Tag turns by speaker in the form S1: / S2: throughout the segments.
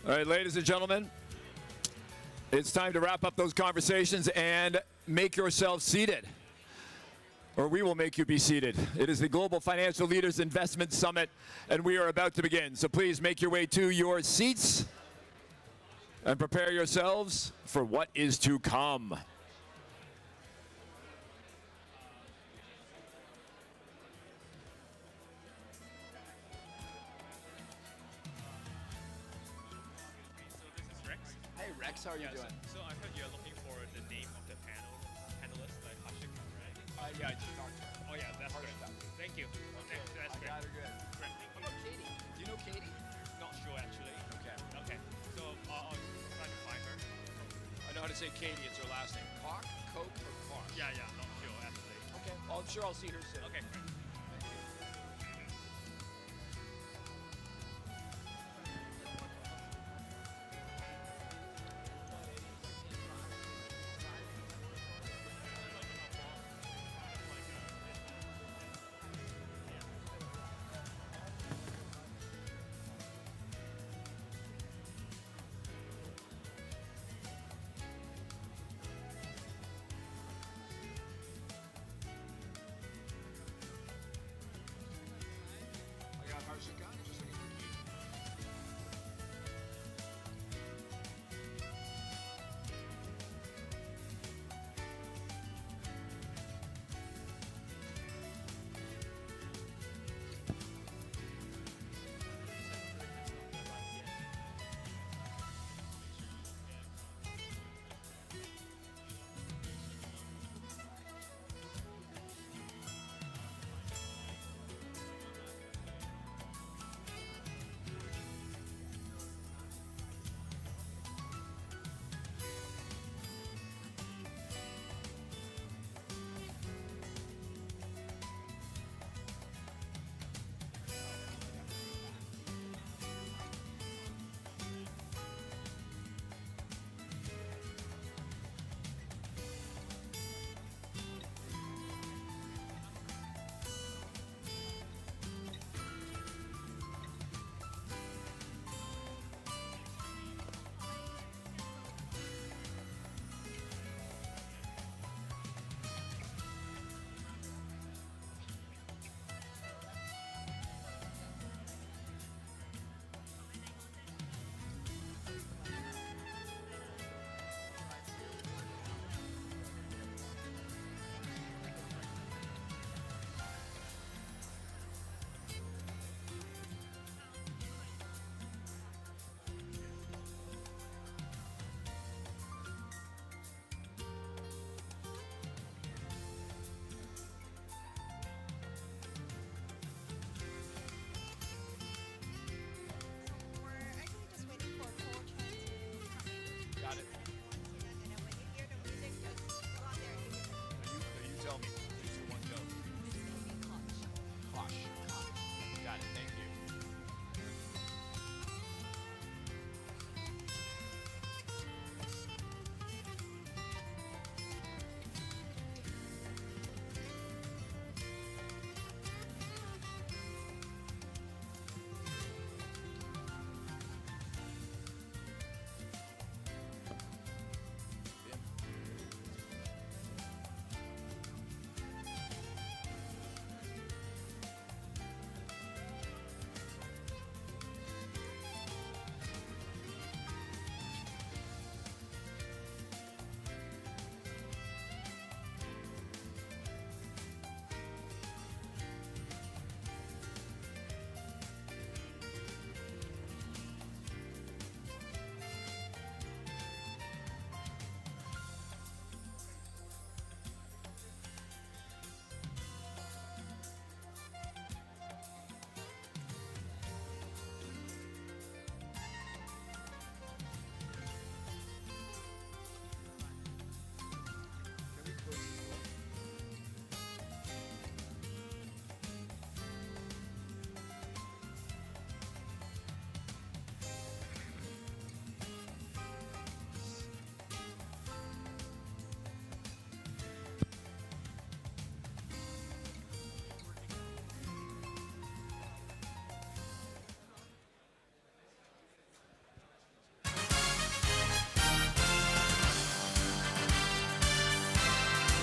S1: All right, ladies and gentlemen, it's time to wrap up those conversations and make yourselves seated, or we will make you be seated. It is the Global Financial Leaders Investment Summit, and we are about to begin. So please make your way to your seats and prepare yourselves for what is to come.
S2: How are you doing?
S3: So I heard you're looking for the name of the panelists, like Hashik, right?
S2: Yeah, I just talked to her.
S3: Oh yeah, that's great. Thank you.
S2: Okay,
S3: That's
S2: I
S3: great.
S2: got her good.
S3: Great, thank
S2: How
S3: you.
S2: about Katie? Do you know Katie?
S3: Not sure actually.
S2: Okay.
S3: Okay, so I'll try to find her.
S4: I know how to say Katie, it's her last name.
S2: Cock, Coke, or Clark?
S3: Yeah, not sure actually.
S2: Okay, well, I'm sure I'll see her soon.
S3: Okay, great.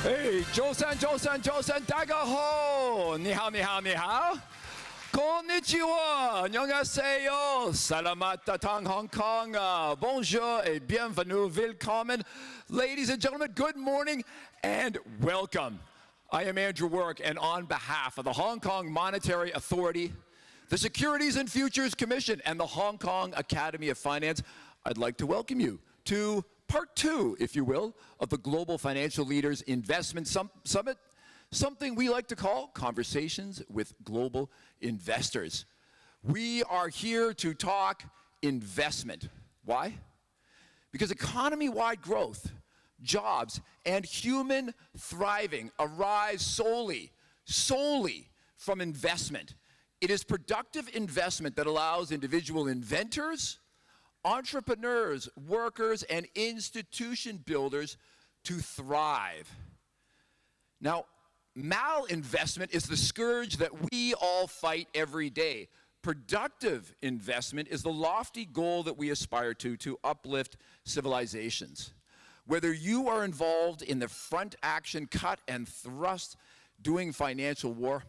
S1: 嘿，早晨，早晨，早晨，大家好，你好，你好，你好。Konnichiwa, annyeonghaseyo, salamat datang Hong Kong, bonjour et bienvenue, willkommen. Ladies and gentlemen, good morning and welcome. I am Andrew Work, and on behalf of the Hong Kong Monetary Authority, the Securities and Futures Commission, and the Hong Kong Academy of Finance, I'd like to welcome you to part two, if you will, of the Global Financial Leaders Investment Summit, something we like to call Conversations with Global Investors. We are here to talk investment. Why? Because economy-wide growth, jobs, and human thriving arise solely from investment. It is productive investment that allows individual inventors, entrepreneurs, workers, and institution builders to thrive. Now, malinvestment is the scourge that we all fight every day. Productive investment is the lofty goal that we aspire to uplift civilizations. Whether you are involved in the front action cut and thrust doing financial war,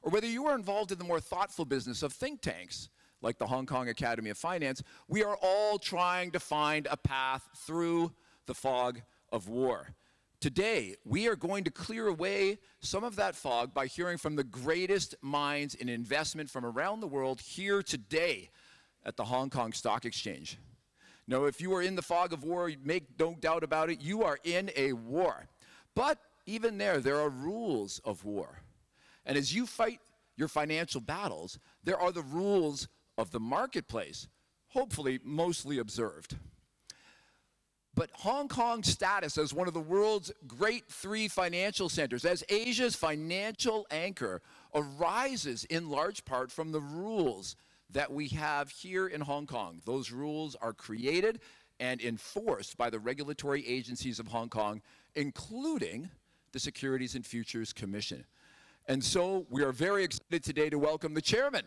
S1: or whether you are involved in the more thoughtful business of think tanks, like the Hong Kong Academy of Finance, we are all trying to find a path through the fog of war. Today, we are going to clear away some of that fog by hearing from the greatest minds in investment from around the world here today at the Hong Kong Stock Exchange. Now, if you are in the fog of war, make no doubt about it, you are in a war. But even there are rules of war. And as you fight your financial battles, there are the rules of the marketplace, hopefully mostly observed. But Hong Kong's status as one of the world's great three financial centers, as Asia's financial anchor, arises in large part from the rules that we have here in Hong Kong. Those rules are created and enforced by the regulatory agencies of Hong Kong, including the Securities and Futures Commission. And so we are very excited today to welcome the chairman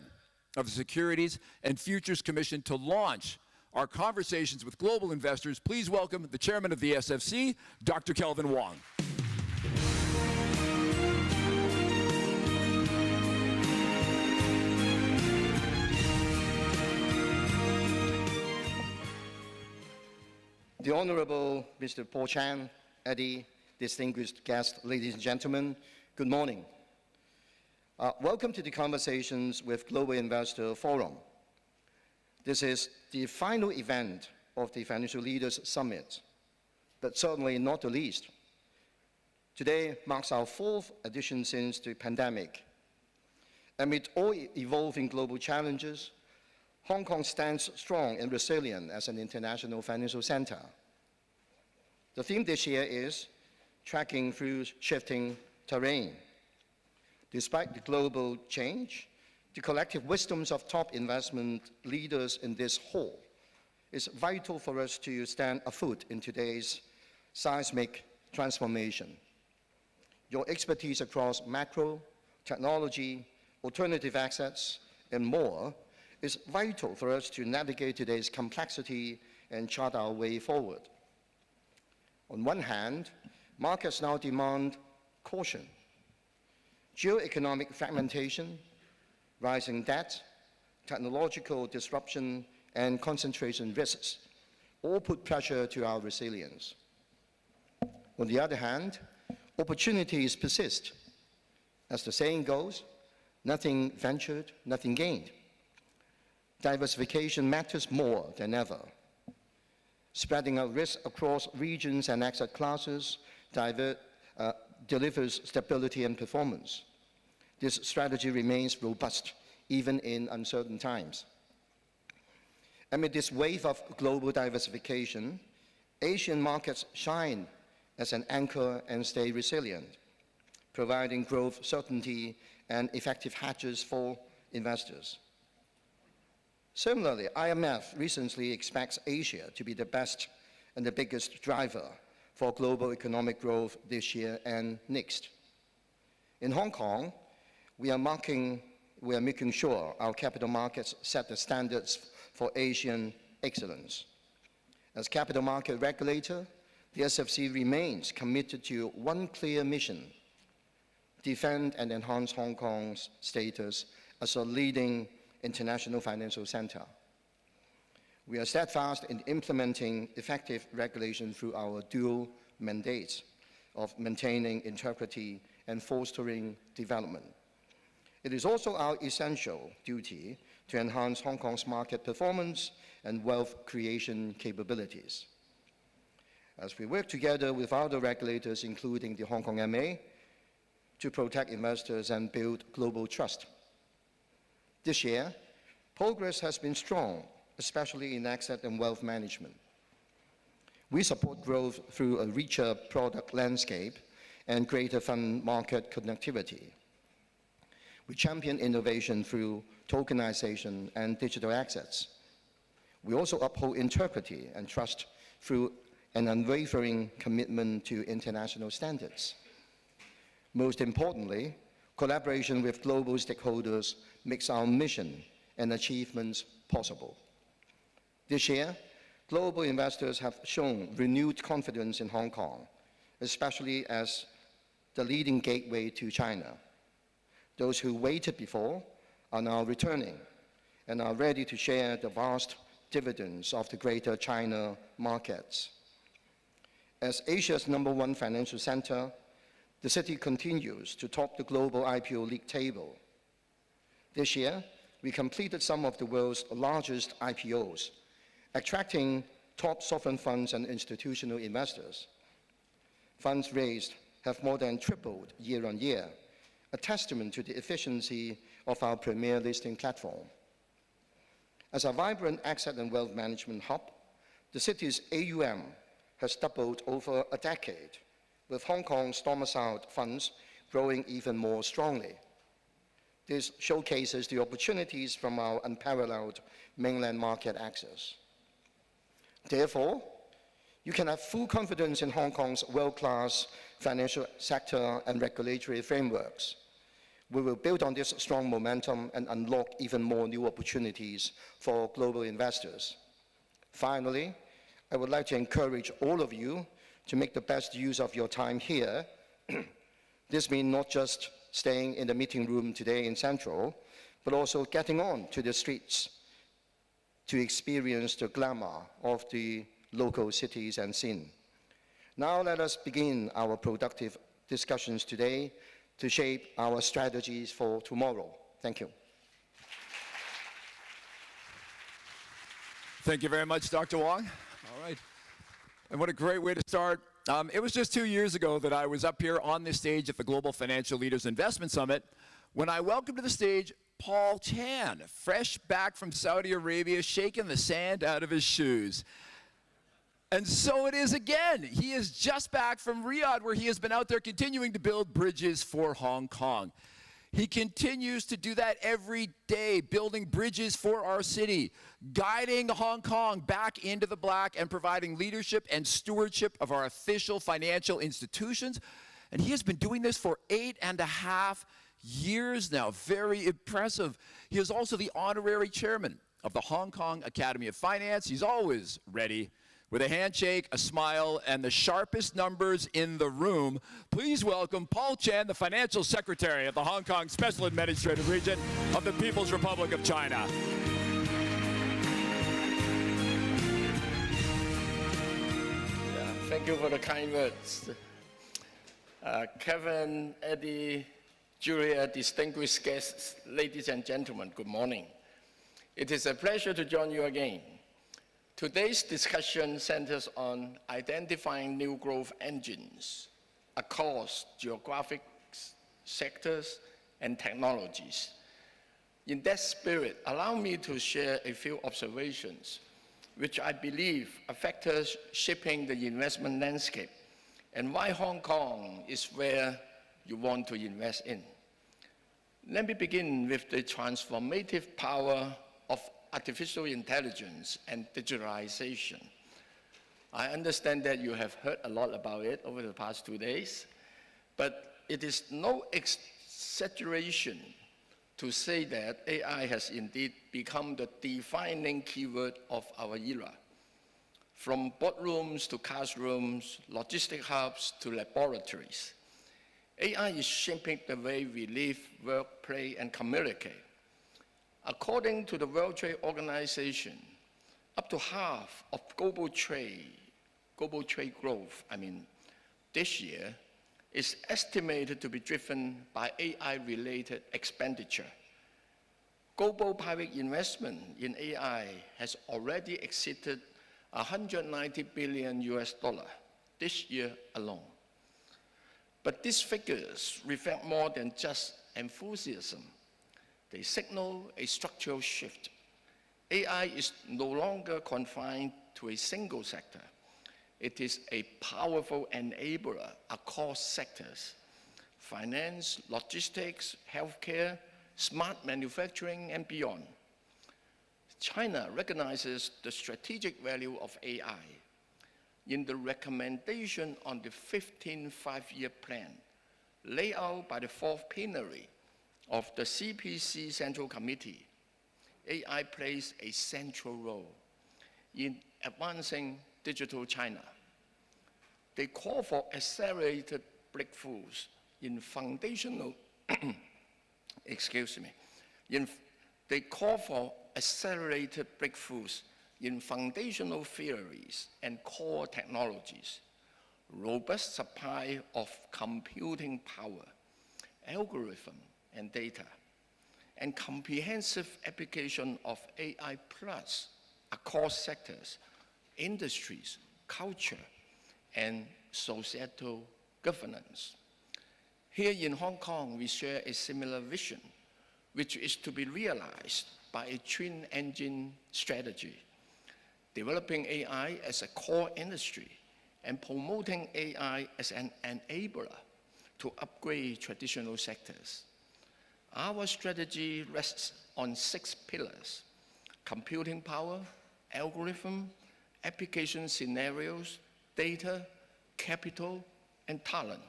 S1: of the Securities and Futures Commission to launch our conversations with global investors. Please welcome the chairman of the SFC, Dr. Kelvin Wong.
S5: The Honorable Mr. Paul Chan, Eddie, distinguished guests, ladies and gentlemen, good morning. Welcome to the Conversations with Global Investor Forum. This is the final event of the Financial Leaders Summit, but certainly not the least. Today marks our fourth edition since the pandemic. Amid all evolving global challenges, Hong Kong stands strong and resilient as an international financial center. The theme this year is tracking through shifting terrain. Despite the global change, the collective wisdoms of top investment leaders in this hall is vital for us to stand afoot in today's seismic transformation. Your expertise across macro, technology, alternative assets, and more is vital for us to navigate today's complexity and chart our way forward. On one hand, markets now demand caution. Geoeconomic fragmentation, rising debt, technological disruption, and concentration risks all put pressure to our resilience. On the other hand, opportunities persist. As the saying goes, nothing ventured, nothing gained. Diversification matters more than ever. Spreading out risk across regions and asset classes delivers stability and performance. This strategy remains robust even in uncertain times. Amid this wave of global diversification, Asian markets shine as an anchor and stay resilient, providing growth certainty and effective hedges for investors. Similarly, IMF recently expects Asia to be the best and the biggest driver for global economic growth this year and next. In Hong Kong, we are making sure our capital markets set the standards for Asian excellence. As capital market regulator, the SFC remains committed to one clear mission: defend and enhance Hong Kong's status as a leading international financial center. We are steadfast in implementing effective regulation through our dual mandates of maintaining integrity and fostering development. It is also our essential duty to enhance Hong Kong's market performance and wealth creation capabilities. As we work together with other regulators, including the Hong Kong MA, to protect investors and build global trust. This year, progress has been strong, especially in asset and wealth management. We support growth through a richer product landscape and greater fund market connectivity. We champion innovation through tokenization and digital assets. We also uphold integrity and trust through an unwavering commitment to international standards. Most importantly, collaboration with global stakeholders makes our mission and achievements possible. This year, global investors have shown renewed confidence in Hong Kong, especially as the leading gateway to China. Those who waited before are now returning and are ready to share the vast dividends of the Greater China markets. As Asia's #1 financial center, the city continues to top the global IPO league table. This year, we completed some of the world's largest IPOs, attracting top sovereign funds and institutional investors. Funds raised have more than tripled year on year, a testament to the efficiency of our premier listing platform. As a vibrant asset and wealth management hub, the city's AUM has doubled over a decade, with Hong Kong's domiciled funds growing even more strongly. This showcases the opportunities from our unparalleled mainland market access. Therefore, you can have full confidence in Hong Kong's world-class financial sector and regulatory frameworks. We will build on this strong momentum and unlock even more new opportunities for global investors. Finally, I would like to encourage all of you to make the best use of your time here. This means not just staying in the meeting room today in Central, but also getting on to the streets to experience the glamour of the local cities and scene. Now let us begin our productive discussions today to shape our strategies for tomorrow. Thank you.
S1: Thank you very much, Dr. Wong. All right. And what a great way to start. It was just 2 years ago that I was up here on this stage at the Global Financial Leaders Investment Summit when I welcomed to the stage Paul Chan, fresh back from Saudi Arabia, shaking the sand out of his shoes. And so it is again. He is just back from Riyadh, where he has been out there continuing to build bridges for Hong Kong. He continues to do that every day, building bridges for our city, guiding Hong Kong back into the black and providing leadership and stewardship of our official financial institutions. And he has been doing this for 8.5 years now. Very impressive. He is also the honorary chairman of the Hong Kong Academy of Finance. He's always ready with a handshake, a smile, and the sharpest numbers in the room. Please welcome Paul Chan, the Financial Secretary of the Hong Kong Special Administrative Region of the People's Republic of China.
S6: Thank you for the kind words. Kevin, Eddie, Julia, distinguished guests, ladies and gentlemen, good morning. It is a pleasure to join you again. Today's discussion centers on identifying new growth engines across geographic sectors and technologies. In that spirit, allow me to share a few observations which I believe are factors shaping the investment landscape and why Hong Kong is where you want to invest in. Let me begin with the transformative power of artificial intelligence and digitalization. I understand that you have heard a lot about it over the past 2 days, but it is no exaggeration to say that AI has indeed become the defining keyword of our era. from boardrooms to classrooms, logistic hubs to laboratories. AI is shaping the way we live, work, play, and communicate. According to the World Trade Organization, up to half of global trade growth, this year, is estimated to be driven by AI-related expenditure. Global private investment in AI has already exceeded $190 billion this year alone. But these figures reflect more than just enthusiasm. They signal a structural shift. AI is no longer confined to a single sector. It is a powerful enabler across sectors: finance, logistics, healthcare, smart manufacturing, and beyond. China recognizes the strategic value of AI. In the recommendation on the 15th five-year plan laid out by the fourth plenary of the CPC Central Committee, AI plays a central role in advancing digital China. They call for accelerated breakthroughs in foundational, they call for accelerated breakthroughs in foundational theories and core technologies, robust supply of computing power, algorithm and data, and comprehensive application of AI plus across sectors, industries, culture, and societal governance. Here in Hong Kong, we share a similar vision, which is to be realized by a twin-engine strategy, developing AI as a core industry and promoting AI as an enabler to upgrade traditional sectors. Our strategy rests on 6 pillars: computing power, algorithm, application scenarios, data, capital, and talent.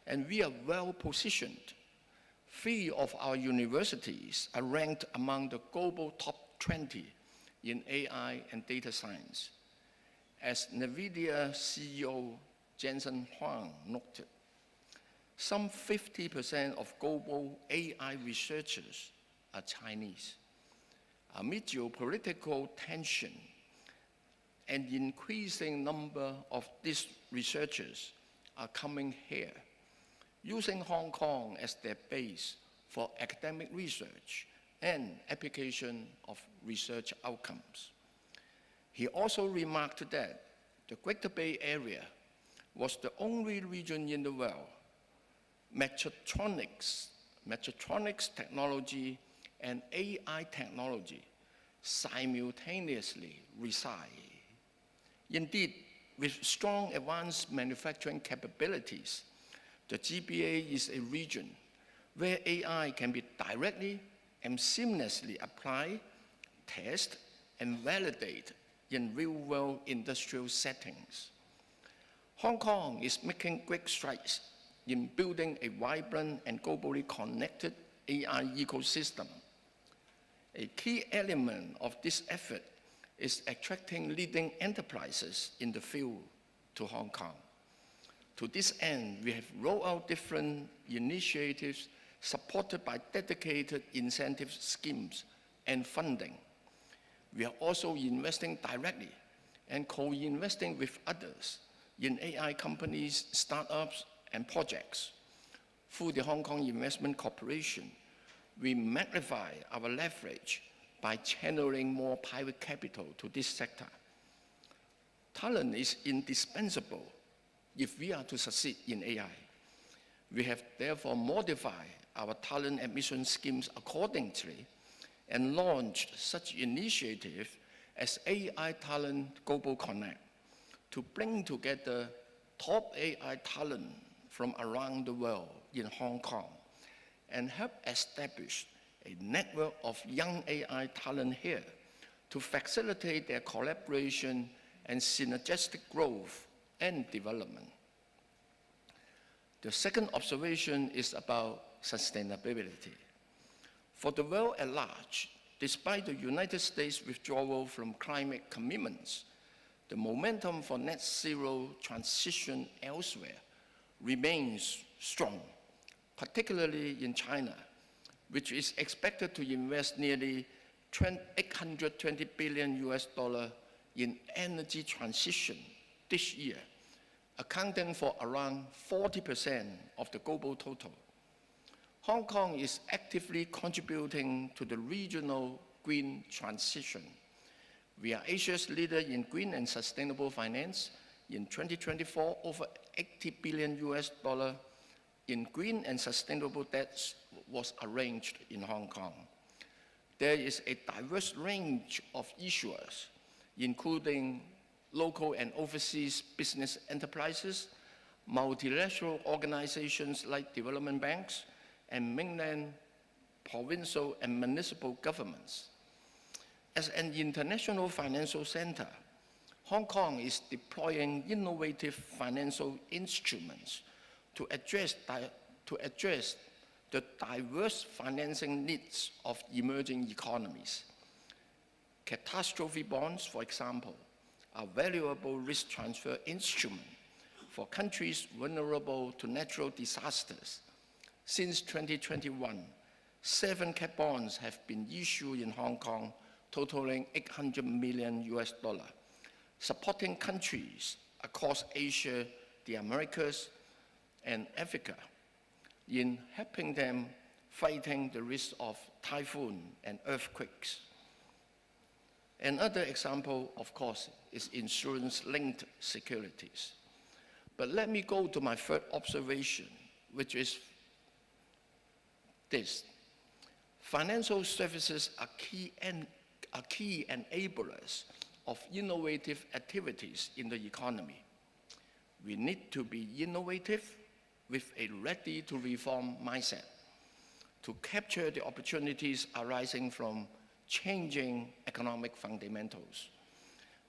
S6: And we are well positioned. 3 of our universities are ranked among the global top 20 in AI and data science. As NVIDIA CEO Jensen Huang noted, some 50% of global AI researchers are Chinese. Amid geopolitical tension, an increasing number of these researchers are coming here, using Hong Kong as their base for academic research and application of research outcomes. He also remarked that the Greater Bay Area was the only region in the world mechatronics technology and AI technology simultaneously reside. Indeed, with strong advanced manufacturing capabilities, the GBA is a region where AI can be directly and seamlessly applied, tested, and validated in real-world industrial settings. Hong Kong is making great strides in building a vibrant and globally connected AI ecosystem. A key element of this effort is attracting leading enterprises in the field to Hong Kong. To this end, we have rolled out different initiatives supported by dedicated incentive schemes and funding. We are also investing directly and co-investing with others in AI companies, startups, and projects. Through the Hong Kong Investment Corporation, we magnify our leverage by channeling more private capital to this sector. Talent is indispensable if we are to succeed in AI. We have therefore modified our talent admission schemes accordingly and launched such initiatives as AI Talent Global Connect to bring together top AI talent from around the world in Hong Kong and help establish a network of young AI talent here to facilitate their collaboration and synergistic growth and development. The second observation is about sustainability. For the world at large, despite the United States' withdrawal from climate commitments, The momentum for net zero transition elsewhere remains strong, particularly in China, which is expected to invest nearly $820 billion in energy transition this year, accounting for around 40% of the global total. Hong Kong is actively contributing to the regional green transition. We are Asia's leader in green and sustainable finance. In 2024, over $80 billion in green and sustainable debts was arranged in Hong Kong. There is a diverse range of issuers, including local and overseas business enterprises, multilateral organizations like development banks, and mainland, provincial, and municipal governments. As an international financial center, Hong Kong is deploying innovative financial instruments to address the diverse financing needs of emerging economies. Catastrophe bonds, for example, are valuable risk transfer instruments for countries vulnerable to natural disasters. Since 2021, 7 cat bonds have been issued in Hong Kong, totaling $800 million, supporting countries across Asia, the Americas, and Africa in helping them fighting the risk of typhoon and earthquakes. Another example, of course, is insurance-linked securities. But let me go to my third observation, which is this. Financial services are key enablers of innovative activities in the economy. We need to be innovative with a ready-to-reform mindset to capture the opportunities arising from changing economic fundamentals.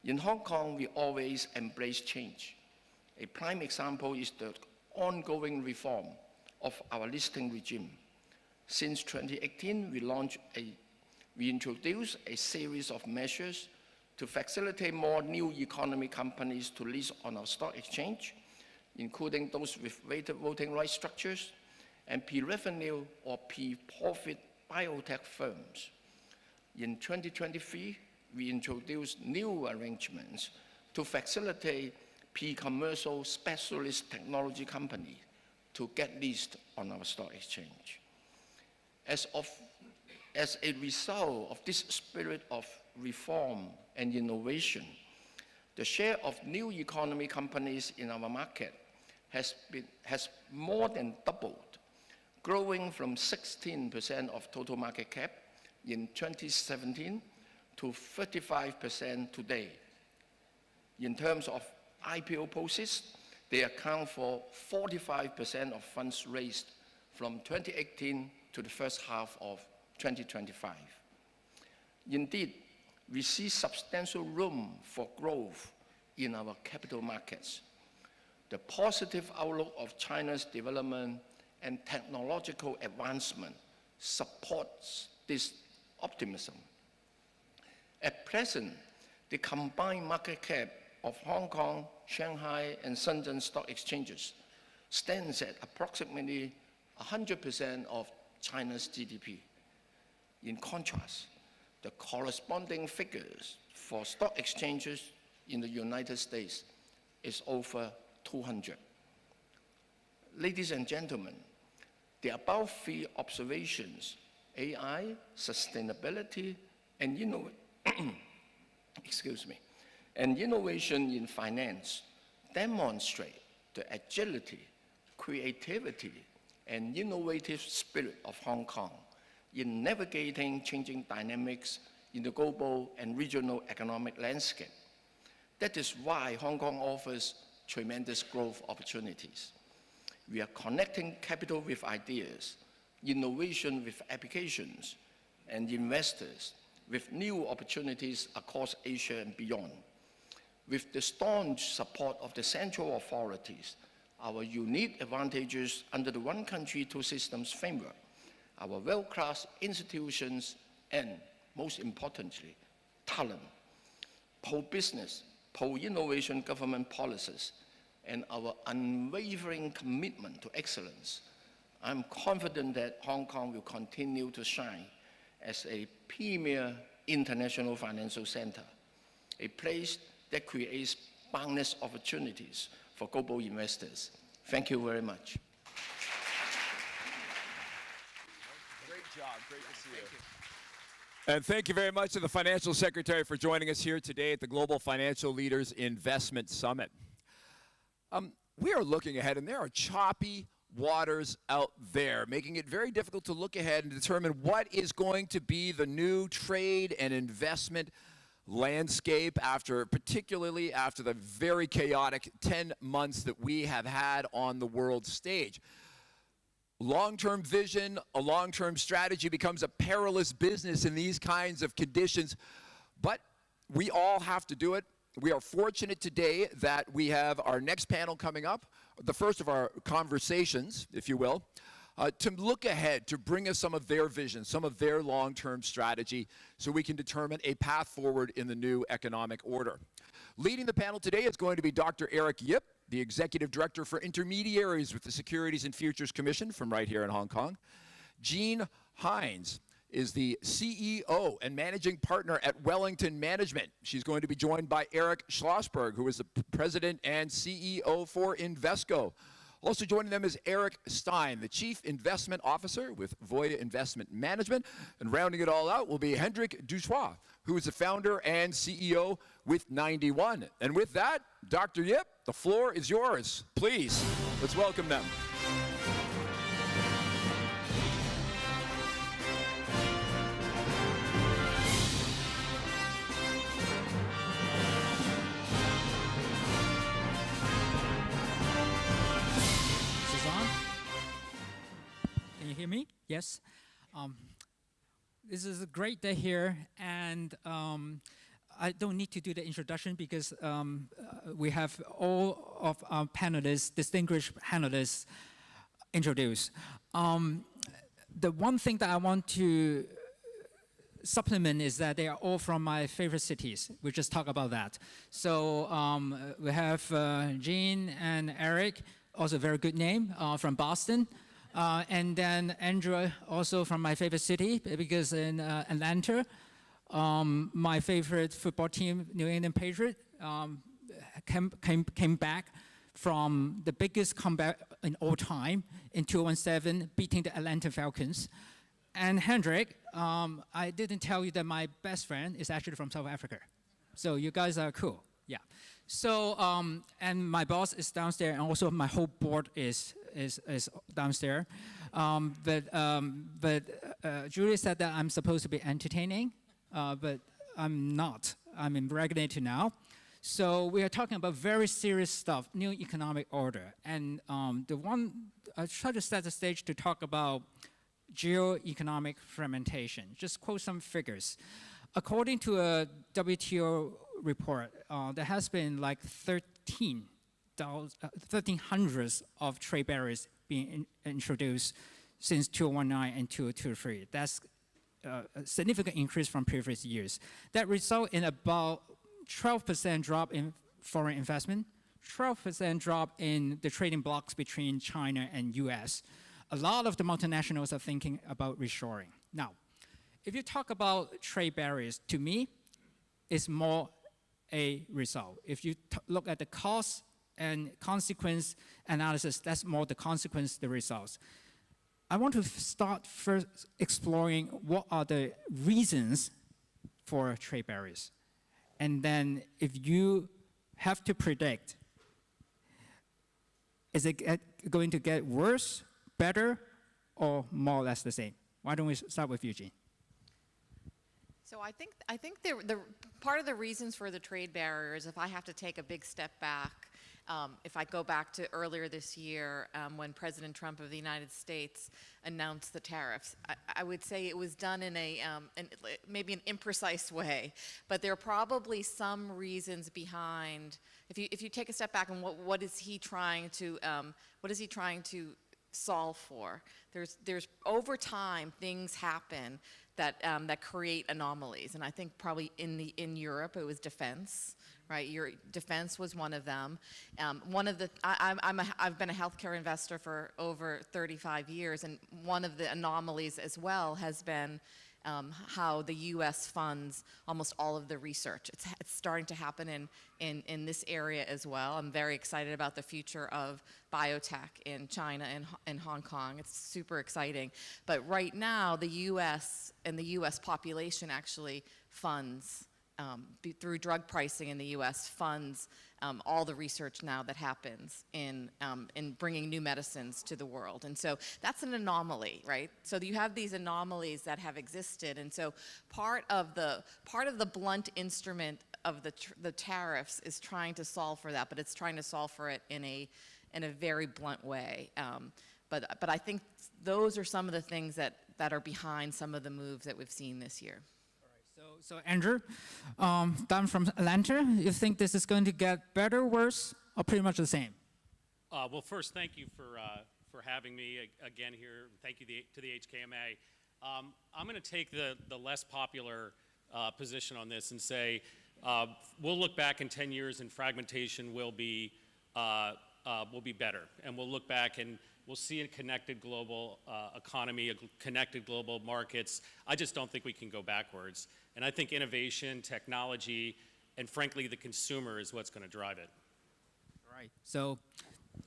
S6: In Hong Kong, we always embrace change. A prime example is the ongoing reform of our listing regime. Since 2018, we introduced a series of measures to facilitate more new economy companies to list on our stock exchange, including those with weighted voting rights structures and pre-revenue or pre-profit biotech firms. In 2023, we introduced new arrangements to facilitate pre-commercial specialist technology companies to get listed on our stock exchange. As a result of this spirit of reform and innovation, the share of new economy companies in our market has more than doubled, growing from 16% of total market cap in 2017 to 35% today. In terms of IPO proceeds, they account for 45% of funds raised from 2018 to the first half of 2025. Indeed, we see substantial room for growth in our capital markets. The positive outlook of China's development and technological advancement supports this optimism. At present, the combined market cap of Hong Kong, Shanghai, and Shenzhen stock exchanges stands at approximately 100% of China's GDP. In contrast, the corresponding figures for stock exchanges in the United States is over 200. Ladies and gentlemen, the above 3 observations, AI, sustainability, and innovation in finance, demonstrate the agility, creativity, and innovative spirit of Hong Kong in navigating changing dynamics in the global and regional economic landscape. That is why Hong Kong offers tremendous growth opportunities. We are connecting capital with ideas, innovation with applications, and investors with new opportunities across Asia and beyond. With the staunch support of the central authorities, our unique advantages under the one country, two systems framework, our world-class institutions, and most importantly, talent, pro-business, pro-innovation government policies, and our unwavering commitment to excellence, I'm confident that Hong Kong will continue to shine as a premier international financial center, a place that creates boundless opportunities for global investors. Thank you very much.
S1: Great job. Great to see you. And thank you very much to the Financial Secretary for joining us here today at the Global Financial Leaders Investment Summit. We are looking ahead, and there are choppy waters out there, making it very difficult to look ahead and determine what is going to be the new trade and investment landscape particularly after the very chaotic 10 months that we have had on the world stage. Long-term vision, a long-term strategy becomes a perilous business in these kinds of conditions, but we all have to do it. We are fortunate today that we have our next panel coming up, the first of our conversations, if you will, to look ahead, to bring us some of their vision, some of their long-term strategy, so we can determine a path forward in the new economic order. Leading the panel today is going to be Dr. Eric Yip, the Executive Director for Intermediaries with the Securities and Futures Commission from right here in Hong Kong. Jean Hines is the CEO and Managing Partner at Wellington Management. She's going to be joined by Eric Schlossberg, who is the President and CEO for Invesco. Also joining them is Eric Stein, the Chief Investment Officer with Voya Investment Management. And rounding it all out will be Hendrik Duchois, who is the founder and CEO with 91. And with that, Dr. Yip, the floor is yours. Please, let's welcome them.
S7: Can you hear me? Yes. This is a great day here, and I don't need to do the introduction because we have all of our panelists, distinguished panelists, introduced. The one thing that I want to supplement is that they are all from my favorite cities. We just talked about that. So we have Jean and Eric, also a very good name, from Boston. And then Andrew, also from my favorite city, because in Atlanta, my favorite football team, New England Patriots, came back from the biggest comeback in all time in 2017, beating the Atlanta Falcons. And Hendrik, I didn't tell you that my best friend is actually from South Africa. So you guys are cool, yeah. So, and my boss is downstairs, and also my whole board is downstairs. But Julie said that I'm supposed to be entertaining, but I'm not. I'm impregnated now. So we are talking about very serious stuff, new economic order. And I try to set the stage to talk about geo-economic fragmentation. Just quote some figures. According to a WTO report, there has been like 1,300 of trade barriers being introduced since 2019 and 2023. That's a significant increase from previous years. That result in about 12% drop in foreign investment, 12% drop in the trading blocks between China and US. A lot of the multinationals are thinking about reshoring. Now, if you talk about trade barriers, to me, it's more a result. If you look at the cost and consequence analysis, that's more the consequence, the results. I want to start first exploring what are the reasons for trade barriers. And then if you have to predict, is it going to get worse, better, or more or less the same? Why don't we start with Eugene?
S8: So I think the part of the reasons for the trade barriers, if I have to take a big step back, if I go back to earlier this year when President Trump of the United States announced the tariffs, I would say it was done in maybe an imprecise way, but there are probably some reasons behind. If you take a step back and what is he trying to solve for. There's over time things happen that that create anomalies, and I think probably in Europe it was defense, right? Your defense was one of them. I've been a healthcare investor for over 35 years, and one of the anomalies as well has been how the U.S. funds almost all of the research. It's starting to happen in this area as well. I'm very excited about the future of biotech in China and Hong Kong. It's super exciting. But right now, the U.S. and the U.S. population actually funds, through drug pricing in the U.S., funds all the research now that happens in bringing new medicines to the world. And so that's an anomaly, right? So you have these anomalies that have existed. And so part of the blunt instrument of the tariffs is trying to solve for that, but it's trying to solve for it in a very blunt way. But I think those are some of the things that are behind some of the moves that we've seen this year.
S7: So Andrew, down from Atlanta, you think this is going to get better, worse, or pretty much the same?
S9: Well, first, thank you for having me again here. Thank you to the HKMA. I'm going to take the less popular position on this and say we'll look back in 10 years and fragmentation will be better, and we'll look back and we'll see a connected global economy, connected global markets. I just don't think we can go backwards. And I think innovation, technology, and frankly, the consumer is what's going to drive it.
S7: All right. So,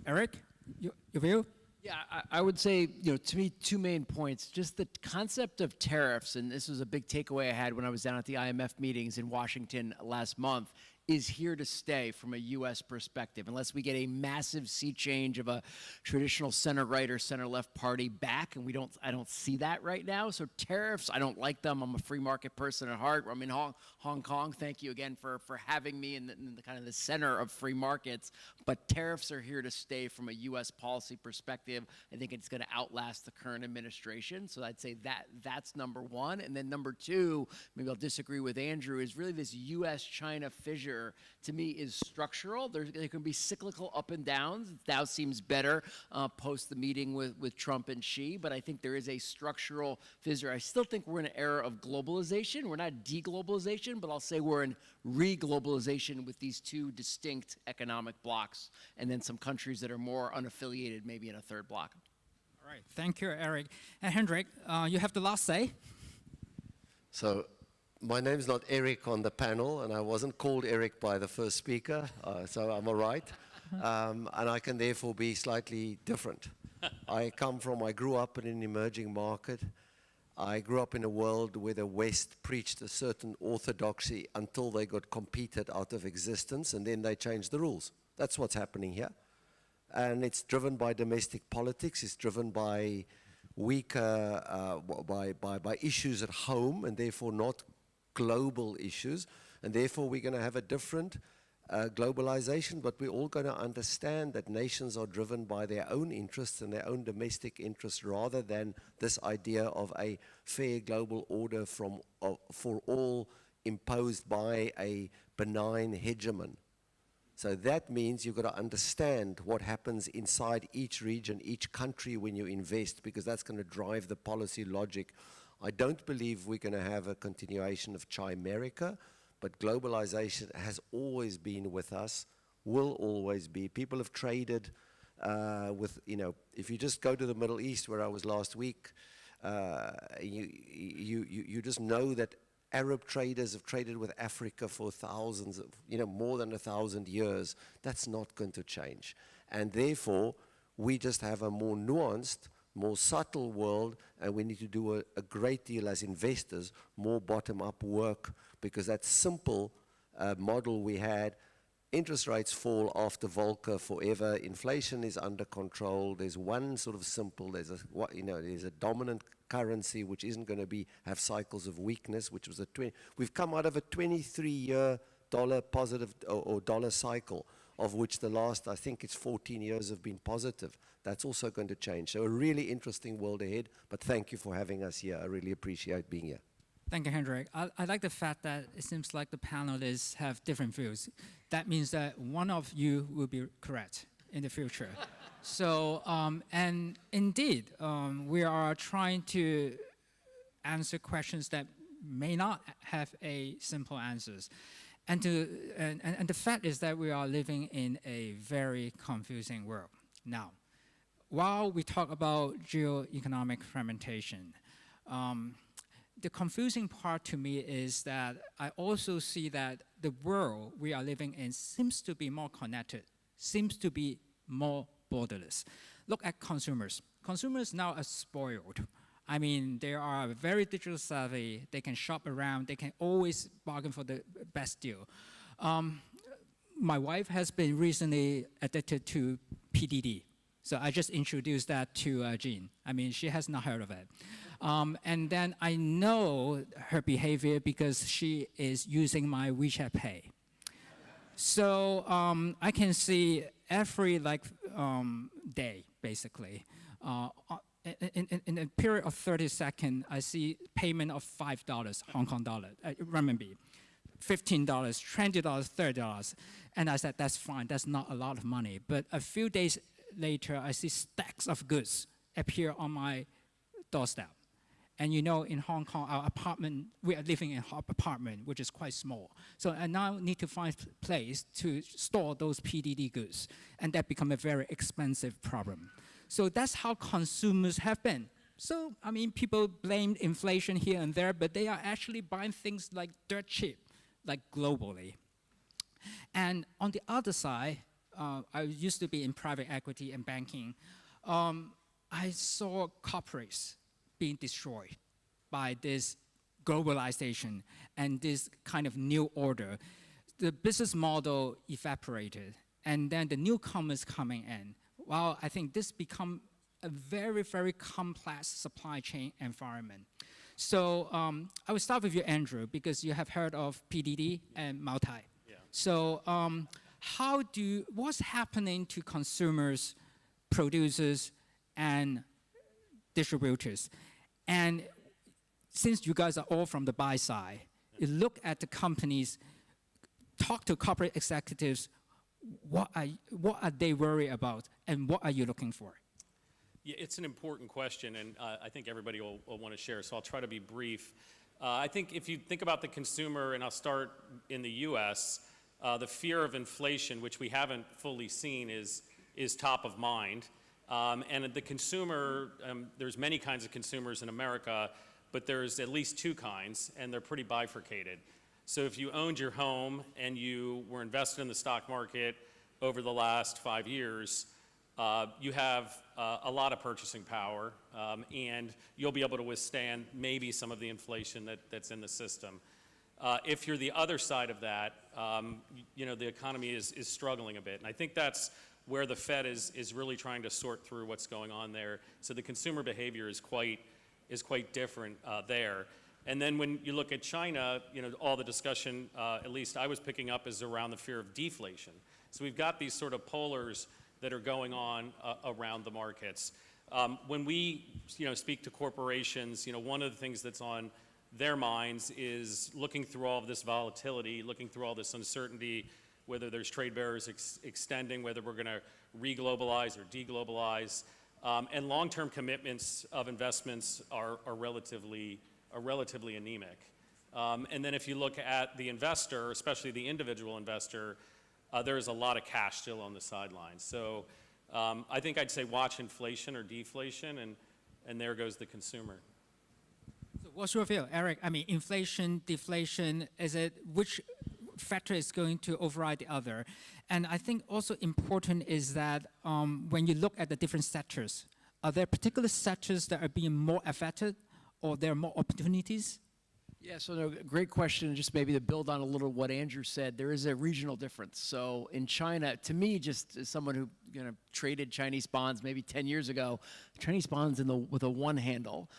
S7: Eric, your view?
S10: Yeah, I would say, to me, two main points. Just the concept of tariffs, and this was a big takeaway I had when I was down at the IMF meetings in Washington last month, is here to stay from a U.S. perspective, unless we get a massive sea change of a traditional center-right or center-left party back, and I don't see that right now. So tariffs, I don't like them. I'm a free market person at heart. I'm in Hong Kong. Thank you again for having me in the kind of the center of free markets. But tariffs are here to stay from a U.S. policy perspective. I think it's going to outlast the current administration. So I'd say that's number one. And then number two, maybe I'll disagree with Andrew, is really this U.S.-China fissure, to me, is structural. There can be cyclical up and downs. Now seems better post the meeting with Trump and Xi, but I think there is a structural fissure. I still think we're in an era of globalization. We're not deglobalization, but I'll say we're in re-globalization with these two distinct economic blocks, and then some countries that are more unaffiliated, maybe in a third block.
S7: All right. Thank you, Eric. And Hendrik, you have the last say.
S11: So, my name's not Eric on the panel, and I wasn't called Eric by the first speaker, so I'm all right. And I can therefore be slightly different. I grew up in an emerging market. I grew up in a world where the West preached a certain orthodoxy until they got competed out of existence, and then they changed the rules. That's what's happening here. And it's driven by domestic politics. It's driven by weaker, by issues at home, and therefore not global issues, and therefore we're going to have a different globalization, but we're all going to understand that nations are driven by their own interests and their own domestic interests rather than this idea of a fair global order for all imposed by a benign hegemon. So that means you've got to understand what happens inside each region, each country when you invest, because that's going to drive the policy logic. I don't believe we're going to have a continuation of Chimerica, but globalization has always been with us, will always be. People have traded with, if you just go to the Middle East where I was last week, you just know that Arab traders have traded with Africa for thousands of, more than 1,000 years. That's not going to change. And therefore, we just have a more nuanced, more subtle world, and we need to do a great deal as investors, more bottom-up work, because that simple model we had, interest rates fall after Volcker forever, inflation is under control, there's one sort of simple, there's a dominant currency which isn't going to have cycles of weakness, which was we've come out of a 23-year dollar positive or dollar cycle, of which the last, I think it's 14 years have been positive. That's also going to change. So a really interesting world ahead, but thank you for having us here. I really appreciate being here.
S7: Thank you, Hendrik. I like the fact that it seems like the panelists have different views. That means that one of you will be correct. in the future. So, and indeed, we are trying to answer questions that may not have a simple answers. And the fact is that we are living in a very confusing world. Now, while we talk about geoeconomic fragmentation, the confusing part to me is that I also see that the world we are living in seems to be more connected, seems to be more borderless. Look at consumers. Consumers now are spoiled. I mean, they are very digital savvy. They can shop around. They can always bargain for the best deal. My wife has been recently addicted to PDD. So I just introduced that to Jean. I mean, she has not heard of it. And then I know her behavior because she is using my WeChat Pay. So I can see every day, basically. In a period of 30 seconds, I see payment of $5, Hong Kong dollar, renminbi, $15, $20, $30. And I said, that's fine, that's not a lot of money. But a few days later, I see stacks of goods appear on my doorstep. And you know, in Hong Kong, our apartment, we are living in an apartment, which is quite small. So I now need to find a place to store those PDD goods. And that becomes a very expensive problem. So that's how consumers have been. So, I mean, people blame inflation here and there, but they are actually buying things like dirt cheap, like globally. And on the other side, I used to be in private equity and banking. I saw corporates being destroyed by this globalization and this kind of new order. The business model evaporated, and then the newcomers coming in. Well, I think this become a very, very complex supply chain environment. So I will start with you, Andrew, because you have heard of PDD and multi.
S9: Yeah.
S7: So what's happening to consumers, producers, and distributors? And since you guys are all from the buy side, you look at the companies, talk to corporate executives, what are they worried about, and what are you looking for?
S9: Yeah, it's an important question, and I think everybody will want to share, so I'll try to be brief. I think if you think about the consumer, and I'll start in the US, the fear of inflation, which we haven't fully seen, is top of mind. And the consumer, there's many kinds of consumers in America, but there's at least two kinds, and they're pretty bifurcated. So if you owned your home and you were invested in the stock market over the last 5 years, you have a lot of purchasing power, and you'll be able to withstand maybe some of the inflation that's in the system. If you're the other side of that, you know, the economy is struggling a bit. And I think that's where the Fed is really trying to sort through what's going on there. So the consumer behavior is quite different there. And then when you look at China, you know, all the discussion, at least I was picking up, is around the fear of deflation. So we've got these sort of polars that are going on around the markets. When we, you know, speak to corporations, you know, one of the things that's on their minds is looking through all of this volatility, looking through all this uncertainty, whether there's trade barriers extending, whether we're going to re-globalize or de-globalize. And long-term commitments of investments are relatively anemic. And then if you look at the investor, especially the individual investor, there is a lot of cash still on the sidelines. So I think I'd say watch inflation or deflation, and there goes the consumer.
S7: So what's your view, Eric? I mean, inflation, deflation, which factor is going to override the other? And I think also important is that when you look at the different sectors, are there particular sectors that are being more affected, or there are more opportunities?
S10: Yeah, so no, great question. Just maybe to build on a little what Andrew said, there is a regional difference. So in China, to me, just as someone who traded Chinese bonds maybe 10 years ago, Chinese bonds with a one handle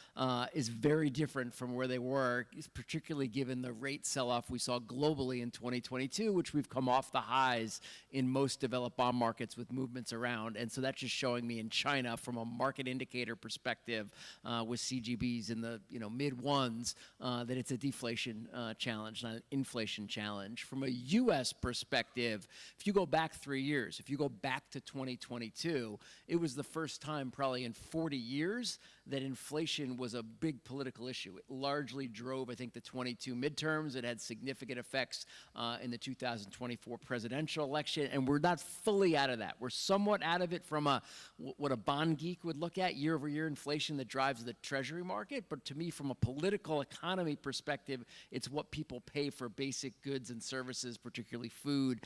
S10: is very different from where they were, particularly given the rate sell-off we saw globally in 2022, which we've come off the highs in most developed bond markets with movements around. And so that's just showing me in China from a market indicator perspective with CGBs in the mid ones that it's a deflation challenge, not an inflation challenge. From a U.S. perspective, if you go back 3 years, if you go back to 2022, it was the first time probably in 40 years that inflation was a big political issue. It largely drove, I think, the 22 midterms. It had significant effects in the 2024 presidential election, and we're not fully out of that. We're somewhat out of it from what a bond geek would look at, year-over-year inflation that drives the treasury market, but to me, from a political economy perspective, it's what people pay for basic goods and services, particularly food,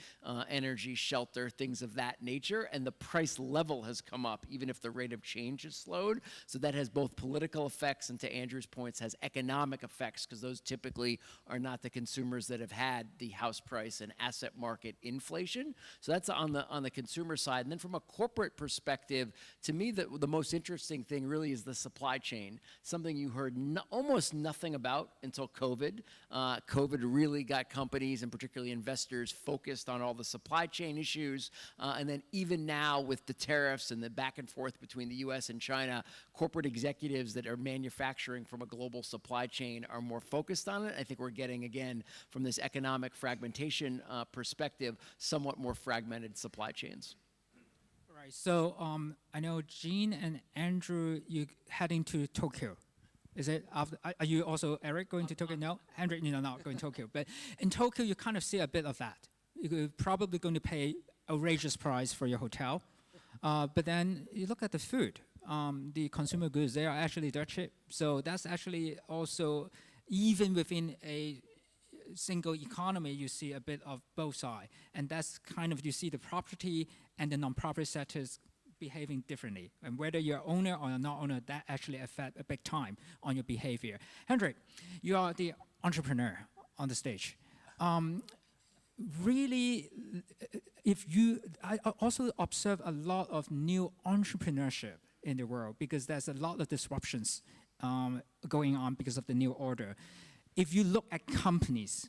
S10: energy, shelter, things of that nature, and the price level has come up, even if the rate of change has slowed. So that has both political effects and, to Andrew's points, has economic effects, because those typically are not the consumers that have had the house price and asset market inflation. So that's on the consumer side. And then from a corporate perspective, to me, the most interesting thing really is the supply chain, something you heard almost nothing about until COVID. COVID really got companies and particularly investors focused on all the supply chain issues. And then even now with the tariffs and the back and forth between the US and China, corporate executives that are manufacturing from a global supply chain are more focused on it. I think we're getting, again, from this economic fragmentation perspective, somewhat more fragmented supply chains.
S7: Right, so I know Gene and Andrew, you're heading to Tokyo. Is it, are you also, Eric, going to Tokyo? No, Andrew, you're not going to Tokyo. But in Tokyo, you kind of see a bit of that. You're probably going to pay outrageous price for your hotel. But then you look at the food. The consumer goods, they are actually dirt cheap. So that's actually also, even within a single economy, you see a bit of both sides. And that's kind of, you see the property and the non-profit sectors behaving differently. And whether you're owner or not owner, that actually affect a big time on your behavior. Hendrik, you are the entrepreneur on the stage. Really, I also observe a lot of new entrepreneurship in the world, because there's a lot of disruptions going on because of the new order. If you look at companies,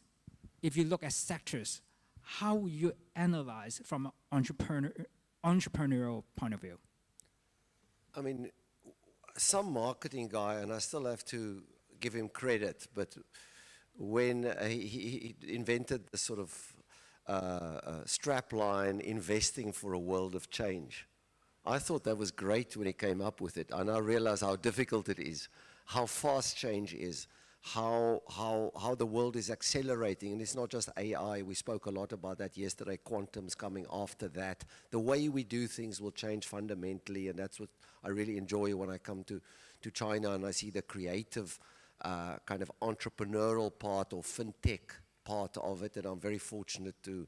S7: if you look at sectors, how you analyze from an entrepreneurial point of view?
S11: I mean, some marketing guy, and I still have to give him credit, but when he invented the sort of strapline, investing for a world of change, I thought that was great when he came up with it. I now realize how difficult it is, how fast change is, how the world is accelerating. And it's not just AI. We spoke a lot about that yesterday. Quantum's coming after that. The way we do things will change fundamentally, and that's what I really enjoy when I come to China and I see the creative kind of entrepreneurial part or fintech part of it. And I'm very fortunate to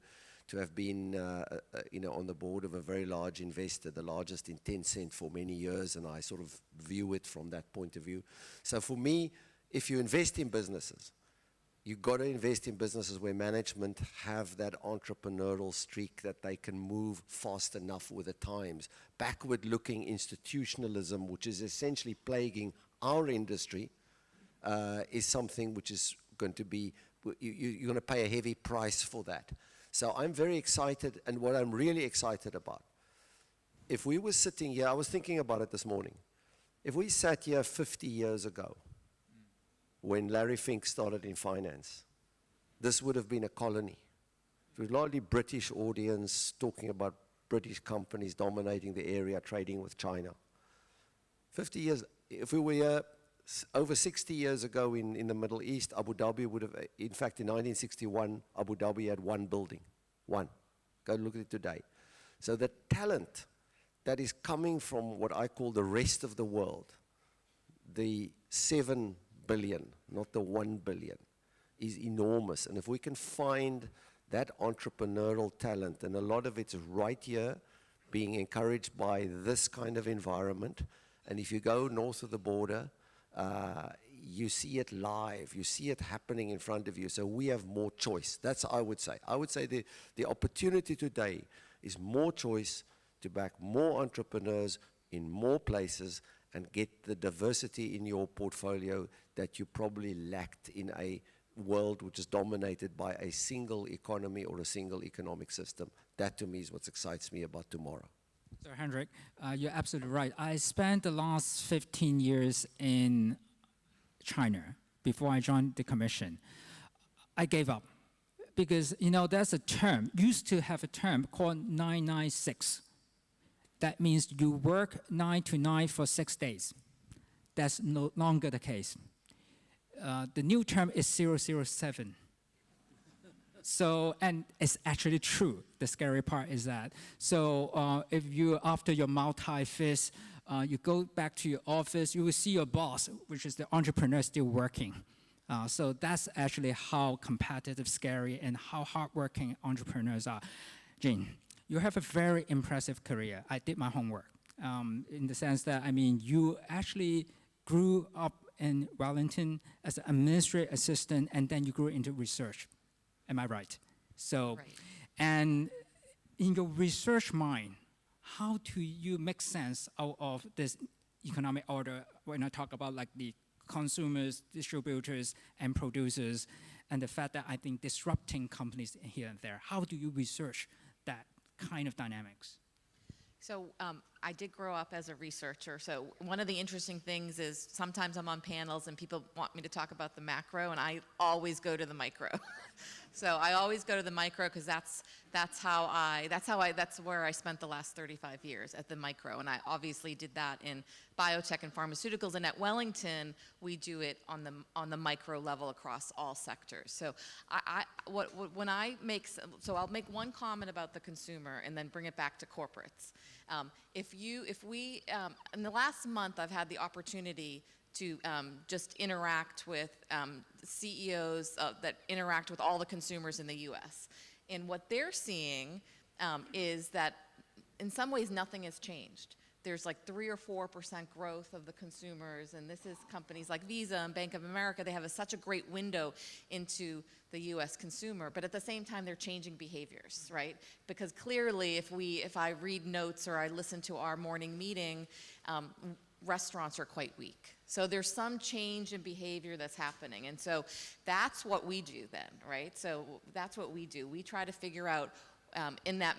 S11: have been on the board of a very large investor, the largest in Tencent for many years, and I sort of view it from that point of view. So for me, if you invest in businesses, you've got to invest in businesses where management have that entrepreneurial streak, that they can move fast enough with the times. Backward-looking institutionalism, which is essentially plaguing our industry, is something which is going to be, you're going to pay a heavy price for that. So I'm very excited, and what I'm really excited about, if we were sitting here, I was thinking about it this morning, if we sat here 50 years ago, when Larry Fink started in finance, this would have been a colony. It was largely British audience talking about British companies dominating the area, trading with China. 50 years, if we were here over 60 years ago in the Middle East, Abu Dhabi would have, in fact in 1961, Abu Dhabi had one building, one. Go look at it today. So the talent that is coming from what I call the rest of the world, the 7 billion, not the 1 billion, is enormous. And if we can find that entrepreneurial talent, and a lot of it's right here, being encouraged by this kind of environment, and if you go north of the border, you see it live, you see it happening in front of you, so we have more choice. That's I would say. I would say the opportunity today is more choice to back more entrepreneurs in more places and get the diversity in your portfolio that you probably lacked in a world which is dominated by a single economy or a single economic system. That to me is what excites me about tomorrow.
S7: So Hendrik, you're absolutely right. I spent the last 15 years in China before I joined the commission. I gave up because, there's a term, used to have a term called 996. that means you work 9 to 9 for 6 days. That's no longer the case. The new term is 007. So, and it's actually true. The scary part is that. So if you, after your multi-fist, you go back to your office, you will see your boss, which is the entrepreneur, still working. So that's actually how competitive, scary, and how hardworking entrepreneurs are. Jane, you have a very impressive career. I did my homework in the sense that, I mean, you actually grew up in Wellington as an administrative assistant, and then you grew into research. Am I right? So,
S8: Right.
S7: and in your research mind, how do you make sense out of this economic order when I talk about like the consumers, distributors, and producers, and the fact that I think disrupting companies here and there? How do you research that kind of dynamics?
S8: So I did grow up as a researcher. So one of the interesting things is sometimes I'm on panels and people want me to talk about the macro, and I always go to the micro. So I always go to the micro because that's where I spent the last 35 years, at the micro. And I obviously did that in biotech and pharmaceuticals. And at Wellington, we do it on the micro level across all sectors. So I'll make one comment about the consumer and then bring it back to corporates. In the last month, I've had the opportunity to just interact with CEOs that interact with all the consumers in the US. And what they're seeing is that in some ways nothing has changed. There's like 3 or 4% growth of the consumers, and this is companies like Visa and Bank of America. They have such a great window into the US consumer, but at the same time they're changing behaviors, right? Because clearly if I read notes or I listen to our morning meeting, restaurants are quite weak. So there's some change in behavior that's happening. And so that's what we do then, right? So that's what we do. We try to figure out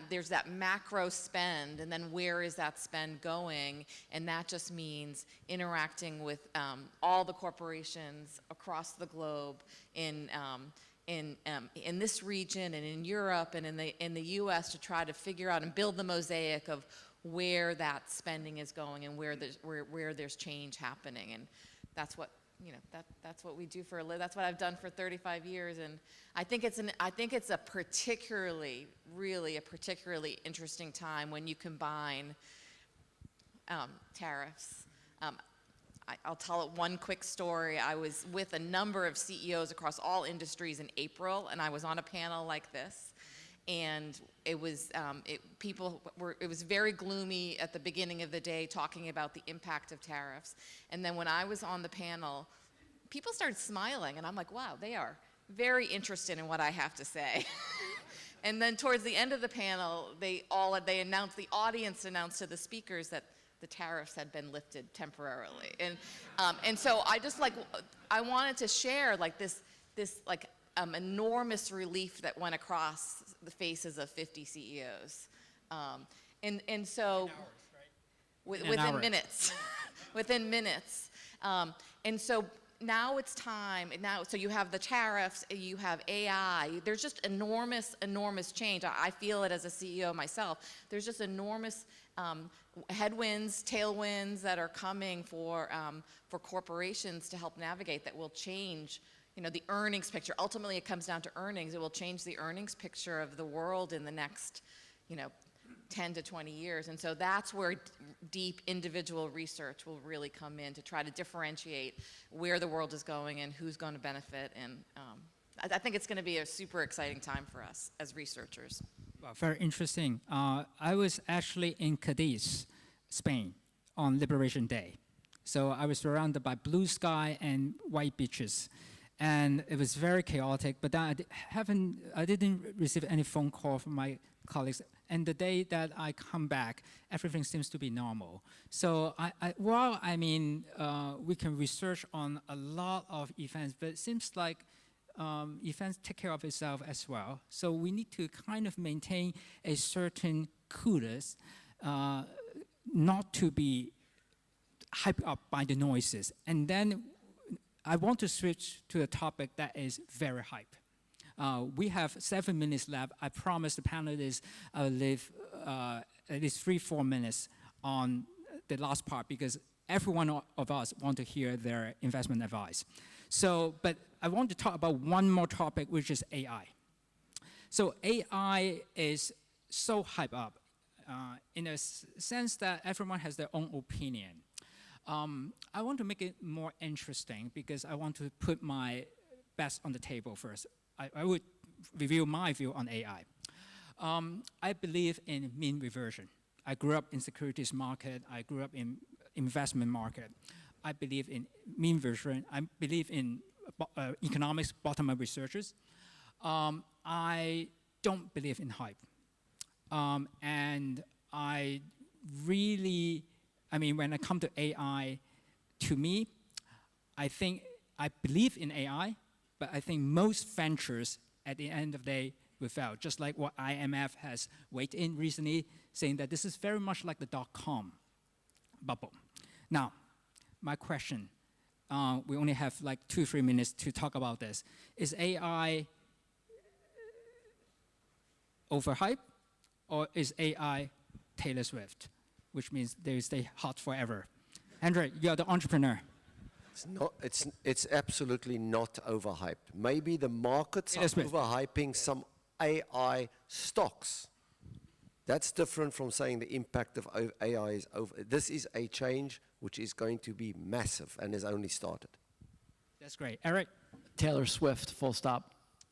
S8: there's that macro spend, and then where is that spend going? And that just means interacting with all the corporations across the globe in this region and in Europe and in the US to try to figure out and build the mosaic of where that spending is going and where there's change happening. And that's what that's what we do for a living. That's what I've done for 35 years, and I think it's a particularly interesting time when you combine tariffs. I'll tell one quick story. I was with a number of CEOs across all industries in April, and I was on a panel like this. And it was very gloomy at the beginning of the day, talking about the impact of tariffs. And then when I was on the panel, people started smiling, and I'm like, wow, they are very interested in what I have to say. And then towards the end of the panel, the audience announced to the speakers that the tariffs had been lifted temporarily. And so I wanted to share this enormous relief that went across the faces of 50 CEOs. And so, within minutes, within minutes. And so now it's time, so you have the tariffs, you have AI, there's just enormous change. I feel it as a CEO myself. There's just enormous headwinds, tailwinds that are coming for corporations to help navigate that will change the earnings picture. Ultimately, it comes down to earnings. It will change the earnings picture of the world in the next, 10 to 20 years. And so that's where deep individual research will really come in to try to differentiate where the world is going and who's going to benefit. And I think it's going to be a super exciting time for us as researchers.
S7: Well, very interesting. I was actually in Cadiz, Spain, on Liberation Day. So I was surrounded by blue sky and white beaches. And it was very chaotic, but then I didn't receive any phone call from my colleagues. And the day that I come back, everything seems to be normal. So we can research on a lot of events, but it seems like events take care of itself as well. So we need to kind of maintain a certain coolness, not to be hyped up by the noises. And then I want to switch to a topic that is very hype. We have 7 minutes left. I promise the panelists leave at least 3-4 minutes on the last part because every one of us want to hear their investment advice. So, but I want to talk about one more topic, which is AI. So AI is so hyped up in a sense that everyone has their own opinion. I want to make it more interesting because I want to put my best on the table first. I would review my view on AI. I believe in mean reversion. I grew up in securities market. I grew up in investment market. I believe in mean reversion. I believe in economics, bottom-up researchers. I don't believe in hype. And I really, I mean, when it comes to AI, to me, I think I believe in AI, but I think most ventures at the end of the day will fail, just like what IMF has weighed in recently, saying that this is very much like the dot-com bubble. Now, my question, we only have like 2-3 minutes to talk about this. Is AI overhyped, or is AI Taylor Swift, which means they stay hot forever? Andre, you're the entrepreneur.
S11: It's absolutely not overhyped. Maybe the markets are overhyping some AI stocks. That's different from saying the impact of AI is over. This is a change which is going to be massive and has only started.
S7: That's great. Eric?
S10: Taylor Swift, full stop.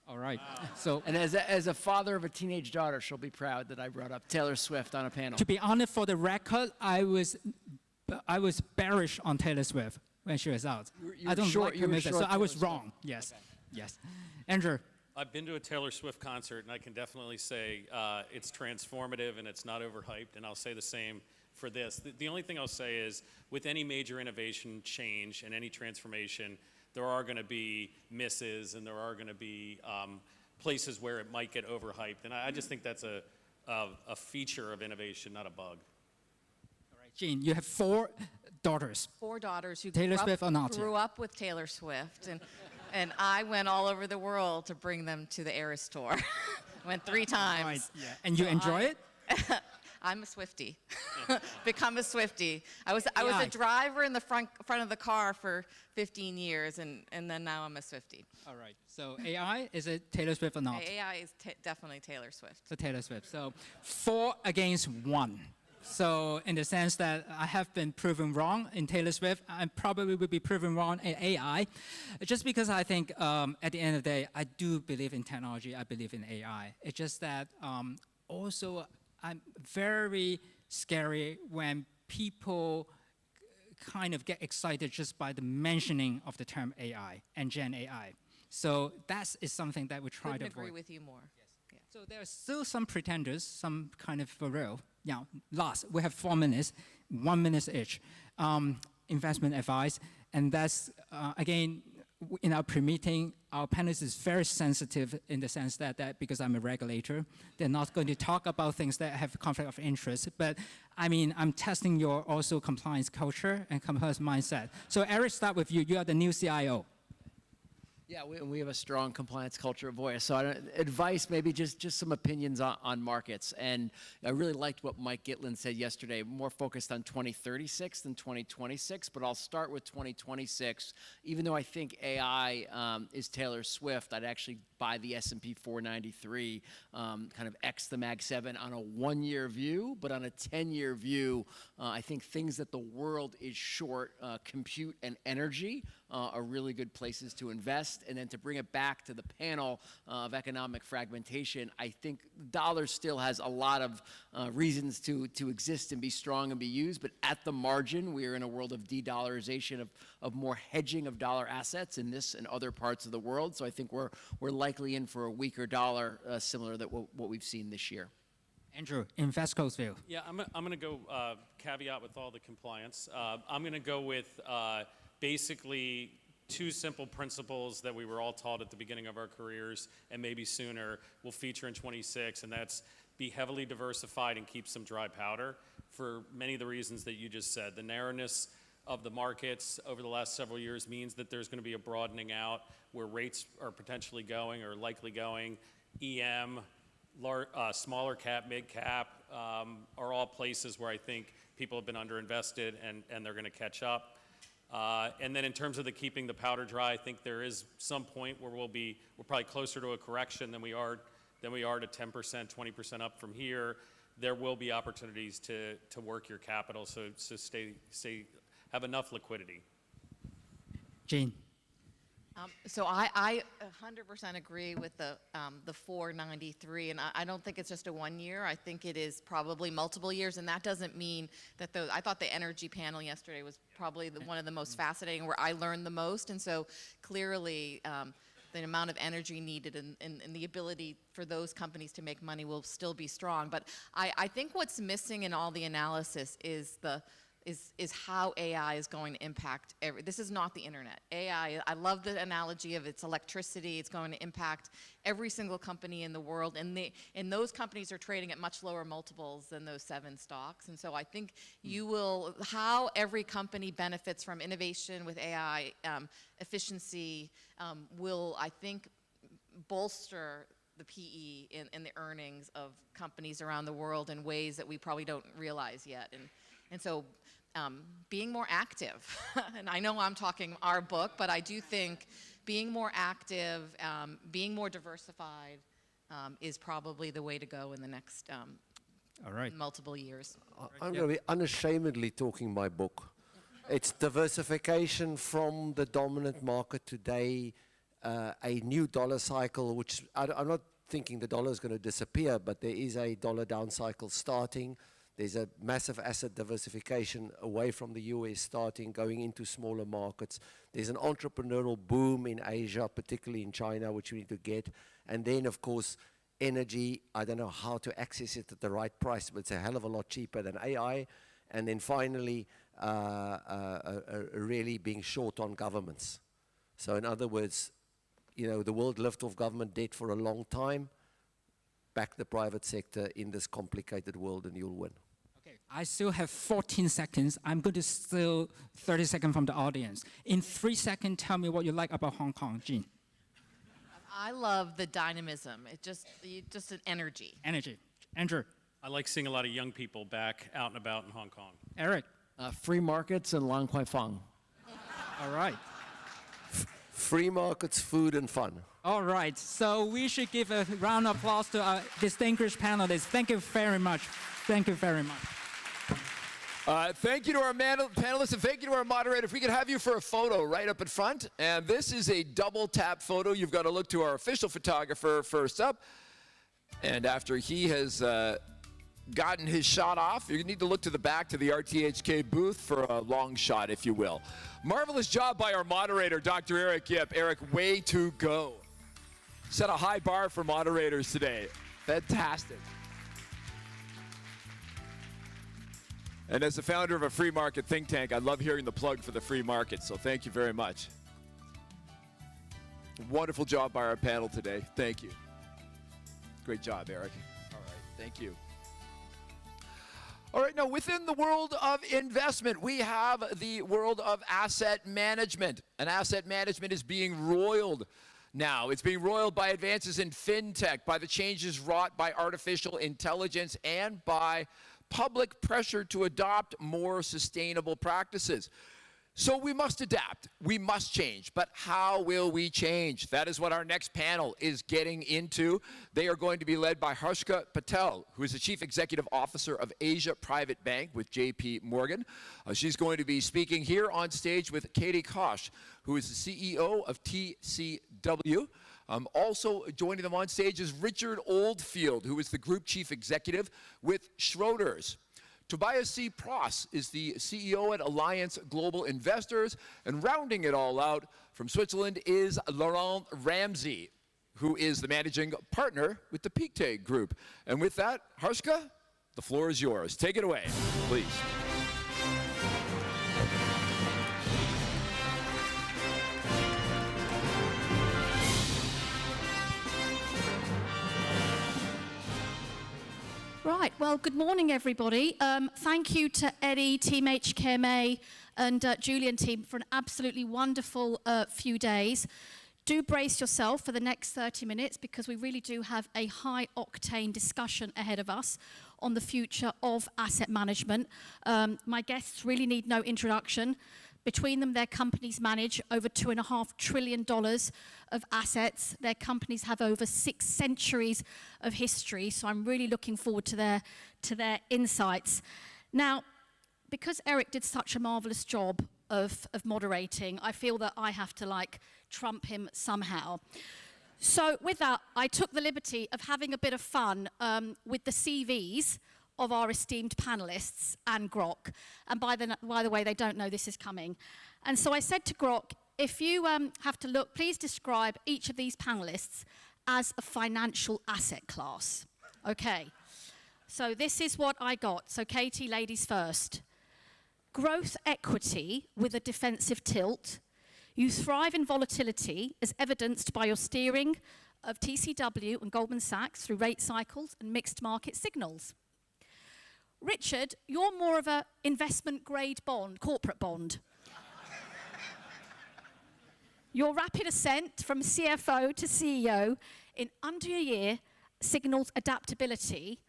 S7: All right. So,
S10: and as a father of a teenage daughter, she'll be proud that I brought up Taylor Swift on a panel.
S7: To be honest, for the record, I was bearish on Taylor Swift when she was out. I don't like her music, so I was wrong. Yes, yes. Andrew?
S9: I've been to a Taylor Swift concert, and I can definitely say it's transformative and it's not overhyped, and I'll say the same for this. The only thing I'll say is, with any major innovation, change, and any transformation, there are going to be misses, and there are going to be places where it might get overhyped, and I just think that's a feature of innovation, not a bug.
S7: All right, Jean, you have 4 daughters.
S8: 4 daughters who
S7: Taylor Swift or not?
S8: grew up with Taylor Swift, and I went all over the world to bring them to the Eras tour. Went 3 times.
S7: Right, yeah. And you enjoy it?
S8: I'm a Swiftie. Become a Swiftie. I was a driver in the front of the car for 15 years, and then now I'm a Swiftie.
S7: All right. So AI, is it Taylor Swift or not?
S8: AI is definitely Taylor Swift.
S7: So Taylor Swift. So 4 against 1. So in the sense that I have been proven wrong in Taylor Swift, I probably will be proven wrong in AI, just because I think at the end of the day, I do believe in technology, I believe in AI. It's just that also I'm very scary when people kind of get excited just by the mentioning of the term AI and Gen AI. So that is something that we try to avoid.
S8: Couldn't agree with you more.
S7: Yes. Yeah. So there are still some pretenders, some kind of for real. Now, last, we have 4 minutes, 1 minute each. Investment advice, and that's, again, in our pre-meeting, our panelists is very sensitive in the sense that because I'm a regulator, they're not going to talk about things that have conflict of interest. But I mean, I'm testing your also compliance culture and compliance mindset. So Eric, start with you. You are the new CIO.
S10: Yeah, we have a strong compliance culture at Voya. So advice, maybe just some opinions on markets. And I really liked what Mike Gitlin said yesterday, more focused on 2036 than 2026. But I'll start with 2026. Even though I think AI is Taylor Swift, I'd actually buy the S&P 493, kind of X the Mag 7 on a 1-year view. But on a 10-year view, I think things that the world is short, compute and energy, are really good places to invest. And then to bring it back to the panel of economic fragmentation, I think the dollar still has a lot of reasons to exist and be strong and be used, but at the margin, we are in a world of de-dollarization, of more hedging of dollar assets in this and other parts of the world. So I think we're likely in for a weaker dollar, similar to what we've seen this year.
S7: Andrew, Invesco's view.
S9: Yeah, I'm going to go caveat with all the compliance. I'm going to go with basically 2 simple principles that we were all taught at the beginning of our careers, and maybe sooner, will feature in 26, and that's be heavily diversified and keep some dry powder for many of the reasons that you just said. The narrowness of the markets over the last several years means that there's going to be a broadening out where rates are potentially going or likely going. EM, smaller cap, mid cap are all places where I think people have been underinvested and they're going to catch up. And then in terms of keeping the powder dry, I think there is some point where we're probably closer to a correction than we are to 10%, 20% up from here. There will be opportunities to work your capital, so have enough liquidity.
S7: Jean.
S8: So I 100% agree with the 493, and I don't think it's just a 1 year. I think it is probably multiple years, and that doesn't mean that I thought the energy panel yesterday was probably one of the most fascinating, where I learned the most, and so clearly the amount of energy needed and the ability for those companies to make money will still be strong. But I think what's missing in all the analysis is how AI is going to impact this is not the internet. AI, I love the analogy of it's electricity. It's going to impact every single company in the world, and those companies are trading at much lower multiples than those 7 stocks. And so I think how every company benefits from innovation with AI efficiency will, I think, bolster the PE and the earnings of companies around the world in ways that we probably don't realize yet. And so being more active, and I know I'm talking our book, but I do think being more active, being more diversified is probably the way to go in the next multiple years.
S11: I'm going to be unashamedly talking my book. It's diversification from the dominant market today, a new dollar cycle, which I'm not thinking the dollar is going to disappear, but there is a dollar down cycle starting. There's a massive asset diversification away from the US starting, going into smaller markets. There's an entrepreneurial boom in Asia, particularly in China, which we need to get. And then, of course, energy. I don't know how to access it at the right price, but it's a hell of a lot cheaper than AI. And then finally, really being short on governments. So in other words, the world lived off government debt for a long time. Back the private sector in this complicated world and you'll win.
S7: I still have 14 seconds. I'm going to steal 30 seconds from the audience. In 3 seconds, tell me what you like about Hong Kong, Jean.
S8: I love the dynamism. It's just an energy.
S7: Energy. Andrew.
S9: I like seeing a lot of young people back out and about in Hong Kong.
S7: Eric.
S10: Free markets and Lan Kwai Fong.
S7: All right.
S11: Free markets, food, and fun.
S7: All right. So we should give a round of applause to our distinguished panelists. Thank you very much. Thank you very much.
S1: Thank you to our panelists, and thank you to our moderator. If we could have you for a photo right up in front. And this is a double tap photo. You've got to look to our official photographer first up. And after he has gotten his shot off, you need to look to the back to the RTHK booth for a long shot, if you will. Marvelous job by our moderator, Dr. Eric Yip. Eric, way to go. Set a high bar for moderators today. Fantastic. And as the founder of a free market think tank, I love hearing the plug for the free market, so thank you very much. Wonderful job by our panel today. Thank you. Great job, Eric. All right, thank you. All right, now within the world of investment, we have the world of asset management. And asset management is being roiled now. It's being roiled by advances in fintech, by the changes wrought by artificial intelligence, and by public pressure to adopt more sustainable practices. So we must adapt, we must change, but how will we change? That is what our next panel is getting into. They are going to be led by Harshika Patel, who is the Chief Executive Officer of Asia Private Bank with JP Morgan. She's going to be speaking here on stage with Katie Koch, who is the CEO of TCW. Also joining them on stage is Richard Oldfield, who is the Group Chief Executive with Schroders. Tobias C. Pross is the CEO at Alliance Global Investors, and rounding it all out from Switzerland is Laurent Ramsey, who is the managing partner with the Pictet Group. And with that, Harshika, the floor is yours. Take it away, please.
S12: Right, well, good morning, everybody. Thank you to Eddie, Team HKMA, and Julian team for an absolutely wonderful few days. do brace yourself for the next 30 minutes because we really do have a high-octane discussion ahead of us on the future of asset management. My guests really need no introduction. Between them, their companies manage over $2.5 trillion of assets. Their companies have over 6 centuries of history, so I'm really looking forward to their insights. Now, because Eric did such a marvelous job of moderating, I feel that I have to trump him somehow. So with that, I took the liberty of having a bit of fun with the CVs of our esteemed panelists and Grok. And by the way, they don't know this is coming. And so I said to Grok, if you have to look, please describe each of these panelists as a financial asset class. Okay. So this is what I got. So Katie, ladies first. Growth equity with a defensive tilt. You thrive in volatility as evidenced by your steering of TCW and Goldman Sachs through rate cycles and mixed market signals. Richard, you're more of an investment grade bond, corporate bond. Your rapid ascent from CFO to CEO in under a year signals adaptability,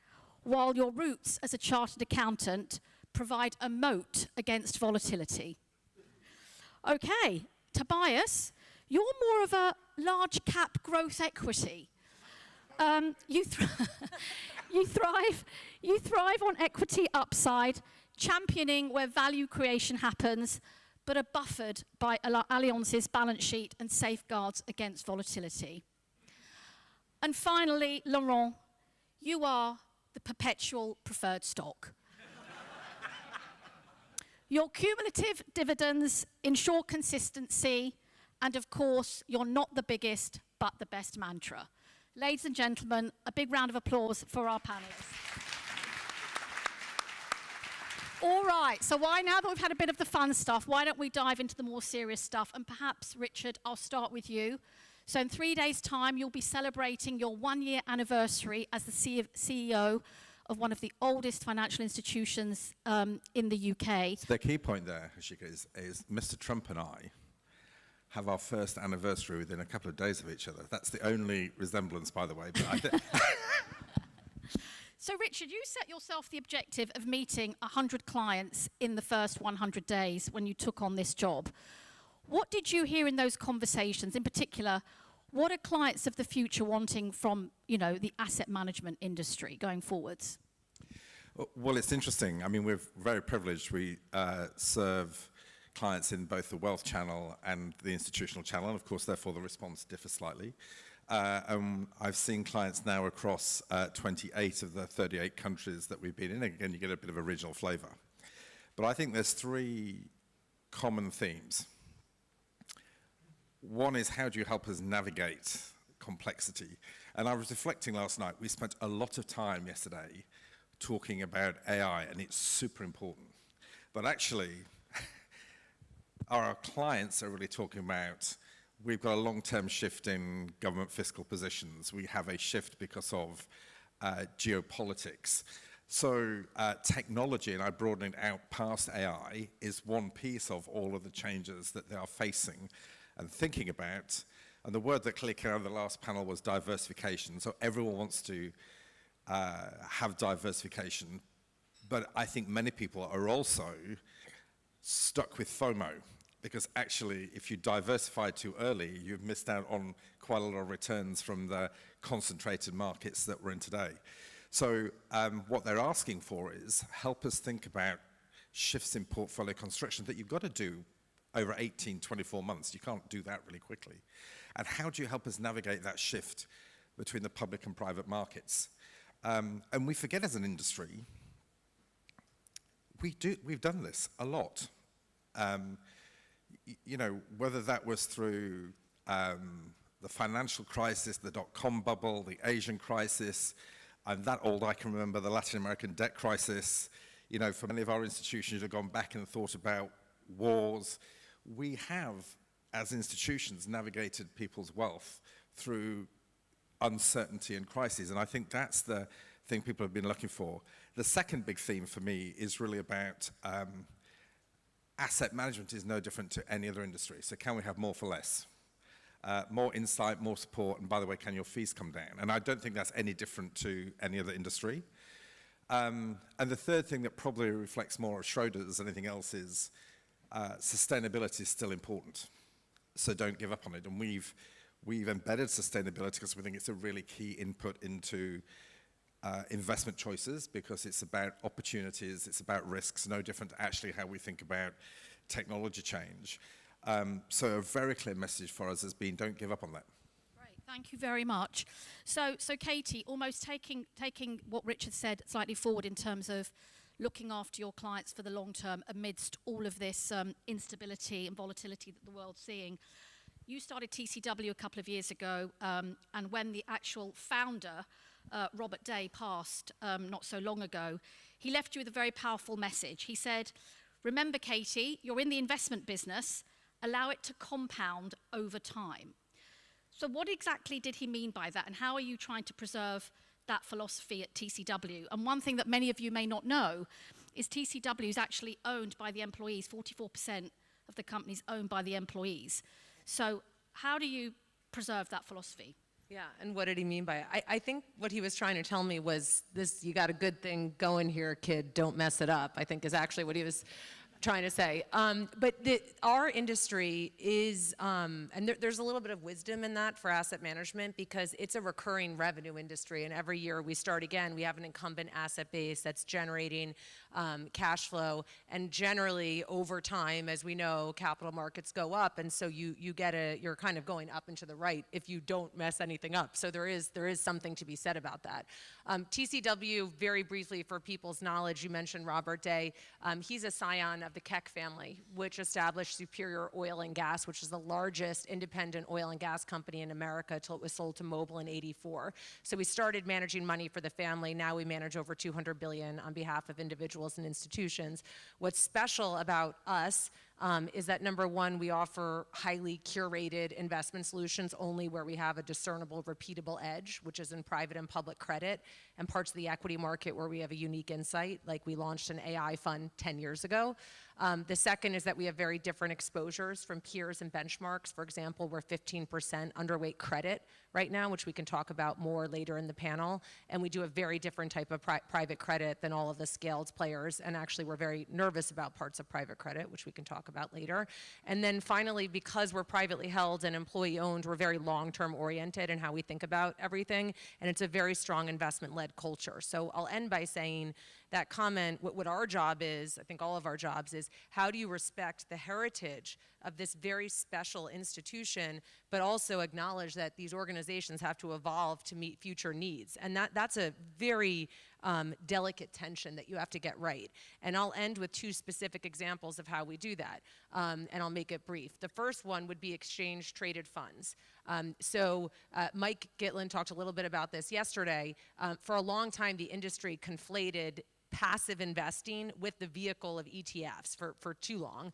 S12: while your roots as a chartered accountant provide a moat against volatility. Okay, Tobias, you're more of a large cap growth equity. You thrive on equity upside, championing where value creation happens, but are buffered by Allianz's balance sheet and safeguards against volatility. And finally, Laurent, you are the perpetual preferred stock. Your cumulative dividends ensure consistency, and of course, you're not the biggest, but the best mantra. Ladies and gentlemen, a big round of applause for our panelists. All right, so now that we've had a bit of the fun stuff, why don't we dive into the more serious stuff? And perhaps, Richard, I'll start with you. So in 3 days' time, you'll be celebrating your 1-year anniversary as the CEO of one of the oldest financial institutions in the UK.
S13: So the key point there, Ashika, is Mr. Trump and I have our first anniversary within a couple of days of each other. That's the only resemblance, by the way. But I think
S12: So, Richard, you set yourself the objective of meeting 100 clients in the first 100 days when you took on this job. What did you hear in those conversations? In particular, what are clients of the future wanting from, the asset management industry going forwards?
S13: well, it's interesting. I mean, we're very privileged. We serve clients in both the wealth channel and the institutional channel, and of course, therefore, the response differs slightly. I've seen clients now across 28 of the 38 countries that we've been in. Again, you get a bit of a regional flavor. But I think there's 3 common themes. One is, how do you help us navigate complexity? And I was reflecting last night, we spent a lot of time yesterday talking about AI, and it's super important. But actually, our clients are really talking about, we've got a long-term shift in government fiscal positions. We have a shift because of geopolitics. So technology, and I broaden it out past AI, is one piece of all of the changes that they are facing and thinking about. And the word that clicked out of the last panel was diversification. So everyone wants to have diversification. But I think many people are also stuck with FOMO. Because actually, if you diversify too early, you've missed out on quite a lot of returns from the concentrated markets that we're in today. So what they're asking for is, help us think about shifts in portfolio construction that you've got to do over 18, 24 months. You can't do that really quickly. And how do you help us navigate that shift between the public and private markets? And we forget as an industry, we've done this a lot. You know, whether that was through the financial crisis, the dot-com bubble, the Asian crisis. I'm that old, I can remember the Latin American debt crisis. You know, for many of our institutions have gone back and thought about wars. We have, as institutions, navigated people's wealth through uncertainty and crises. And I think that's the thing people have been looking for. The second big theme for me is really about asset management is no different to any other industry. So can we have more for less? more insight, more support, and by the way, can your fees come down? And I don't think that's any different to any other industry. And the third thing that probably reflects more of Schroders than anything else is sustainability is still important. So don't give up on it. And we've embedded sustainability because we think it's a really key input into investment choices, because it's about opportunities, it's about risks, no different to actually how we think about technology change. So a very clear message for us has been, don't give up on that.
S12: Great, thank you very much. So Katie, almost taking what Richard said slightly forward in terms of looking after your clients for the long term amidst all of this instability and volatility that the world's seeing. You started TCW a couple of years ago, and when the actual founder, Robert Day, passed not so long ago, he left you with a very powerful message. He said, remember, Katie, you're in the investment business, allow it to compound over time. So what exactly did he mean by that, and how are you trying to preserve that philosophy at TCW? And one thing that many of you may not know is TCW is actually owned by the employees. 44% of the company is owned by the employees. So how do you preserve that philosophy?
S14: Yeah, and what did he mean by it? I think what he was trying to tell me was this: you got a good thing going here, kid, don't mess it up, I think is actually what he was trying to say. But our industry is, and there's a little bit of wisdom in that for asset management, because it's a recurring revenue industry, and every year we start again. We have an incumbent asset base that's generating cash flow, and generally over time, as we know, capital markets go up, and so you're kind of going up and to the right if you don't mess anything up. So there is something to be said about that. TCW, very briefly for people's knowledge, you mentioned Robert Day. He's a scion of the Keck family, which established Superior Oil and Gas, which is the largest independent oil and gas company in America until it was sold to Mobil in '84. So we started managing money for the family. Now we manage over $200 billion on behalf of individuals and institutions. What's special about us is that, number one, we offer highly curated investment solutions only where we have a discernible, repeatable edge, which is in private and public credit, and parts of the equity market where we have a unique insight, like we launched an AI fund 10 years ago. The second is that we have very different exposures from peers and benchmarks. For example, we're 15% underweight credit right now, which we can talk about more later in the panel. And we do a very different type of private credit than all of the scaled players. And actually, we're very nervous about parts of private credit, which we can talk about later. And then finally, because we're privately held and employee owned, we're very long-term oriented in how we think about everything. And it's a very strong investment-led culture. So I'll end by saying that comment, what our job is, I think all of our jobs is, how do you respect the heritage of this very special institution, but also acknowledge that these organizations have to evolve to meet future needs? And that's a very delicate tension that you have to get right. And I'll end with two specific examples of how we do that, and I'll make it brief. The first one would be exchange-traded funds. Mike Gitlin talked a little bit about this yesterday. For a long time, the industry conflated passive investing with the vehicle of ETFs for too long.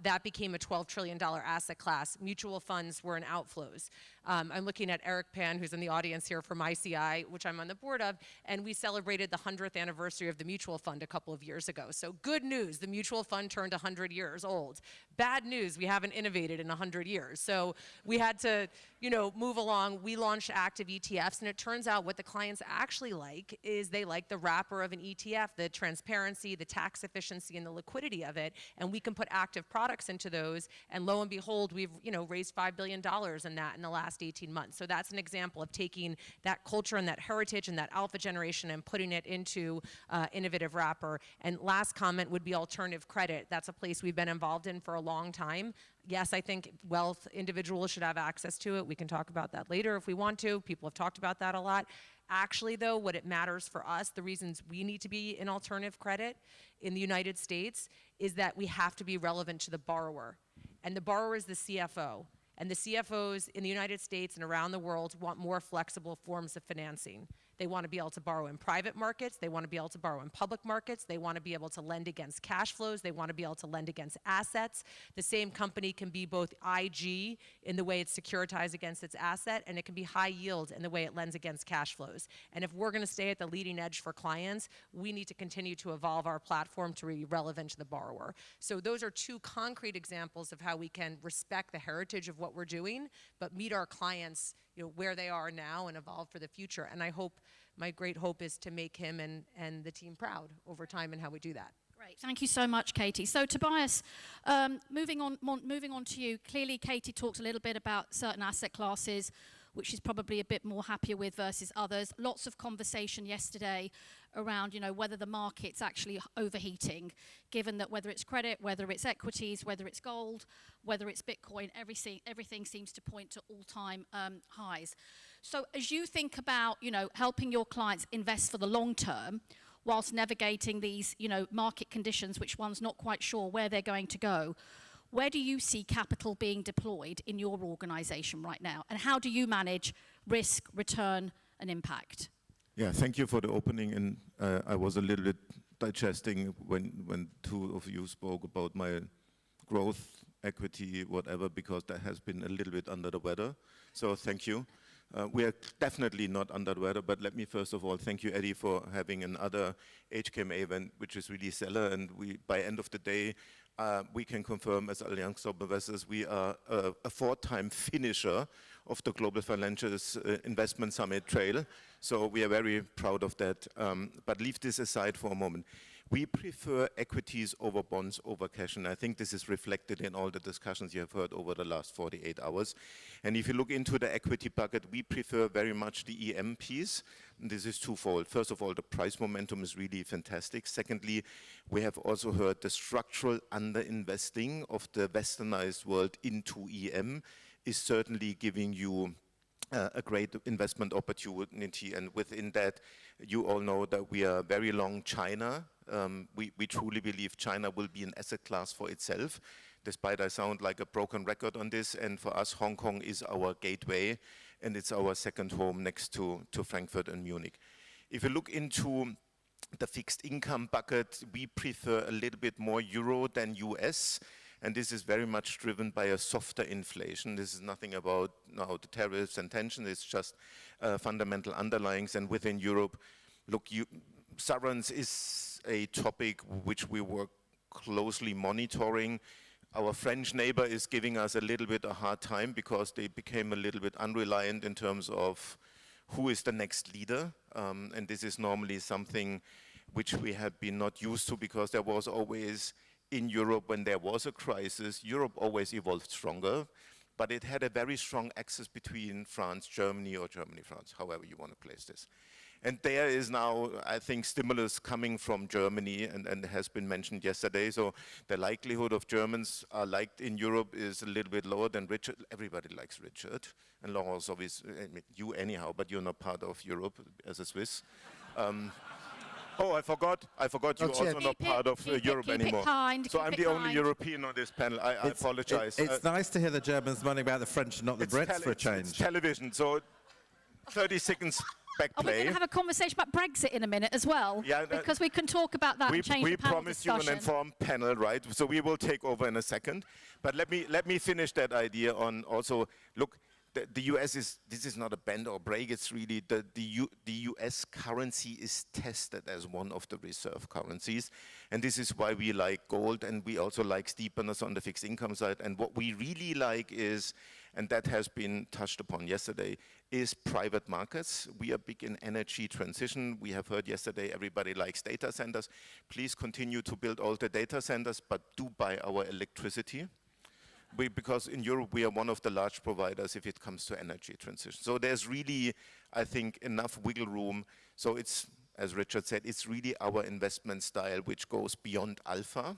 S14: That became a $12 trillion asset class. Mutual funds were in outflows. I'm looking at Eric Pan, who's in the audience here from ICI, which I'm on the board of, and we celebrated the 100th anniversary of the mutual fund a couple of years ago. So good news, the mutual fund turned 100 years old. Bad news, we haven't innovated in 100 years. So we had to, move along. We launched active ETFs, and it turns out what the clients actually like is they like the wrapper of an ETF, the transparency, the tax efficiency, and the liquidity of it, and we can put active products into those, and lo and behold, we've raised $5 billion in that in the last 18 months. So that's an example of taking that culture and that heritage and that alpha generation and putting it into innovative wrapper. And last comment would be alternative credit. That's a place we've been involved in for a long time. Yes, I think wealth individuals should have access to it. We can talk about that later if we want to. People have talked about that a lot. Actually, though, what it matters for us, the reasons we need to be in alternative credit in the United States is that we have to be relevant to the borrower. And the borrower is the CFO. And the CFOs in the United States and around the world want more flexible forms of financing. They want to be able to borrow in private markets. They want to be able to borrow in public markets. They want to be able to lend against cash flows. They want to be able to lend against assets. The same company can be both IG in the way it's securitized against its asset, and it can be high yield in the way it lends against cash flows. And if we're going to stay at the leading edge for clients, we need to continue to evolve our platform to be relevant to the borrower. So those are two concrete examples of how we can respect the heritage of what we're doing, but meet our clients, where they are now and evolve for the future. And I hope, my great hope is to make him and the team proud over time in how we do that.
S12: Great. Thank you so much, Katie. So Tobias, moving on to you. Clearly, Katie talked a little bit about certain asset classes, which she's probably a bit more happier with versus others. Lots of conversation yesterday around, whether the market's actually overheating, given that whether it's credit, whether it's equities, whether it's gold, whether it's Bitcoin, everything seems to point to all-time highs. So as you think about, helping your clients invest for the long term, whilst navigating these, market conditions, which one's not quite sure where they're going to go, where do you see capital being deployed in your organization right now? And how do you manage risk, return, and impact?
S15: Yeah, thank you for the opening. And I was a little bit digesting when two of you spoke about my growth, equity, whatever, because that has been a little bit under the weather. So thank you. We are definitely not under the weather, but let me first of all thank you, Eddie, for having another HKMA event, which is really stellar. And by end of the day, we can confirm as Allianz Global Investors, we are a 4-time finisher of the Global Financials Investment Summit Trail. So we are very proud of that. But leave this aside for a moment. We prefer equities over bonds over cash, and I think this is reflected in all the discussions you have heard over the last 48 hours. And if you look into the equity bucket, we prefer very much the EM piece. And this is twofold. First of all, the price momentum is really fantastic. Secondly, we have also heard the structural underinvesting of the westernized world into EM is certainly giving you a great investment opportunity, and within that, you all know that we are very long China. We truly believe China will be an asset class for itself, despite I sound like a broken record on this, and for us, Hong Kong is our gateway, and it's our second home next to Frankfurt and Munich. If you look into the fixed income bucket, we prefer a little bit more Euro than US, and this is very much driven by a softer inflation. This is nothing about the tariffs and tension, it's just fundamental underlyings. And within Europe, look, sovereigns is a topic which we work closely monitoring. Our French neighbor is giving us a little bit a hard time because they became a little bit unreliant in terms of who is the next leader. And this is normally something which we have been not used to, because there was always, in Europe, when there was a crisis, Europe always evolved stronger, but it had a very strong axis between France, Germany, or Germany, France, however you want to place this. And there is now, I think, stimulus coming from Germany, and has been mentioned yesterday. So the likelihood of Germans are liked in Europe is a little bit lower than Richard. Everybody likes Richard. And Laurence, obviously, you anyhow, but you're not part of Europe as a Swiss. Oh, I forgot you're also not part of Europe anymore. So I'm the only European on this panel. I apologize.
S13: It's nice to hear the Germans moaning about the French and not the Brits for a change.
S15: It's television, so 30 seconds back play.
S12: We're going to have a conversation about Brexit in a minute as well, because we can talk about that and change the panel discussion.
S15: We promised you an informed panel, right? So we will take over in a second. But let me finish that idea on also, look, the US this is not a bend or break, it's really the US currency is tested as one of the reserve currencies. And this is why we like gold, and we also like steepness on the fixed income side. And what we really like is, and that has been touched upon yesterday, is private markets. We are big in energy transition. We have heard yesterday everybody likes data centers. Please continue to build all the data centers, but do buy our electricity. Because in Europe, we are one of the large providers if it comes to energy transition. So there's really, I think, enough wiggle room. So it's, as Richard said, it's really our investment style which goes beyond alpha,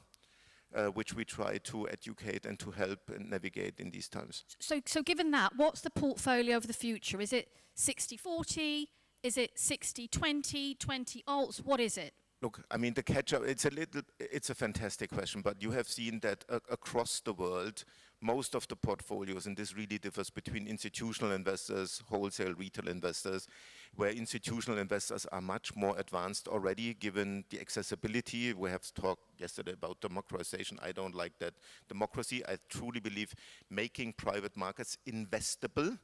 S15: which we try to educate and to help and navigate in these times.
S12: So given that, what's the portfolio of the future? Is it 60-40? Is it 60-20, 20 alts? What is it?
S15: Look, I mean, the catch-up, it's a fantastic question, but you have seen that across the world, most of the portfolios, and this really differs between institutional investors, wholesale retail investors, where institutional investors are much more advanced already given the accessibility. We have talked yesterday about democratization. I don't like that democracy. I truly believe making private markets investable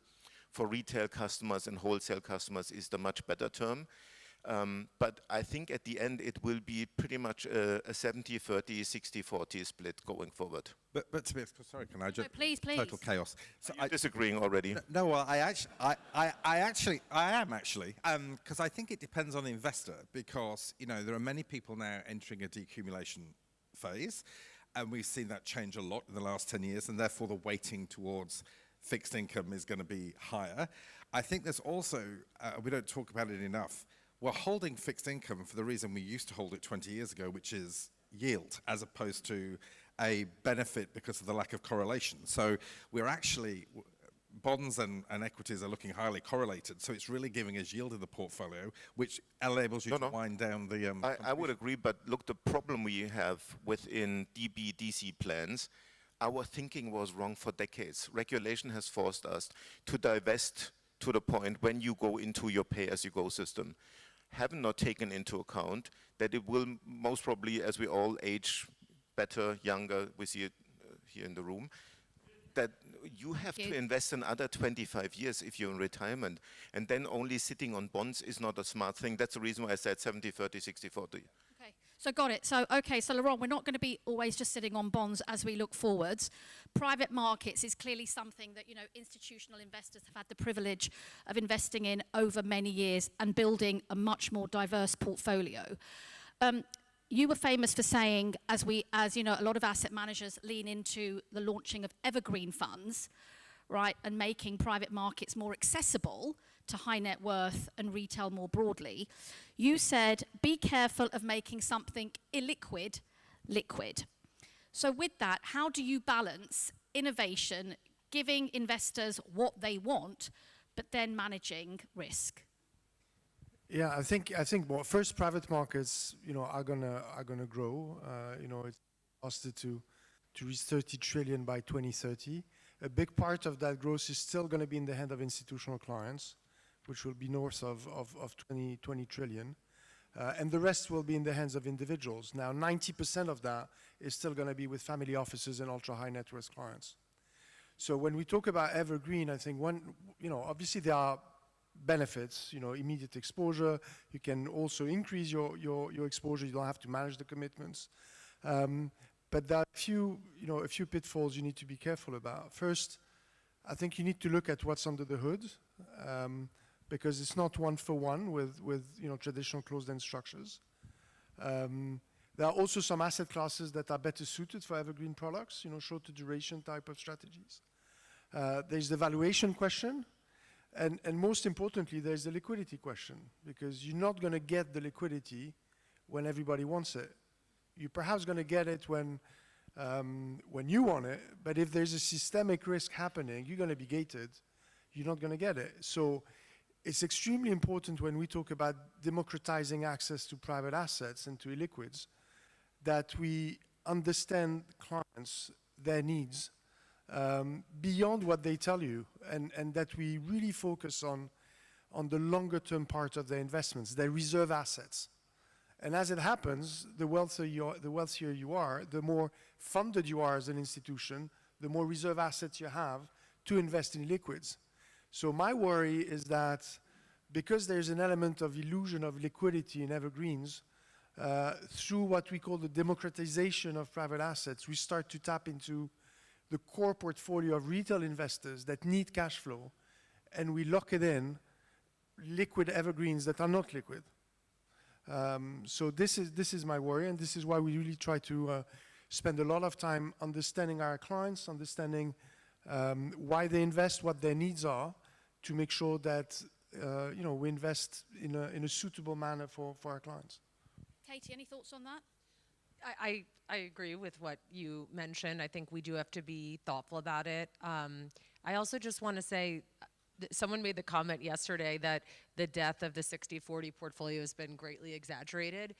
S15: for retail customers and wholesale customers is the much better term. But I think at the end it will be pretty much a 70-30, 60-40 split going forward.
S13: But to be sorry, can I just
S12: please.
S13: total chaos?
S15: So I'm disagreeing already.
S13: No, well, I am actually, because I think it depends on the investor. Because there are many people now entering a decumulation phase, and we've seen that change a lot in the last 10 years, and therefore the weighting towards fixed income is going to be higher. I think there's also, we don't talk about it enough, we're holding fixed income for the reason we used to hold it 20 years ago, which is yield, as opposed to a benefit because of the lack of correlation. So we're actually, bonds and equities are looking highly correlated, so it's really giving us yield in the portfolio, which enables you to wind down the...
S15: I would agree, but look, the problem we have within DB/DC plans, our thinking was wrong for decades. Regulation has forced us to divest to the point when you go into your pay-as-you-go system. Have not taken into account that it will most probably, as we all age better, younger, we see it here in the room, that you have to invest another 25 years if you're in retirement, and then only sitting on bonds is not a smart thing. That's the reason why I said 70-30, 60-40.
S12: Okay, so got it. So, okay, so Laurent, we're not going to be always just sitting on bonds as we look forwards. Private markets is clearly something that, institutional investors have had the privilege of investing in over many years and building a much more diverse portfolio. You were famous for saying, as a lot of asset managers lean into the launching of evergreen funds, right, and making private markets more accessible to high net worth and retail more broadly, you said, be careful of making something illiquid liquid. So with that, how do you balance innovation, giving investors what they want, but then managing risk?
S16: Yeah, I think well, first private markets, are gonna grow. It's estimated to reach 30 trillion by 2030. A big part of that growth is still going to be in the hand of institutional clients, which will be north of 20 trillion. And the rest will be in the hands of individuals. Now, 90% of that is still going to be with family offices and ultra high net worth clients. So when we talk about evergreen, I think obviously there are benefits, immediate exposure. You can also increase your exposure. You don't have to manage the commitments. But there are a few pitfalls you need to be careful about. First, I think you need to look at what's under the hood, because it's not one for one with traditional closed-end structures. There are also some asset classes that are better suited for evergreen products, shorter duration type of strategies. There's the valuation question, and most importantly, there's the liquidity question, because you're not going to get the liquidity when everybody wants it. You're perhaps going to get it when you want it, but if there's a systemic risk happening, you're going to be gated. You're not going to get it. So it's extremely important when we talk about democratizing access to private assets and to illiquids that we understand clients, their needs, beyond what they tell you, and that we really focus on the longer term part of their investments, their reserve assets. And as it happens, the wealthier you are, the more funded you are as an institution, the more reserve assets you have to invest in liquids. So my worry is that because there's an element of illusion of liquidity in evergreens, through what we call the democratization of private assets, we start to tap into the core portfolio of retail investors that need cash flow, and we lock it in liquid evergreens that are not liquid. So this is my worry, and this is why we really try to spend a lot of time understanding our clients, understanding why they invest, what their needs are, to make sure that we invest in a suitable manner for our clients.
S12: Katie, any thoughts on that?
S14: I agree with what you mentioned. I think we do have to be thoughtful about it. I also just want to say, someone made the comment yesterday that the death of the 60-40 portfolio has been greatly exaggerated.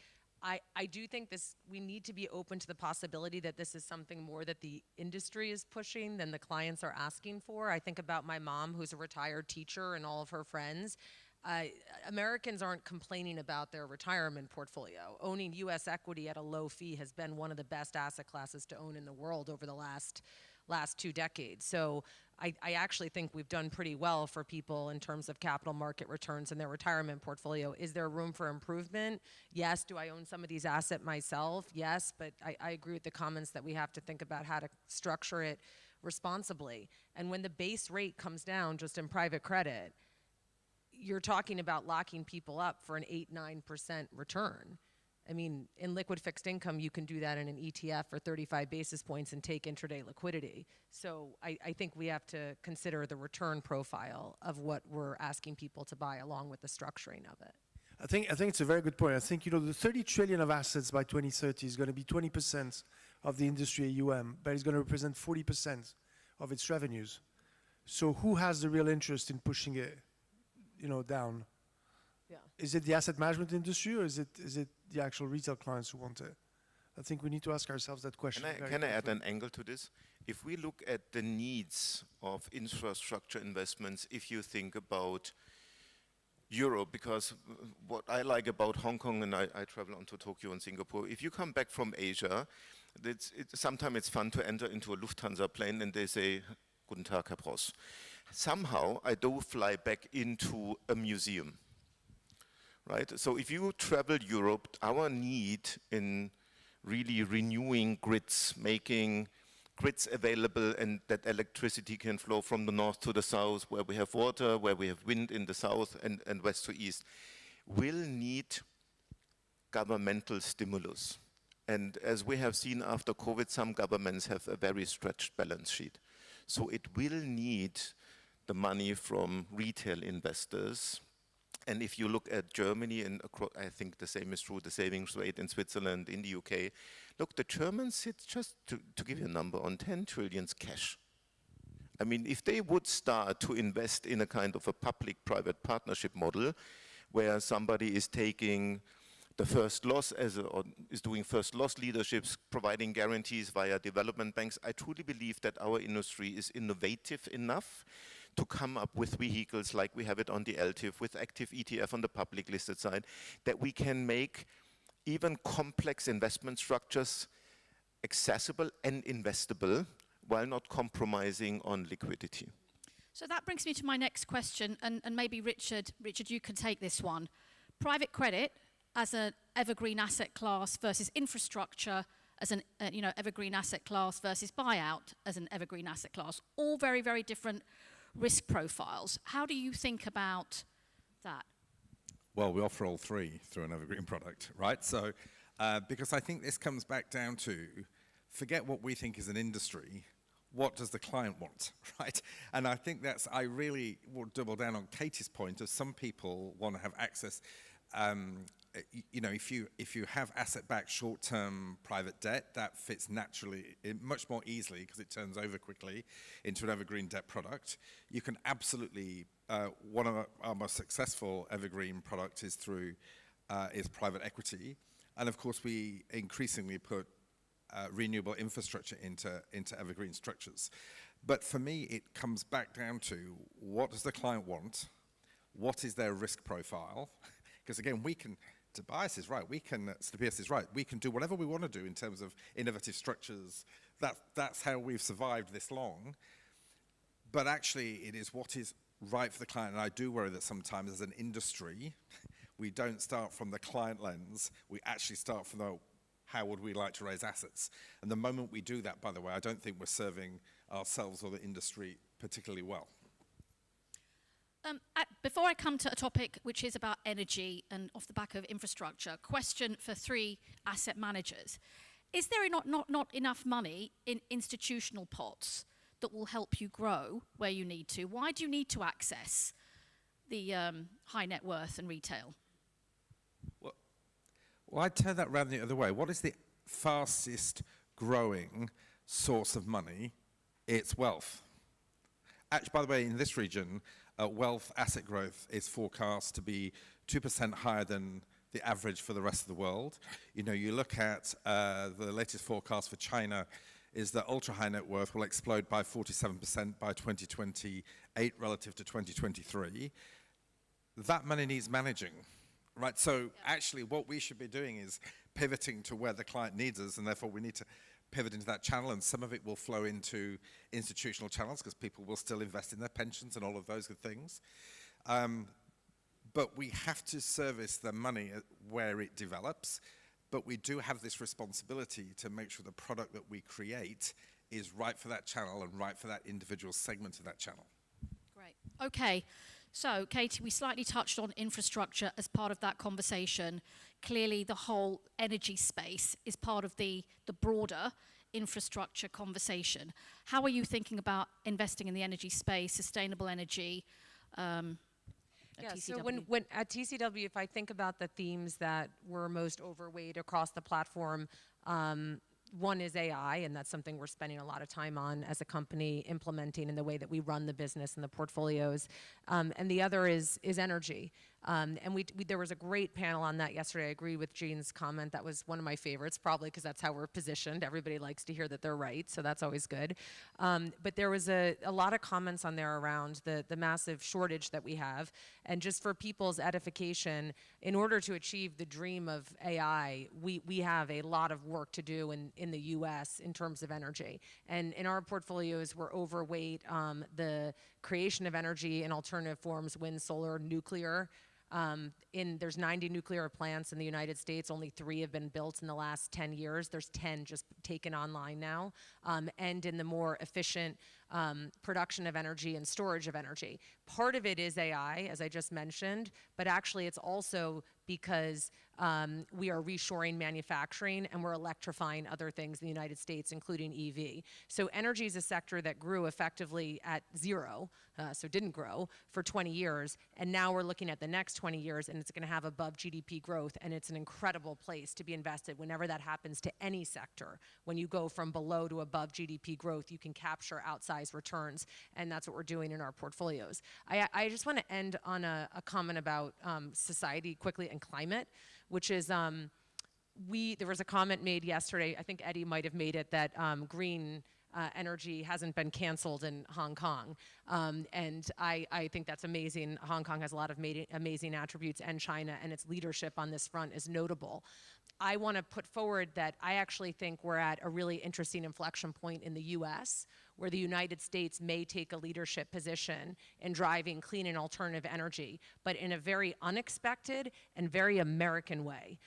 S14: I do think we need to be open to the possibility that this is something more that the industry is pushing than the clients are asking for. I think about my mom, who's a retired teacher, and all of her friends. Americans aren't complaining about their retirement portfolio. Owning U.S. equity at a low fee has been one of the best asset classes to own in the world over the last 2 decades. So I actually think we've done pretty well for people in terms of capital market returns in their retirement portfolio. Is there room for improvement? Yes. Do I own some of these assets myself? Yes. But I agree with the comments that we have to think about how to structure it responsibly. And when the base rate comes down just in private credit, you're talking about locking people up for an 8-9% return. I mean, in liquid fixed income, you can do that in an ETF for 35 basis points and take intraday liquidity. So I think we have to consider the return profile of what we're asking people to buy along with the structuring of it.
S16: I think it's a very good point. I think, the 30 trillion of assets by 2030 is going to be 20% of the industry AUM, but it's going to represent 40% of its revenues. So who has the real interest in pushing it, down?
S14: Yeah.
S16: Is it the asset management industry, or is it the actual retail clients who want it? I think we need to ask ourselves that question.
S15: Can I add an angle to this? If we look at the needs of infrastructure investments, if you think about Europe, because what I like about Hong Kong, and I travel on to Tokyo and Singapore, if you come back from Asia, sometimes it's fun to enter into a Lufthansa plane and they say, Guten Tag, Herr Pross. Somehow I do fly back into a museum. Right? So if you travel Europe, our need in really renewing grids, making grids available and that electricity can flow from the north to the south, where we have water, where we have wind in the south and west to east, will need governmental stimulus. And as we have seen after COVID, some governments have a very stretched balance sheet. So it will need the money from retail investors. And if you look at Germany, and I think the same is true, the savings rate in Switzerland, in the UK, look, the Germans sit, just to give you a number, on 10 trillion cash. I mean, if they would start to invest in a kind of a public-private partnership model, where somebody is taking the first loss or is doing first loss leaderships, providing guarantees via development banks, I truly believe that our industry is innovative enough to come up with vehicles like we have it on the LTIF, with active ETF on the public listed side, that we can make even complex investment structures accessible and investable while not compromising on liquidity.
S12: So that brings me to my next question, and maybe Richard, you can take this one. Private credit as an evergreen asset class versus infrastructure as an evergreen asset class versus buyout as an evergreen asset class, all very, very different risk profiles. How do you think about that?
S13: Well, we offer all three through an evergreen product, right? So, because I think this comes back down to, forget what we think is an industry, what does the client want, right? And I think I really will double down on Katie's point of some people want to have access. If you have asset-backed short-term private debt, that fits naturally, much more easily because it turns over quickly into an evergreen debt product. You can absolutely, one of our most successful evergreen product is private equity. And of course, we increasingly put renewable infrastructure into evergreen structures. But for me, it comes back down to what does the client want? What is their risk profile? Because again, Tobias is right, Tobias is right, we can do whatever we want to do in terms of innovative structures. That's how we've survived this long. But actually, it is what is right for the client. And I do worry that sometimes as an industry, we don't start from the client lens, we actually start from how would we like to raise assets. And the moment we do that, by the way, I don't think we're serving ourselves or the industry particularly well.
S12: Before I come to a topic which is about energy and off the back of infrastructure, question for three asset managers. Is there not enough money in institutional pots that will help you grow where you need to? Why do you need to access the high net worth and retail?
S13: Well, I'd turn that around the other way. What is the fastest growing source of money? It's wealth. Actually, by the way, in this region, wealth asset growth is forecast to be 2% higher than the average for the rest of the world. You know, you look at the latest forecast for China is that ultra-high net worth will explode by 47% by 2028 relative to 2023. That money needs managing, right? So actually what we should be doing is pivoting to where the client needs us, and therefore we need to pivot into that channel, and some of it will flow into institutional channels because people will still invest in their pensions and all of those good things. But we have to service the money where it develops. But we do have this responsibility to make sure the product that we create is right for that channel and right for that individual segment of that channel.
S12: Great. Okay. So, Katie, we slightly touched on infrastructure as part of that conversation. Clearly, the whole energy space is part of the broader infrastructure conversation. How are you thinking about investing in the energy space, sustainable energy?
S14: Yeah, so when at TCW, if I think about the themes that were most overweight across the platform, one is AI, and that's something we're spending a lot of time on as a company, implementing in the way that we run the business and the portfolios. And the other is energy. And there was a great panel on that yesterday. I agree with Jean's comment. That was one of my favorites, probably because that's how we're positioned. Everybody likes to hear that they're right, so that's always good. But there was a lot of comments on there around the massive shortage that we have. And just for people's edification, in order to achieve the dream of AI, we have a lot of work to do in the US in terms of energy. And in our portfolios, we're overweight the creation of energy in alternative forms, wind, solar, nuclear. There's 90 nuclear plants in the United States. Only 3 have been built in the last 10 years. There's 10 just taken online now. And in the more efficient production of energy and storage of energy. Part of it is AI, as I just mentioned, but actually it's also because we are reshoring manufacturing and we're electrifying other things in the United States, including EV. So energy is a sector that grew effectively at zero, so didn't grow for 20 years. And now we're looking at the next 20 years and it's going to have above GDP growth. And it's an incredible place to be invested whenever that happens to any sector. When you go from below to above GDP growth, you can capture outsized returns. And that's what we're doing in our portfolios. I just want to end on a comment about society quickly and climate, which is there was a comment made yesterday, I think Eddie might have made it, that green energy hasn't been canceled in Hong Kong. And I think that's amazing. Hong Kong has a lot of amazing attributes, and China, and its leadership on this front is notable. I want to put forward that I actually think we're at a really interesting inflection point in the US, where the United States may take a leadership position in driving clean and alternative energy, but in a very unexpected and very American way,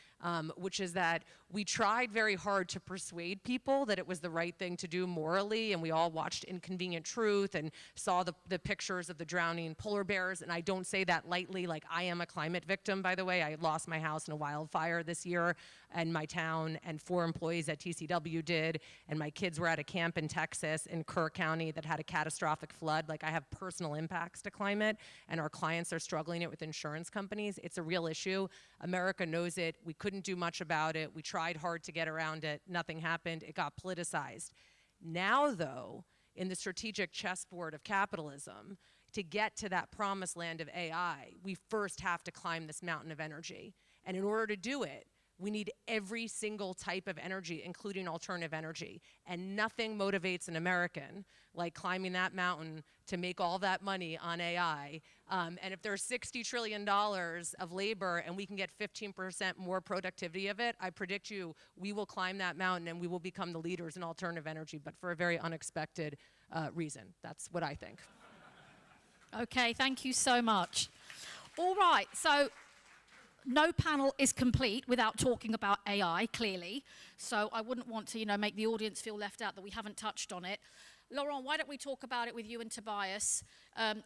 S14: which is that we tried very hard to persuade people that it was the right thing to do morally, and we all watched Inconvenient Truth and saw the pictures of the drowning polar bears, and I don't say that lightly. Like, I am a climate victim, by the way. I lost my house in a wildfire this year, and my town, and 4 employees at TCW did, and my kids were at a camp in Texas, in Kerr County, that had a catastrophic flood. Like, I have personal impacts to climate, and our clients are struggling it with insurance companies. It's a real issue. America knows it. We couldn't do much about it. We tried hard to get around it. Nothing happened. It got politicized. Now, though, in the strategic chessboard of capitalism, to get to that promised land of AI, we first have to climb this mountain of energy. And in order to do it, we need every single type of energy, including alternative energy. And nothing motivates an American like climbing that mountain to make all that money on AI. And if there's $60 trillion of labor and we can get 15% more productivity of it, I predict you, we will climb that mountain and we will become the leaders in alternative energy, but for a very unexpected reason. That's what I think.
S12: Okay, thank you so much. All right, so no panel is complete without talking about AI, clearly. So I wouldn't want to, make the audience feel left out that we haven't touched on it. Laurent, why don't we talk about it with you and Tobias?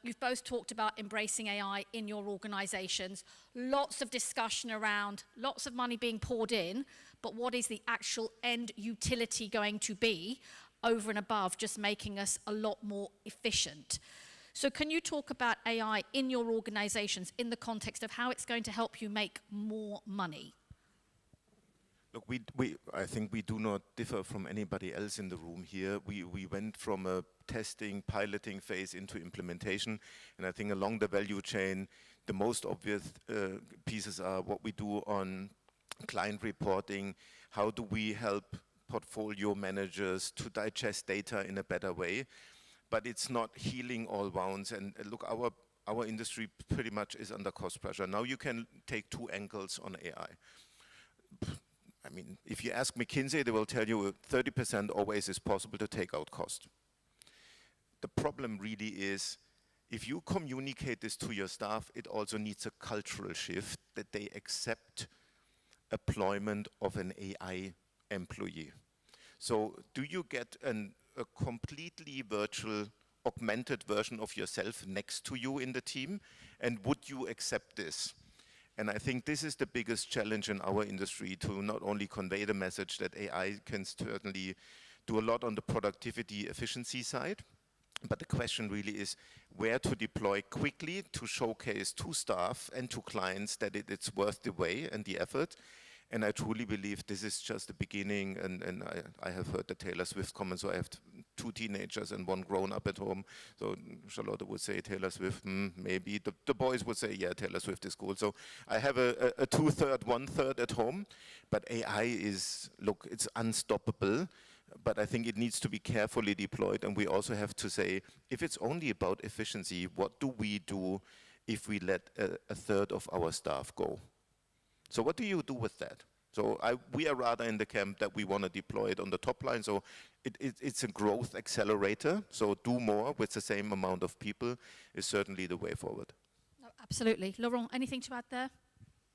S12: You've both talked about embracing AI in your organizations. Lots of discussion around, lots of money being poured in, but what is the actual end utility going to be over and above just making us a lot more efficient? So can you talk about AI in your organizations in the context of how it's going to help you make more money?
S15: Look, I think we do not differ from anybody else in the room here. We went from a testing, piloting phase into implementation, and I think along the value chain, the most obvious pieces are what we do on client reporting. How do we help portfolio managers to digest data in a better way? But it's not healing all wounds. And look, our industry pretty much is under cost pressure. Now you can take two angles on AI. I mean, if you ask McKinsey, they will tell you 30% always is possible to take out cost. The problem really is, if you communicate this to your staff, it also needs a cultural shift that they accept employment of an AI employee. So do you get a completely virtual, augmented version of yourself next to you in the team? And would you accept this? And I think this is the biggest challenge in our industry, to not only convey the message that AI can certainly do a lot on the productivity efficiency side, but the question really is where to deploy quickly to showcase to staff and to clients that it's worth the way and the effort. And I truly believe this is just the beginning, and I have heard the Taylor Swift comment, so I have two teenagers and one grown-up at home. So Charlotte would say Taylor Swift, maybe. The boys would say, yeah, Taylor Swift is cool. So I have a two-third, one-third at home, but AI is, look, it's unstoppable, but I think it needs to be carefully deployed, and we also have to say, if it's only about efficiency, what do we do if we let a third of our staff go? So what do you do with that? So we are rather in the camp that we want to deploy it on the top line. So it's a growth accelerator. So do more with the same amount of people is certainly the way forward.
S12: No, absolutely. Laurent, anything to add there?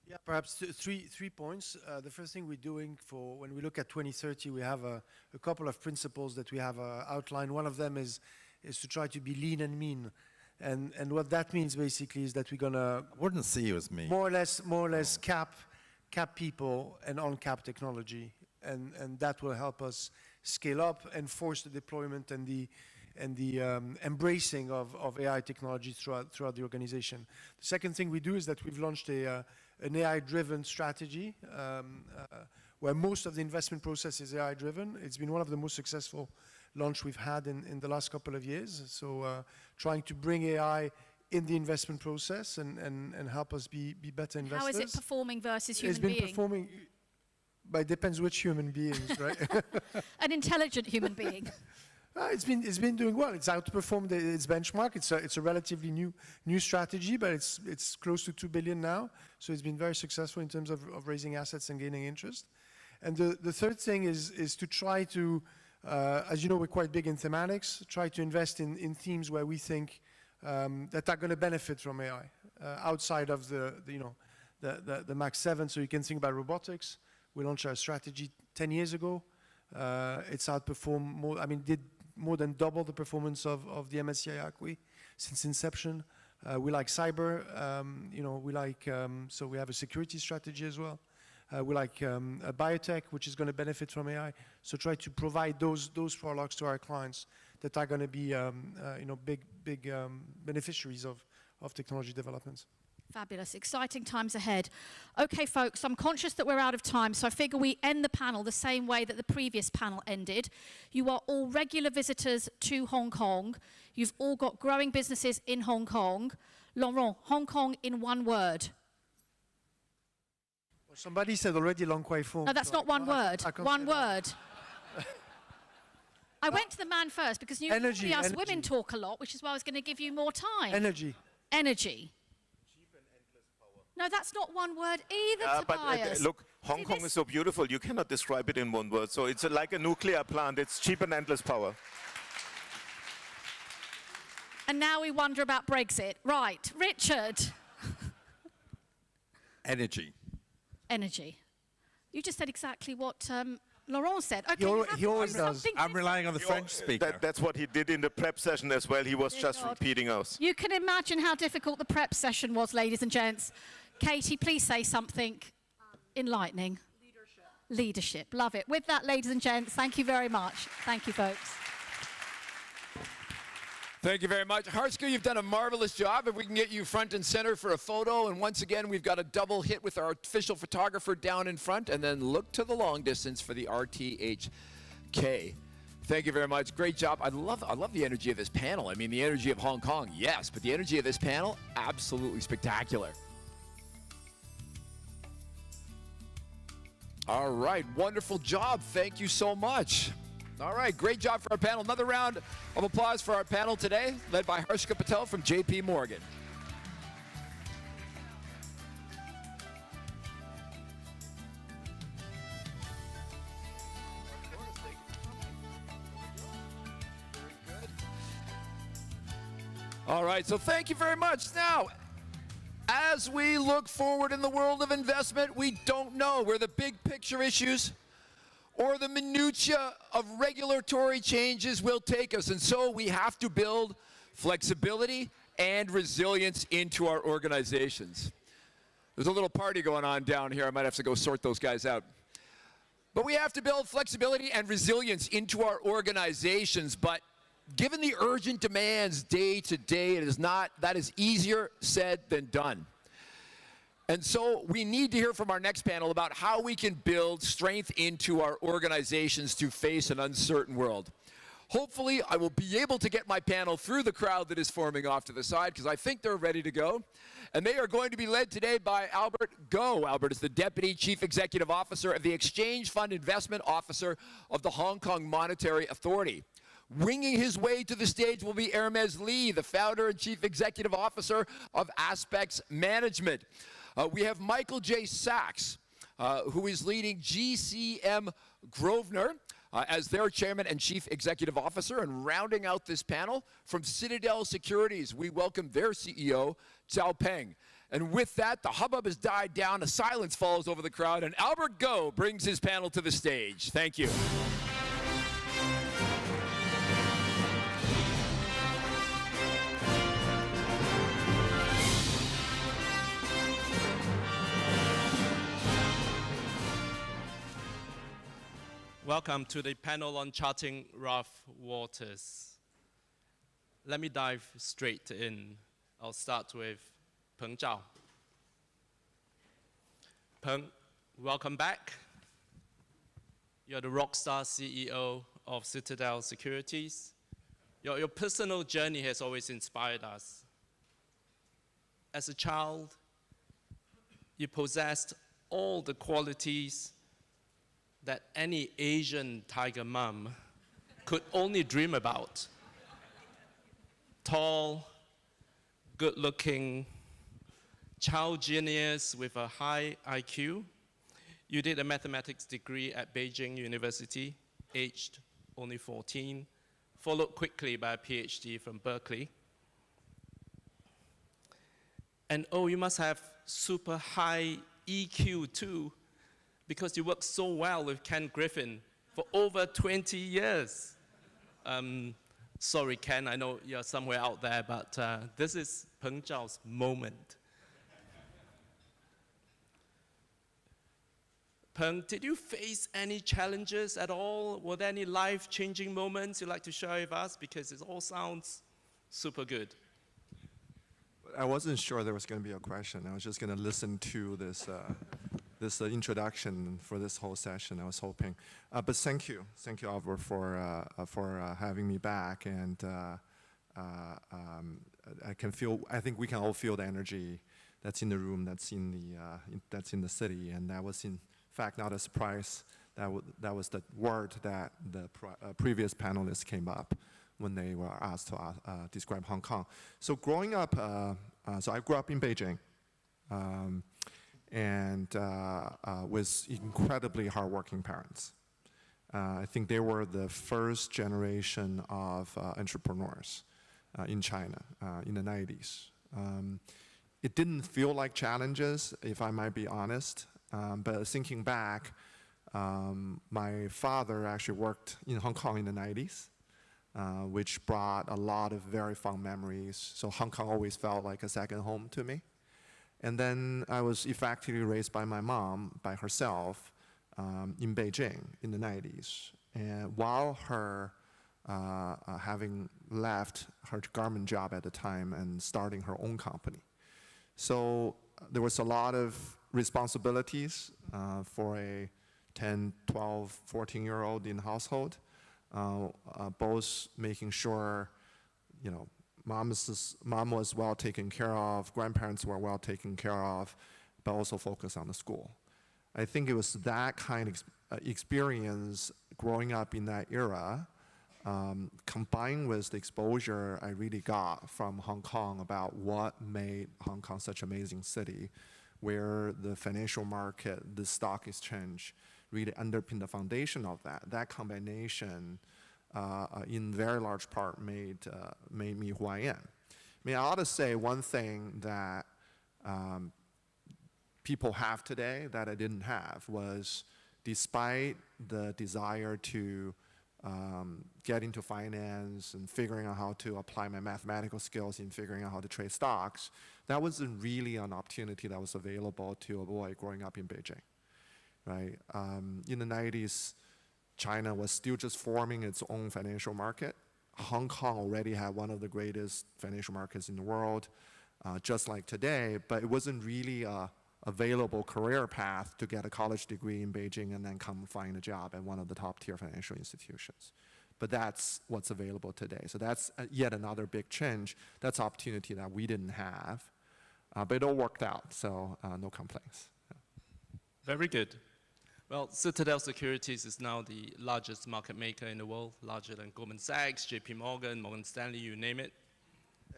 S16: Yeah, perhaps three points. The first thing we're doing for when we look at 2030, we have a couple of principles that we have outlined. One of them is to try to be lean and mean. And what that means basically is that we're gonna
S13: wouldn't see you as me.
S16: more or less cap people and uncap technology, and that will help us scale up and force the deployment and the embracing of AI technology throughout the organization. The second thing we do is that we've launched an AI-driven strategy where most of the investment process is AI-driven. It's been one of the most successful launch we've had in the last couple of years. So trying to bring AI in the investment process and help us be better investors.
S12: How is it performing versus human
S16: being? It's been
S12: being?
S16: performing, but it depends which human beings, right?
S12: An intelligent human being.
S16: It's been doing well. It's outperformed its benchmark. It's a relatively new strategy, but it's close to 2 billion now. So it's been very successful in terms of raising assets and gaining interest. And the third thing is to try to, as you know, we're quite big in thematics, try to invest in themes where we think that are going to benefit from AI outside of the Max 7. So you can think about robotics. We launched our strategy 10 years ago. It's outperformed more, did more than double the performance of the MSCI ACWI since inception. We like cyber, so we have a security strategy as well. We like a biotech, which is going to benefit from AI. So try to provide those products to our clients that are going to be, big beneficiaries of technology developments.
S12: Fabulous. Exciting times ahead. Okay, folks, I'm conscious that we're out of time, so I figure we end the panel the same way that the previous panel ended. You are all regular visitors to Hong Kong. You've all got growing businesses in Hong Kong. Laurent, Hong Kong in one word.
S16: Well, somebody said already Long Kwai Fong.
S12: No, that's not one word. One word. I went to the man first because you usually us women talk a lot, which is why I was going to give you more time.
S16: Energy.
S12: Energy. No, that's not one word either, Tobias.
S15: But look, Hong Kong is so beautiful, you cannot describe it in one word. So it's like a nuclear plant. It's cheap and endless power.
S12: And now we wonder about Brexit. Right, Richard.
S13: Energy.
S12: Energy. You just said exactly what Laurent said. Okay,
S16: he always does.
S13: I'm relying on the French speaker.
S15: That's what he did in the prep session as well. He was just repeating us.
S12: You can imagine how difficult the prep session was, ladies and gents. Katie, please say something enlightening. Leadership. Love it. With that, ladies and gents, thank you very much. Thank you, folks.
S1: Thank you very much. Harska, you've done a marvelous job. If we can get you front and center for a photo. And once again, we've got a double hit with our official photographer down in front. And then look to the long distance for the RTHK. Thank you very much. Great job. I love the energy of this panel. I mean, the energy of Hong Kong, yes. But the energy of this panel, absolutely spectacular. All right. Wonderful job. Thank you so much. All right, great job for our panel. Another round of applause for our panel today, led by Harshika Patel from JP Morgan. All right, so thank you very much. Now, as we look forward in the world of investment, we don't know where the big picture issues or the minutiae of regulatory changes will take us. And so we have to build flexibility and resilience into our organizations. There's a little party going on down here. I might have to go sort those guys out. But we have to build flexibility and resilience into our organizations. But given the urgent demands day to day, that is easier said than done. And so we need to hear from our next panel about how we can build strength into our organizations to face an uncertain world. Hopefully, I will be able to get my panel through the crowd that is forming off to the side, because I think they're ready to go. And they are going to be led today by Albert Go. Albert is the Deputy Chief Executive Officer of the Exchange Fund Investment Officer of the Hong Kong Monetary Authority. Winging his way to the stage will be Hermes Lee, the Founder and Chief Executive Officer of Aspects Management. We have Michael J. Sachs, who is leading GCM Grosvenor as their Chairman and Chief Executive Officer. And rounding out this panel, from Citadel Securities, we welcome their CEO, Zhao Peng. And with that, the hubbub has died down, a silence falls over the crowd, and Albert Go brings his panel to the stage. Thank you.
S17: Welcome to the panel on charting rough waters. Let me dive straight in. I'll start with Peng Zhao. Peng, welcome back. You're the rockstar CEO of Citadel Securities. Your personal journey has always inspired us. As a child, you possessed all the qualities that any Asian tiger mom could only dream about. Tall, good-looking, child genius with a high IQ. You did a mathematics degree at Beijing University, aged only 14, followed quickly by a PhD from Berkeley. And oh, you must have super high EQ too, because you worked so well with Ken Griffin for over 20 years. Sorry, Ken, I know you're somewhere out there, but this is Peng Zhao's moment. Peng, did you face any challenges at all? Were there any life-changing moments you'd like to share with us? Because it all sounds super good.
S18: I wasn't sure there was going to be a question. I was just going to listen to this this introduction for this whole session. I was hoping, but thank you, Albert, for having me back. And I can feel. I think we can all feel the energy that's in the room, that's in the city, and that was in fact not a surprise. That was the word that the previous panelists came up when they were asked to describe Hong Kong. So growing up, so I grew up in Beijing, and with incredibly hardworking parents. I think they were the first generation of entrepreneurs in China in the 90s. It didn't feel like challenges, if I might be honest, but thinking back, my father actually worked in Hong Kong in the 90s. Which brought a lot of very fond memories. So Hong Kong always felt like a second home to me. And then I was effectively raised by my mom, by herself, in Beijing in the 90s. And while her having left her government job at the time and starting her own company. So there was a lot of responsibilities for a 10, 12, 14-year-old in household, both making sure, mom was well taken care of, grandparents were well taken care of, but also focus on the school. I think it was that kind of experience growing up in that era, combined with the exposure I really got from Hong Kong about what made Hong Kong such an amazing city, where the financial market, the stock exchange, really underpinned the foundation of that. That combination, in very large part, made me who I am. I mean, I ought to say one thing that people have today that I didn't have was, despite the desire to get into finance and figuring out how to apply my mathematical skills in figuring out how to trade stocks, that wasn't really an opportunity that was available to a boy growing up in Beijing, right? In the 90s, China was still just forming its own financial market. Hong Kong already had one of the greatest financial markets in the world, just like today, but it wasn't really a available career path to get a college degree in Beijing and then come find a job at one of the top tier financial institutions. But that's what's available today. So that's yet another big change. That's opportunity that we didn't have, but it all worked out, so no complaints.
S17: Very good. Well, Citadel Securities is now the largest market maker in the world, larger than Goldman Sachs, JP Morgan, Morgan Stanley, you name it.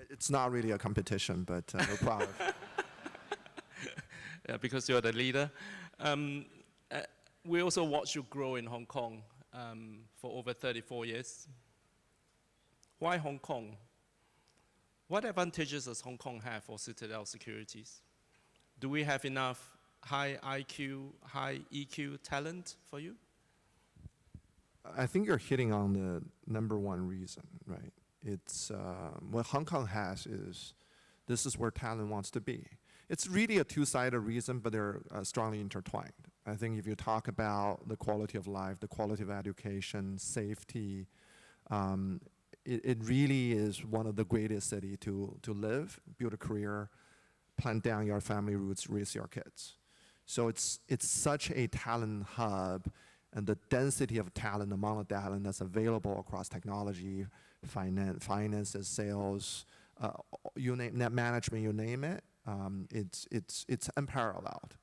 S18: It's not really a competition, but we're proud of it.
S17: Yeah, because you're the leader. We also watched you grow in Hong Kong for over 34 years. Why Hong Kong? What advantages does Hong Kong have for Citadel Securities? Do we have enough high IQ, high EQ talent for you?
S18: I think you're hitting on the number one reason, right? It's what Hong Kong has is, this is where talent wants to be. It's really a two-sided reason, but they're strongly intertwined. I think if you talk about the quality of life, the quality of education, safety, it really is one of the greatest cities to live, build a career, plant down your family roots, raise your kids. So it's such a talent hub, and the density of talent, the amount of talent that's available across technology, finances, sales, you name net management, you name it. It's unparalleled.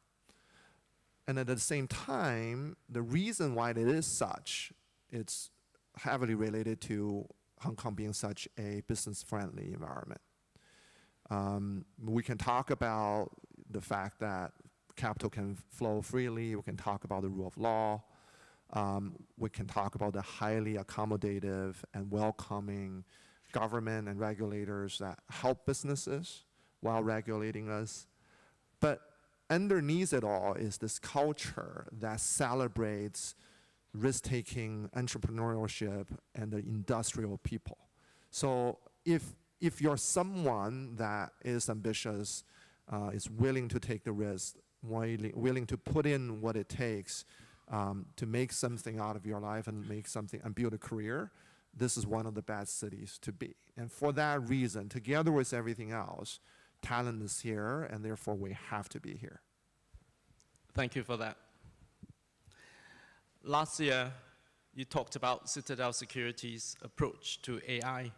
S18: And at the same time, the reason why it is such, it's heavily related to Hong Kong being such a business-friendly environment. We can talk about the fact that capital can flow freely. We can talk about the rule of law. We can talk about the highly accommodative and welcoming government and regulators that help businesses while regulating us. But underneath it all is this culture that celebrates risk-taking, entrepreneurship, and the industrial people. So if you're someone that is ambitious, is willing to take the risk, willing to put in what it takes to make something out of your life and make something and build a career, this is one of the best cities to be. And for that reason, together with everything else, talent is here, and therefore we have to be here.
S17: Thank you for that. Last year, you talked about Citadel Securities' approach to AI.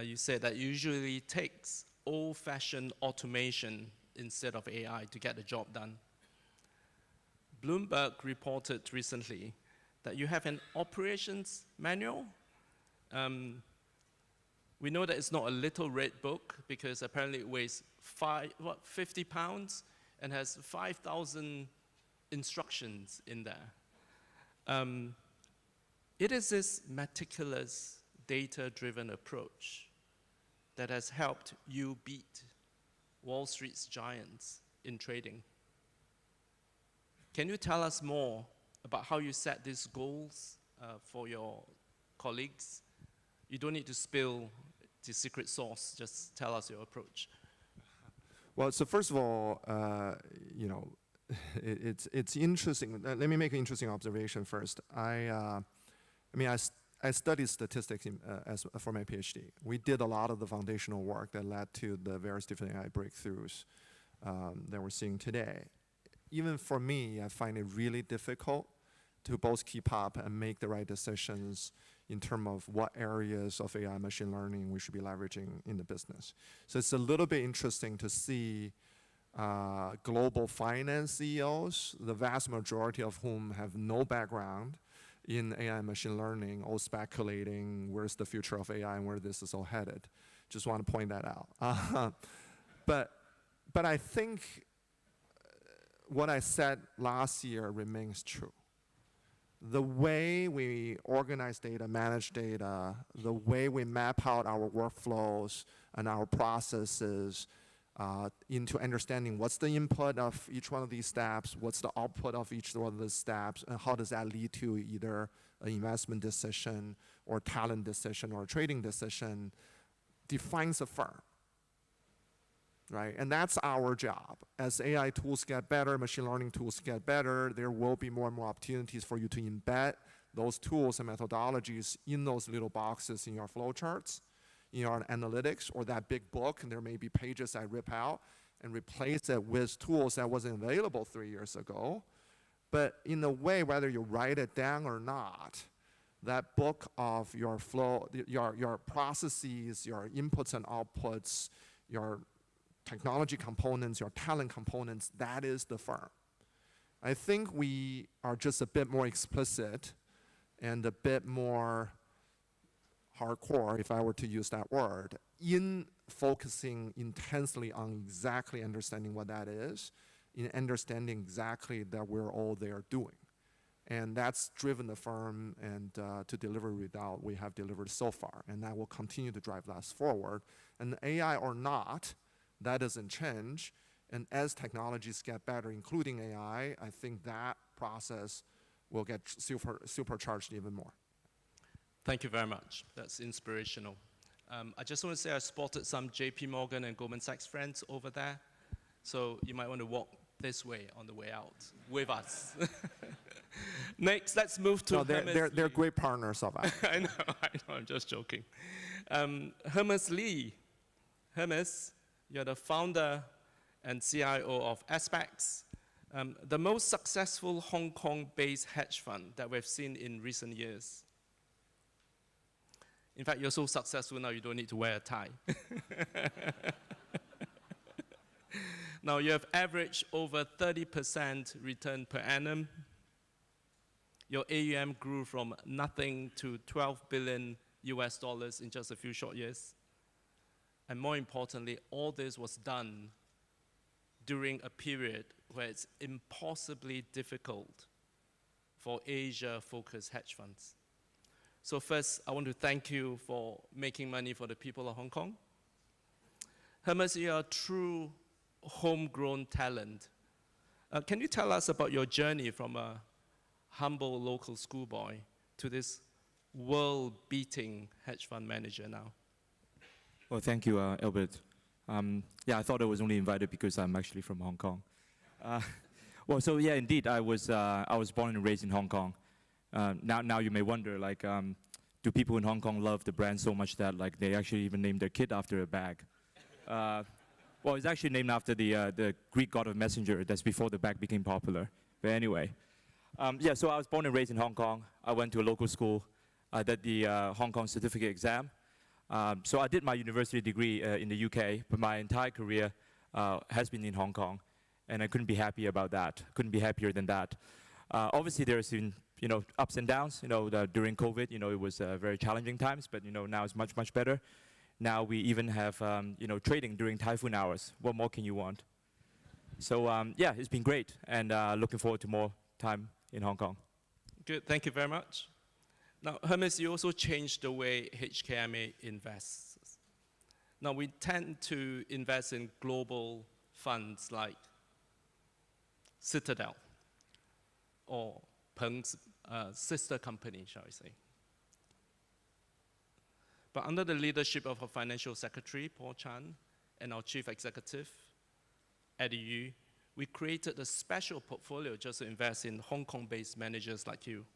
S17: You said that it usually takes old-fashioned automation instead of AI to get the job done. Bloomberg reported recently that you have an operations manual. We know that it's not a little red book because apparently it weighs 50 pounds and has 5,000 instructions in there. It is this meticulous, data-driven approach that has helped you beat Wall Street's giants in trading. Can you tell us more about how you set these goals for your colleagues? You don't need to spill the secret sauce, just tell us your approach.
S18: Well, so first of all, it's interesting. Let me make an interesting observation first. I I studied statistics for my PhD. We did a lot of the foundational work that led to the various different AI breakthroughs that we're seeing today. Even for me, I find it really difficult to both keep up and make the right decisions in terms of what areas of AI machine learning we should be leveraging in the business. So it's a little bit interesting to see global finance CEOs, the vast majority of whom have no background in AI machine learning, all speculating where's the future of AI and where this is all headed. Just want to point that out. But I think what I said last year remains true. The way we organize data, manage data, the way we map out our workflows and our processes into understanding what's the input of each one of these steps, what's the output of each one of these steps, and how does that lead to either an investment decision or talent decision or a trading decision, defines a firm. Right? And that's our job. As AI tools get better, machine learning tools get better, there will be more and more opportunities for you to embed those tools and methodologies in those little boxes in your flowcharts, in your analytics, or that big book, and there may be pages I rip out and replace it with tools that wasn't available 3 years ago. But in a way, whether you write it down or not, that book of your flow, your processes, your inputs and outputs, your technology components, your talent components, that is the firm. I think we are just a bit more explicit and a bit more hardcore, if I were to use that word, in focusing intensely on exactly understanding what that is, in understanding exactly that we're all there doing. And that's driven the firm and to deliver result we have delivered so far. And that will continue to drive us forward. And AI or not, that doesn't change. And as technologies get better, including AI, I think that process will get supercharged even more.
S17: Thank you very much. That's inspirational. I just want to say I spotted some JP Morgan and Goldman Sachs friends over there. So you might want to walk this way on the way out with us. Next, let's move to
S18: they're great partners of ours.
S17: I know, I'm just joking. Hermes Lee. Hermes, you're the founder and CIO of Aspects, the most successful Hong Kong-based hedge fund that we've seen in recent years. In fact, you're so successful now you don't need to wear a tie. Now you have averaged over 30% return per annum. Your AUM grew from nothing to $12 billion in just a few short years. And more importantly, all this was done during a period where it's impossibly difficult for Asia-focused hedge funds. So first, I want to thank you for making money for the people of Hong Kong. Hermes, you are a true homegrown talent. Can you tell us about your journey from a humble local schoolboy to this world-beating hedge fund manager now?
S19: Well, thank you, Albert. Yeah, I thought I was only invited because I'm actually from Hong Kong. Well, so yeah, indeed, I was born and raised in Hong Kong. Now you may wonder, like, do people in Hong Kong love the brand so much that like they actually even named their kid after a bag? Well, it's actually named after the Greek god of messenger. That's before the bag became popular. But anyway, yeah. So I was born and raised in Hong Kong. I went to a local school. I did the Hong Kong certificate exam. So I did my university degree in the UK, but my entire career has been in Hong Kong, and I couldn't be happy about that. Couldn't be happier than that. Obviously, there's been ups and downs. During COVID, it was very challenging times, but now it's much better. Now we even have trading during typhoon hours. What more can you want? So yeah, it's been great, and looking forward to more time in Hong Kong.
S17: Good, thank you very much. Now, Hermes, you also changed the way HKMA invests. Now, we tend to invest in global funds like Citadel or Peng's sister company, shall I say. But under the leadership of our financial secretary, Paul Chan, and our chief executive, Eddie Yu, we created a special portfolio just to invest in Hong Kong-based managers like you.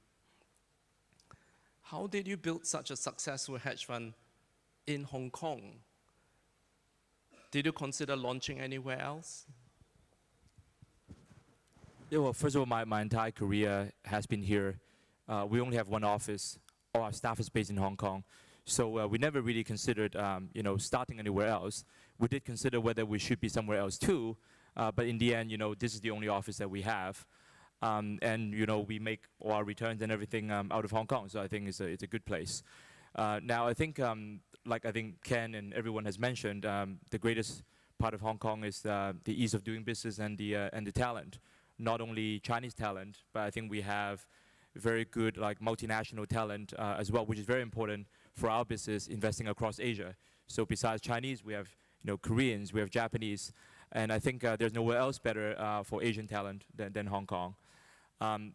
S17: how did you build such a successful hedge fund in Hong Kong? Did you consider launching anywhere else?
S19: Yeah, well, first of all, my entire career has been here. We only have one office. All our staff is based in Hong Kong. So we never really considered, starting anywhere else. We did consider whether we should be somewhere else too, but in the end, this is the only office that we have. And, we make all our returns and everything out of Hong Kong, so I think it's a good place. Now, I think, like I think Ken and everyone has mentioned, the greatest part of Hong Kong is the ease of doing business and the talent. Not only Chinese talent, but I think we have very good multinational talent as well, which is very important for our business investing across Asia. So besides Chinese, we have Koreans, we have Japanese, and I think there's nowhere else better for Asian talent than Hong Kong.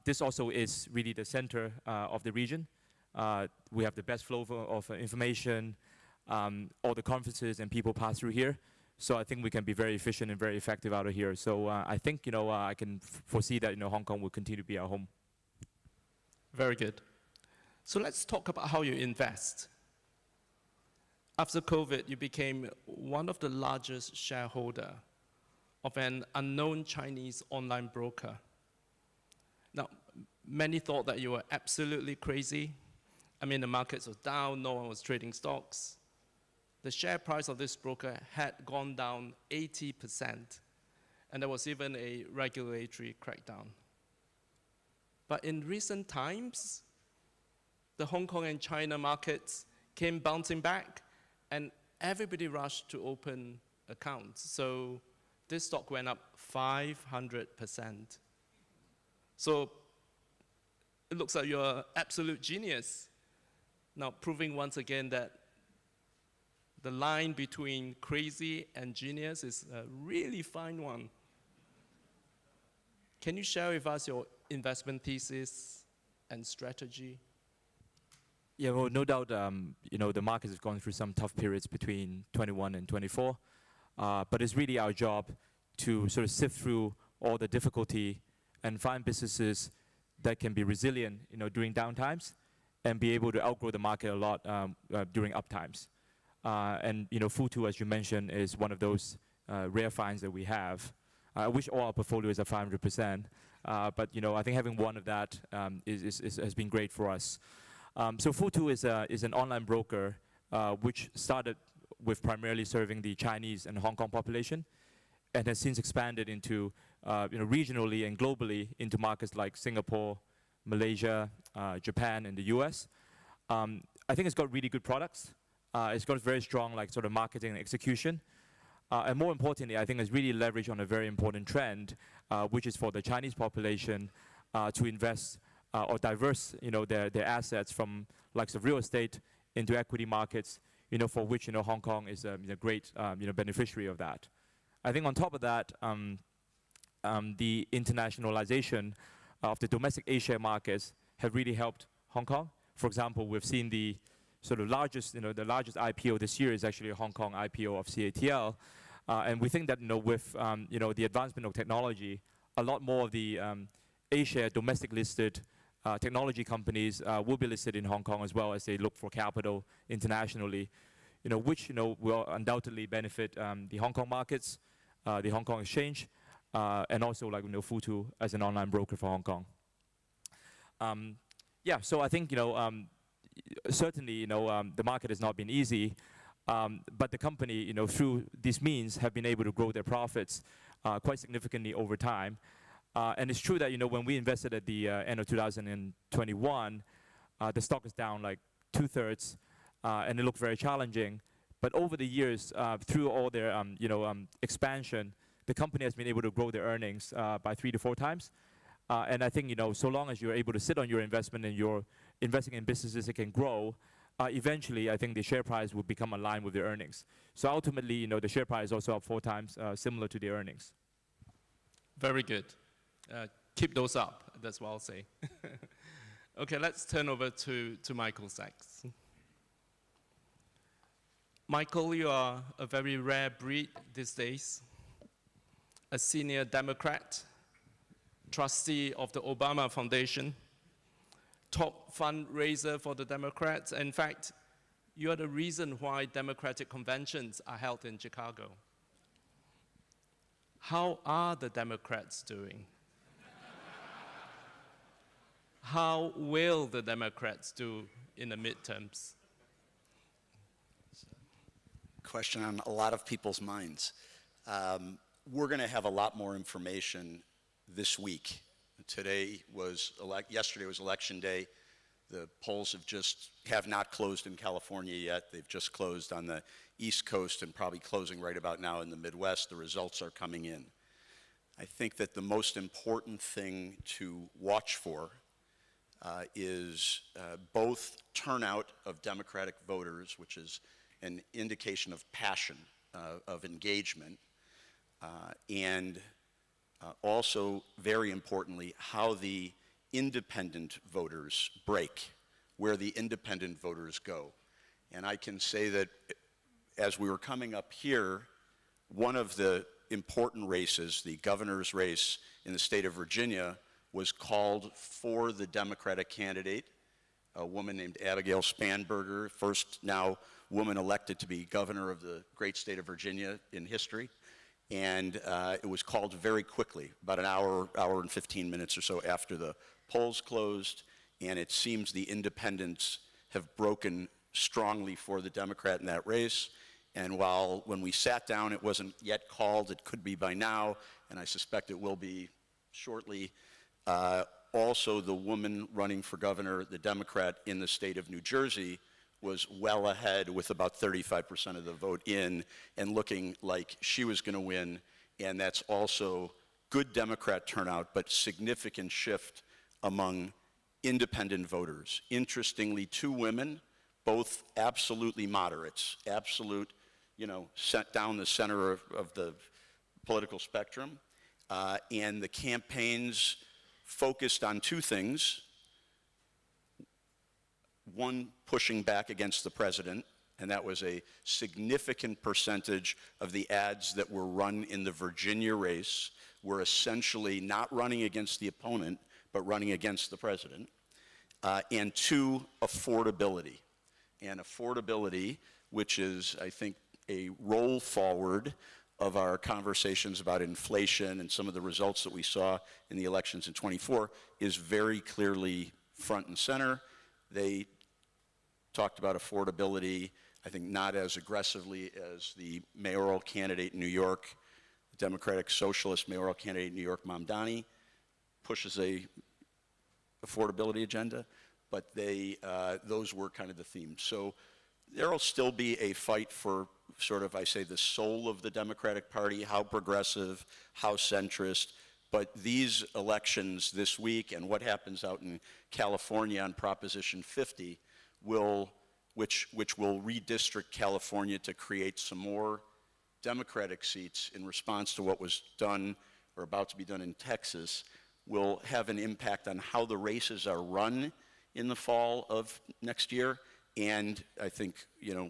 S19: This also is really the center of the region. We have the best flow of information, all the conferences and people pass through here. So I think we can be very efficient and very effective out of here. So I think I can foresee that Hong Kong will continue to be our home.
S17: Very good. So let's talk about how you invest. After COVID, you became one of the largest shareholder of an unknown Chinese online broker. Now, many thought that you were absolutely crazy. I mean, the markets were down, no one was trading stocks. The share price of this broker had gone down 80%, and there was even a regulatory crackdown. But in recent times, the Hong Kong and China markets came bouncing back, and everybody rushed to open accounts. So this stock went up 500%. So it looks like you're an absolute genius. Now proving once again that the line between crazy and genius is a really fine one. Can you share with us your investment thesis and strategy?
S19: Yeah, well, no doubt, the market has gone through some tough periods between 21 and 24, but it's really our job to sort of sift through all the difficulty and find businesses that can be resilient, during downtimes, and be able to outgrow the market a lot during uptimes. And Futu, as you mentioned, is one of those rare finds that we have. I wish all our portfolios are 500%, but I think having one of that has been great for us. So Futu is an online broker which started with primarily serving the Chinese and Hong Kong population, and has since expanded into regionally and globally into markets like Singapore, Malaysia, Japan, and the US. I think it's got really good products. It's got very strong sort of marketing and execution. And more importantly, I think it's really leveraged on a very important trend, which is for the Chinese population to invest or diverse their assets from likes of real estate into equity markets, for which Hong Kong is a great beneficiary of that. I think on top of that, the internationalization of the domestic A-share markets have really helped Hong Kong. For example, we've seen the sort of largest, the largest IPO this year is actually a Hong Kong IPO of CATL. And we think that, with, the advancement of technology, a lot more of the A-share domestic listed technology companies will be listed in Hong Kong as well as they look for capital internationally, which, will undoubtedly benefit the Hong Kong markets, the Hong Kong exchange, and also Futu as an online broker for Hong Kong. Yeah, so I think, certainly, the market has not been easy, but the company, through these means have been able to grow their profits quite significantly over time. And it's true that, when we invested at the end of 2021, the stock is down like 2/3, and it looked very challenging. But over the years, through all their, expansion, the company has been able to grow their earnings by 3 to 4 times. And I think, so long as you're able to sit on your investment and you're investing in businesses that can grow, eventually, I think the share price will become aligned with their earnings. So ultimately, the share price is also up 4 times, similar to the earnings.
S17: Very good. Keep those up, that's what I'll say. Okay, let's turn over to Michael Sachs. Michael, you are a very rare breed these days. A senior Democrat, trustee of the Obama Foundation, top fundraiser for the Democrats. In fact, you are the reason why Democratic conventions are held in Chicago. How are the Democrats doing? How will the Democrats do in the midterms?
S20: Question on a lot of people's minds. We're going to have a lot more information this week. Yesterday was election day. The polls have not closed in California yet. They've just closed on the East Coast and probably closing right about now in the Midwest. The results are coming in. I think that the most important thing to watch for is both turnout of Democratic voters, which is an indication of passion, of engagement, and also, very importantly, how the independent voters break, where the independent voters go. And I can say that as we were coming up here, one of the important races, the governor's race in the state of Virginia, was called for the Democratic candidate, a woman named Abigail Spanberger, first now woman elected to be governor of the great state of Virginia in history. And it was called very quickly, about an hour and 15 minutes or so after the polls closed, and it seems the independents have broken strongly for the Democrat in that race. And when we sat down, it wasn't yet called. It could be by now, and I suspect it will be shortly. Also, the woman running for governor, the Democrat in the state of New Jersey, was well ahead with about 35% of the vote in and looking like she was going to win. And that's also good Democrat turnout, but significant shift among independent voters. Interestingly, two women, both absolutely moderates, absolute, set down the center of the political spectrum. And the campaigns focused on two things. One, pushing back against the president, and that was a significant percentage of the ads that were run in the Virginia race were essentially not running against the opponent, but running against the president. And two, affordability. And affordability, which is, I think, a roll forward of our conversations about inflation and some of the results that we saw in the elections in '24, is very clearly front and center. They talked about affordability, I think not as aggressively as the mayoral candidate in New York, the Democratic Socialist mayoral candidate in New York, Mamdani, pushes a affordability agenda, but those were kind of the themes. So there will still be a fight for sort of, I say, the soul of the Democratic Party, how progressive, how centrist, but these elections this week and what happens out in California on Proposition 50 which will redistrict California to create some more Democratic seats in response to what was done or about to be done in Texas, will have an impact on how the races are run in the fall of next year, and I think,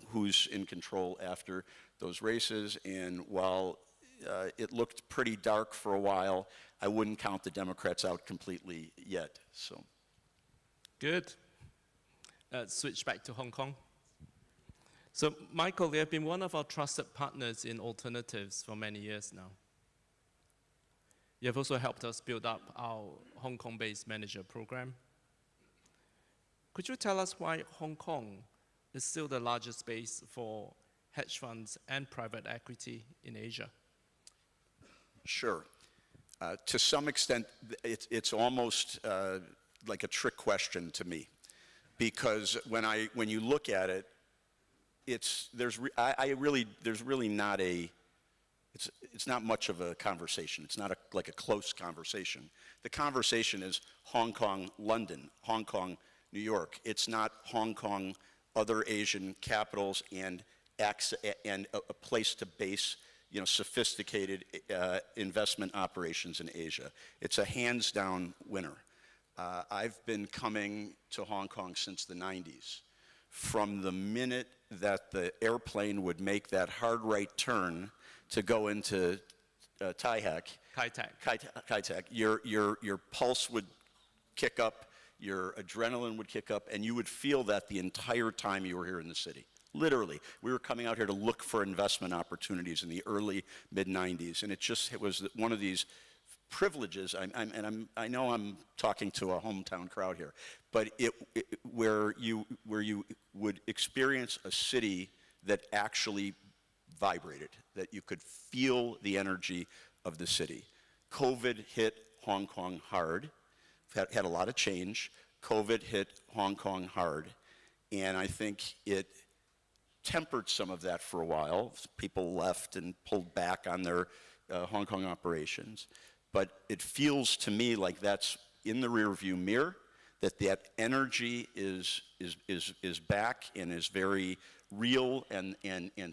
S20: who's in control after those races. And while it looked pretty dark for a while, I wouldn't count the Democrats out completely yet. So,
S17: good. Switch back to Hong Kong. So, Michael, you have been one of our trusted partners in alternatives for many years now. You have also helped us build up our Hong Kong-based manager program. Could you tell us why Hong Kong is still the largest base for hedge funds and private equity in Asia?
S20: Sure. To some extent, it's almost like a trick question to me, because when you look at it, there's really not it's not much of a conversation. It's not like a close conversation. The conversation is Hong Kong, London, Hong Kong, New York. It's not Hong Kong, other Asian capitals, and a place to base sophisticated investment operations in Asia. It's a hands-down winner. I've been coming to Hong Kong since the 90s. From the minute that the airplane would make that hard right turn to go into Kai Tak, your pulse would kick up, your adrenaline would kick up, and you would feel that the entire time you were here in the city. Literally, we were coming out here to look for investment opportunities in the early, mid-90s, and it was one of these privileges. I know I'm talking to a hometown crowd here, but where you would experience a city that actually vibrated, that you could feel the energy of the city. COVID hit Hong Kong hard, had a lot of change. COVID hit Hong Kong hard, and I think it tempered some of that for a while. People left and pulled back on their Hong Kong operations. But it feels to me like that's in the rearview mirror, that energy is back and is very real and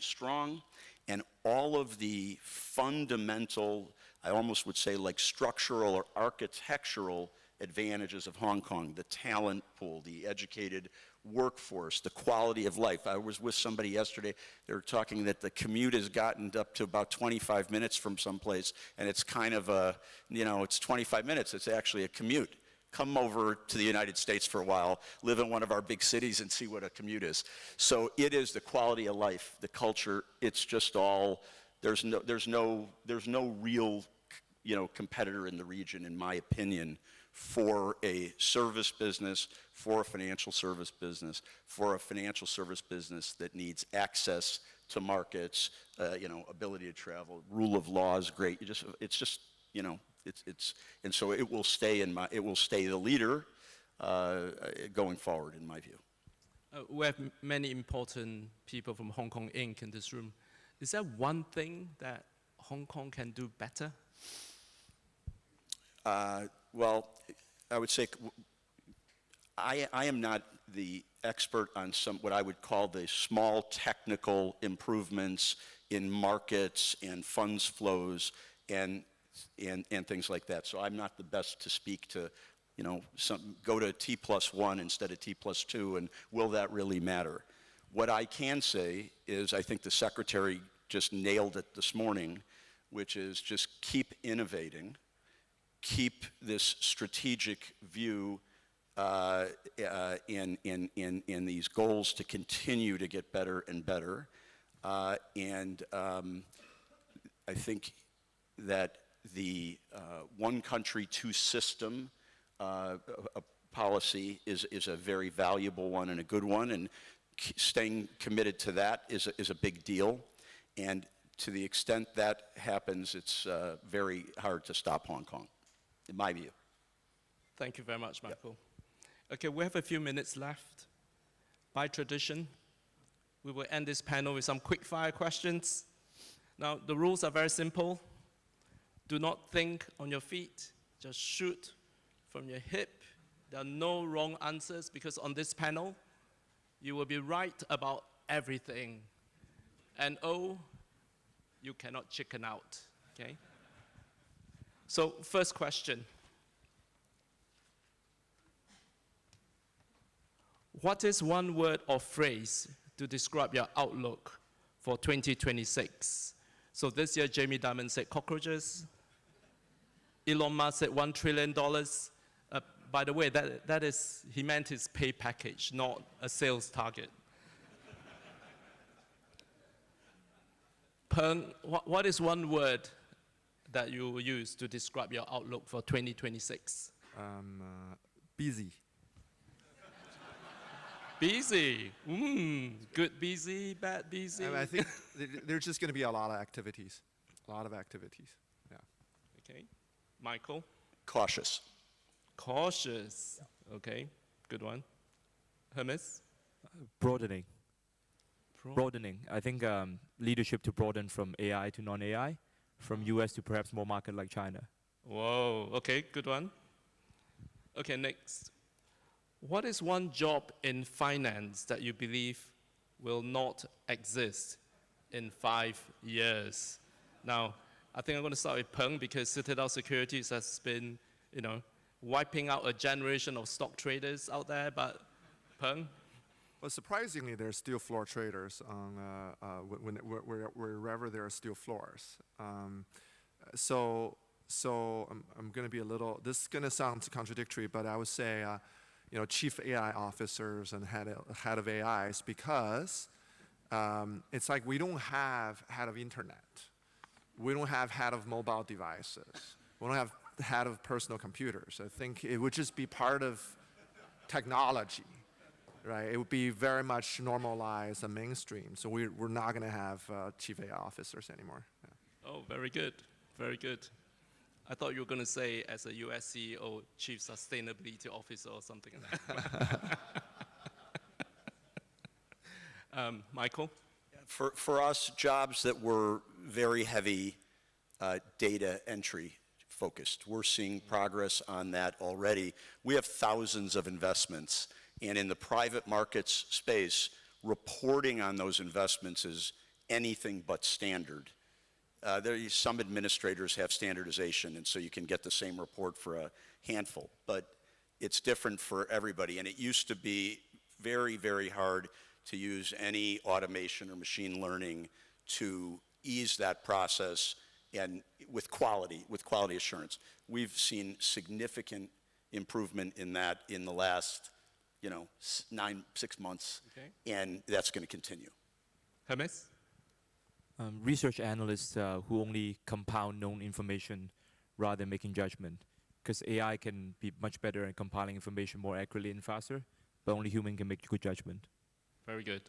S20: strong. And all of the fundamental, I almost would say like structural or architectural advantages of Hong Kong, the talent pool, the educated workforce, the quality of life. I was with somebody yesterday, they were talking that the commute has gotten up to about 25 minutes from someplace, and it's kind of it's 25 minutes, it's actually a commute. Come over to the United States for a while, live in one of our big cities and see what a commute is. So it is the quality of life, the culture, it's just all, there's no real, competitor in the region, in my opinion, for a service business, for a financial service business, that needs access to markets, ability to travel, rule of law is great. And so it will stay the leader going forward, in my view.
S17: We have many important people from Hong Kong Inc. in this room. Is there one thing that Hong Kong can do better?
S20: Well, I would say I am not the expert on what I would call the small technical improvements in markets and funds flows and things like that. So I'm not the best to speak to, go to T+1 instead of T+2, and will that really matter? What I can say is I think the Secretary just nailed it this morning, which is just keep innovating. Keep this strategic view in these goals to continue to get better and better. And I think that the one country, two system policy is a very valuable one and a good one, and staying committed to that is a big deal. And to the extent that happens, it's very hard to stop Hong Kong, in my view.
S17: Thank you very much, Michael. Okay, we have a few minutes left. By tradition, we will end this panel with some quick-fire questions. Now, the rules are very simple. Do not think on your feet. Just shoot from your hip. There are no wrong answers, because on this panel, you will be right about everything. And you cannot chicken out, okay? So, first question. What is one word or phrase to describe your outlook for 2026? So this year, Jamie Dimon said cockroaches. Elon Musk said $1 trillion. By the way, he meant his pay package, not a sales target. Peng, what is one word that you will use to describe your outlook for 2026?
S18: Busy.
S17: Busy. Good busy, bad busy.
S18: I think there's just going to be a lot of activities. Yeah.
S17: Okay. Michael?
S20: Cautious.
S17: Cautious. Okay. Good one. Hermes?
S19: Broadening. Broadening. I think leadership to broaden from AI to non-AI, from US to perhaps more market like China.
S17: Whoa. Okay. Good one. Okay. Next. What is one job in finance that you believe will not exist in 5 years? Now, I think I'm going to start with Peng, because Citadel Securities has been, wiping out a generation of stock traders out there. But Peng?
S18: Well, surprisingly, there's still floor traders wherever there are still floors. So I'm going to be this is going to sound contradictory, but I would say, chief AI officers and head of AIs because it's like we don't have head of internet. We don't have head of mobile devices. We don't have head of personal computers. I think it would just be part of technology, right? It would be very much normalized and mainstream. So we're not going to have chief AI officers anymore. Yeah.
S17: Oh, very good, very good. I thought you were going to say as a US CEO, chief sustainability officer or something like that. Michael?
S20: For us, jobs that were very heavy data entry focused, we're seeing progress on that already. We have thousands of investments, and in the private markets space, reporting on those investments is anything but standard. Some administrators have standardization, and so you can get the same report for a handful, but it's different for everybody. And it used to be very, very hard to use any automation or machine learning to ease that process and with quality assurance. We've seen significant improvement in that in the last, 6 months, and that's going to continue.
S17: Hermes?
S19: Research analysts who only compound known information rather than making judgment, because AI can be much better at compiling information more accurately and faster, but only human can make good judgment.
S17: Very good.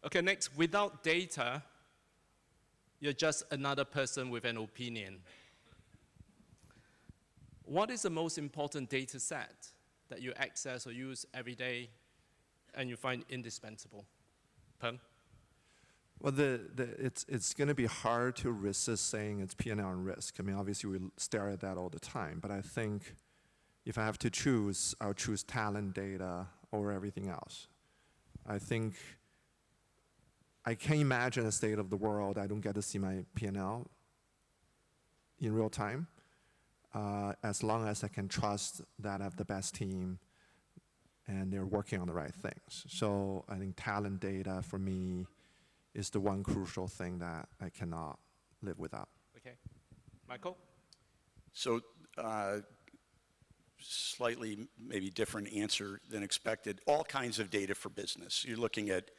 S17: Okay, next, without data, you're just another person with an opinion. What is the most important data set that you access or use every day and you find indispensable? Peng?
S18: Well, it's going to be hard to resist saying it's P&L and risk. I mean, obviously we stare at that all the time, but I think if I have to choose, I'll choose talent data over everything else. I think I can't imagine a state of the world I don't get to see my P&L in real time, as long as I can trust that I have the best team and they're working on the right things. So I think talent data for me is the one crucial thing that I cannot live without.
S17: Okay. Michael?
S20: So slightly maybe different answer than expected. All kinds of data for business. You're looking at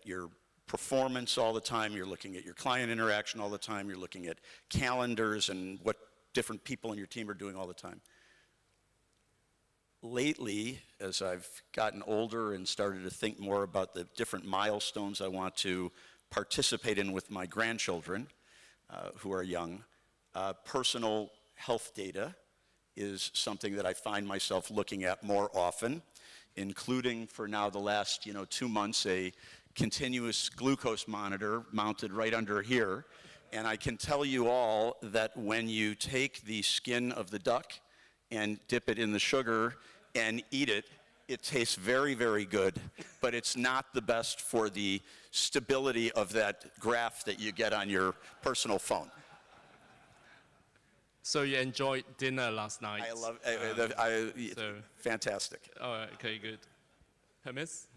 S20: your performance all the time. You're looking at your client interaction all the time. You're looking at calendars and what different people in your team are doing all the time. Lately, as I've gotten older and started to think more about the different milestones I want to participate in with my grandchildren, who are young, personal health data is something that I find myself looking at more often, including for now the last 2 months a continuous glucose monitor mounted right under here. And I can tell you all that when you take the skin of the duck and dip it in the sugar and eat it, it tastes very, very good, but it's not the best for the stability of that graph that you get on your personal phone.
S17: So you enjoyed dinner last night?
S20: I love fantastic.
S17: All right, okay, good. Hermes?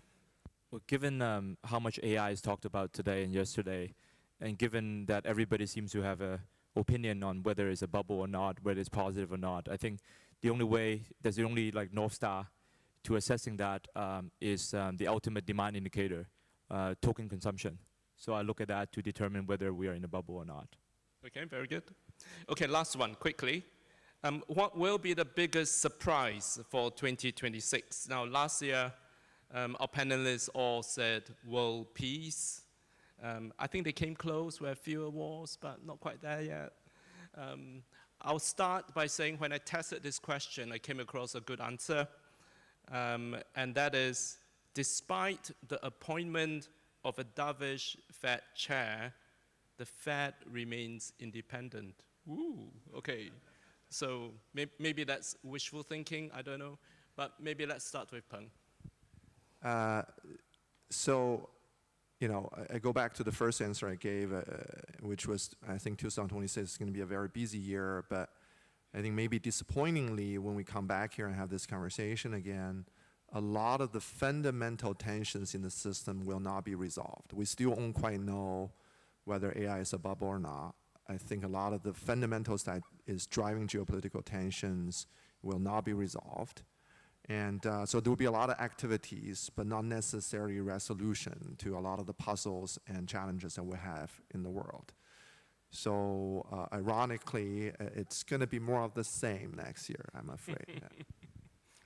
S19: Well, given how much AI is talked about today and yesterday, and given that everybody seems to have an opinion on whether it's a bubble or not, whether it's positive or not, I think the only way, there's the only North Star to assessing that is the ultimate demand indicator, token consumption. So I look at that to determine whether we are in a bubble or not.
S17: Okay, very good. Okay, last one, quickly. What will be the biggest surprise for 2026? Now, last year, our panelists all said world peace. I think they came close, we have fewer wars, but not quite there yet. I'll start by saying when I tested this question, I came across a good answer. And that is, despite the appointment of a dovish Fed chair, the Fed remains independent. Ooh, okay. So maybe that's wishful thinking, I don't know. But maybe let's start with Peng.
S18: I go back to the first answer I gave, which was, I think 2026 is going to be a very busy year, but I think maybe disappointingly, when we come back here and have this conversation again, a lot of the fundamental tensions in the system will not be resolved. We still don't quite know whether AI is a bubble or not. I think a lot of the fundamentals that is driving geopolitical tensions will not be resolved. And so there will be a lot of activities, but not necessarily resolution to a lot of the puzzles and challenges that we have in the world. So ironically, it's going to be more of the same next year, I'm afraid. Yeah.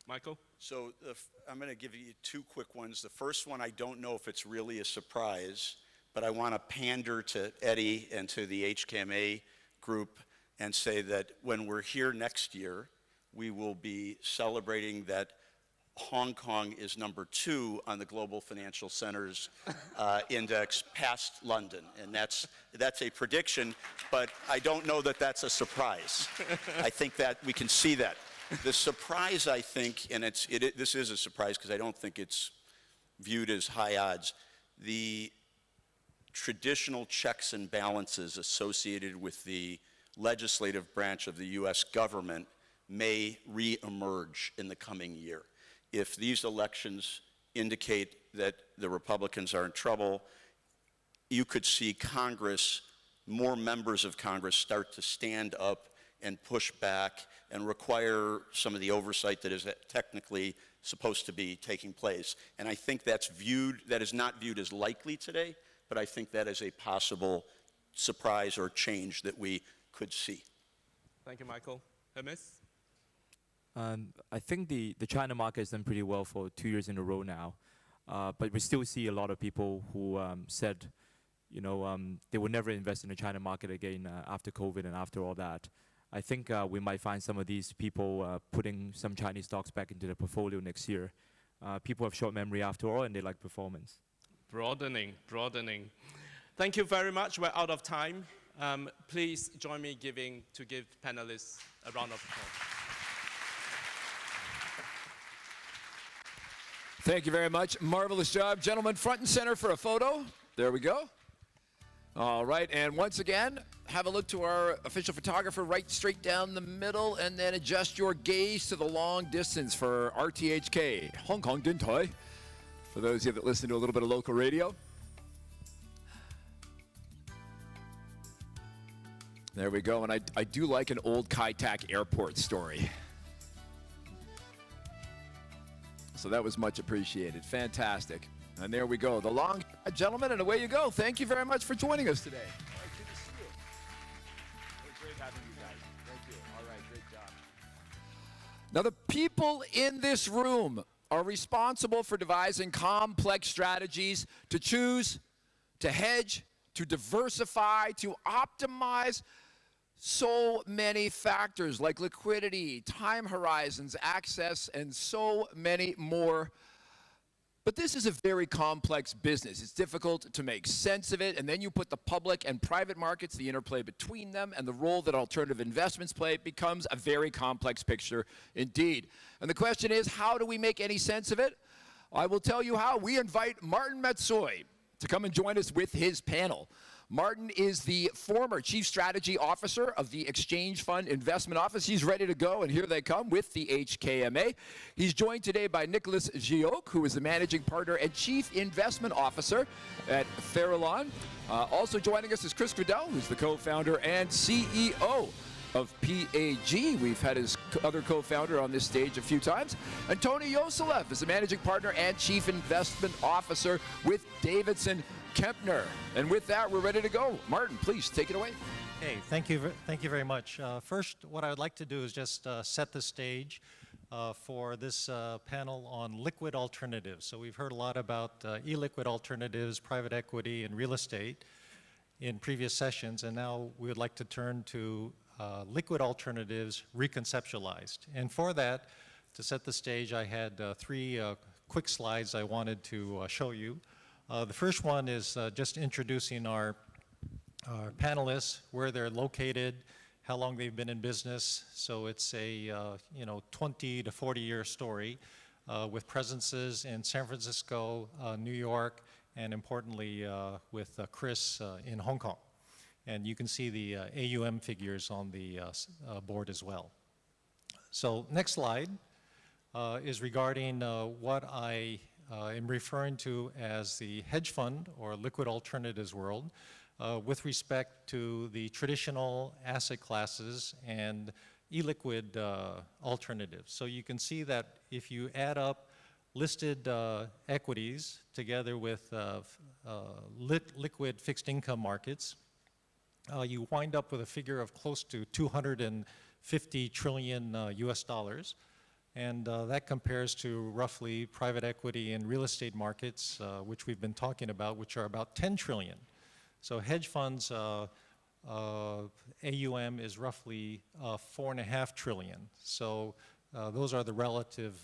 S17: Michael?
S20: So I'm going to give you two quick ones. The first one, I don't know if it's really a surprise, but I want to pander to Eddie and to the HKMA group and say that when we're here next year, we will be celebrating that Hong Kong is #2 on the Global Financial Centers Index past London. And that's a prediction, but I don't know that that's a surprise. I think that we can see that. The surprise, I think, and this is a surprise because I don't think it's viewed as high odds, the traditional checks and balances associated with the legislative branch of the US government may re-emerge in the coming year. If these elections indicate that the Republicans are in trouble, you could see Congress, more members of Congress start to stand up and push back and require some of the oversight that is technically supposed to be taking place. And I think that is not viewed as likely today, but I think that is a possible surprise or change that we could see.
S17: Thank you, Michael. Hermes?
S19: I think the China market has done pretty well for 2 years in a row now, but we still see a lot of people who said, they will never invest in the China market again after COVID and after all that. I think we might find some of these people putting some Chinese stocks back into their portfolio next year. People have short memory after all, and they like performance.
S17: Broadening. Thank you very much. We're out of time. Please join me to give panelists a round of applause.
S1: Thank you very much. Marvelous job. Gentlemen, front and center for a photo. There we go. All right, and once again, have a look to our official photographer right straight down the middle, and then adjust your gaze to the long distance for RTHK, Hong Kong Din Tai, for those of you that listen to a little bit of local radio. There we go, and I do like an old Kai Tak airport story. So that was much appreciated. Fantastic. And there we go. The long shot, gentlemen, and away you go. Thank you very much for joining us today. All right, good to see you. It was great having you guys. Thank you. All right, great job. Now, the people in this room are responsible for devising complex strategies to choose, to hedge, to diversify, to optimize so many factors like liquidity, time horizons, access, and so many more. But this is a very complex business. It's difficult to make sense of it, and then you put the public and private markets, the interplay between them, and the role that alternative investments play, it becomes a very complex picture indeed. And the question is, how do we make any sense of it? I will tell you how. We invite Martin Metsoy to come and join us with his panel. Martin is the former Chief Strategy Officer of the Exchange Fund Investment Office. He's ready to go, and here they come with the HKMA. He's joined today by Nicholas Gioc, who is the Managing Partner and Chief Investment Officer at Farallon. Also joining us is Chris Cradell, who's the co-founder and CEO of PAG. We've had his other co-founder on this stage a few times. And Tony Yoselev is the Managing Partner and Chief Investment Officer with Davidson Kempner. And with that, we're ready to go. Martin, please take it away.
S21: Okay, thank you very much. First, what I would like to do is just set the stage for this panel on liquid alternatives. So we've heard a lot about illiquid alternatives, private equity, and real estate in previous sessions, and now we would like to turn to liquid alternatives reconceptualized. And for that, to set the stage, I had three quick slides I wanted to show you. The first one is just introducing our panelists, where they're located, how long they've been in business. So it's a 20 to 40-year story with presences in San Francisco, New York, and importantly with Chris in Hong Kong. And you can see the AUM figures on the board as well. So next slide is regarding what I am referring to as the hedge fund or liquid alternatives world with respect to the traditional asset classes and illiquid alternatives. So you can see that if you add up listed equities together with liquid fixed income markets, you wind up with a figure of close to 250 trillion US dollars. And that compares to roughly private equity and real estate markets, which we've been talking about, which are about 10 trillion. So hedge funds AUM is roughly 4.5 trillion. So those are the relative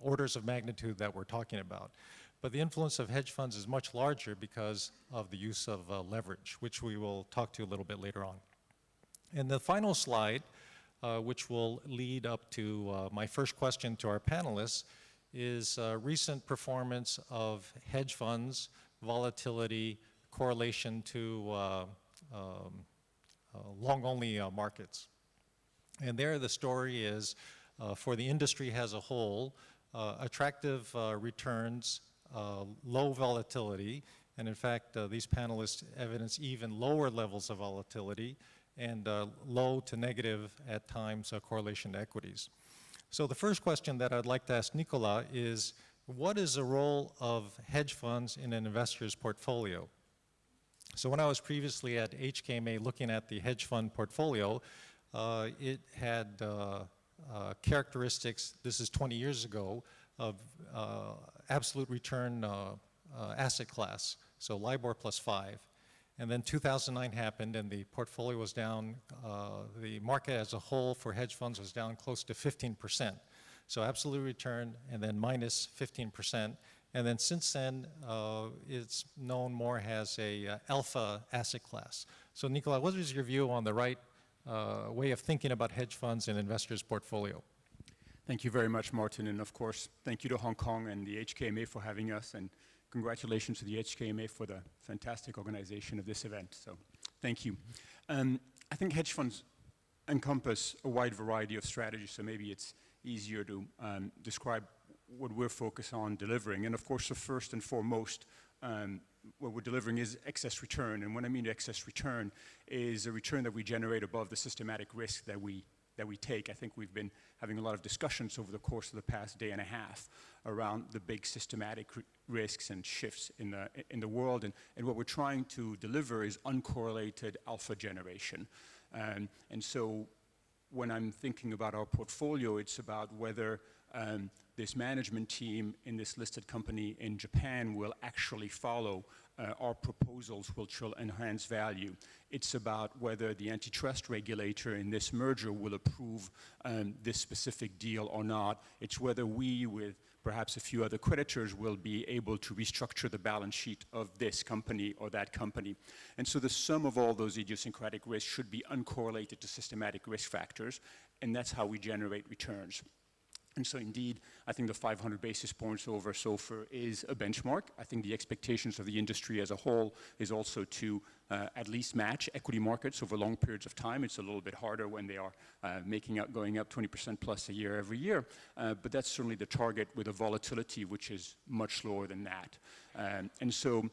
S21: orders of magnitude that we're talking about. But the influence of hedge funds is much larger because of the use of leverage, which we will talk to a little bit later on. And the final slide, which will lead up to my first question to our panelists, is recent performance of hedge funds, volatility, correlation to long-only markets. And there the story is, for the industry as a whole, attractive returns, low volatility, and in fact, these panelists evidence even lower levels of volatility, and low to negative at times correlation to equities. So the first question that I'd like to ask Nicolas is, what is the role of hedge funds in an investor's portfolio? So when I was previously at HKMA looking at the hedge fund portfolio, it had characteristics, this is 20 years ago, of absolute return asset class, so LIBOR plus 5. And then 2009 happened and the portfolio was down, the market as a whole for hedge funds was down close to 15%. So absolute return and then minus 15%. And then since then, it's known more as a alpha asset class. So Nicolas, what is your view on the right way of thinking about hedge funds in investors' portfolio?
S4: Thank you very much, Martin. And of course, thank you to Hong Kong and the HKMA for having us. And congratulations to the HKMA for the fantastic organization of this event. So thank you. I think hedge funds encompass a wide variety of strategies, so maybe it's easier to describe what we're focused on delivering. And of course, the first and foremost, what we're delivering is excess return. And what I mean excess return is a return that we generate above the systematic risk that we take. I think we've been having a lot of discussions over the course of the past day and a half around the big systematic risks and shifts in the world. And what we're trying to deliver is uncorrelated alpha generation. And so when I'm thinking about our portfolio, it's about whether this management team in this listed company in Japan will actually follow our proposals which will enhance value. It's about whether the antitrust regulator in this merger will approve this specific deal or not. It's whether we, with perhaps a few other creditors, will be able to restructure the balance sheet of this company or that company. And so the sum of all those idiosyncratic risks should be uncorrelated to systematic risk factors, and that's how we generate returns. And so indeed, I think the 500 basis points over SOFR is a benchmark. I think the expectations of the industry as a whole is also to at least match equity markets over long periods of time. It's a little bit harder when they are going up 20% plus a year every year. But that's certainly the target with a volatility which is much lower than that. And so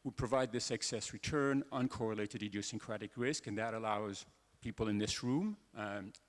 S4: we provide this excess return, uncorrelated idiosyncratic risk, and that allows people in this room,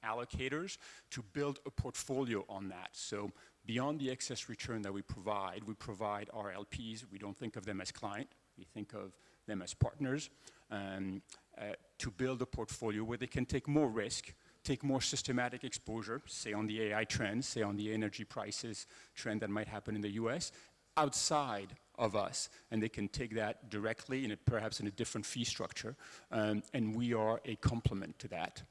S4: allocators, to build a portfolio on that. So beyond the excess return that we provide our LPs. We don't think of them as client, we think of them as partners, to build a portfolio where they can take more risk, take more systematic exposure, say on the AI trends, say on the energy prices trend that might happen in the US, outside of us, and they can take that directly, perhaps in a different fee structure, and we are a complement to that.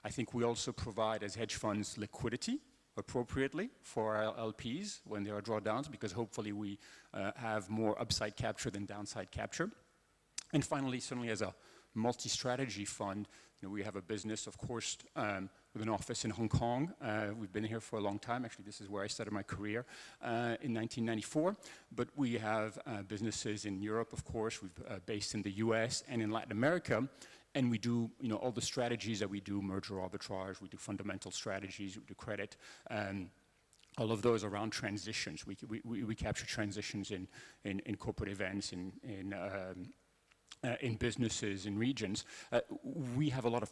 S4: I think we also provide, as hedge funds, liquidity appropriately for our LPs when there are drawdowns, because hopefully we have more upside capture than downside capture. And finally, certainly as a multi-strategy fund, we have a business, of course, with an office in Hong Kong. We've been here for a long time. Actually, this is where I started my career in 1994. But we have businesses in Europe, of course. We've based in the US and in Latin America. And we do, all the strategies that we do, merger arbitrage, we do fundamental strategies, we do credit. All of those around transitions. We capture transitions in corporate events, in in businesses, in regions, we have a lot of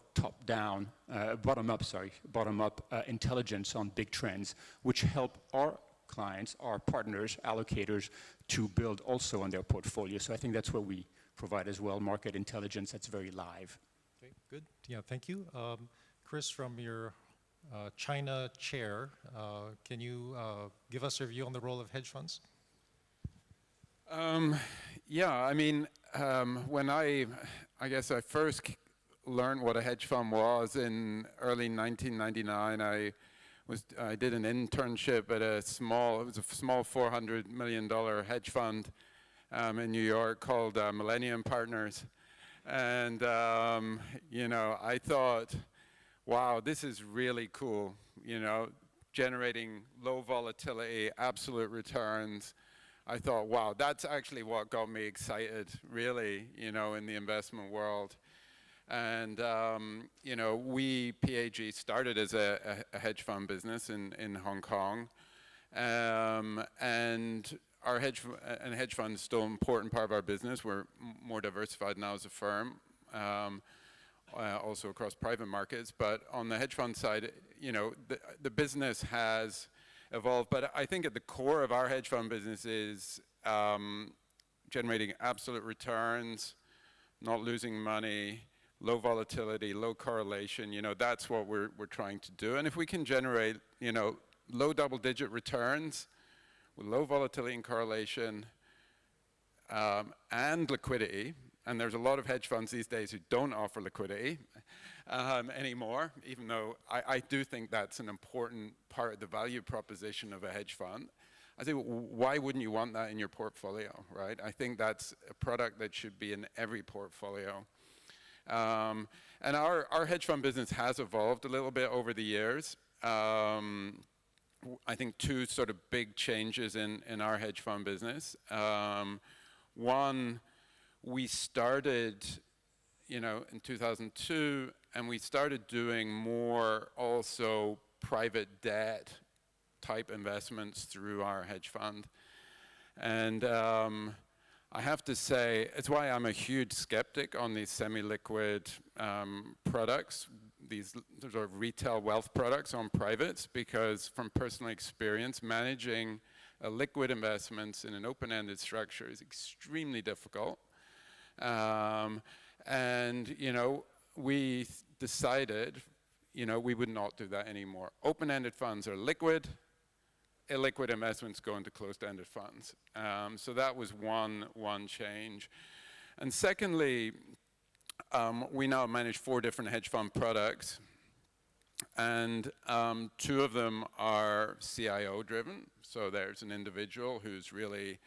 S4: bottom-up intelligence on big trends, which help our clients, our partners, allocators, to build also on their portfolio. So I think that's where we provide as well market intelligence that's very live.
S21: Okay, good. Yeah, thank you. Chris, from your China chair, can you give us a view on the role of hedge funds?
S2: Yeah, I mean, when I guess I first learned what a hedge fund was in early 1999, I did an internship at a small $400 million hedge fund in New York called Millennium Partners. And, you know, I thought, wow, this is really cool, you know, generating low volatility, absolute returns. I thought, wow, that's actually what got me excited, really, you know, in the investment world. And, you know, we, PAG, started as a hedge fund business in Hong Kong. And our hedge fund is still an important part of our business. We're more diversified now as a firm, also across private markets. But on the hedge fund side, you know, the business has evolved. But I think at the core of our hedge fund business is generating absolute returns, not losing money, low volatility, low correlation. You know, that's what we're trying to do. And if we can generate, you know, low double-digit returns with low volatility and correlation and liquidity, and there's a lot of hedge funds these days who don't offer liquidity anymore, even though I do think that's an important part of the value proposition of a hedge fund. I say, why wouldn't you want that in your portfolio, right? I think that's a product that should be in every portfolio. And our hedge fund business has evolved a little bit over the years. I think two sort of big changes in our hedge fund business. One, we started, you know, in 2002, and we started doing more also private debt type investments through our hedge fund. And I have to say, it's why I'm a huge skeptic on these semi-liquid products, these sort of retail wealth products on privates, because from personal experience, managing liquid investments in an open-ended structure is extremely difficult. And, you know, we decided, you know, we would not do that anymore. Open-ended funds are liquid. Illiquid investments go into closed-ended funds. So that was one change. And secondly, we now manage 4 different hedge fund products. And 2 of them are CIO-driven. So there's an individual who's really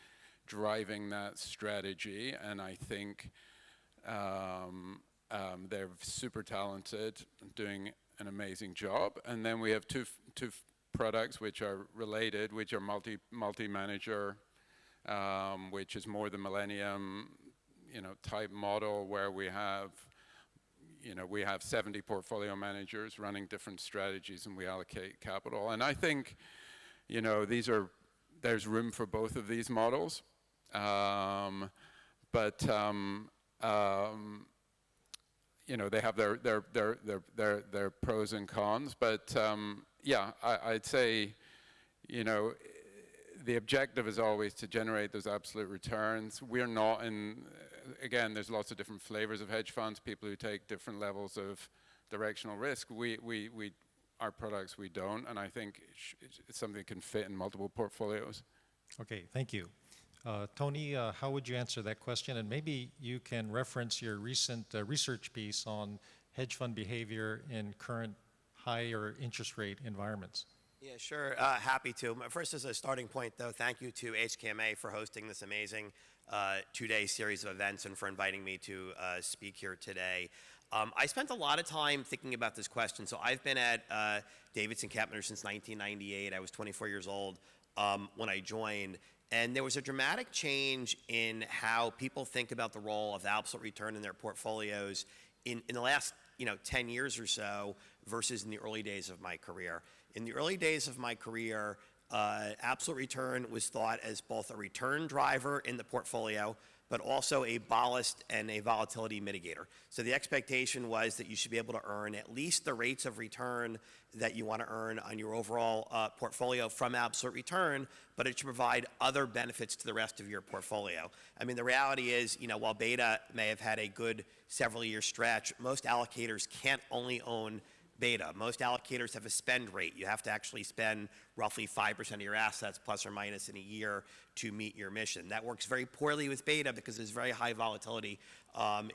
S2: driving that strategy. And I think they're super talented, doing an amazing job. And then we have two products which are related, which are multi-manager, which is more the Millennium, you know, type model where we have, you know, we have 70 portfolio managers running different strategies, and we allocate capital. And I think, you know, there's room for both of these models, but you know, they have their pros and cons. But yeah, I'd say, you know, the objective is always to generate those absolute returns. We're not in, again, there's lots of different flavors of hedge funds, people who take different levels of directional risk. Our products, we don't, and I think it's something that can fit in multiple portfolios.
S21: Okay, thank you. Tony, how would you answer that question? And maybe you can reference your recent research piece on hedge fund behavior in current higher interest rate environments.
S22: Yeah, sure, happy to. First, as a starting point, though, thank you to HKMA for hosting this amazing 2-day series of events and for inviting me to speak here today. I spent a lot of time thinking about this question. So I've been at Davidson Kempner since 1998. I was 24 years old when I joined. And there was a dramatic change in how people think about the role of absolute return in their portfolios in the last 10 years or so versus in the early days of my career. In the early days of my career, absolute return was thought as both a return driver in the portfolio, but also a ballast and a volatility mitigator. So the expectation was that you should be able to earn at least the rates of return that you want to earn on your overall portfolio from absolute return, but it should provide other benefits to the rest of your portfolio. I mean, the reality is, while beta may have had a good several-year stretch, most allocators can't only own beta. Most allocators have a spend rate. You have to actually spend roughly 5% of your assets plus or minus in a year to meet your mission. That works very poorly with beta because there's very high volatility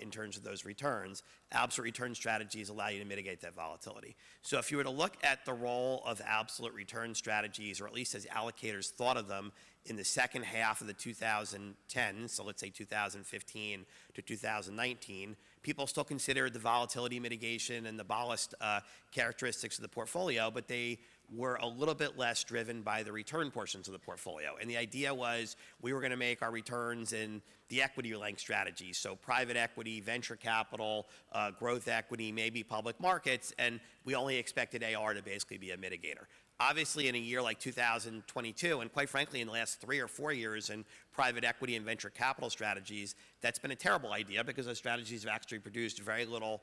S22: in terms of those returns. Absolute return strategies allow you to mitigate that volatility. So if you were to look at the role of absolute return strategies, or at least as allocators thought of them in the second half of the 2010s, so let's say 2015 to 2019, people still considered the volatility mitigation and the ballast characteristics of the portfolio, but they were a little bit less driven by the return portions of the portfolio. And the idea was we were going to make our returns in the equity-linked strategies, so private equity, venture capital, growth equity, maybe public markets, and we only expected AR to basically be a mitigator. Obviously, in a year like 2022, and quite frankly in the last 3 or 4 years in private equity and venture capital strategies, that's been a terrible idea because those strategies have actually produced very little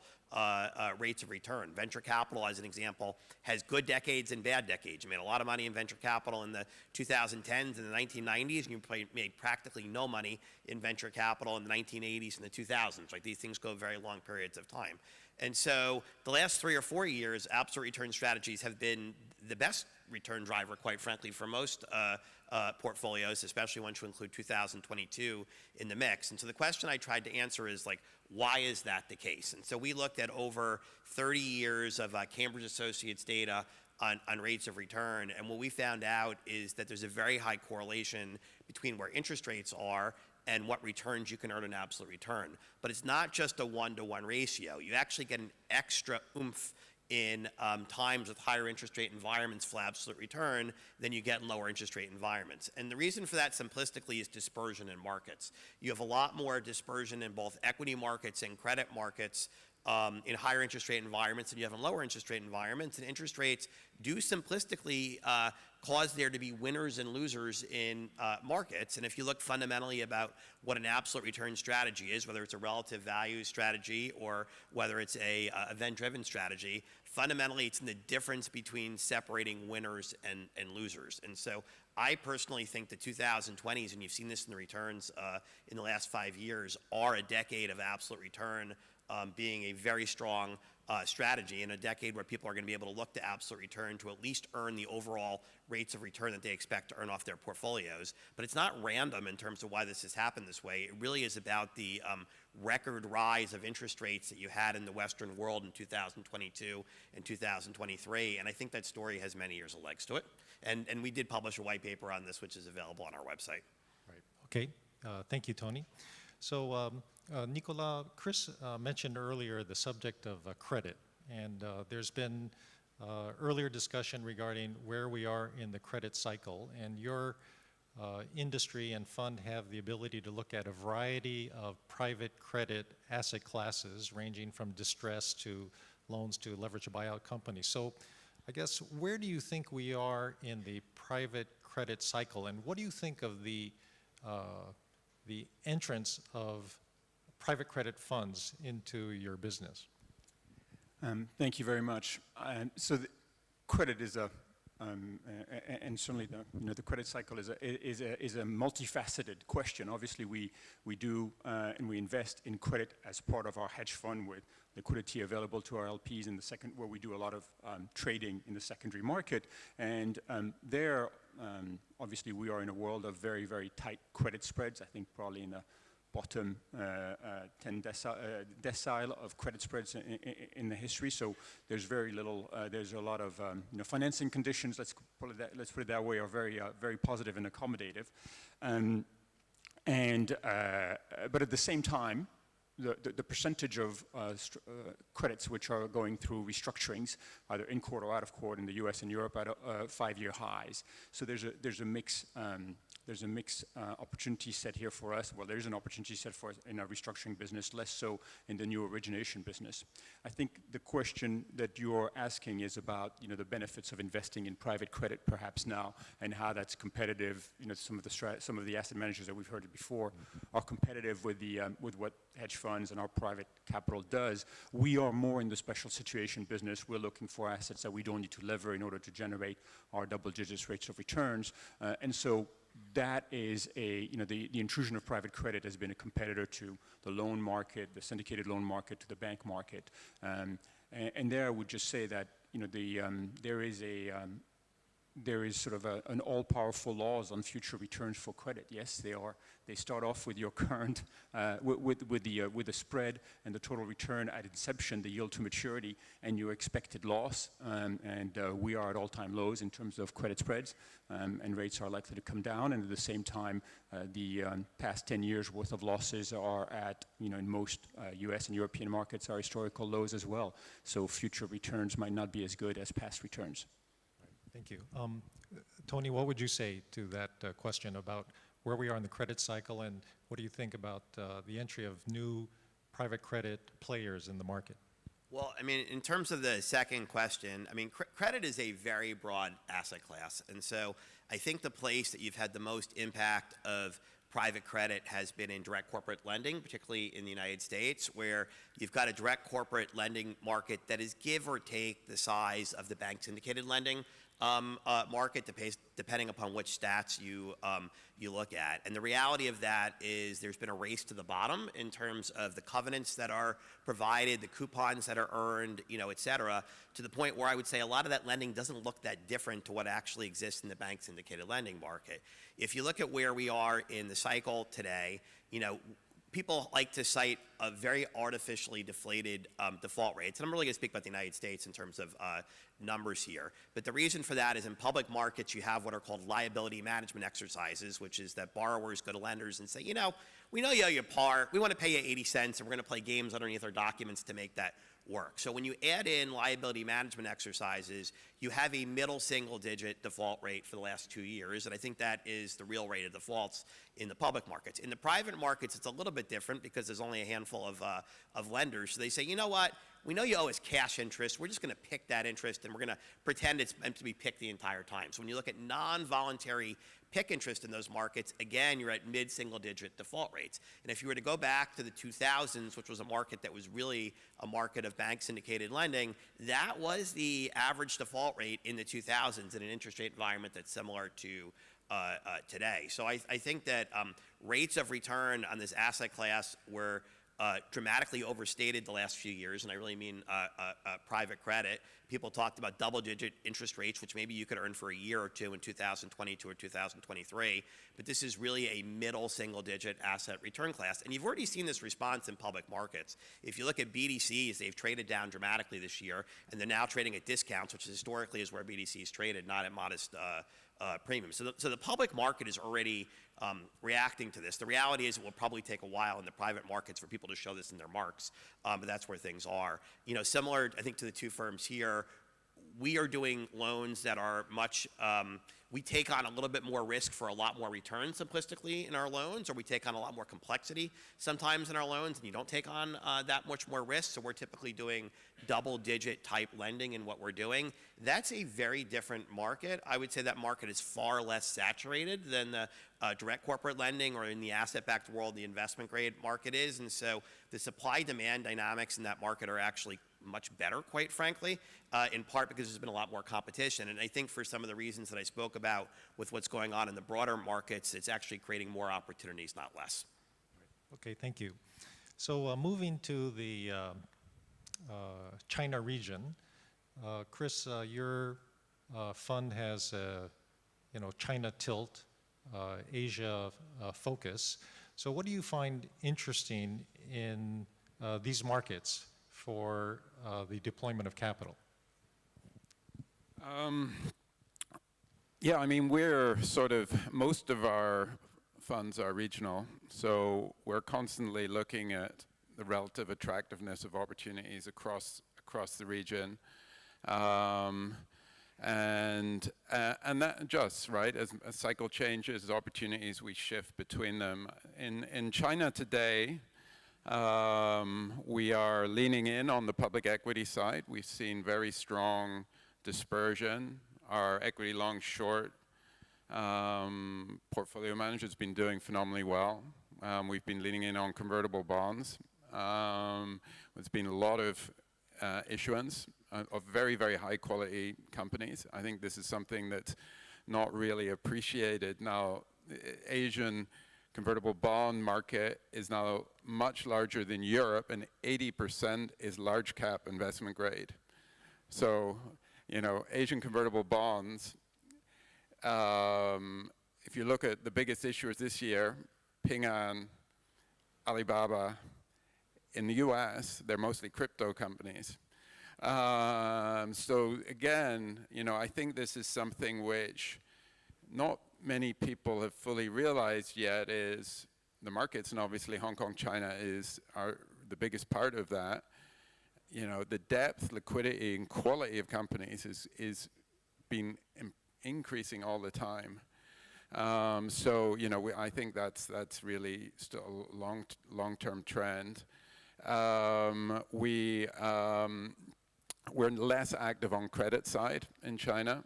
S22: rates of return. Venture capital, as an example, has good decades and bad decades. You made a lot of money in venture capital in the 2010s and the 1990s, and you made practically no money in venture capital in the 1980s and the 2000s. Like, these things go very long periods of time. And so the last 3 or 4 years, absolute return strategies have been the best return driver, quite frankly, for most portfolios, especially once you include 2022 in the mix. And so the question I tried to answer is, like, why is that the case? And so we looked at over 30 years of Cambridge Associates data on rates of return, and what we found out is that there's a very high correlation between where interest rates are and what returns you can earn in absolute return. But it's not just a 1-to-1 ratio. You actually get an extra oomph in times with higher interest rate environments for absolute return than you get in lower interest rate environments. And the reason for that simplistically is dispersion in markets. You have a lot more dispersion in both equity markets and credit markets in higher interest rate environments than you have in lower interest rate environments. And interest rates do simplistically cause there to be winners and losers in markets. And if you look fundamentally about what an absolute return strategy is, whether it's a relative value strategy or whether it's a event-driven strategy, fundamentally it's in the difference between separating winners and losers. And so I personally think the 2020s, and you've seen this in the returns in the last 5 years, are a decade of absolute return being a very strong strategy, in a decade where people are going to be able to look to absolute return to at least earn the overall rates of return that they expect to earn off their portfolios. But it's not random in terms of why this has happened this way. It really is about the record rise of interest rates that you had in the Western world in 2022 and 2023. And I think that story has many years of legs to it. And we did publish a white paper on this, which is available on our website.
S21: Right. Okay. Thank you, Tony. So, Nicolas, Chris mentioned earlier the subject of credit, and there's been earlier discussion regarding where we are in the credit cycle, and your industry and fund have the ability to look at a variety of private credit asset classes, ranging from distress to loans to leveraged buyout companies. So I guess, where do you think we are in the private credit cycle, and what do you think of the entrance of private credit funds into your business?
S4: Thank you very much. So credit is a, and certainly the credit cycle is a multifaceted question. Obviously, we do and we invest in credit as part of our hedge fund with liquidity available to our LPs in the second, where we do a lot of trading in the secondary market. And there, obviously, we are in a world of very, very tight credit spreads. I think probably in the bottom 10 decile of credit spreads in the history. So there's very little. There's a lot of financing conditions. Let's put it that way, are very very positive and accommodative. But at the same time, the percentage of credits which are going through restructurings, either in court or out of court in the U.S. and Europe, at 5-year highs. So there's a mix. There's a mixed opportunity set here for us. Well, there's an opportunity set for us in our restructuring business, less so in the new origination business. I think the question that you're asking is about, the benefits of investing in private credit perhaps now, and how that's competitive. Some of the asset managers that we've heard before are competitive with what hedge funds and our private capital does. We are more in the special situation business. We're looking for assets that we don't need to lever in order to generate our double-digit rates of returns, and so that is the intrusion of private credit has been a competitor to the loan market, the syndicated loan market, to the bank market. And there I would just say that, there is sort of an all-powerful laws on future returns for credit. Yes, they start off with your current, with the spread and the total return at inception, the yield to maturity, and your expected loss. And we are at all-time lows in terms of credit spreads, and rates are likely to come down. And at the same time, the past 10 years worth of losses are at, in most US and European markets, are historical lows as well. So future returns might not be as good as past returns.
S21: Thank you. Tony, what would you say to that question about where we are in the credit cycle, and what do you think about the entry of new private credit players in the market?
S22: Well, I mean, in terms of the second question, I mean, credit is a very broad asset class. And so I think the place that you've had the most impact of private credit has been in direct corporate lending, particularly in the United States, where you've got a direct corporate lending market that is give or take the size of the bank syndicated lending market, depending upon which stats you look at. And the reality of that is there's been a race to the bottom in terms of the covenants that are provided, the coupons that are earned, et cetera, to the point where I would say a lot of that lending doesn't look that different to what actually exists in the bank syndicated lending market. If you look at where we are in the cycle today, people like to cite a very artificially deflated default rates. And I'm really going to speak about the United States in terms of numbers here. But the reason for that is in public markets, you have what are called liability management exercises, which is that borrowers go to lenders and say, we know you owe your par. We want to pay you 80 cents, and we're going to play games underneath our documents to make that work. So when you add in liability management exercises, you have a middle single-digit default rate for the last 2 years, and I think that is the real rate of defaults in the public markets. In the private markets, it's a little bit different because there's only a handful of lenders. So they say, you know what? We know you owe us cash interest. We're just going to pick that interest, and we're going to pretend it's meant to be picked the entire time. So when you look at non-voluntary PIK interest in those markets, again, you're at mid-single-digit default rates. And if you were to go back to the 2000s, which was a market that was really a market of bank syndicated lending, that was the average default rate in the 2000s in an interest rate environment that's similar to today. So I think that rates of return on this asset class were dramatically overstated the last few years, and I really mean private credit. People talked about double-digit interest rates, which maybe you could earn for a year or two in 2022 or 2023, but this is really a middle single-digit asset return class, and you've already seen this response in public markets. If you look at BDCs, they've traded down dramatically this year, and they're now trading at discounts, which historically is where BDCs traded, not at modest premiums. So the public market is already reacting to this. The reality is it will probably take a while in the private markets for people to show this in their marks, but that's where things are. Similar, I think, to the two firms here, we are doing loans that are much, we take on a little bit more risk for a lot more return simplistically in our loans, or we take on a lot more complexity sometimes in our loans, and you don't take on that much more risk, so we're typically doing double-digit type lending in what we're doing. That's a very different market. I would say that market is far less saturated than the direct corporate lending, or in the asset-backed world, the investment grade market is, and so the supply-demand dynamics in that market are actually much better, quite frankly, in part because there's been a lot more competition. And I think for some of the reasons that I spoke about with what's going on in the broader markets, it's actually creating more opportunities, not less.
S21: Okay, thank you. So moving to the China region, Chris, your fund has China tilt, Asia focus. So what do you find interesting in these markets for the deployment of capital?
S2: Yeah, I mean, we're sort of, most of our funds are regional, so we're constantly looking at the relative attractiveness of opportunities across the region. And that adjusts, right? As a cycle changes, as opportunities, we shift between them. In China today, we are leaning in on the public equity side. We've seen very strong dispersion. Our equity long short portfolio manager has been doing phenomenally well. We've been leaning in on convertible bonds. There's been a lot of issuance of very, very high quality companies. I think this is something that's not really appreciated. Now, Asian convertible bond market is now much larger than Europe, and 80% is large cap investment grade. So, you know, Asian convertible bonds, if you look at the biggest issuers this year, Ping An, Alibaba, in the US, they're mostly crypto companies. So again, you know, I think this is something which not many people have fully realized yet is the markets, and obviously Hong Kong, China are the biggest part of that. You know, the depth, liquidity, and quality of companies is been increasing all the time. So, you know, I think that's really still a long-term trend. We're less active on credit side in China.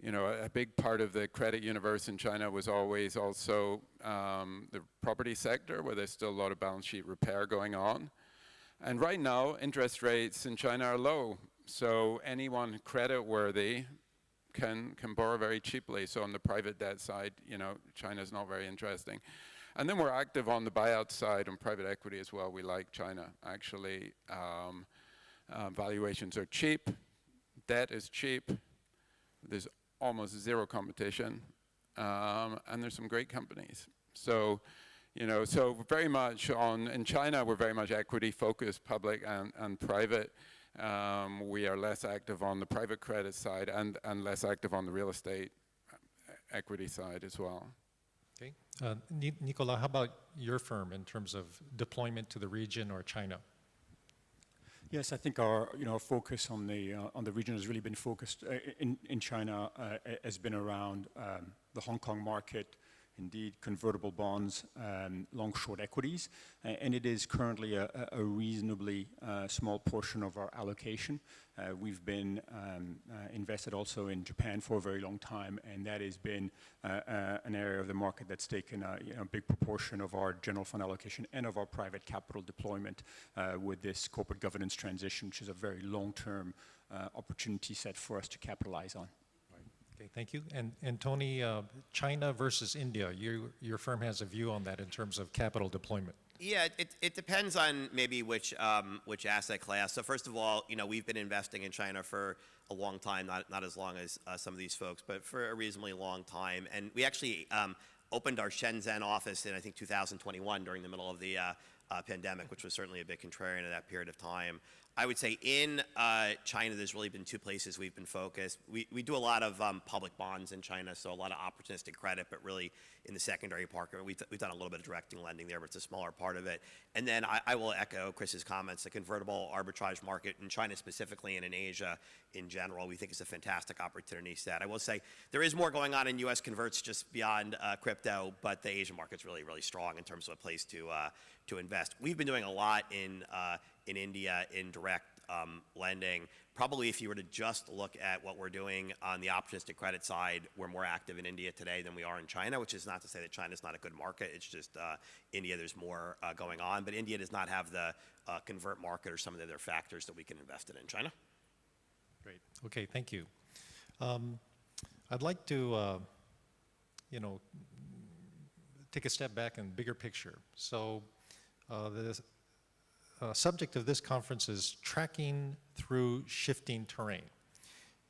S2: You know, a big part of the credit universe in China was always also the property sector, where there's still a lot of balance sheet repair going on. And right now, interest rates in China are low, so anyone credit-worthy can borrow very cheaply. So on the private debt side, you know, China's not very interesting. And then we're active on the buyout side and private equity as well. We like China, actually. Valuations are cheap, debt is cheap, there's almost zero competition, and there's some great companies. So, you know, so very much in China, we're very much equity focused, public and private. We are less active on the private credit side and less active on the real estate equity side as well.
S21: Okay. Nicola, how about your firm in terms of deployment to the region or China?
S4: Yes, I think our focus on the region has really been focused in China has been around the Hong Kong market, indeed convertible bonds, long-short equities, and it is currently a reasonably small portion of our allocation. We've been invested also in Japan for a very long time, and that has been an area of the market that's taken a big proportion of our general fund allocation and of our private capital deployment with this corporate governance transition, which is a very long-term opportunity set for us to capitalize on.
S21: Okay, thank you. And Tony, China versus India, your firm has a view on that in terms of capital deployment.
S22: Yeah, it depends on maybe which asset class. So first of all, you know, we've been investing in China for a long time, not as long as some of these folks, but for a reasonably long time. And we actually opened our Shenzhen office in, I think, 2021 during the middle of the pandemic, which was certainly a bit contrarian at that period of time. I would say in China, there's really been two places we've been focused. We do a lot of public bonds in China, so a lot of opportunistic credit, but really in the secondary market, we've done a little bit of direct lending there, but it's a smaller part of it. And then I will echo Chris's comments. The convertible arbitrage market in China specifically and in Asia in general, we think is a fantastic opportunity set. I will say there is more going on in U.S. converts just beyond crypto, but the Asian market's really, really strong in terms of a place to invest. We've been doing a lot in India in direct lending. Probably if you were to just look at what we're doing on the opportunistic credit side, we're more active in India today than we are in China, which is not to say that China's not a good market. It's just India, there's more going on. But India does not have the convert market or some of the other factors that we can invest in China.
S21: Great. Okay, thank you. I'd like to, take a step back and bigger picture. So the subject of this conference is tracking through shifting terrain.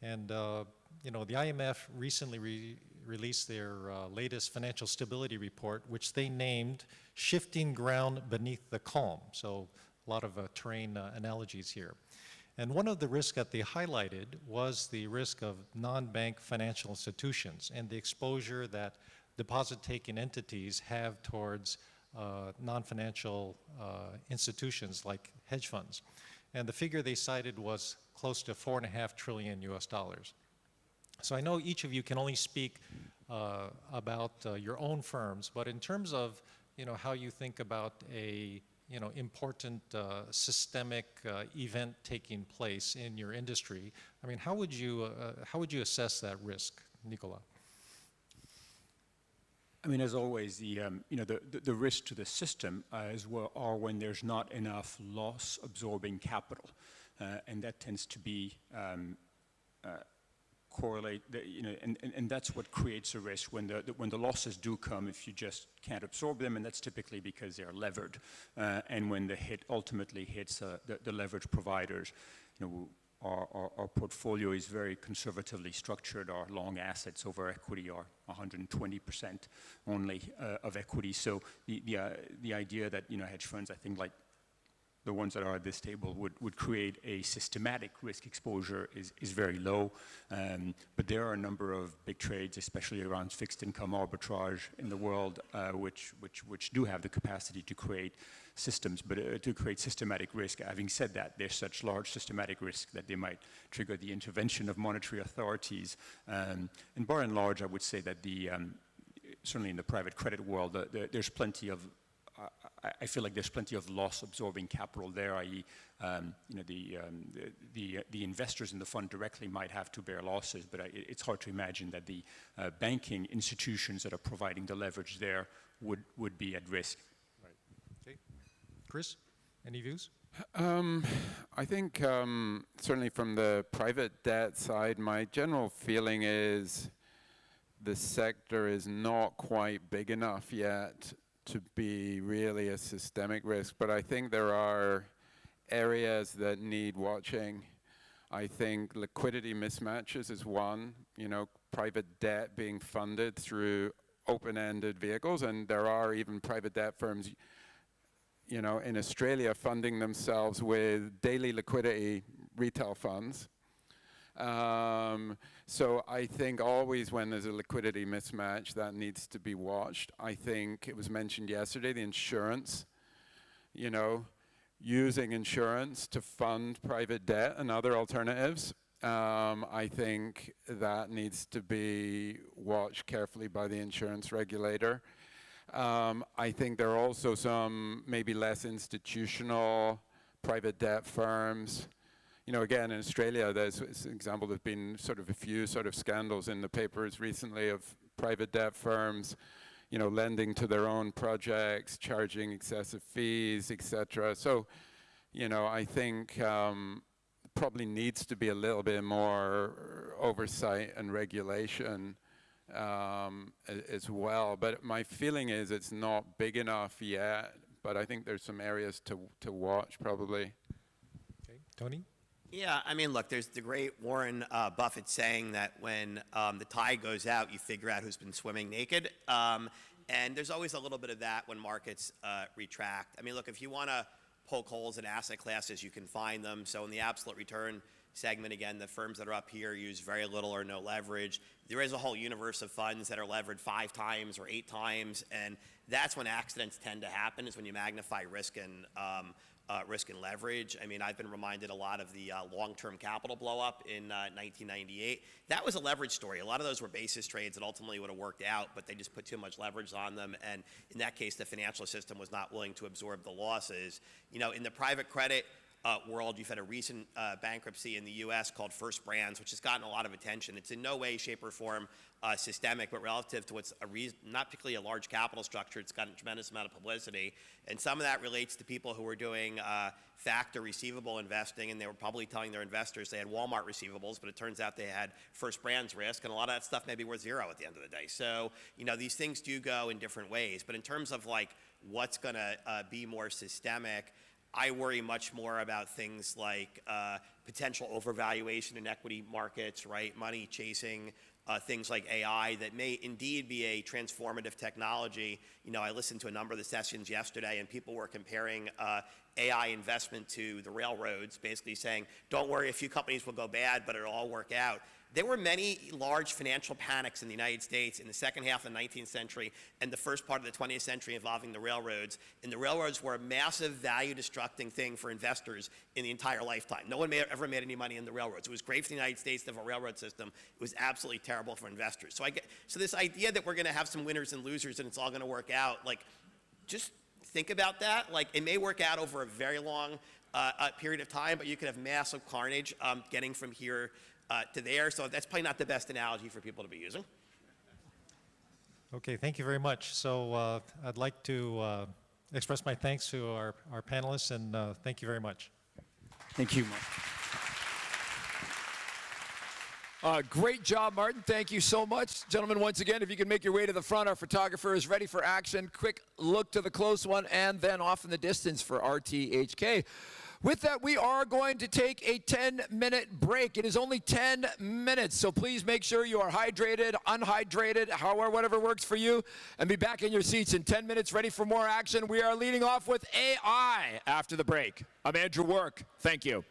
S21: And, the IMF recently released their latest financial stability report, which they named Shifting Ground Beneath the Calm. So a lot of terrain analogies here. And one of the risks that they highlighted was the risk of non-bank financial institutions and the exposure that deposit-taking entities have towards non-financial institutions like hedge funds. And the figure they cited was close to $4.5 trillion US dollars. So I know each of you can only speak about your own firms, but in terms of how you think about a important systemic event taking place in your industry, I mean, how would you assess that risk, Nicola?
S4: I mean, as always, the risk to the system as well are when there's not enough loss-absorbing capital, and that tends to be correlate. And that's what creates a risk when the losses do come. If you just can't absorb them, and that's typically because they're levered, and when the hit ultimately hits the leverage providers, Our portfolio is very conservatively structured. Our long assets over equity are 120% only of equity. So the idea that hedge funds, I think, like the ones that are at this table, would create a systematic risk exposure is very low. But there are a number of big trades, especially around fixed income arbitrage in the world, which do have the capacity to create systems, but to create systematic risk. Having said that, there's such large systematic risk that they might trigger the intervention of monetary authorities. And by and large, I would say that certainly in the private credit world, there's plenty of I feel like there's plenty of loss-absorbing capital there, i.e., the investors in the fund directly might have to bear losses, but it's hard to imagine that the banking institutions that are providing the leverage there would be at risk.
S21: Right. Okay. Chris, any views?
S2: I think certainly from the private debt side, my general feeling is the sector is not quite big enough yet to be really a systemic risk, but I think there are areas that need watching. I think liquidity mismatches is one, private debt being funded through open-ended vehicles, and there are even private debt firms, in Australia funding themselves with daily liquidity retail funds. So I think always when there's a liquidity mismatch, that needs to be watched. I think it was mentioned yesterday, the insurance, using insurance to fund private debt and other alternatives. I think that needs to be watched carefully by the insurance regulator. I think there are also some maybe less institutional private debt firms. Again, in Australia, there's an example, there's been sort of a few sort of scandals in the papers recently of private debt firms, lending to their own projects, charging excessive fees, etc. So, I think probably needs to be a little bit more oversight and regulation as well. But my feeling is it's not big enough yet, but I think there's some areas to watch probably.
S21: Okay, Tony?
S22: Yeah, I mean, look, there's the great Warren Buffett saying that when the tide goes out, you figure out who's been swimming naked. And there's always a little bit of that when markets retract. I mean, look, if you want to poke holes in asset classes, you can find them. So in the absolute return segment, again, the firms that are up here use very little or no leverage. There is a whole universe of funds that are levered 5 times or 8 times, and that's when accidents tend to happen, is when you magnify risk and leverage. I mean, I've been reminded a lot of the long-term capital blow-up in 1998. That was a leverage story. A lot of those were basis trades that ultimately would have worked out, but they just put too much leverage on them, and in that case, the financial system was not willing to absorb the losses. In the private credit world, you've had a recent bankruptcy in the U.S. called First Brands, which has gotten a lot of attention. It's in no way, shape, or form systemic, but relative to what's not particularly a large capital structure, it's gotten a tremendous amount of publicity. And some of that relates to people who were doing factor receivable investing, and they were probably telling their investors they had Walmart receivables, but it turns out they had First Brands risk, and a lot of that stuff may be worth zero at the end of the day. So, these things do go in different ways. But in terms of what's going to be more systemic, I worry much more about things like potential overvaluation in equity markets, right? Money chasing things like AI that may indeed be a transformative technology. I listened to a number of the sessions yesterday, and people were comparing AI investment to the railroads, basically saying, don't worry, a few companies will go bad, but it'll all work out. there were many large financial panics in the United States in the second half of the 19th century and the first part of the 20th century involving the railroads. And the railroads were a massive value-destructing thing for investors in the entire lifetime. No one ever made any money in the railroads. It was great for the United States to have a railroad system. It was absolutely terrible for investors. So this idea that we're going to have some winners and losers and it's all going to work out, like, just think about that. Like, it may work out over a very long period of time, but you could have massive carnage getting from here to there. So that's probably not the best analogy for people to be using.
S21: Okay, thank you very much. So I'd like to express my thanks to our panelists, and thank you very much.
S4: Thank you, Mark.
S1: Great job, Martin. Thank you so much. Gentlemen, once again, if you can make your way to the front, our photographer is ready for action. Quick look to the close one, and then off in the distance for RTHK. With that, we are going to take a 10-minute break. It is only 10 minutes, so please make sure you are hydrated, unhydrated, however, whatever works for you, and be back in your seats in 10 minutes, ready for more action. We are leading off with AI after the break. I'm Andrew Work. Thank you.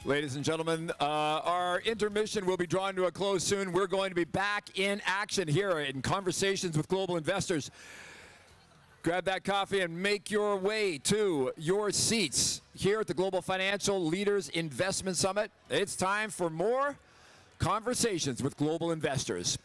S1: Ladies and gentlemen, our intermission will be drawn to a close soon. We're going to be back in action here in Conversations with Global Investors. Grab that coffee and make your way to your seats here at the Global Financial Leaders Investment Summit. It's time for more Conversations with Global Investors.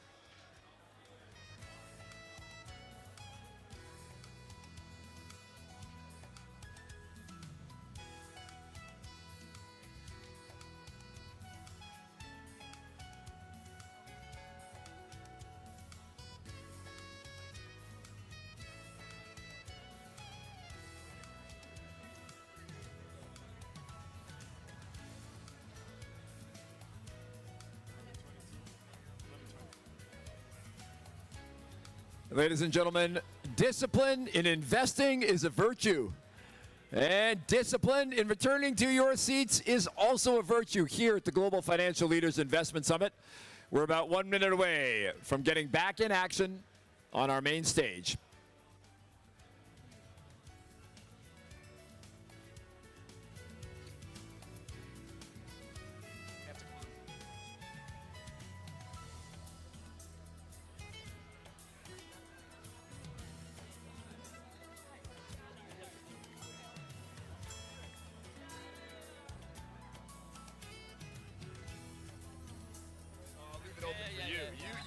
S1: Ladies and gentlemen, discipline in investing is a virtue. And discipline in returning to your seats is also a virtue here at the Global Financial Leaders Investment Summit. We're about 1 minute away from getting back in action on our main stage.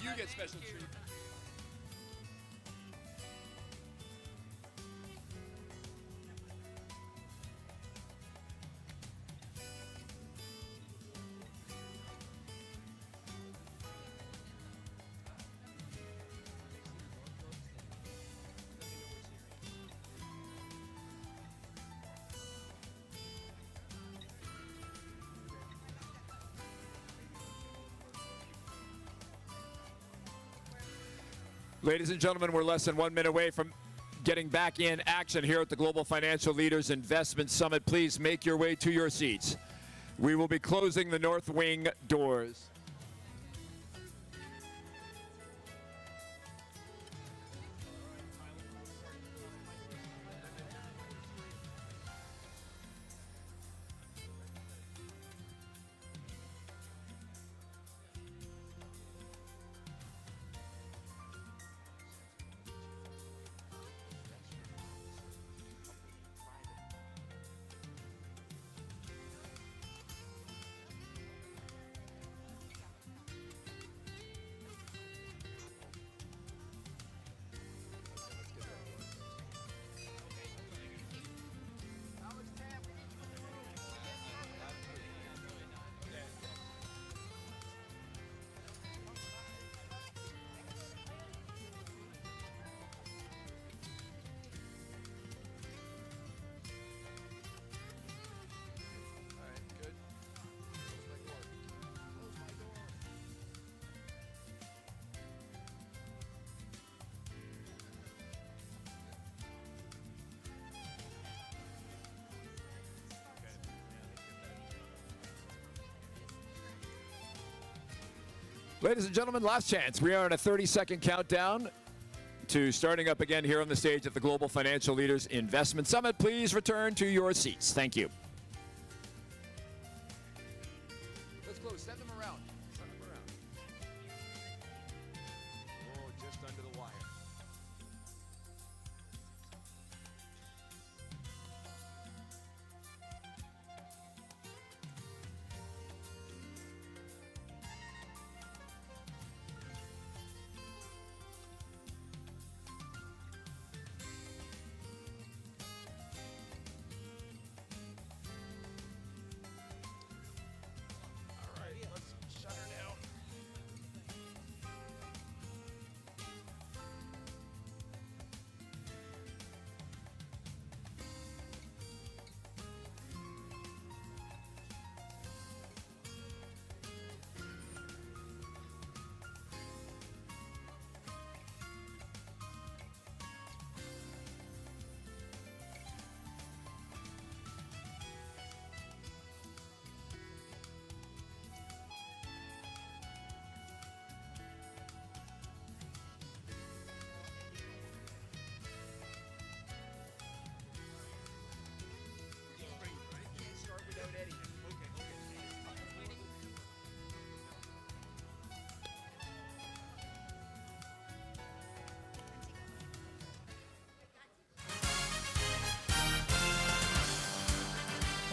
S1: You get special treatment. Ladies and gentlemen, we're less than 1 minute away from getting back in action here at the Global Financial Leaders Investment Summit. Please make your way to your seats. We will be closing the North Wing doors. Ladies and gentlemen, last chance. We are on a 30-second countdown to starting up again here on the stage at the Global Financial Leaders Investment Summit. Please return to your seats. Thank you. Let's close. Send them around. Send them around. Oh, just under the wire.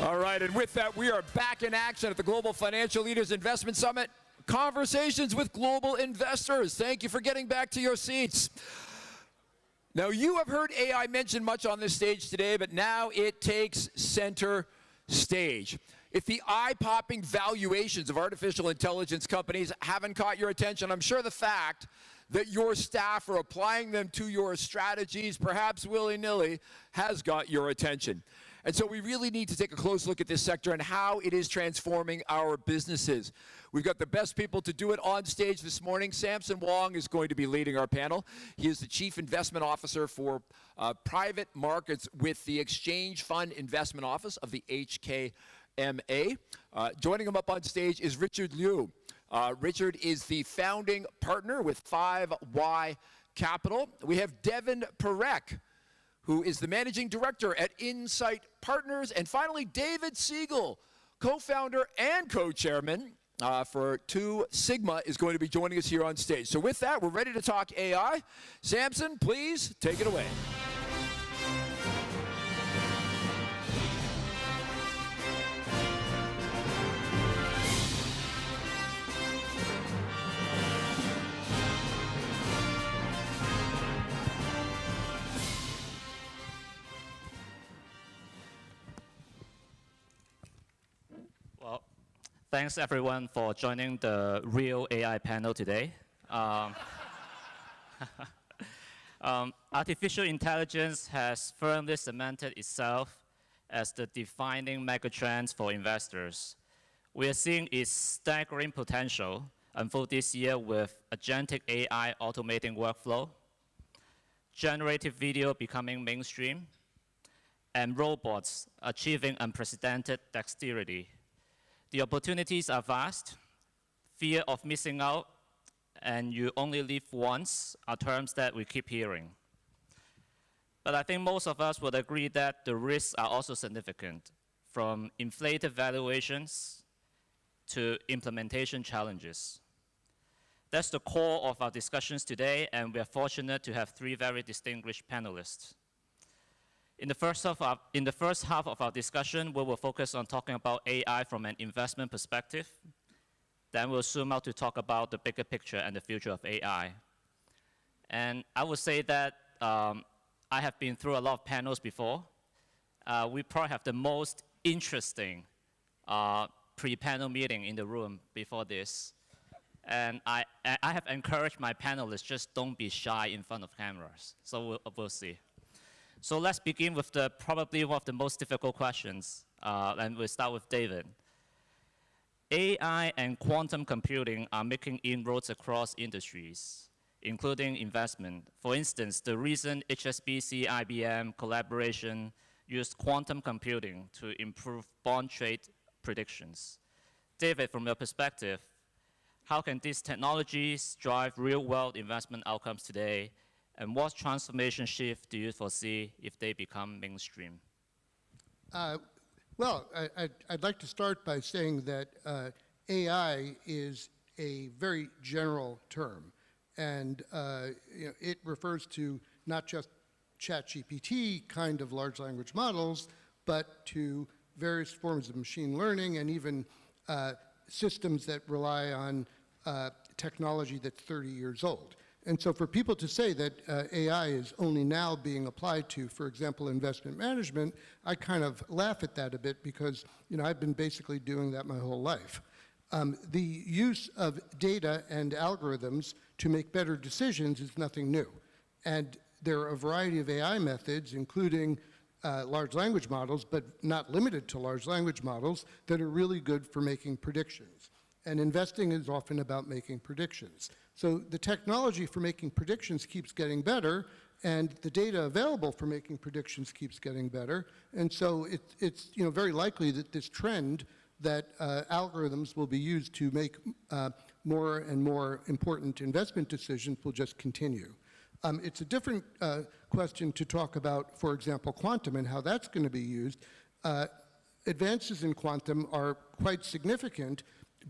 S1: All right, and with that, we are back in action at the Global Financial Leaders Investment Summit. Conversations with global investors. Thank you for getting back to your seats. Now, you have heard AI mentioned much on this stage today, but now it takes center stage. If the eye-popping valuations of artificial intelligence companies haven't caught your attention, I'm sure the fact that your staff are applying them to your strategies, perhaps willy-nilly, has got your attention. And so we really need to take a close look at this sector and how it is transforming our businesses. We've got the best people to do it on stage this morning. Samson Wong is going to be leading our panel. He is the Chief Investment Officer for Private Markets with the Exchange Fund Investment Office of the HKMA. Joining him up on stage is Richard Liu. Richard is the founding partner with 5Y Capital. We have Devin Perek, who is the managing director at Insight Partners. And finally, David Siegel, co-founder and co-chairman for 2 Sigma, is going to be joining us here on stage. So with that, we're ready to talk AI. Samson, please take it away.
S3: Well, thanks everyone for joining the Real AI panel today. Artificial intelligence has firmly cemented itself as the defining megatrend for investors. We are seeing its staggering potential unfold this year with agentic AI automating workflow, generative video becoming mainstream, and robots achieving unprecedented dexterity. The opportunities are vast. Fear of missing out and you only live once are terms that we keep hearing. But I think most of us would agree that the risks are also significant, from inflated valuations to implementation challenges. That's the core of our discussions today, and we are fortunate to have 3 very distinguished panelists. In the first half of our discussion, we will focus on talking about AI from an investment perspective. Then we'll zoom out to talk about the bigger picture and the future of AI. And I would say that I have been through a lot of panels before. We probably have the most interesting pre-panel meeting in the room before this. And I have encouraged my panelists, just don't be shy in front of cameras. So we'll see. So let's begin with probably one of the most difficult questions, and we'll start with David. AI and quantum computing are making inroads across industries, including investment. For instance, the recent HSBC-IBM collaboration used quantum computing to improve bond trade predictions. David, from your perspective, how can these technologies drive real-world investment outcomes today? And what transformation shift do you foresee if they become mainstream?
S5: Well, I'd like to start by saying that AI is a very general term. And it refers to not just ChatGPT kind of large language models, but to various forms of machine learning and even systems that rely on technology that's 30 years old. And so for people to say that AI is only now being applied to, for example, investment management, I kind of laugh at that a bit because I've been basically doing that my whole life. The use of data and algorithms to make better decisions is nothing new. And there are a variety of AI methods, including large language models, but not limited to large language models, that are really good for making predictions. And investing is often about making predictions. So the technology for making predictions keeps getting better, and the data available for making predictions keeps getting better. And so it's very likely that this trend that algorithms will be used to make more and more important investment decisions will just continue. It's a different question to talk about, for example, quantum and how that's going to be used. Advances in quantum are quite significant,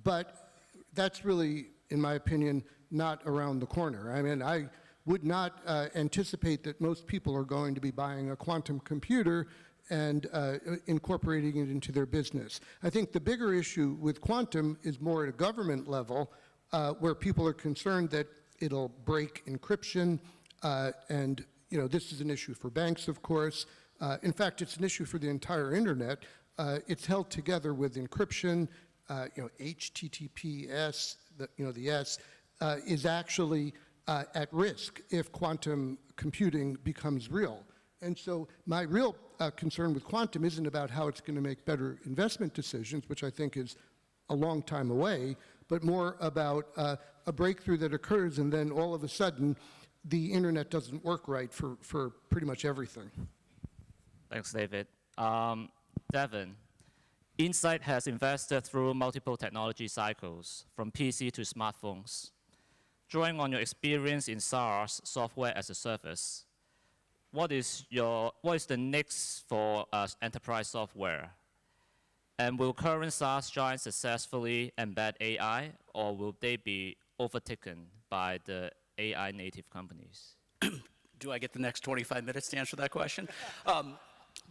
S5: but that's really, in my opinion, not around the corner. I mean, I would not anticipate that most people are going to be buying a quantum computer and incorporating it into their business. I think the bigger issue with quantum is more at a government level, where people are concerned that it'll break encryption, and this is an issue for banks, of course. In fact, it's an issue for the entire internet. It's held together with encryption. HTTPS, the S, is actually at risk if quantum computing becomes real. And so my real concern with quantum isn't about how it's going to make better investment decisions, which I think is a long time away, but more about a breakthrough that occurs and then all of a sudden the internet doesn't work right for pretty much everything.
S3: Thanks, David. Devin, Insight has invested through multiple technology cycles, from PC to smartphones. Drawing on your experience in SaaS, software as a service, what is the next for enterprise software? And will current SaaS giants successfully embed AI, or will they be overtaken by the AI native companies?
S6: Do I get the next 25 minutes to answer that question?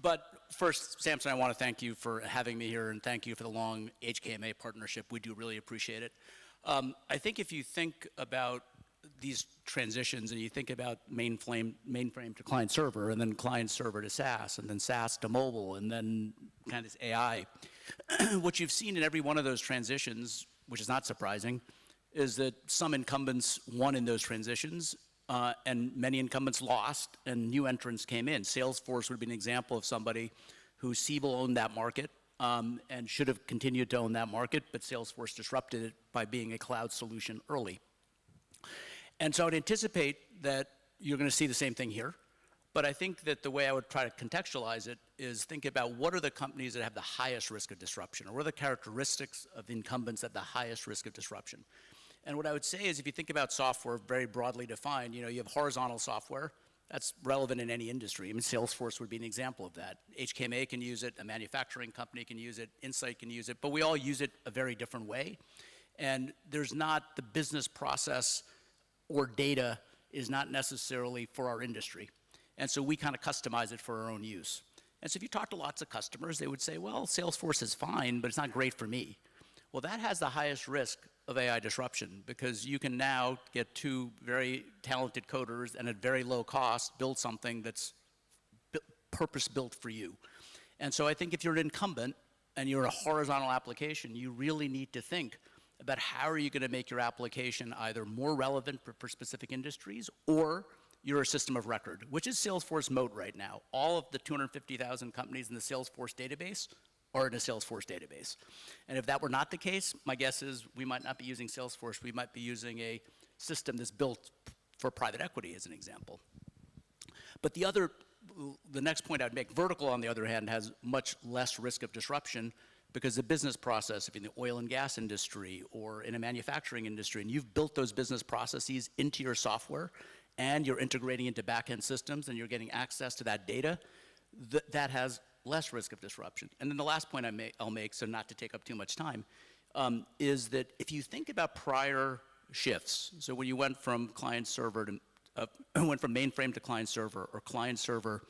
S6: But first, Samson, I want to thank you for having me here, and thank you for the long HKMA partnership. We do really appreciate it. I think if you think about these transitions and you think about mainframe to client server, and then client server to SaaS, and then SaaS to mobile, and then kind of this AI, what you've seen in every one of those transitions, which is not surprising, is that some incumbents won in those transitions, and many incumbents lost, and new entrants came in. Salesforce would be an example of somebody who Siebel owned that market, and should have continued to own that market, but Salesforce disrupted it by being a cloud solution early. And so I would anticipate that you're going to see the same thing here. But I think that the way I would try to contextualize it is think about what are the companies that have the highest risk of disruption, or what are the characteristics of incumbents at the highest risk of disruption. And what I would say is if you think about software very broadly defined, you have horizontal software. That's relevant in any industry. I mean, Salesforce would be an example of that. HKMA can use it, a manufacturing company can use it, Insight can use it, but we all use it a very different way. And there's not the business process or data is not necessarily for our industry. And so we kind of customize it for our own use. And so if you talk to lots of customers, they would say, well, Salesforce is fine, but it's not great for me. Well, that has the highest risk of AI disruption, because you can now get two very talented coders and at very low cost build something that's purpose-built for you. And so I think if you're an incumbent and you're a horizontal application, you really need to think about how are you going to make your application either more relevant for specific industries, or you're a system of record, which is Salesforce mode right now. All of the 250,000 companies in the Salesforce database are in a Salesforce database. And if that were not the case, my guess is we might not be using Salesforce. We might be using a system that's built for private equity, as an example. But the next point I'd make, vertical, on the other hand, has much less risk of disruption, because the business process, if in the oil and gas industry or in a manufacturing industry, and you've built those business processes into your software, and you're integrating into back-end systems, and you're getting access to that data, that has less risk of disruption. And then the last point I'll make, so not to take up too much time, is that if you think about prior shifts, so when you went from client server to, went from mainframe to client server, or client server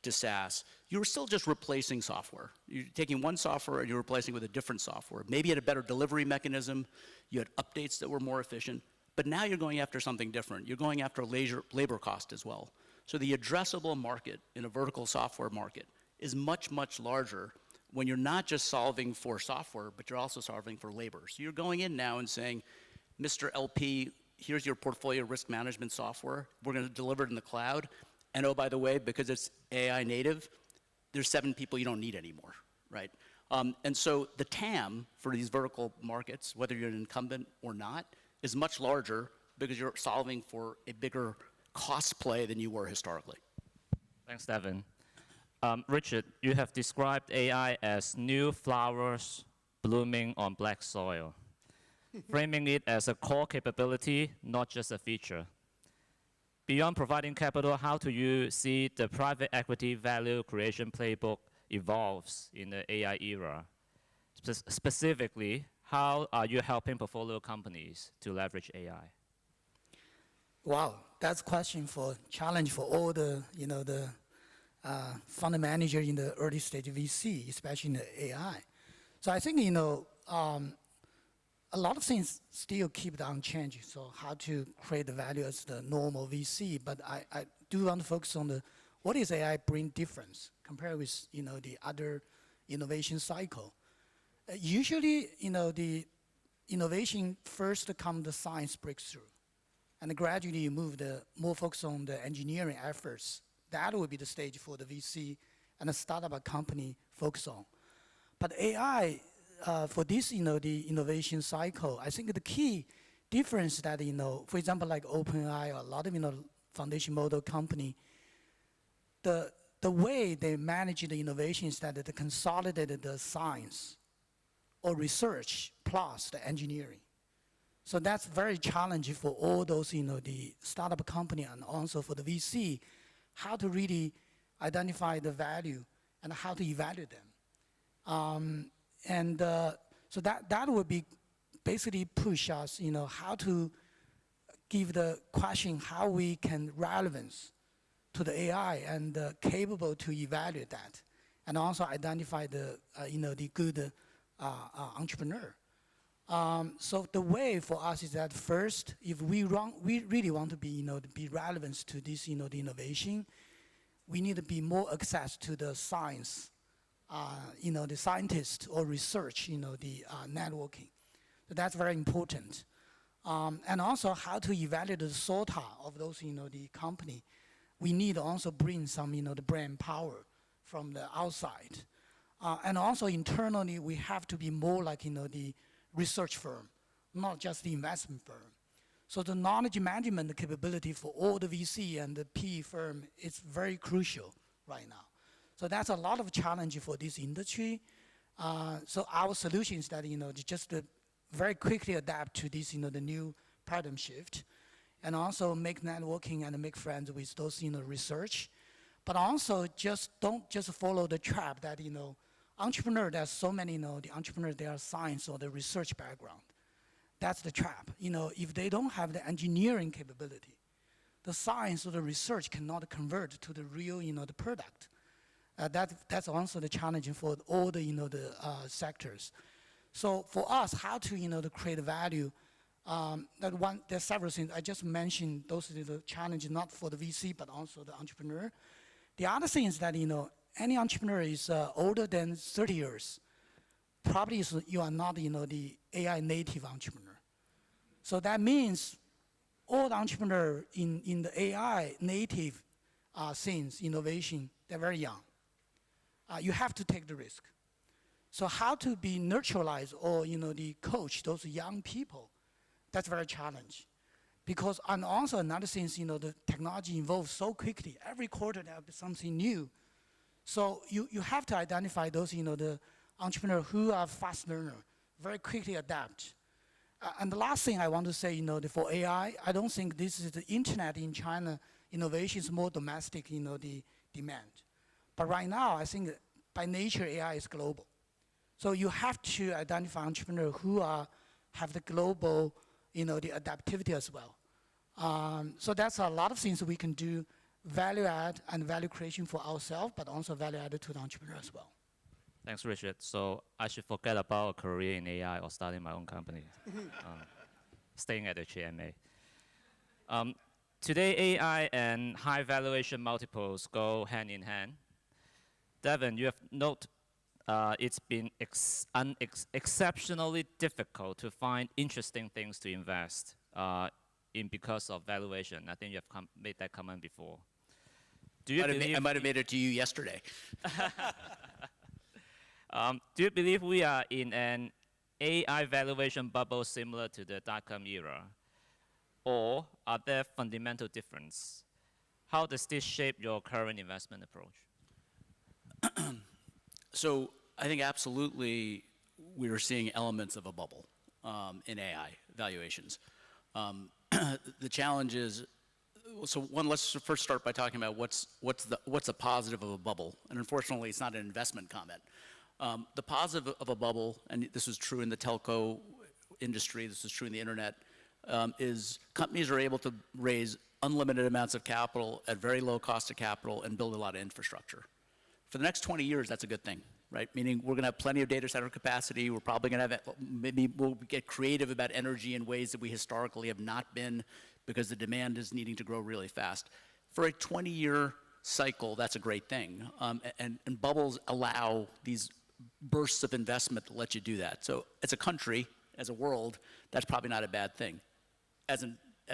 S6: to SaaS, you were still just replacing software. You're taking one software and you're replacing it with a different software. Maybe you had a better delivery mechanism, you had updates that were more efficient, but now you're going after something different. You're going after labor cost as well. So the addressable market in a vertical software market is much, much larger when you're not just solving for software, but you're also solving for labor. So you're going in now and saying, Mr. LP, here's your portfolio risk management software. We're going to deliver it in the cloud. And oh, by the way, because it's AI native, there's 7 people you don't need anymore, right? And so the TAM for these vertical markets, whether you're an incumbent or not, is much larger because you're solving for a bigger cost play than you were historically.
S3: Thanks, Devin. Richard, you have described AI as new flowers blooming on black soil, framing it as a core capability, not just a feature. Beyond providing capital, how do you see the private equity value creation playbook evolves in the AI era? Specifically, how are you helping portfolio companies to leverage AI?
S8: Wow, that's a question for challenge for all the fund manager in the early stage VC, especially in the AI. So I think, a lot of things still keep on changing. So how to create the value as the normal VC, but I do want to focus on what is AI bring difference compared with, the other innovation cycle. Usually, the innovation first come the science breakthrough, and gradually you move more focus on the engineering efforts. That will be the stage for the VC and the startup company focus on. But AI, for this, the innovation cycle, I think the key difference that, for example, like OpenAI or a lot of, foundation model company, the way they manage the innovation is that they consolidated the science or research plus the engineering. So that's very challenging for all those, the startup company and also for the VC, how to really identify the value and how to evaluate them. So that would be basically push us, how to give the question how we can relevance to the AI and capable to evaluate that, and also identify the good entrepreneur. So the way for us is that first, if we really want to be be relevant to this the innovation, we need to be more access to the science, the scientists or research, the networking. So that's very important. And also how to evaluate the SOTA of those the company. We need to also bring some the brand power from the outside. And also internally, we have to be more like the research firm, not just the investment firm. So the knowledge management capability for all the VC and the PE firm is very crucial right now. So that's a lot of challenge for this industry. So our solution is that just to very quickly adapt to this the new paradigm shift, and also make networking and make friends with those research, but also don't just follow the trap that entrepreneur, there's so many the entrepreneurs, they are science or the research background. That's the trap. If they don't have the engineering capability, the science or the research cannot convert to the real the product. That's also the challenge for all the sectors. So for us, how to to create value, there's several things. I just mentioned those are the challenges not for the VC but also the entrepreneur. The other thing is that any entrepreneur is older than 30 years, probably you are not the AI native entrepreneur. So that means all the entrepreneurs in the AI native things, innovation, they're very young. You have to take the risk. So how to be neutralize or the coach those young people, that's very challenging. Because and also another thing is the technology evolves so quickly. Every quarter there will be something new. So you have to identify those the entrepreneurs who are fast learner, very quickly adapt. And the last thing I want to say, for AI, I don't think this is the internet in China. Innovation is more domestic, the demand. But right now, I think by nature, AI is global. So you have to identify entrepreneurs who have the global, the adaptivity as well. So that's a lot of things we can do, value add and value creation for ourselves, but also value added to the entrepreneur as well.
S3: Thanks, Richard. So I should forget about a career in AI or starting my own company, staying at the HKMA. Today, AI and high valuation multiples go hand in hand. Devin, you have noted it's been exceptionally difficult to find interesting things to invest in because of valuation. I think you have made that comment before. Do you
S6: I might have made it to you yesterday.
S3: Do you believe we are in an AI valuation bubble similar to the dot-com era? Or are there fundamental differences? How does this shape your current investment approach?
S6: So I think absolutely we are seeing elements of a bubble in AI valuations. The challenge is, so one, let's first start by talking about what's a positive of a bubble. And unfortunately, it's not an investment comment. The positive of a bubble, and this was true in the telco industry, this was true in the internet, is companies are able to raise unlimited amounts of capital at very low cost of capital and build a lot of infrastructure. For the next 20 years, that's a good thing, right? Meaning we're going to have plenty of data center capacity. We're probably going to have, maybe we'll get creative about energy in ways that we historically have not been because the demand is needing to grow really fast. For a 20-year cycle, that's a great thing. And bubbles allow these bursts of investment to let you do that. So as a country, as a world, that's probably not a bad thing. As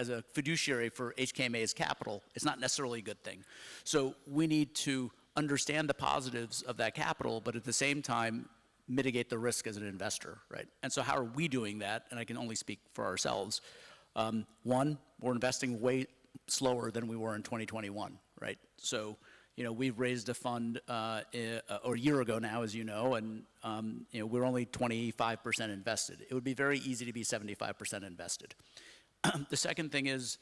S6: a fiduciary for HKMA's capital, it's not necessarily a good thing. So we need to understand the positives of that capital, but at the same time, mitigate the risk as an investor, right? And so how are we doing that? And I can only speak for ourselves. One, we're investing way slower than we were in 2021, right? So, you know, we've raised a fund a year ago now, as you know, and you know, we're only 25% invested. It would be very easy to be 75% invested. The second thing is,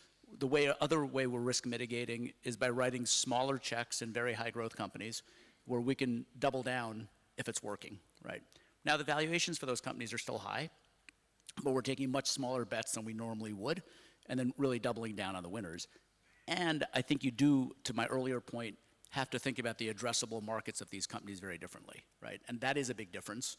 S6: other way we're risk mitigating is by writing smaller checks in very high growth companies where we can double down if it's working, right? Now the valuations for those companies are still high, but we're taking much smaller bets than we normally would and then really doubling down on the winners. And I think you do, to my earlier point, have to think about the addressable markets of these companies very differently, right? And that is a big difference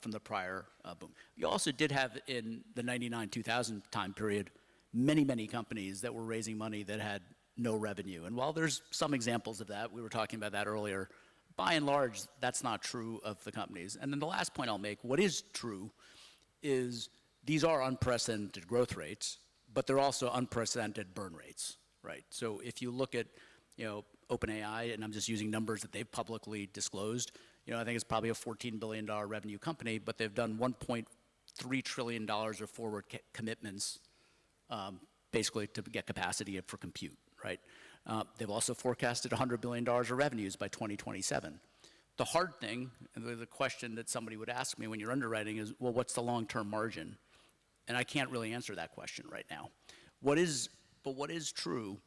S6: from the prior boom. You also did have in the 99-2000 time period, many companies that were raising money that had no revenue. And while there's some examples of that, we were talking about that earlier, by and large, that's not true of the companies. And then the last point I'll make, what is true is these are unprecedented growth rates, but they're also unprecedented burn rates, right? So if you look at, you know, OpenAI, and I'm just using numbers that they've publicly disclosed, you know, I think it's probably a $14 billion revenue company, but they've done $1.3 trillion of forward commitments basically to get capacity for compute, right? They've also forecasted $100 billion of revenues by 2027. The hard thing, and the question that somebody would ask me when you're underwriting is, well, what's the long-term margin? And I can't really answer that question right now. What is true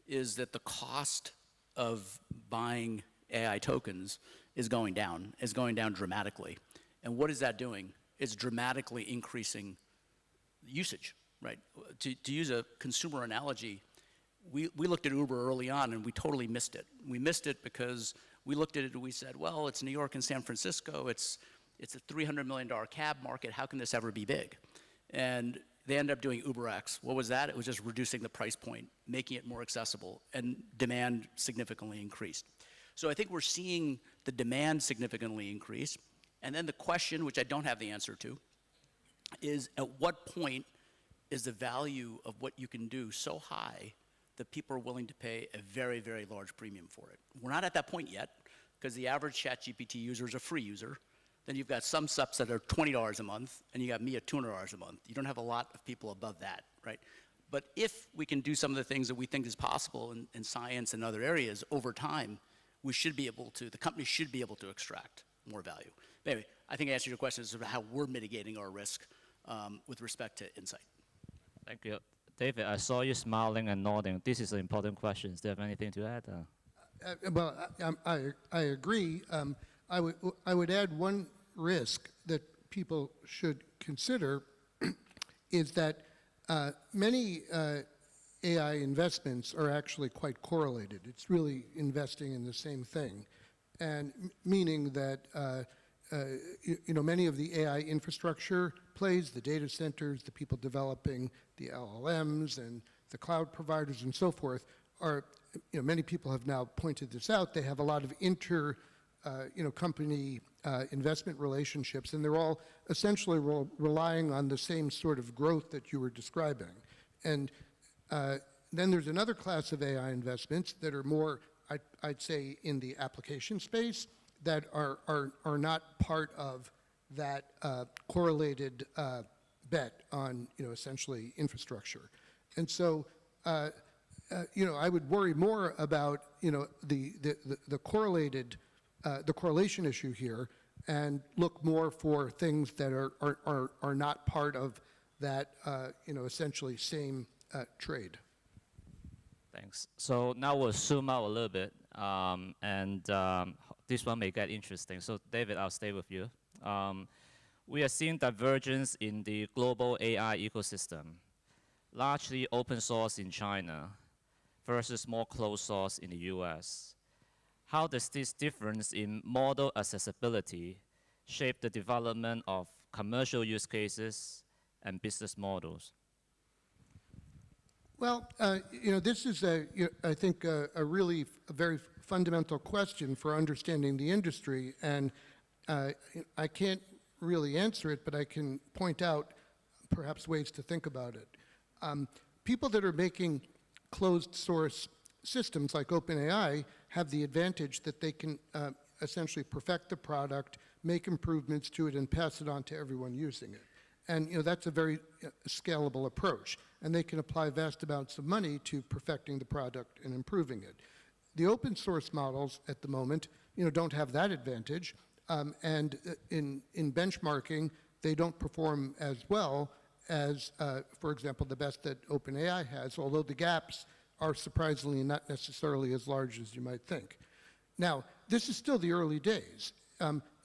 S6: is that the cost of buying AI tokens is going down dramatically. And what is that doing? It's dramatically increasing usage, right? To use a consumer analogy, we looked at Uber early on and we totally missed it. We missed it because we looked at it and we said, well, it's New York and San Francisco, it's a $300 million cab market, how can this ever be big? And they ended up doing UberX. What was that? It was just reducing the price point, making it more accessible, and demand significantly increased. So I think we're seeing the demand significantly increase. And then the question, which I don't have the answer to, is at what point is the value of what you can do so high that people are willing to pay a very, very large premium for it? We're not at that point yet, because the average ChatGPT user is a free user. Then you've got some subs that are $20 a month, and you got me at $200 a month. You don't have a lot of people above that, right? But if we can do some of the things that we think is possible in science and other areas over time, we should be able to, the company should be able to extract more value. But anyway, I think I answered your question as to how we're mitigating our risk with respect to insight.
S3: Thank you. David, I saw you smiling and nodding. This is an important question. Do you have anything to add?
S5: Well, I agree. I would add one risk that people should consider is that many AI investments are actually quite correlated. It's really investing in the same thing, and meaning that you know, many of the AI infrastructure plays, the data centers, the people developing the LLMs and the cloud providers and so forth are, you know, many people have now pointed this out, they have a lot of you know, company investment relationships, and they're all essentially relying on the same sort of growth that you were describing. And then there's another class of AI investments that are more, I'd say, in the application space that are not part of that correlated bet on, you know, essentially infrastructure. And so, you know, I would worry more about, you know, the correlation issue here, and look more for things that are not part of that, you know, essentially same trade.
S3: Thanks. So now we'll zoom out a little bit, and this one may get interesting. So David, I'll stay with you. We are seeing divergence in the global AI ecosystem. largely open source in China versus more closed source in the US. How does this difference in model accessibility shape the development of commercial use cases and business models?
S5: Well, this is, I think, a really very fundamental question for understanding the industry, and I can't really answer it, but I can point out perhaps ways to think about it. People that are making closed source systems like OpenAI have the advantage that they can essentially perfect the product, make improvements to it, and pass it on to everyone using it. And that's a very scalable approach. And they can apply vast amounts of money to perfecting the product and improving it. The open source models at the moment don't have that advantage. And in benchmarking, they don't perform as well as, for example, the best that OpenAI has, although the gaps are surprisingly not necessarily as large as you might think. Now, this is still the early days.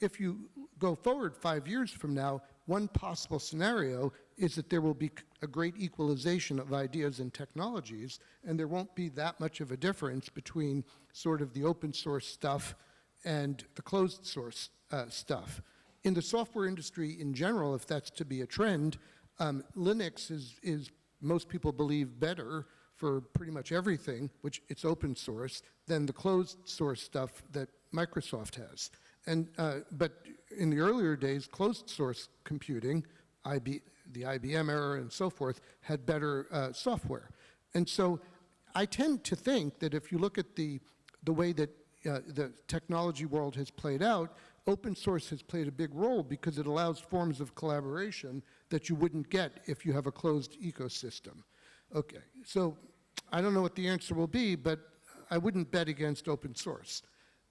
S5: If you go forward 5 years from now, one possible scenario is that there will be a great equalization of ideas and technologies, and there won't be that much of a difference between sort of the open source stuff and the closed source stuff. In the software industry in general, if that's to be a trend, Linux is, most people believe, better for pretty much everything, which it's open source, than the closed source stuff that Microsoft has. And, but in the earlier days, closed source computing, the IBM era and so forth, had better software. And so I tend to think that if you look at the way that the technology world has played out, open source has played a big role because it allows forms of collaboration that you wouldn't get if you have a closed ecosystem. Okay, so I don't know what the answer will be, but I wouldn't bet against open source.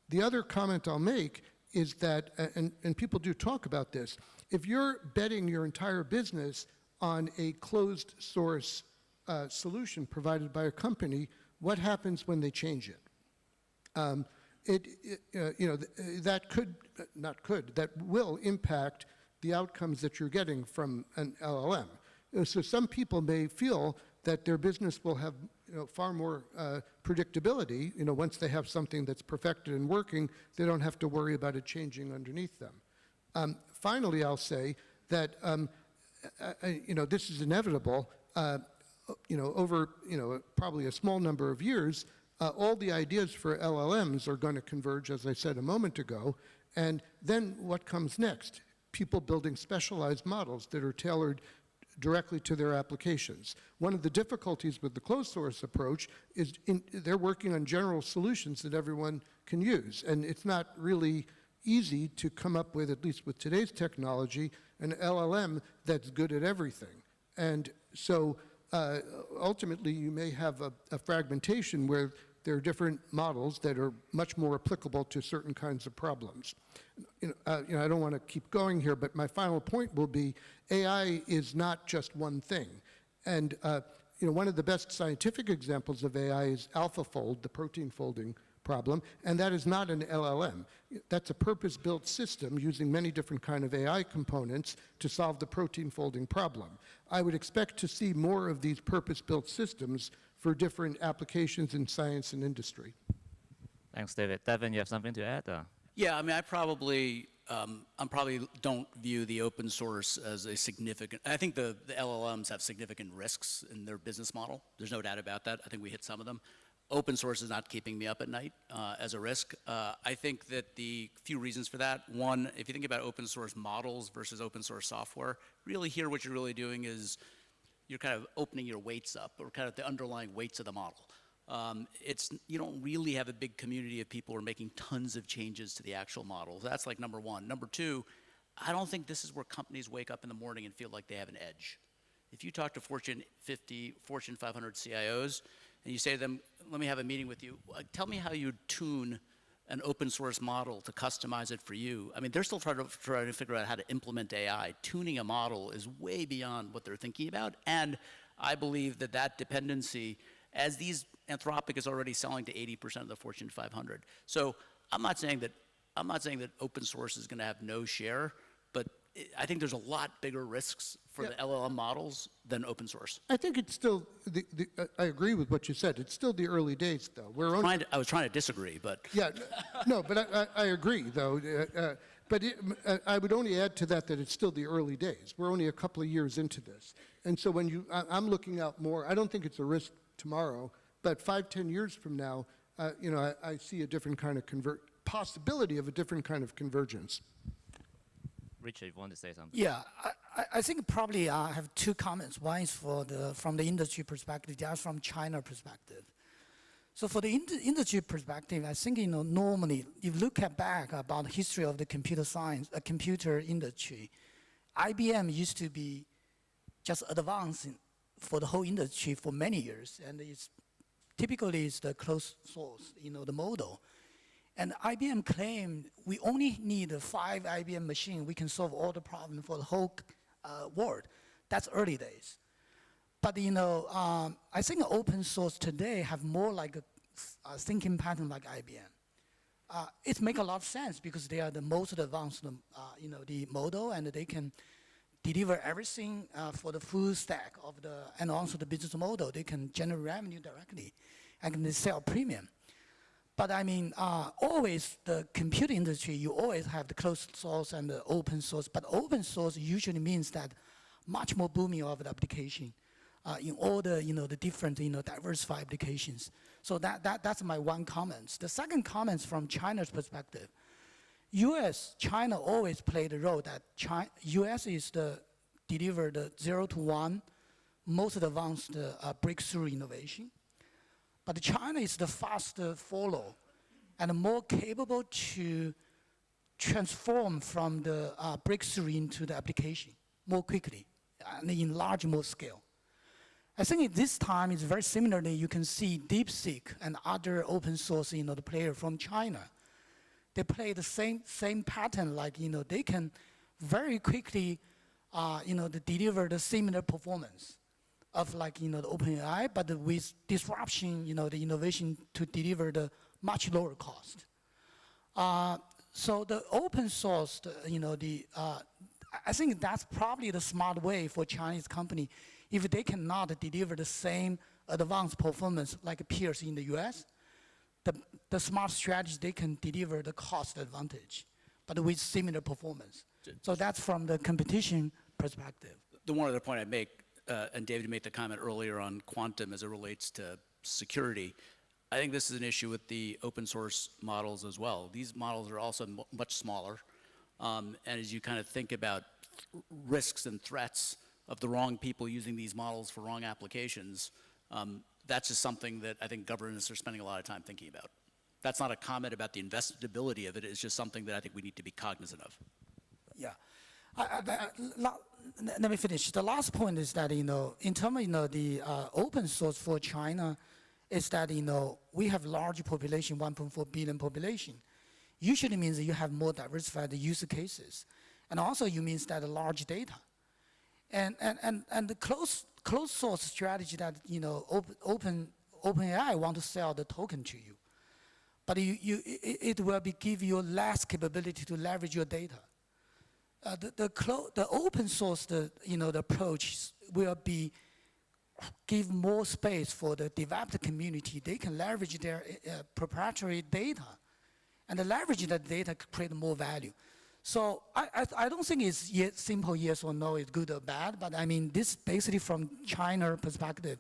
S5: The other comment I'll make is that, and people do talk about this, if you're betting your entire business on a closed source solution provided by a company, what happens when they change it? That will impact the outcomes that you're getting from an LLM. So some people may feel that their business will have far more predictability. Once they have something that's perfected and working, they don't have to worry about it changing underneath them. Finally, I'll say that this is inevitable. Over probably a small number of years, all the ideas for LLMs are going to converge, as I said a moment ago. And then what comes next? People building specialized models that are tailored directly to their applications. One of the difficulties with the closed source approach is they're working on general solutions that everyone can use. And it's not really easy to come up with, at least with today's technology, an LLM that's good at everything. And so ultimately you may have a fragmentation where there are different models that are much more applicable to certain kinds of problems. I don't want to keep going here, but my final point will be AI is not just one thing. And one of the best scientific examples of AI is AlphaFold, the protein folding problem, and that is not an LLM. That's a purpose-built system using many different kind of AI components to solve the protein folding problem. I would expect to see more of these purpose-built systems for different applications in science and industry.
S3: Thanks, David. Devin, you have something to add?
S6: Yeah, I mean, I probably don't view the open source as a significant. I think the LLMs have significant risks in their business model. There's no doubt about that. I think we hit some of them. Open source is not keeping me up at night as a risk. I think that the few reasons for that, one, if you think about open source models versus open source software, really here what you're really doing is you're kind of opening your weights up, or kind of the underlying weights of the model. You don't really have a big community of people who are making tons of changes to the actual model. That's like number one. Number two, I don't think this is where companies wake up in the morning and feel like they have an edge. If you talk to Fortune 50, Fortune 500 CIOs, and you say to them, let me have a meeting with you, tell me how you tune an open source model to customize it for you. I mean, they're still trying to figure out how to implement AI. Tuning a model is way beyond what they're thinking about. And I believe that that dependency, as these Anthropic is already selling to 80% of the Fortune 500. So I'm not saying that open source is going to have no share, but I think there's a lot bigger risks for the LLM models than open source.
S5: I think it's still, I agree with what you said. It's still the early days, though.
S6: I was trying to disagree, but.
S5: Yeah, no, but I agree, though. But I would only add to that it's still the early days. We're only a couple of years into this. And so when I'm looking out more, I don't think it's a risk tomorrow, but 5-10 years from now, I see a different kind of possibility of a different kind of convergence.
S3: Richard, you want to say something?
S8: Yeah, I think probably I have two comments. One is from the industry perspective, the other from China perspective. So for the industry perspective, I think normally, if you look back about the history of the computer industry, IBM used to be just advancing for the whole industry for many years, and it's typically the closed source, the model. And IBM claimed we only need 5 IBM machines. We can solve all the problems for the whole world. That's early days. But I think open source today have more like a thinking pattern like IBM. It makes a lot of sense because they are the most advanced, the model, and they can deliver everything for the full stack of and also the business model. They can generate revenue directly, and they sell premium. But I mean, always the computer industry, you always have the closed source and the open source. But open source usually means that much more booming of the application in all the the different diversified applications. So that's my one comment. The second comment from China's perspective, China always played the role that U.S. is deliver the 0 to 1 most advanced breakthrough innovation. But China is the faster follow and more capable to transform from the breakthrough into the application more quickly and in large more scale. I think at this time it's very similarly you can see DeepSeek and other open source the player from China. They play the same pattern like they can very quickly deliver the similar performance of like the OpenAI, but with disruption, the innovation to deliver the much lower cost. So the open source, I think that's probably the smart way for Chinese company. If they cannot deliver the same advanced performance like peers in the US, the smart strategy, they can deliver the cost advantage, but with similar performance. So that's from the competition perspective.
S6: The one other point I'd make, and David made the comment earlier on quantum as it relates to security. I think this is an issue with the open source models as well. These models are also much smaller. And as you kind of think about risks and threats of the wrong people using these models for wrong applications, that's just something that I think governments are spending a lot of time thinking about. That's not a comment about the investability of it. It's just something that I think we need to be cognizant of.
S8: Yeah. Let me finish. The last point is that, in terms of, the open source for China is that, we have large population, 1.4 billion population. Usually means that you have more diversified use cases. And also you means that large data. And the closed source strategy that, OpenAI want to sell the token to you. But it will give you less capability to leverage your data. The open source, the approach will give more space for the developed community. They can leverage their proprietary data, and leverage that data to create more value. So I don't think it's simple yes or no, it's good or bad. But I mean, this basically from China perspective,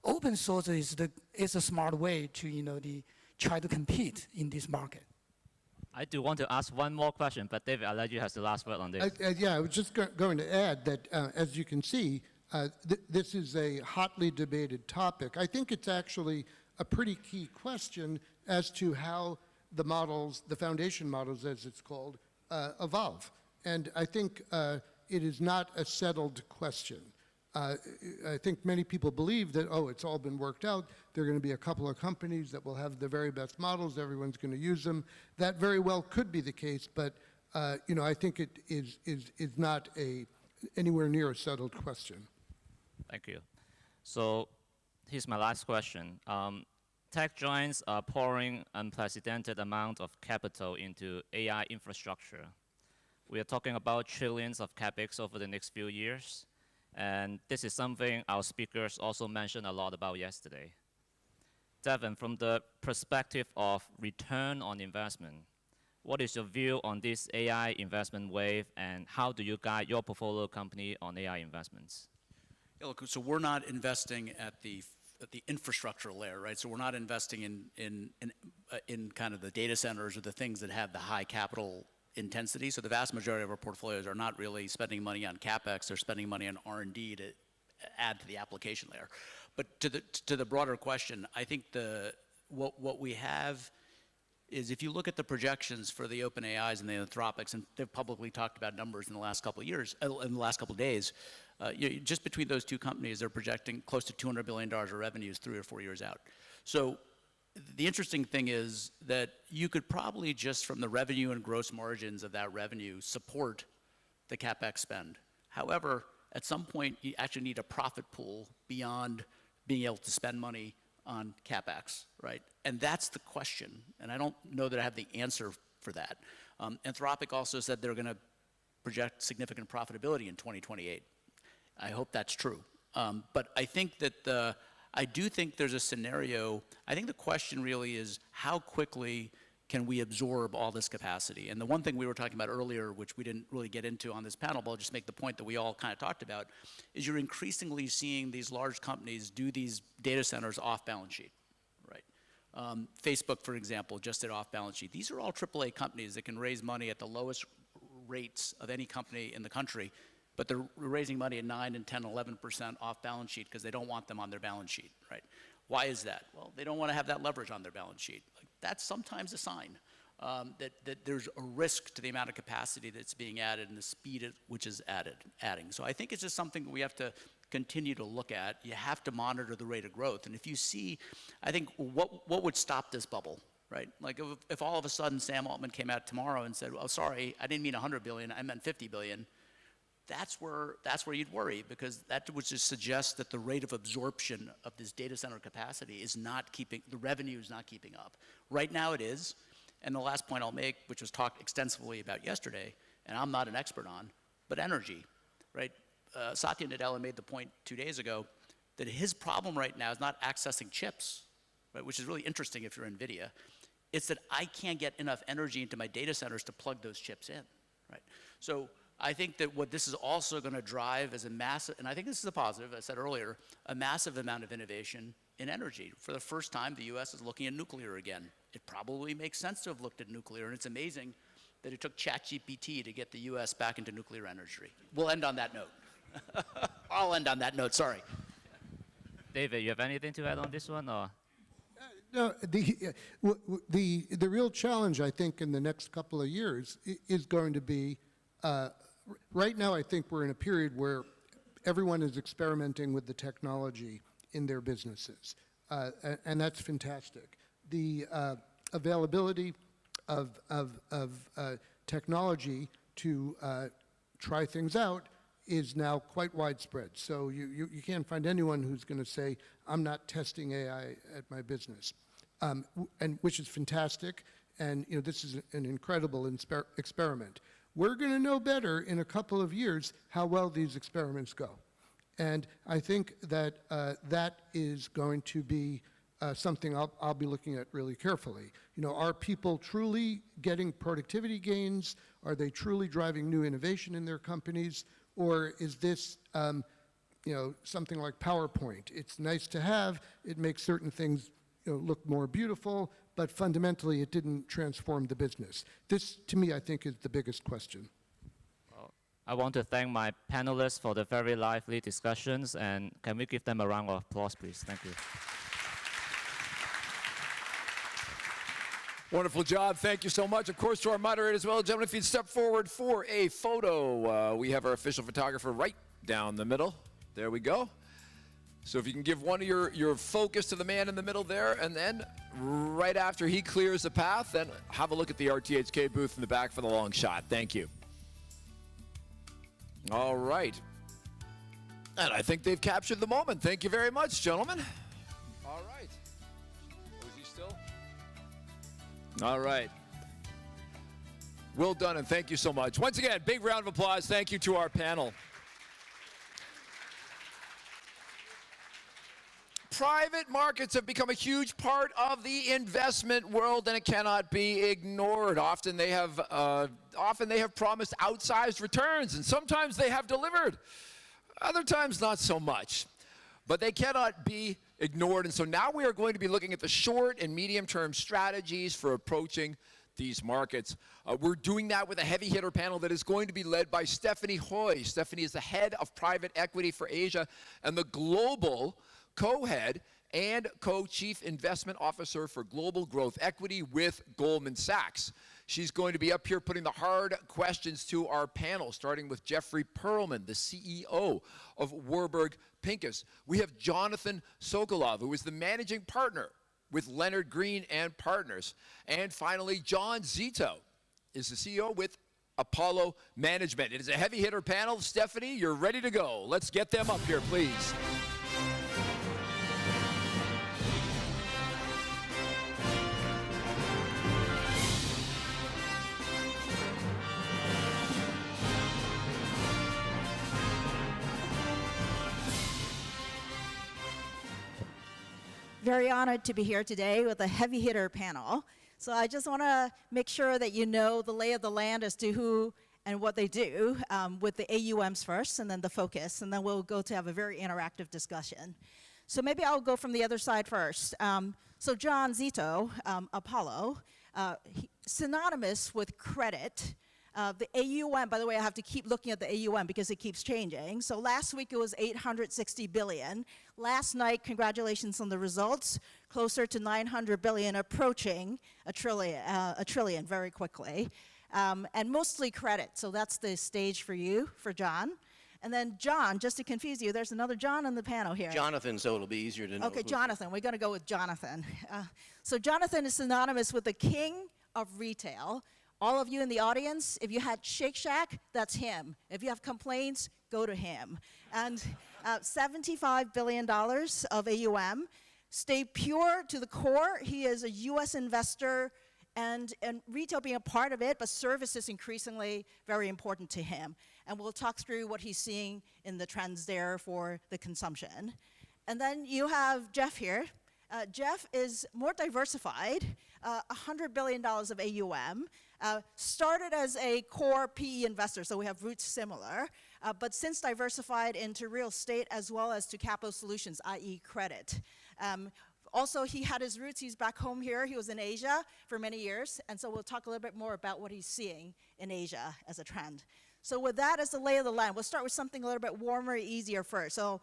S8: open source is a smart way to try to compete in this market.
S3: I do want to ask one more question, but David, I'll let you have the last word on this.
S5: I was just going to add that, as you can see, this is a hotly debated topic. I think it's actually a pretty key question as to how the models, the foundation models as it's called, evolve. And I think it is not a settled question. I think many people believe that, it's all been worked out. There are going to be a couple of companies that will have the very best models. Everyone's going to use them. That very well could be the case, but I think it is not anywhere near a settled question.
S3: Thank you. So here's my last question. Tech giants are pouring unprecedented amount of capital into AI infrastructure. We are talking about trillions of capex over the next few years. And this is something our speakers also mentioned a lot about yesterday. Devin, from the perspective of return on investment, what is your view on this AI investment wave, and how do you guide your portfolio company on AI investments?
S6: Yeah, look, so we're not investing at the infrastructure layer, right? So we're not investing in kind of the data centers or the things that have the high capital intensity. So the vast majority of our portfolios are not really spending money on CapEx. They're spending money on R&D to add to the application layer. But to the broader question, I think what we have is, if you look at the projections for the OpenAIs and the Anthropics, and they've publicly talked about numbers in the last couple of years, in the last couple of days, just between those two companies, they're projecting close to $200 billion of revenues 3 or 4 years out. So the interesting thing is that you could probably, just from the revenue and gross margins of that revenue, support the CapEx spend. However, at some point, you actually need a profit pool beyond being able to spend money on CapEx, right? And that's the question, and I don't know that I have the answer for that. Anthropic also said they're going to project significant profitability in 2028. I hope that's true. But I think that I do think there's a scenario. I think the question really is, how quickly can we absorb all this capacity? And the one thing we were talking about earlier, which we didn't really get into on this panel, but I'll just make the point that we all kind of talked about, is you're increasingly seeing these large companies do these data centers off balance sheet, right? Facebook, for example, just did off balance sheet. These are all AAA companies that can raise money at the lowest rates of any company in the country, but they're raising money at 9 and 10, 11% off balance sheet because they don't want them on their balance sheet, right? Why is that? Well, they don't want to have that leverage on their balance sheet. Like, that's sometimes a sign that there's a risk to the amount of capacity that's being added and the speed at which is adding. So I think it's just something we have to continue to look at. You have to monitor the rate of growth. And if you see, I think what would stop this bubble, right? Like if all of a sudden Sam Altman came out tomorrow and said, well, sorry, I didn't mean 100 billion, I meant 50 billion. That's where you'd worry, because that would just suggest that the rate of absorption of this data center capacity is not keeping, the revenue is not keeping up. Right now it is, and the last point I'll make, which was talked extensively about yesterday, and I'm not an expert on, but energy, right? Satya Nadella made the point 2 days ago that his problem right now is not accessing chips, right, which is really interesting if you're NVIDIA. It's that I can't get enough energy into my data centers to plug those chips in, right? So I think that what this is also going to drive is a massive, and I think this is a positive, I said earlier, a massive amount of innovation in energy. For the first time, the US is looking at nuclear again. It probably makes sense to have looked at nuclear, and it's amazing that it took ChatGPT to get the US back into nuclear energy. We'll end on that note. I'll end on that note, sorry.
S3: David, you have anything to add on this one, or?
S5: No, the real challenge, I think, in the next couple of years is going to be, right now I think we're in a period where everyone is experimenting with the technology in their businesses, and that's fantastic. The availability of technology to try things out is now quite widespread. So you can't find anyone who's going to say, I'm not testing AI at my business, and which is fantastic. And this is an incredible experiment. We're going to know better in a couple of years how well these experiments go. And I think that that is going to be something I'll be looking at really carefully. Are people truly getting productivity gains? Are they truly driving new innovation in their companies? Or is this something like PowerPoint? It's nice to have. It makes certain things look more beautiful, but fundamentally it didn't transform the business. This, to me, I think is the biggest question.
S3: Well, I want to thank my panelists for the very lively discussions, and can we give them a round of applause, please? Thank you.
S1: Wonderful job. Thank you so much. Of course, to our moderator as well. Gentlemen, if you'd step forward for a photo. We have our official photographer right down the middle. There we go. So if you can give one of your focus to the man in the middle there, and then right after he clears the path, then have a look at the RTHK booth in the back for the long shot. Thank you. All right. And I think they've captured the moment. Thank you very much, gentlemen. All right. Oh, is he still? All right. Well done, and thank you so much. Once again, big round of applause. Thank you to our panel. Private markets have become a huge part of the investment world, and it cannot be ignored. Often they have promised outsized returns, and sometimes they have delivered. Other times, not so much. But they cannot be ignored, and so now we are going to be looking at the short and medium-term strategies for approaching these markets. We're doing that with a heavy hitter panel that is going to be led by Stephanie Hoy. Stephanie is the head of private equity for Asia and the global co-head and co-chief investment officer for global growth equity with Goldman Sachs. She's going to be up here putting the hard questions to our panel, starting with Jeffrey Perlman, the CEO of Warburg Pincus. We have Jonathan Sokolov, who is the managing partner with Leonard Green and Partners. And finally, John Zito is the CEO with Apollo Management. It is a heavy hitter panel. Stephanie, you're ready to go. Let's get them up here, please.
S9: Very honored to be here today with a heavy hitter panel. So I just want to make sure that you know the lay of the land as to who and what they do with the AUMs first, and then the focus, and then we'll go to have a very interactive discussion. So maybe I'll go from the other side first. So John Zito, Apollo, synonymous with credit. The AUM, by the way, I have to keep looking at the AUM because it keeps changing. So last week it was 860 billion. Last night, congratulations on the results, closer to 900 billion, approaching a trillion very quickly. And mostly credit, so that's the stage for you, for John. And then John, just to confuse you, there's another John on the panel here.
S10: Jonathan, so it'll be easier to know.
S9: Okay, Jonathan, we're gonna go with Jonathan. So Jonathan is synonymous with the king of retail. All of you in the audience, if you had Shake Shack, that's him. If you have complaints, go to him. And $75 billion of AUM. Stay pure to the core. He is a US investor and retail being a part of it, but services increasingly very important to him. And we'll talk through what he's seeing in the trends there for the consumption. And then you have Jeff here. Jeff is more diversified, $100 billion of AUM. Started as a core PE investor, so we have roots similar, but since diversified into real estate as well as to capital solutions, i.e. credit. Also, he had his roots, he's back home here, he was in Asia for many years, and so we'll talk a little bit more about what he's seeing in Asia as a trend. So with that as the lay of the land, we'll start with something a little bit warmer, easier first. So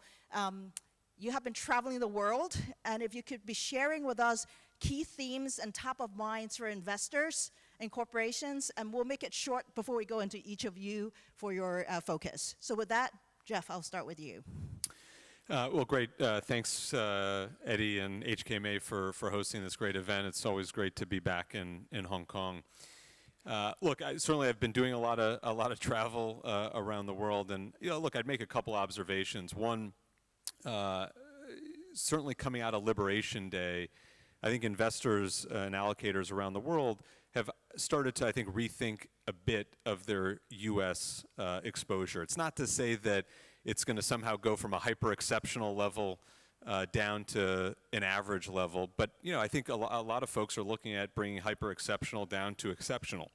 S9: you have been traveling the world, and if you could be sharing with us key themes and top of minds for investors and corporations, and we'll make it short before we go into each of you for your focus. So with that, Jeff, I'll start with you.
S23: Well, great. Thanks, Eddie and HKMA for hosting this great event. It's always great to be back in Hong Kong. Look, certainly I've been doing a lot of travel around the world, and look, I'd make a couple observations. One, certainly coming out of Liberation Day, I think investors and allocators around the world have started to, I think, rethink a bit of their U.S. exposure. It's not to say that it's going to somehow go from a hyper-exceptional level down to an average level, but I think a lot of folks are looking at bringing hyper-exceptional down to exceptional.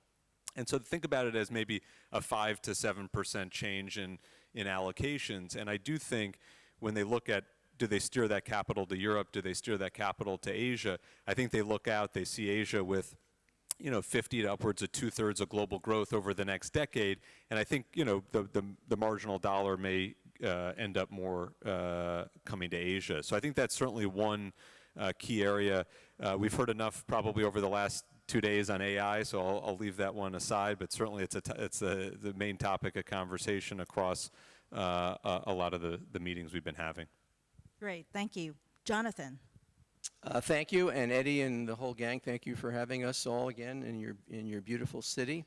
S23: And so think about it as maybe a 5 to 7% change in allocations. And I do think when they look at, do they steer that capital to Europe? Do they steer that capital to Asia? I think they look out, they see Asia with 50 to upwards of 2/3 of global growth over the next decade. And I think, the marginal dollar may end up more coming to Asia. So I think that's certainly one key area. We've heard enough probably over the last 2 days on AI, so I'll leave that one aside, but certainly it's the main topic of conversation across a lot of the meetings we've been having.
S9: Great, thank you. Jonathan.
S10: Thank you, and Eddie and the whole gang, thank you for having us all again in your beautiful city.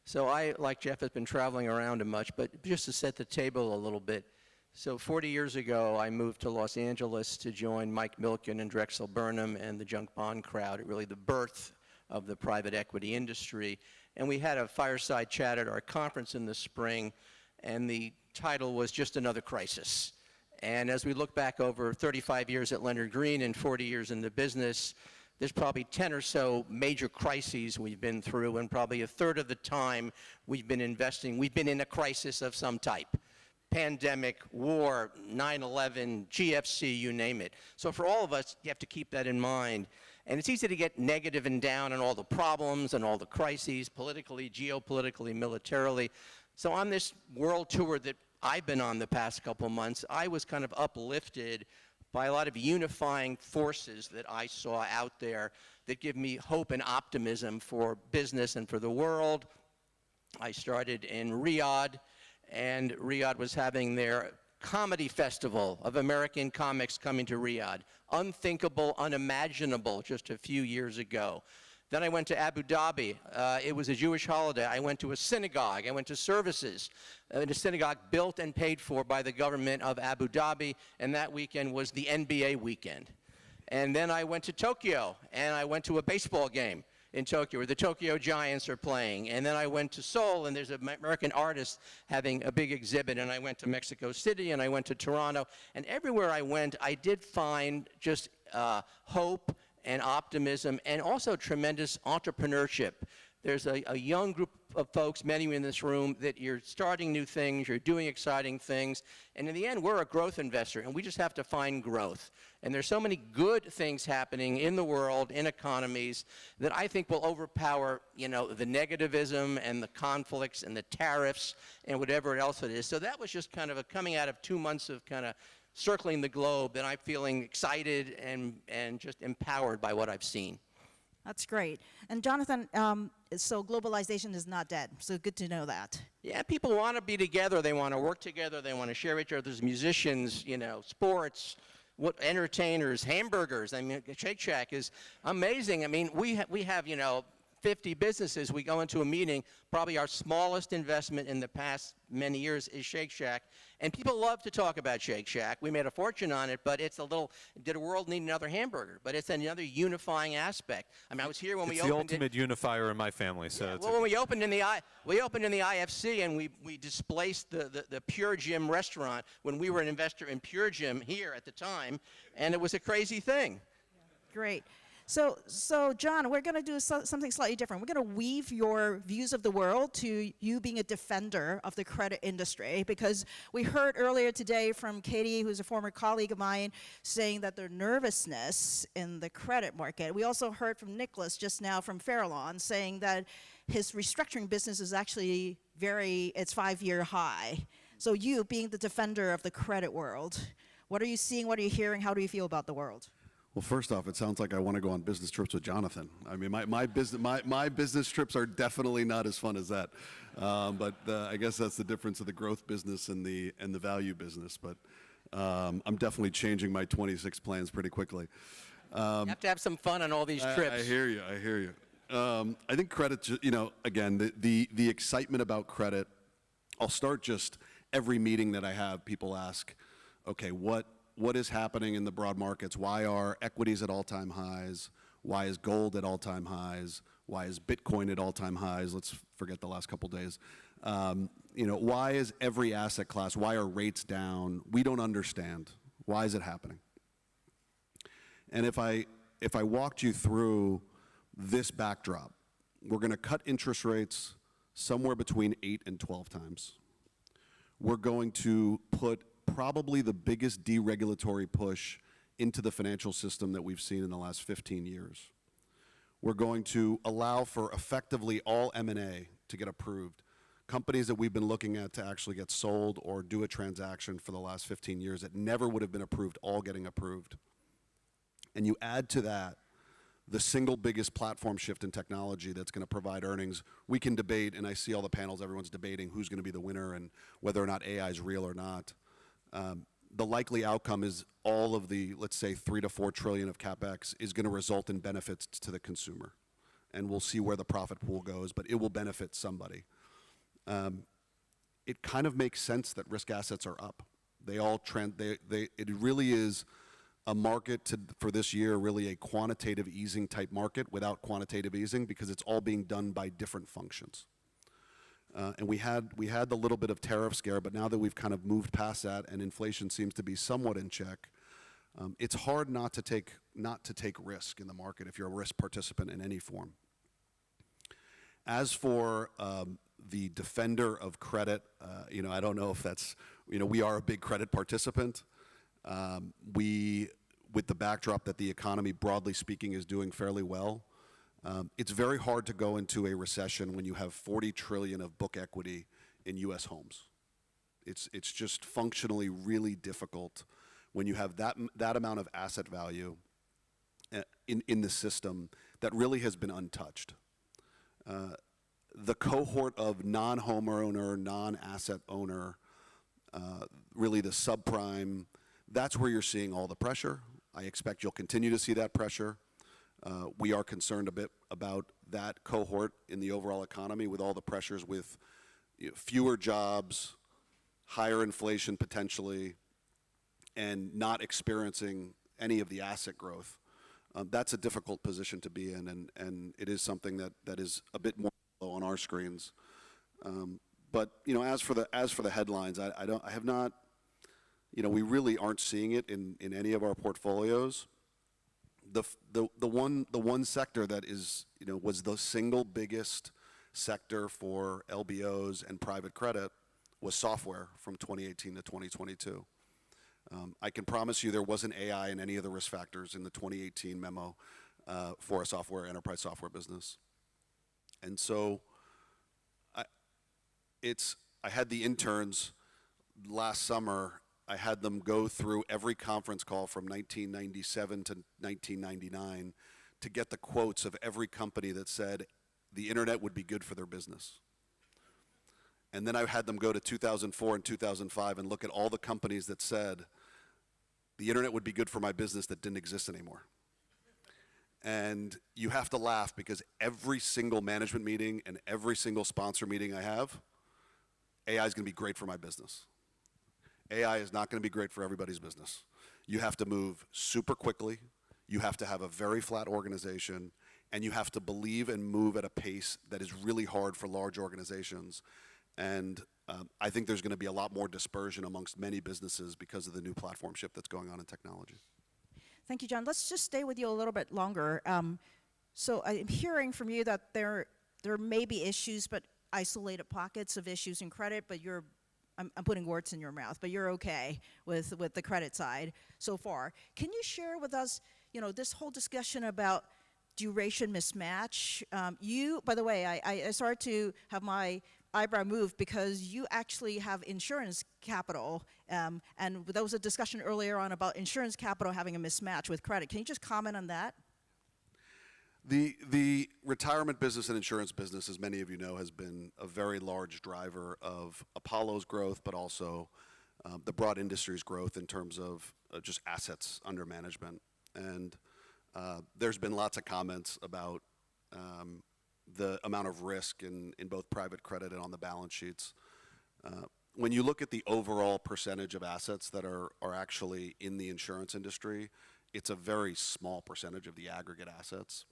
S10: So I, like Jeff, have been traveling around a much, but just to set the table a little bit. So 40 years ago, I moved to Los Angeles to join Mike Milken and Drexel Burnham and the junk bond crowd, really the birth of the private equity industry. and we had a fireside chat at our conference in the spring, and the title was Just Another Crisis. And as we look back over 35 years at Leonard Green and 40 years in the business, there's probably 10 or so major crises we've been through, and probably a third of the time we've been investing, we've been in a crisis of some type. Pandemic, war, 9/11, GFC, you name it. So for all of us, you have to keep that in mind. And it's easy to get negative and down on all the problems and all the crises, politically, geopolitically, militarily. So on this world tour that I've been on the past couple months, I was kind of uplifted by a lot of unifying forces that I saw out there that give me hope and optimism for business and for the world. I started in Riyadh, and Riyadh was having their comedy festival of American comics coming to Riyadh. Unthinkable, unimaginable just a few years ago. Then I went to Abu Dhabi. It was a Jewish holiday. I went to a synagogue. I went to services in a synagogue built and paid for by the government of Abu Dhabi, and that weekend was the NBA weekend. And then I went to Tokyo, and I went to a baseball game in Tokyo where the Tokyo Giants are playing. And then I went to Seoul, and there's an American artist having a big exhibit. And I went to Mexico City, and I went to Toronto. And everywhere I went, I did find just hope and optimism, and also tremendous entrepreneurship. There's a young group of folks, many of you in this room, that you're starting new things, you're doing exciting things, and in the end, we're a growth investor, and we just have to find growth. And there's so many good things happening in the world, in economies, that I think will overpower, the negativism and the conflicts and the tariffs and whatever else it is. So that was just kind of coming out of 2 months of kind of circling the globe, and I'm feeling excited and just empowered by what I've seen.
S9: That's great. And Jonathan, so globalization is not dead, so good to know that.
S10: Yeah, people want to be together. They want to work together. They want to share each other's musicians, sports, entertainers, hamburgers. I mean, Shake Shack is amazing. I mean, we have 50 businesses. We go into a meeting. Probably our smallest investment in the past many years is Shake Shack. And people love to talk about Shake Shack. We made a fortune on it, but it's did the world need another hamburger? But it's another unifying aspect. I mean, I was here when we opened it.
S23: It's the ultimate unifier in my family. So
S10: well, when we opened in the IFC, and we displaced the Pure Gym restaurant when we were an investor in Pure Gym here at the time, and it was a crazy thing.
S9: Great. So John, we're going to do something slightly different. We're going to weave your views of the world to you being a defender of the credit industry, because we heard earlier today from Katie, who's a former colleague of mine, saying that there's nervousness in the credit market. We also heard from Nicholas just now from Farallon saying that his restructuring business is actually it's 5-year high. So you, being the defender of the credit world, what are you seeing, what are you hearing, how do you feel about the world?
S7: Well, first off, it sounds like I want to go on business trips with Jonathan. I mean, my business trips are definitely not as fun as that. But I guess that's the difference of the growth business and the value business. But I'm definitely changing my 26 plans pretty quickly.
S10: You have to have some fun on all these trips.
S7: I hear you. I think credit, again, the excitement about credit. I'll start just every meeting that I have. People ask, okay, what is happening in the broad markets? Why are equities at all-time highs? Why is gold at all-time highs? Why is Bitcoin at all-time highs? Let's forget the last couple days. Why is every asset class, why are rates down? We don't understand. Why is it happening? And if I walked you through this backdrop, we're going to cut interest rates somewhere between 8 and 12 times. We're going to put probably the biggest deregulatory push into the financial system that we've seen in the last 15 years. We're going to allow for effectively all M&A to get approved. Companies that we've been looking at to actually get sold or do a transaction for the last 15 years that never would have been approved, all getting approved. And you add to that the single biggest platform shift in technology that's going to provide earnings. We can debate, and I see all the panels, everyone's debating who's going to be the winner and whether or not AI is real or not. The likely outcome is all of the, let's say, 3 to 4 trillion of CapEx is going to result in benefits to the consumer. And we'll see where the profit pool goes, but it will benefit somebody. It kind of makes sense that risk assets are up. They all it really is a market for this year really a quantitative easing type market without quantitative easing because it's all being done by different functions. And we had the little bit of tariff scare, but now that we've kind of moved past that and inflation seems to be somewhat in check, it's hard not to take risk in the market if you're a risk participant in any form. As for the defender of credit, I don't know if that's, we are a big credit participant. With the backdrop that the economy, broadly speaking, is doing fairly well, it's very hard to go into a recession when you have 40 trillion of book equity in U.S. homes. It's just functionally really difficult when you have that amount of asset value in the system that really has been untouched. The cohort of non-homeowner, non-asset owner, really the subprime, that's where you're seeing all the pressure. I expect you'll continue to see that pressure. We are concerned a bit about that cohort in the overall economy with all the pressures with fewer jobs, higher inflation potentially, and not experiencing any of the asset growth. That's a difficult position to be in, and it is something that is a bit more low on our screens. But as for the headlines, I have not. We really aren't seeing it in any of our portfolios. The one sector that is was the single biggest sector for LBOs and private credit was software from 2018 to 2022. I can promise you there wasn't AI in any of the risk factors in the 2018 memo for a enterprise software business. And so I had the interns last summer. I had them go through every conference call from 1997 to 1999 to get the quotes of every company that said the internet would be good for their business. And then I had them go to 2004 and 2005 and look at all the companies that said the internet would be good for my business that didn't exist anymore. And you have to laugh because every single management meeting and every single sponsor meeting I have, AI is going to be great for my business. AI is not going to be great for everybody's business. You have to move super quickly, you have to have a very flat organization, and you have to believe and move at a pace that is really hard for large organizations. And I think there's going to be a lot more dispersion amongst many businesses because of the new platform shift that's going on in technology.
S9: Thank you, John. Let's just stay with you a little bit longer. So I'm hearing from you that there may be issues, but isolated pockets of issues in credit, but I'm putting words in your mouth, but you're okay with the credit side so far. Can you share with us, this whole discussion about duration mismatch? By the way, I started to have my eyebrow moved because you actually have insurance capital, and there was a discussion earlier on about insurance capital having a mismatch with credit. Can you just comment on that?
S7: The retirement business and insurance business, as many of you know, has been a very large driver of Apollo's growth, but also the broad industry's growth in terms of just assets under management. And there's been lots of comments about the amount of risk in both private credit and on the balance sheets. When you look at the overall percentage of assets that are actually in the insurance industry, it's a very small percentage of the aggregate assets.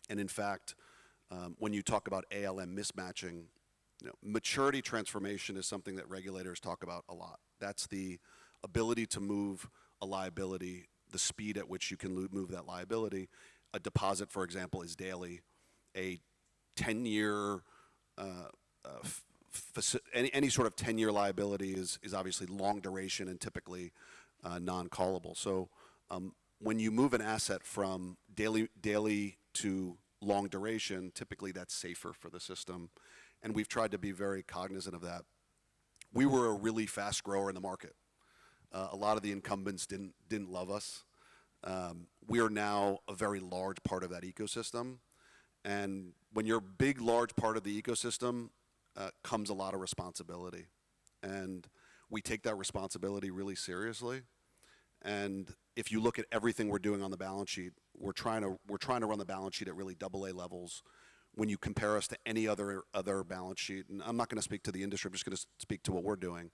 S7: And in fact, when you talk about ALM mismatching, maturity transformation is something that regulators talk about a lot. That's the ability to move a liability, the speed at which you can move that liability. A deposit, for example, is daily. A 10-year, any sort of 10-year liability is obviously long duration and typically non-callable. So when you move an asset from daily to long duration, typically that's safer for the system. And we've tried to be very cognizant of that. We were a really fast grower in the market. A lot of the incumbents didn't love us. We are now a very large part of that ecosystem. And when you're a big, large part of the ecosystem, comes a lot of responsibility. And we take that responsibility really seriously. And if you look at everything we're doing on the balance sheet, we're trying to run the balance sheet at really AA levels. When you compare us to any other balance sheet, and I'm not going to speak to the industry, I'm just going to speak to what we're doing.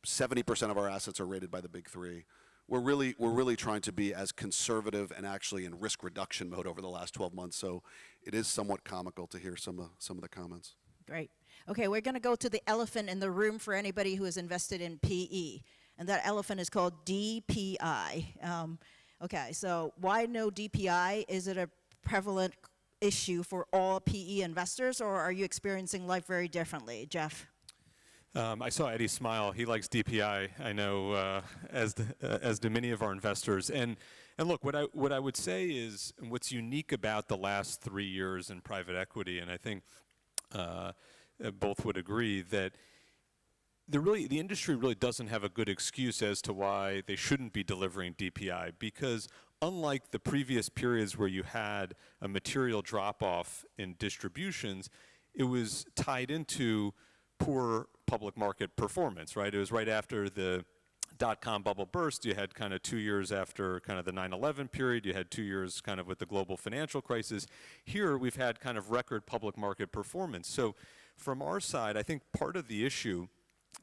S7: 70% of our assets are rated by the big three. we're really trying to be as conservative and actually in risk reduction mode over the last 12 months. So it is somewhat comical to hear some of the comments.
S9: Great. Okay, we're going to go to the elephant in the room for anybody who is invested in PE. And that elephant is called DPI. Okay, so why no DPI? Is it a prevalent issue for all PE investors, or are you experiencing life very differently? Jeff?
S23: I saw Eddie smile. He likes DPI, I know, as do many of our investors. And look, what I would say is, what's unique about the last 3 years in private equity, and I think both would agree, that the industry really doesn't have a good excuse as to why they shouldn't be delivering DPI, because unlike the previous periods where you had a material drop-off in distributions, it was tied into poor public market performance, right? It was right after the dot-com bubble burst. You had kind of 2 years after kind of the 9/11 period. You had 2 years kind of with the global financial crisis. Here, we've had kind of record public market performance. So from our side, I think part of the issue,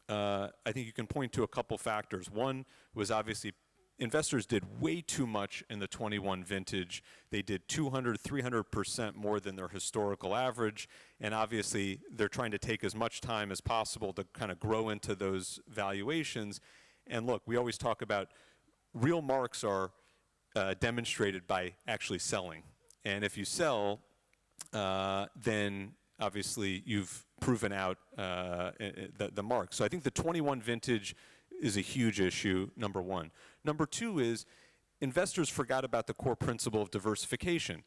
S23: I think you can point to a couple factors. One was obviously investors did way too much in the 21 vintage. They did 200, 300% more than their historical average. And obviously, they're trying to take as much time as possible to kind of grow into those valuations. And look, we always talk about real marks are demonstrated by actually selling. And if you sell, then obviously you've proven out the mark. So I think the 21 vintage is a huge issue, number one. Number two is investors forgot about the core principle of diversification.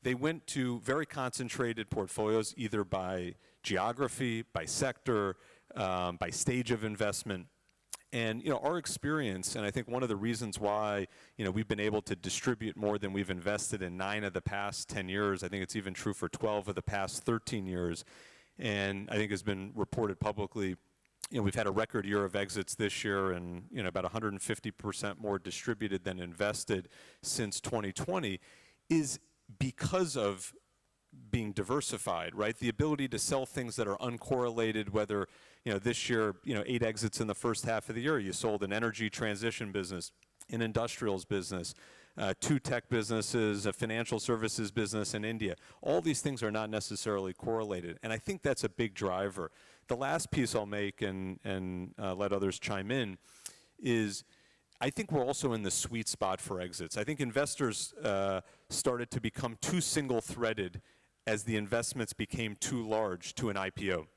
S23: They went to very concentrated portfolios, either by geography, by sector, by stage of investment. And our experience, and I think one of the reasons why we've been able to distribute more than we've invested in 9 of the past 10 years, I think it's even true for 12 of the past 13 years, and I think has been reported publicly. We've had a record year of exits this year, and about 150% more distributed than invested since 2020, is because of being diversified, right? The ability to sell things that are uncorrelated, whether, this year, 8 exits in the first half of the year. You sold an energy transition business, an industrials business, 2 tech businesses, a financial services business in India. All these things are not necessarily correlated, and I think that's a big driver. The last piece I'll make, and let others chime in, is I think we're also in the sweet spot for exits. I think investors started to become too single-threaded as the investments became too large to an IPO.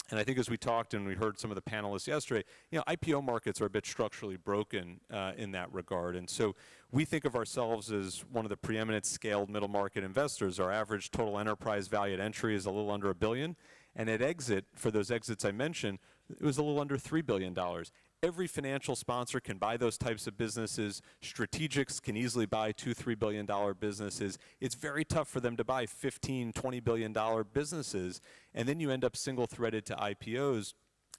S23: And I think as we talked and we heard some of the panelists yesterday, IPO markets are a bit structurally broken in that regard. And so we think of ourselves as one of the preeminent scaled middle market investors. Our average total enterprise value at entry is a little under $1 billion. And at exit, for those exits I mentioned, it was a little under $3 billion. Every financial sponsor can buy those types of businesses. Strategics can easily buy $2-3 billion businesses. It's very tough for them to buy $15-20 billion businesses. And then you end up single-threaded to IPOs.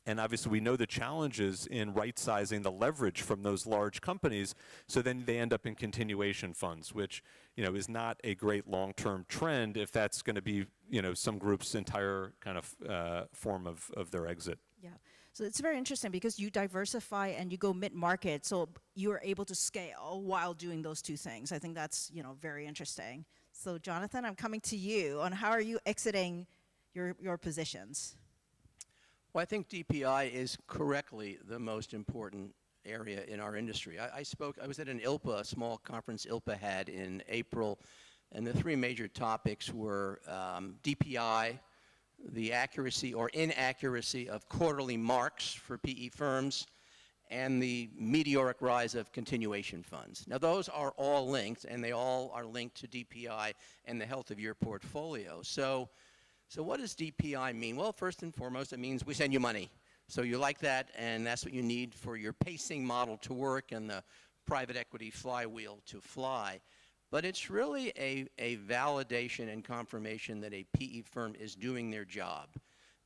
S23: And obviously, we know the challenges in right-sizing the leverage from those large companies. So then they end up in continuation funds, which is not a great long-term trend if that's going to be some group's entire kind of form of their exit.
S9: Yeah. So it's very interesting because you diversify and you go mid-market, so you're able to scale while doing those two things. I think that's very interesting. So Jonathan, I'm coming to you on how are you exiting your positions?
S10: Well, I think DPI is correctly the most important area in our industry. I was at an ILPA, a small conference ILPA had in April, and the 3 major topics were DPI, the accuracy or inaccuracy of quarterly marks for PE firms, and the meteoric rise of continuation funds. Now, those are all linked, and they all are linked to DPI and the health of your portfolio. So what does DPI mean? Well, first and foremost, it means we send you money. So you like that, and that's what you need for your pacing model to work and the private equity flywheel to fly. But it's really a validation and confirmation that a PE firm is doing their job.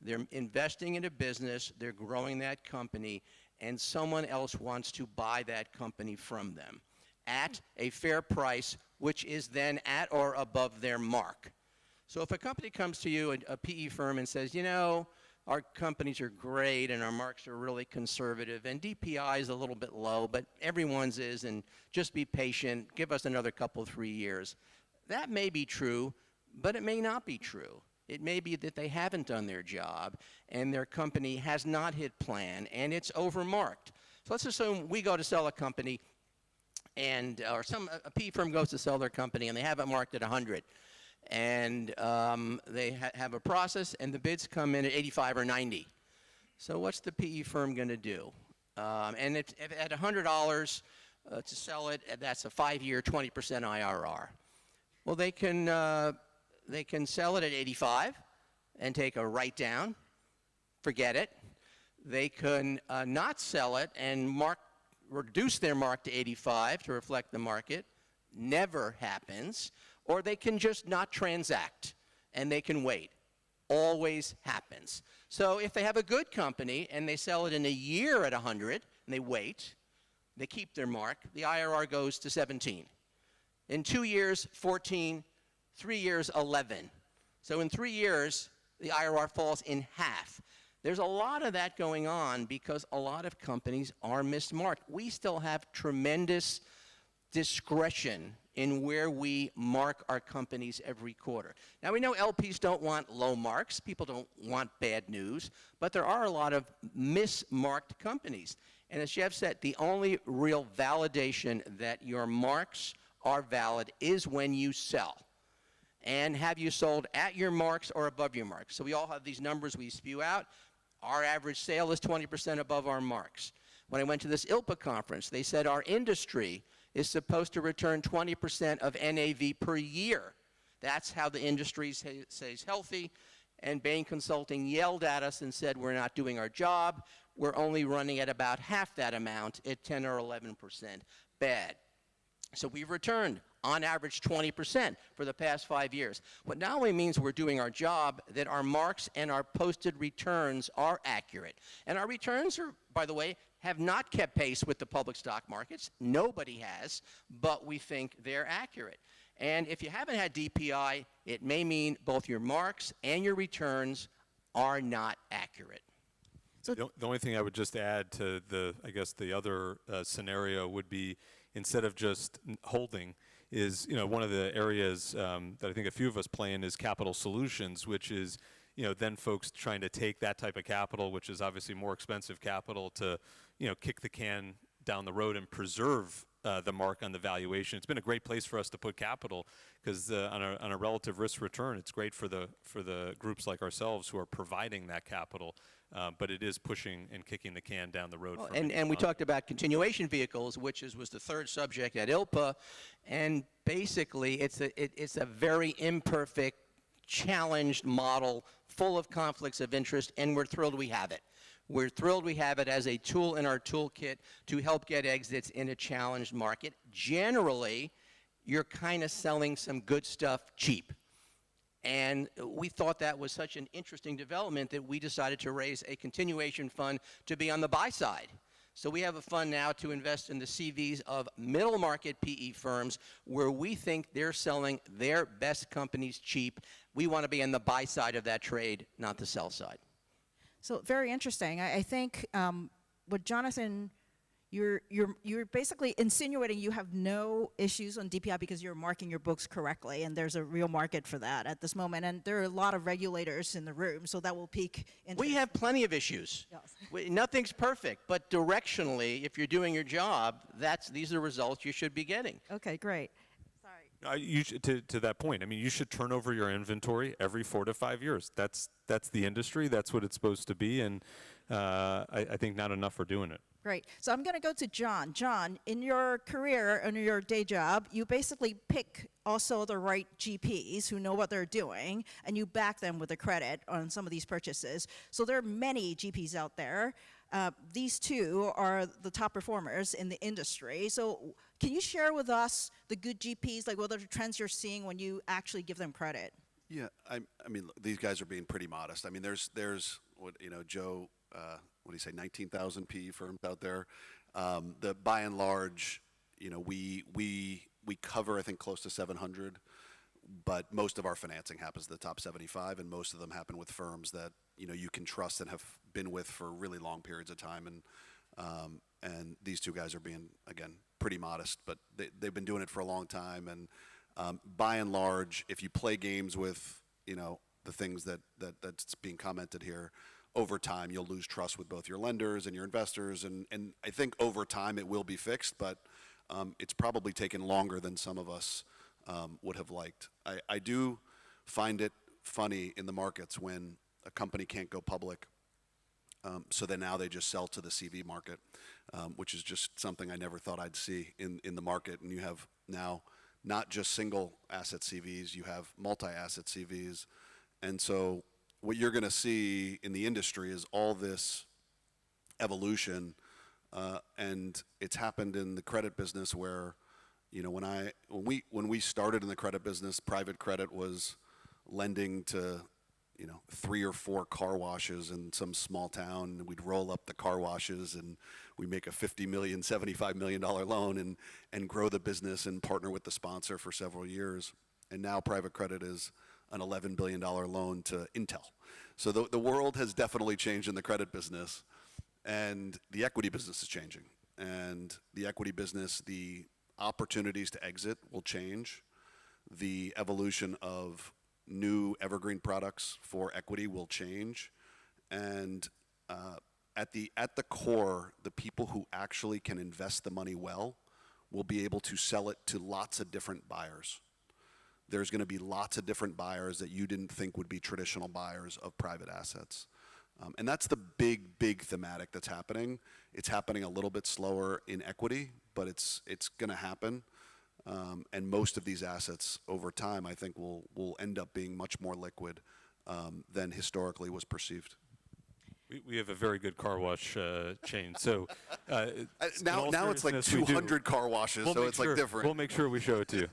S10: They're investing in a business, they're growing that company, and someone else wants to buy that company from them at a fair price, which is then at or above their mark. So if a company comes to you, a PE firm, and says, our companies are great and our marks are really conservative and DPI is a little bit low, but everyone's is, and just be patient, give us another couple, 3 years. That may be true, but it may not be true. It may be that they haven't done their job and their company has not hit plan and it's overmarked. So let's assume we go to sell a company and, or a PE firm goes to sell their company and they have it marked at 100. And they have a process and the bids come in at 85 or 90. So what's the PE firm going to do? And if at $100 to sell it, that's a 5-year, 20% IRR. Well, they can sell it at 85 and take a write down, forget it. They can not sell it and reduce their mark to 85 to reflect the market. Never happens. Or they can just not transact and they can wait. Always happens. So if they have a good company and they sell it in a year at 100 and they wait, they keep their mark, the IRR goes to 17. In 2 years, 14. 3 years, 11. So in 3 years, the IRR falls in half. There's a lot of that going on because a lot of companies are mismarked. We still have tremendous discretion in where we mark our companies every quarter. Now we know LPs don't want low marks, people don't want bad news, but there are a lot of mismarked companies. And as Jeff said, the only real validation that your marks are valid is when you sell. And have you sold at your marks or above your marks? So we all have these numbers we spew out. Our average sale is 20% above our marks. When I went to this ILPA conference, they said our industry is supposed to return 20% of NAV per year. That's how the industry stays healthy. And Bain Consulting yelled at us and said we're not doing our job. We're only running at about half that amount at 10 or 11%. Bad. So we've returned on average 20% for the past 5 years. What not only means we're doing our job, that our marks and our posted returns are accurate. And our returns are, by the way, have not kept pace with the public stock markets. Nobody has, but we think they're accurate. And if you haven't had DPI, it may mean both your marks and your returns are not accurate.
S23: So the only thing I would just add to I guess the other scenario would be, instead of just holding, is, one of the areas that I think a few of us play in is capital solutions, which is, then folks trying to take that type of capital, which is obviously more expensive capital, to, kick the can down the road and preserve the mark on the valuation. It's been a great place for us to put capital because on a relative risk return, it's great for the groups like ourselves who are providing that capital. But it is pushing and kicking the can down the road.
S10: Well, and we talked about continuation vehicles, which was the third subject at ILPA, and basically it's a very imperfect, challenged model full of conflicts of interest, and we're thrilled we have it. We're thrilled we have it as a tool in our toolkit to help get exits in a challenged market. Generally, you're kind of selling some good stuff cheap. And we thought that was such an interesting development that we decided to raise a continuation fund to be on the buy side. So we have a fund now to invest in the CVs of middle market PE firms where we think they're selling their best companies cheap. We want to be on the buy side of that trade, not the sell side.
S9: So very interesting. I think what Jonathan, you're basically insinuating you have no issues on DPI because you're marking your books correctly, and there's a real market for that at this moment. And there are a lot of regulators in the room, so that will pique interest.
S10: We have plenty of issues.
S9: Yes.
S10: Nothing's perfect, but directionally, if you're doing your job, these are the results you should be getting.
S9: Okay, great.
S23: To that point, I mean, you should turn over your inventory every 4 to 5 years. That's the industry. That's what it's supposed to be, and I think not enough are doing it.
S9: Great. So I'm going to go to John. John, in your career, in your day job, you basically pick also the right GPs who know what they're doing, and you back them with a credit on some of these purchases. So there are many GPs out there. These two are the top performers in the industry. So can you share with us the good GPs, like what are the trends you're seeing when you actually give them credit?
S7: Yeah, I mean, look, these guys are being pretty modest. I mean, there's what, Joe, what do you say, 19,000 PE firms out there. The by and large, we cover, I think, close to 700, but most of our financing happens to the top 75, and most of them happen with firms that you can trust and have been with for really long periods of time. And these two guys are being, again, pretty modest, but they've been doing it for a long time. And by and large, if you play games with, the things that's being commented here, over time you'll lose trust with both your lenders and your investors. And I think over time it will be fixed, but it's probably taken longer than some of us would have liked. I do find it funny in the markets when a company can't go public. So then now they just sell to the CV market, which is just something I never thought I'd see in the market. And you have now not just single asset CVs, you have multi-asset CVs. And so what you're going to see in the industry is all this evolution, and it's happened in the credit business where, when we started in the credit business, private credit was lending to 3 or 4 car washes in some small town, and we'd roll up the car washes and we make a $50 million, $75 million loan and grow the business and partner with the sponsor for several years. And now private credit is an $11 billion loan to Intel. So the world has definitely changed in the credit business, and the equity business is changing. And the equity business, the opportunities to exit will change. The evolution of new evergreen products for equity will change, and at the core, the people who actually can invest the money well will be able to sell it to lots of different buyers. There's going to be lots of different buyers that you didn't think would be traditional buyers of private assets, and that's the big thematic that's happening. It's happening a little bit slower in equity, but it's going to happen. And most of these assets over time, I think, will end up being much more liquid than historically was perceived.
S23: We have a very good car wash chain. So
S7: now it's like 200 car washes, so it's like different.
S23: We'll make sure we show it to you.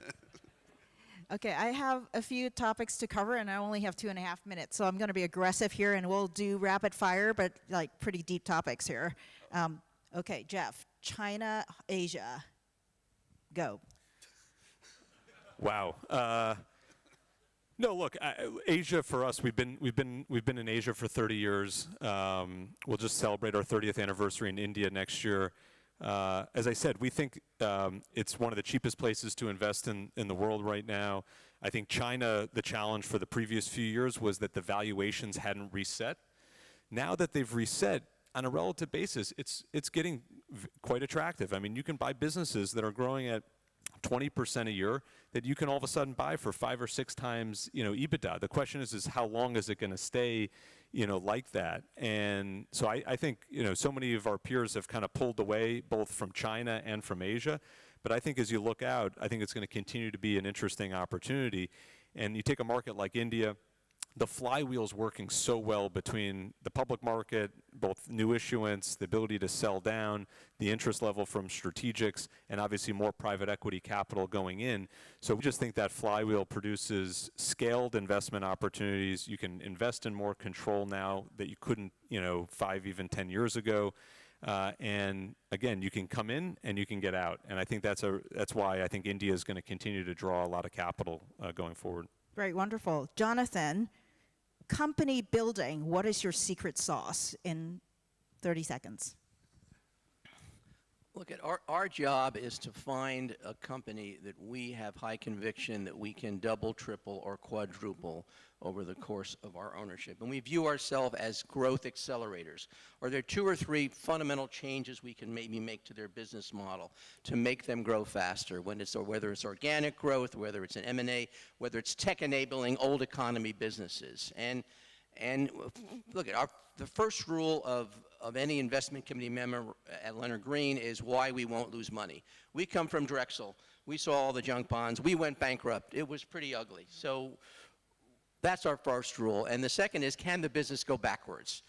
S9: Okay, I have a few topics to cover, and I only have 2.5 minutes, so I'm going to be aggressive here, and we'll do rapid fire, but like pretty deep topics here. Okay, Jeff, China, Asia, go.
S23: Wow. No, look, Asia for us, we've been in Asia for 30 years. We'll just celebrate our 30th anniversary in India next year. As I said, we think it's one of the cheapest places to invest in the world right now. I think China, the challenge for the previous few years was that the valuations hadn't reset. Now that they've reset on a relative basis, it's getting quite attractive. I mean, you can buy businesses that are growing at 20% a year that you can all of a sudden buy for 5 or 6 times, EBITDA. The question is how long is it going to stay, like that? And so I think, so many of our peers have kind of pulled away both from China and from Asia. But I think as you look out, I think it's going to continue to be an interesting opportunity. And you take a market like India, the flywheel's working so well between the public market, both new issuance, the ability to sell down, the interest level from strategics, and obviously more private equity capital going in. So we just think that flywheel produces scaled investment opportunities. You can invest in more control now that you couldn't, 5, even 10 years ago. And again, you can come in and you can get out. And I think that's why I think India is going to continue to draw a lot of capital going forward.
S9: Great, wonderful. Jonathan, company building, what is your secret sauce in 30 seconds?
S10: Look, our job is to find a company that we have high conviction that we can double, triple, or quadruple over the course of our ownership. And we view ourselves as growth accelerators. Are there 2 or 3 fundamental changes we can maybe make to their business model to make them grow faster, whether it's organic growth, whether it's an M&A, whether it's tech-enabling old economy businesses. And look, the first rule of any investment committee member at Leonard Green is why we won't lose money. We come from Drexel. We saw all the junk bonds. We went bankrupt. It was pretty ugly. So that's our first rule. And the second is, can the business go backwards?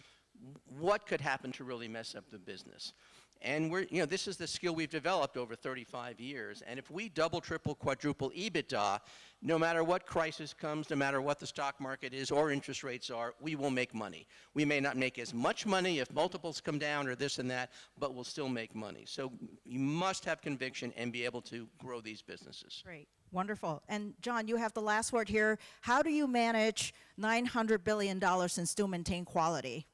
S10: What could happen to really mess up the business? And this is the skill we've developed over 35 years. And if we double, triple, quadruple EBITDA, no matter what crisis comes, no matter what the stock market is or interest rates are, we will make money. We may not make as much money if multiples come down or this and that, but we'll still make money. So you must have conviction and be able to grow these businesses.
S9: Great. Wonderful. And John, you have the last word here. How do you manage $900 billion and still maintain quality?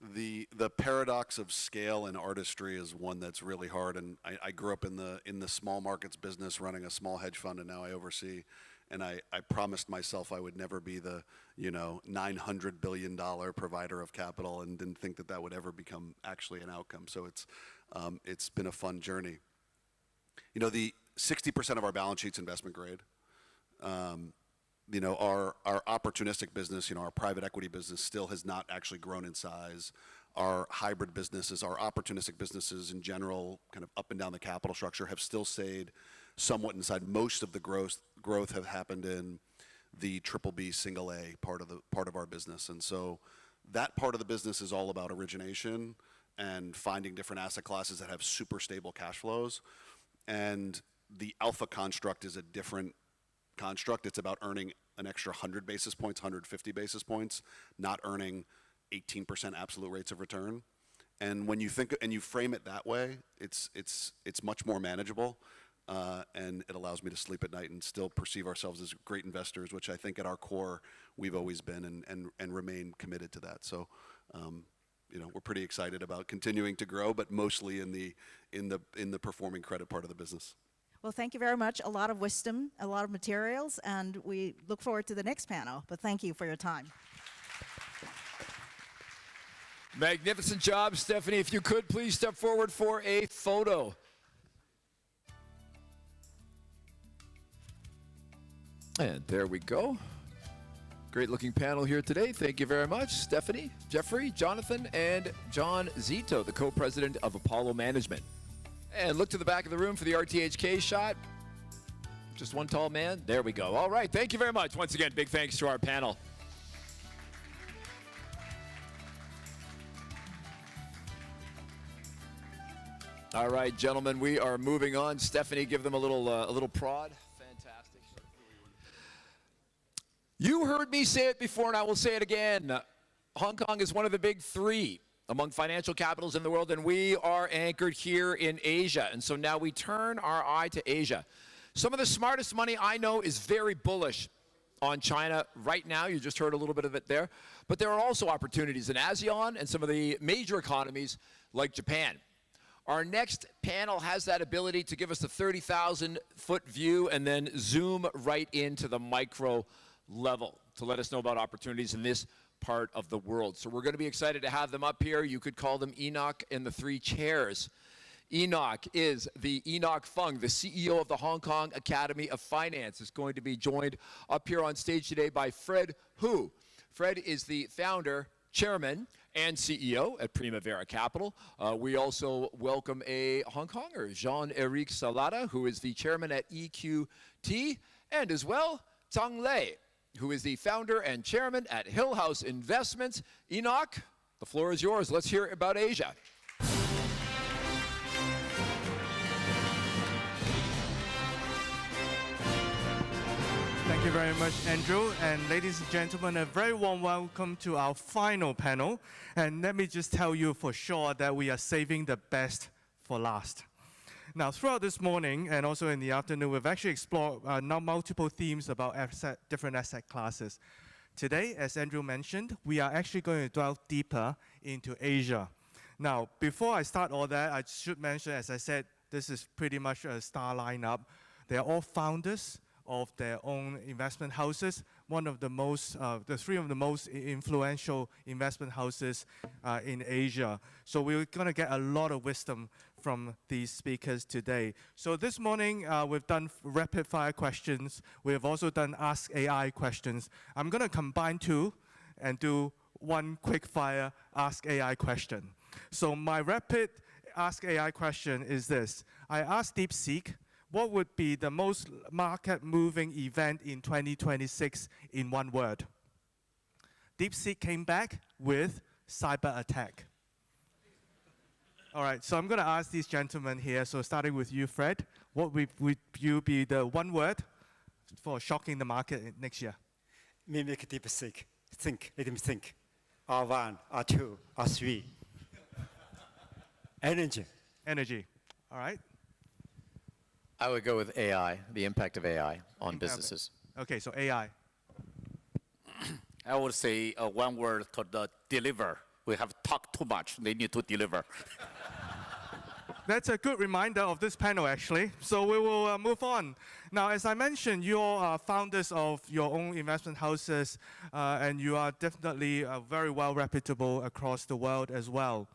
S7: The paradox of scale and artistry is one that's really hard, and I grew up in the small markets business running a small hedge fund, and now I oversee, and I promised myself I would never be the $900 billion provider of capital, and didn't think that would ever become actually an outcome. So it's been a fun journey. The 60% of our balance sheet's investment grade. Our opportunistic business, our private equity business still has not actually grown in size. Our hybrid businesses, our opportunistic businesses in general, kind of up and down the capital structure, have still stayed somewhat inside. Most of the growth have happened in the BBB single A part of our business. And so that part of the business is all about origination and finding different asset classes that have super stable cash flows. And the alpha construct is a different construct. It's about earning an extra 100 basis points, 150 basis points, not earning 18% absolute rates of return. And when you think and you frame it that way, it's much more manageable, and it allows me to sleep at night and still perceive ourselves as great investors, which I think at our core we've always been and remain committed to that. So, we're pretty excited about continuing to grow, but mostly in the performing credit part of the business.
S9: Well, thank you very much. A lot of wisdom, a lot of materials, and we look forward to the next panel. But thank you for your time.
S1: Magnificent job, Stephanie. If you could, please step forward for a photo. And there we go. Great looking panel here today. Thank you very much, Stephanie, Jeffrey, Jonathan, and John Zito, the co-president of Apollo Management. And look to the back of the room for the RTHK shot. Just one tall man. There we go. All right. Thank you very much. Once again, big thanks to our panel. All right, gentlemen, we are moving on. Stephanie, give them a little prod. Fantastic. You heard me say it before, and I will say it again. Hong Kong is one of the big three among financial capitals in the world, and we are anchored here in Asia. And so now we turn our eye to Asia. Some of the smartest money I know is very bullish on China right now. You just heard a little bit of it there. But there are also opportunities in ASEAN and some of the major economies like Japan. Our next panel has that ability to give us a 30,000-foot view and then zoom right into the micro level to let us know about opportunities in this part of the world. So we're going to be excited to have them up here. You could call them Enoch and the three chairs. Enoch is the Enoch Fung, the CEO of the Hong Kong Academy of Finance, is going to be joined up here on stage today by Fred Hu. Fred is the founder, chairman, and CEO at Primavera Capital. We also welcome a Hong Konger, Jean-Éric Salada, who is the chairman at EQT, and as well, Tang Lei, who is the founder and chairman at Hill House Investments. Enoch, the floor is yours. Let's hear about Asia.
S11: Thank you very much, Andrew. And ladies and gentlemen, a very warm welcome to our final panel. And let me just tell you for sure that we are saving the best for last. Now, throughout this morning and also in the afternoon, we've actually explored multiple themes about different asset classes. Today, as Andrew mentioned, we are actually going to delve deeper into Asia. Now, before I start all that, I should mention, as I said, this is pretty much a star lineup. They are all founders of their own investment houses, the three of the most influential investment houses in Asia. So we're going to get a lot of wisdom from these speakers today. So this morning, we've done rapid fire questions. We've also done Ask AI questions. I'm going to combine two and do one quick fire Ask AI question. So my rapid Ask AI question is this. I asked DeepSeek, what would be the most market-moving event in 2026 in one word? DeepSeek came back with cyber attack. All right, so I'm going to ask these gentlemen here, so starting with you, Fred, what would you be the one word for shocking the market next year?
S14: Mimic DeepSeek. Think, let him think. R1, R2, R3. Energy.
S11: Energy, all right.
S13: I would go with AI, the impact of AI on businesses.
S11: Okay, so AI.
S15: I would say one word called deliver. We have talked too much. They need to deliver.
S11: That's a good reminder of this panel, actually. So we will move on. Now, as I mentioned, you all are founders of your own investment houses, and you are definitely very well reputable across the world as well.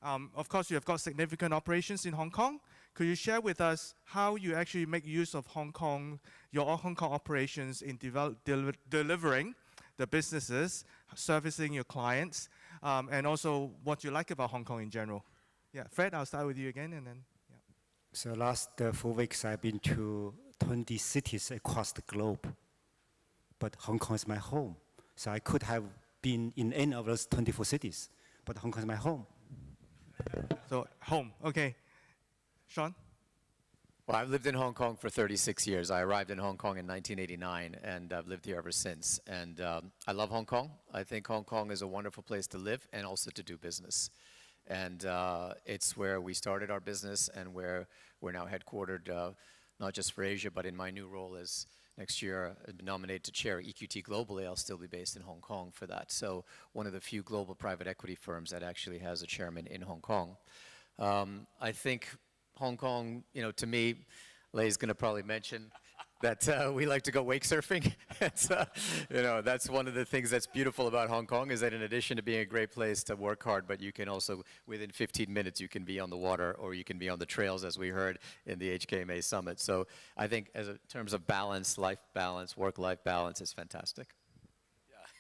S11: Of course, you have got significant operations in Hong Kong. Could you share with us how you actually make use of Hong Kong, your Hong Kong operations in delivering the businesses, servicing your clients, and also what you like about Hong Kong in general? Yeah, Fred, I'll start with you again, and then. Yeah.
S14: So last 4 weeks, I've been to 20 cities across the globe. But Hong Kong is my home. So I could have been in any of those 24 cities, but Hong Kong is my home.
S11: So home, okay. Sean?
S13: Well, I've lived in Hong Kong for 36 years. I arrived in Hong Kong in 1989, and I've lived here ever since. And I love Hong Kong. I think Hong Kong is a wonderful place to live and also to do business. And it's where we started our business and where we're now headquartered, not just for Asia, but in my new role as next year I've been nominated to chair EQT globally. I'll still be based in Hong Kong for that. So one of the few global private equity firms that actually has a chairman in Hong Kong. I think Hong Kong, you know, to me, Lei's going to probably mention that we like to go wake surfing. You know, that's one of the things that's beautiful about Hong Kong is that in addition to being a great place to work hard, but you can also, within 15 minutes, you can be on the water or you can be on the trails, as we heard in the HKMA summit. So I think in terms of balance, life balance, work-life balance is fantastic.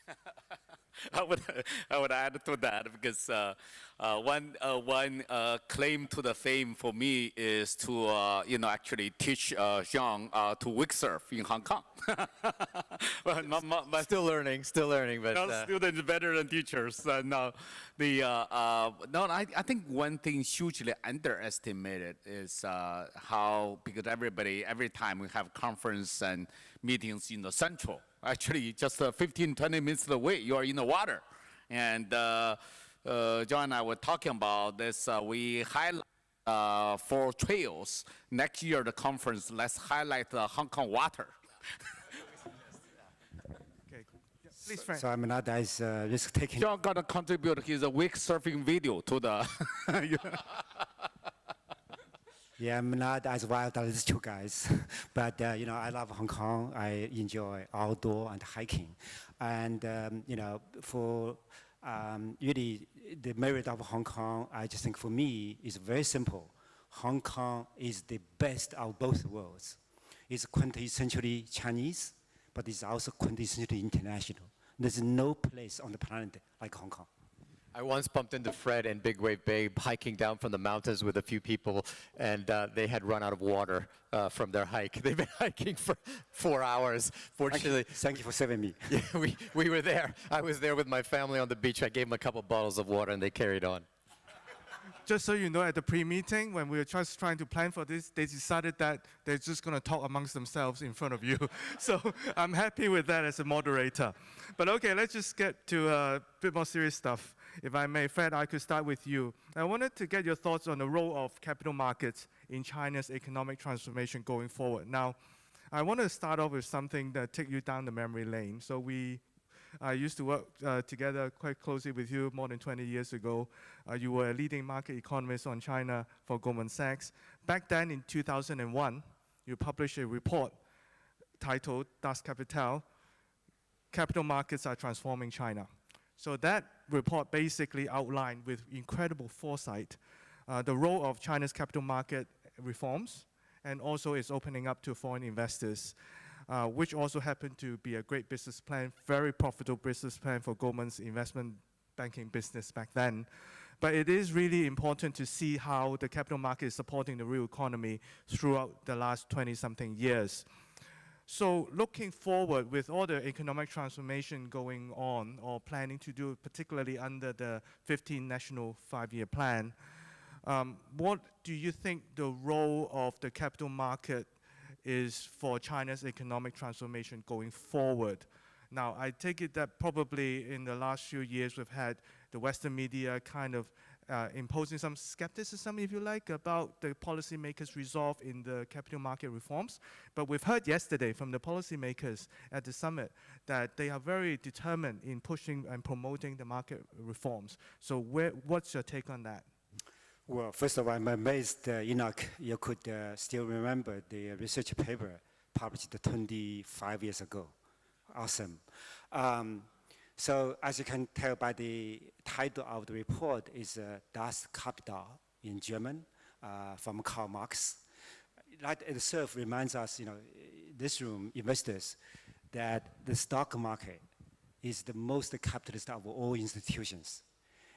S15: Yeah. I would add to that because one claim to the fame for me is to actually teach Jean to wake surf in Hong Kong.
S13: Still learning, but
S15: students better than teachers. I think one thing hugely underestimated is how, because every time we have conference and meetings in the central, actually just 15, 20 minutes away, you are in the water. And John and I were talking about this. We highlight 4 trails. Next year, the conference, let's highlight the Hong Kong water.
S11: Okay. Yeah, please, Frank.
S14: So I'm not as risk-taking.
S15: John got to contribute his wake surfing video to the...
S14: Yeah, I'm not as wild as these two guys, but you know, I love Hong Kong. I enjoy outdoor and hiking, and you know, for really the merit of Hong Kong, I just think for me is very simple. Hong Kong is the best of both worlds. It's quintessentially Chinese, but it's also quintessentially international. There's no place on the planet like Hong Kong.
S13: I once bumped into Fred and Big Wave Bay hiking down from the mountains with a few people, and they had run out of water from their hike. They've been hiking for 4 hours. Fortunately,
S14: thank you for saving me.
S13: Yeah, we were there. I was there with my family on the beach. I gave them a couple bottles of water, and they carried on.
S11: Just so you know, at the pre-meeting, when we were just trying to plan for this, they decided that they're just going to talk amongst themselves in front of you. So I'm happy with that as a moderator. But okay, let's just get to a bit more serious stuff. If I may, Fred, I could start with you. I wanted to get your thoughts on the role of capital markets in China's economic transformation going forward. Now, I want to start off with something that takes you down the memory lane. So I used to work together quite closely with you more than 20 years ago. You were a leading market economist on China for Goldman Sachs. Back then in 2001, you published a report titled Das Kapital, Capital Markets Are Transforming China. So that report basically outlined with incredible foresight the role of China's capital market reforms and also its opening up to foreign investors, which also happened to be a great business plan, very profitable business plan for Goldman's investment banking business back then. But it is really important to see how the capital market is supporting the real economy throughout the last 20-something years. So looking forward with all the economic transformation going on or planning to do, particularly under the 15 National 5-year plan, what do you think the role of the capital market is for China's economic transformation going forward? Now, I take it that probably in the last few years we've had the Western media kind of imposing some skepticism, if you like, about the policymakers' resolve in the capital market reforms. But we've heard yesterday from the policymakers at the summit that they are very determined in pushing and promoting the market reforms. So what's your take on that?
S14: Well, first of all, I'm amazed, Enoch, you could still remember the research paper published 25 years ago. Awesome. So as you can tell by the title of the report is Das Kapital in German from Karl Marx. That itself reminds us, this room, investors, that the stock market is the most capitalist of all institutions.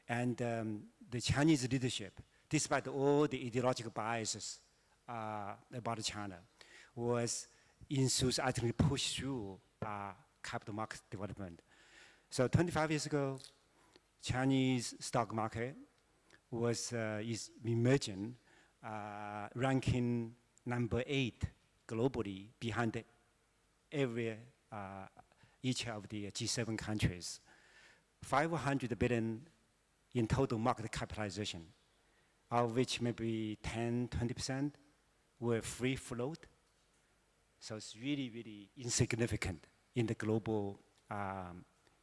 S14: And the Chinese leadership, despite all the ideological biases about China, was enthusiastically pushed through capital market development. So 25 years ago, Chinese stock market is emerging, ranking number 8 globally behind each of the G7 countries. 500 billion in total market capitalization, of which maybe 10–20% were free float. So it's really, really insignificant in the global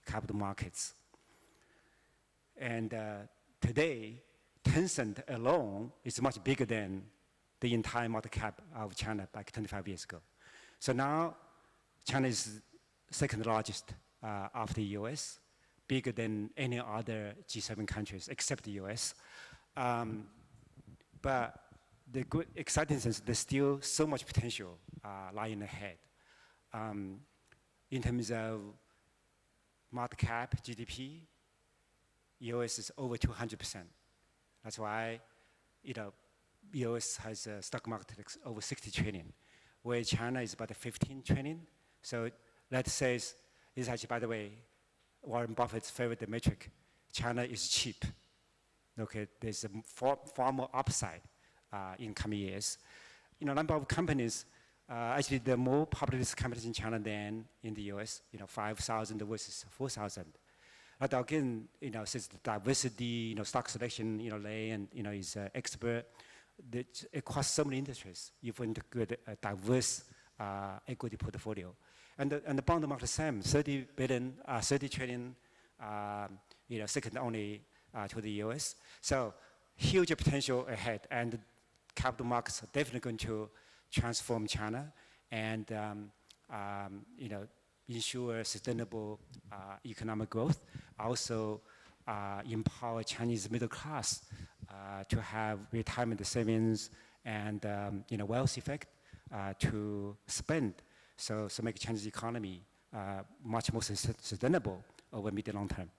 S14: capital markets. And today, Tencent alone is much bigger than the entire market cap of China back 25 years ago. So now, China is second largest after the US, bigger than any other G7 countries except the US. But the good exciting thing is there's still so much potential lying ahead. In terms of market cap, GDP, US is over 200%. That's why, US has a stock market over 60 trillion, where China is about 15 trillion. So that says, this is actually, by the way, Warren Buffett's favorite metric. China is cheap. Okay, there's far more upside in coming years. Number of companies, actually, there are more public companies in China than in the US. 5,000 versus 4,000. But again, since the diversity, stock selection, Lei and is expert, across so many industries, you want to get a diverse equity portfolio. And the bond market, the same, 30 trillion, second only to the US. So huge potential ahead, and capital markets are definitely going to transform China and ensure sustainable economic growth. Also empower Chinese middle class to have retirement savings and wealth effect to spend. So make Chinese economy much more sustainable over mid and long term.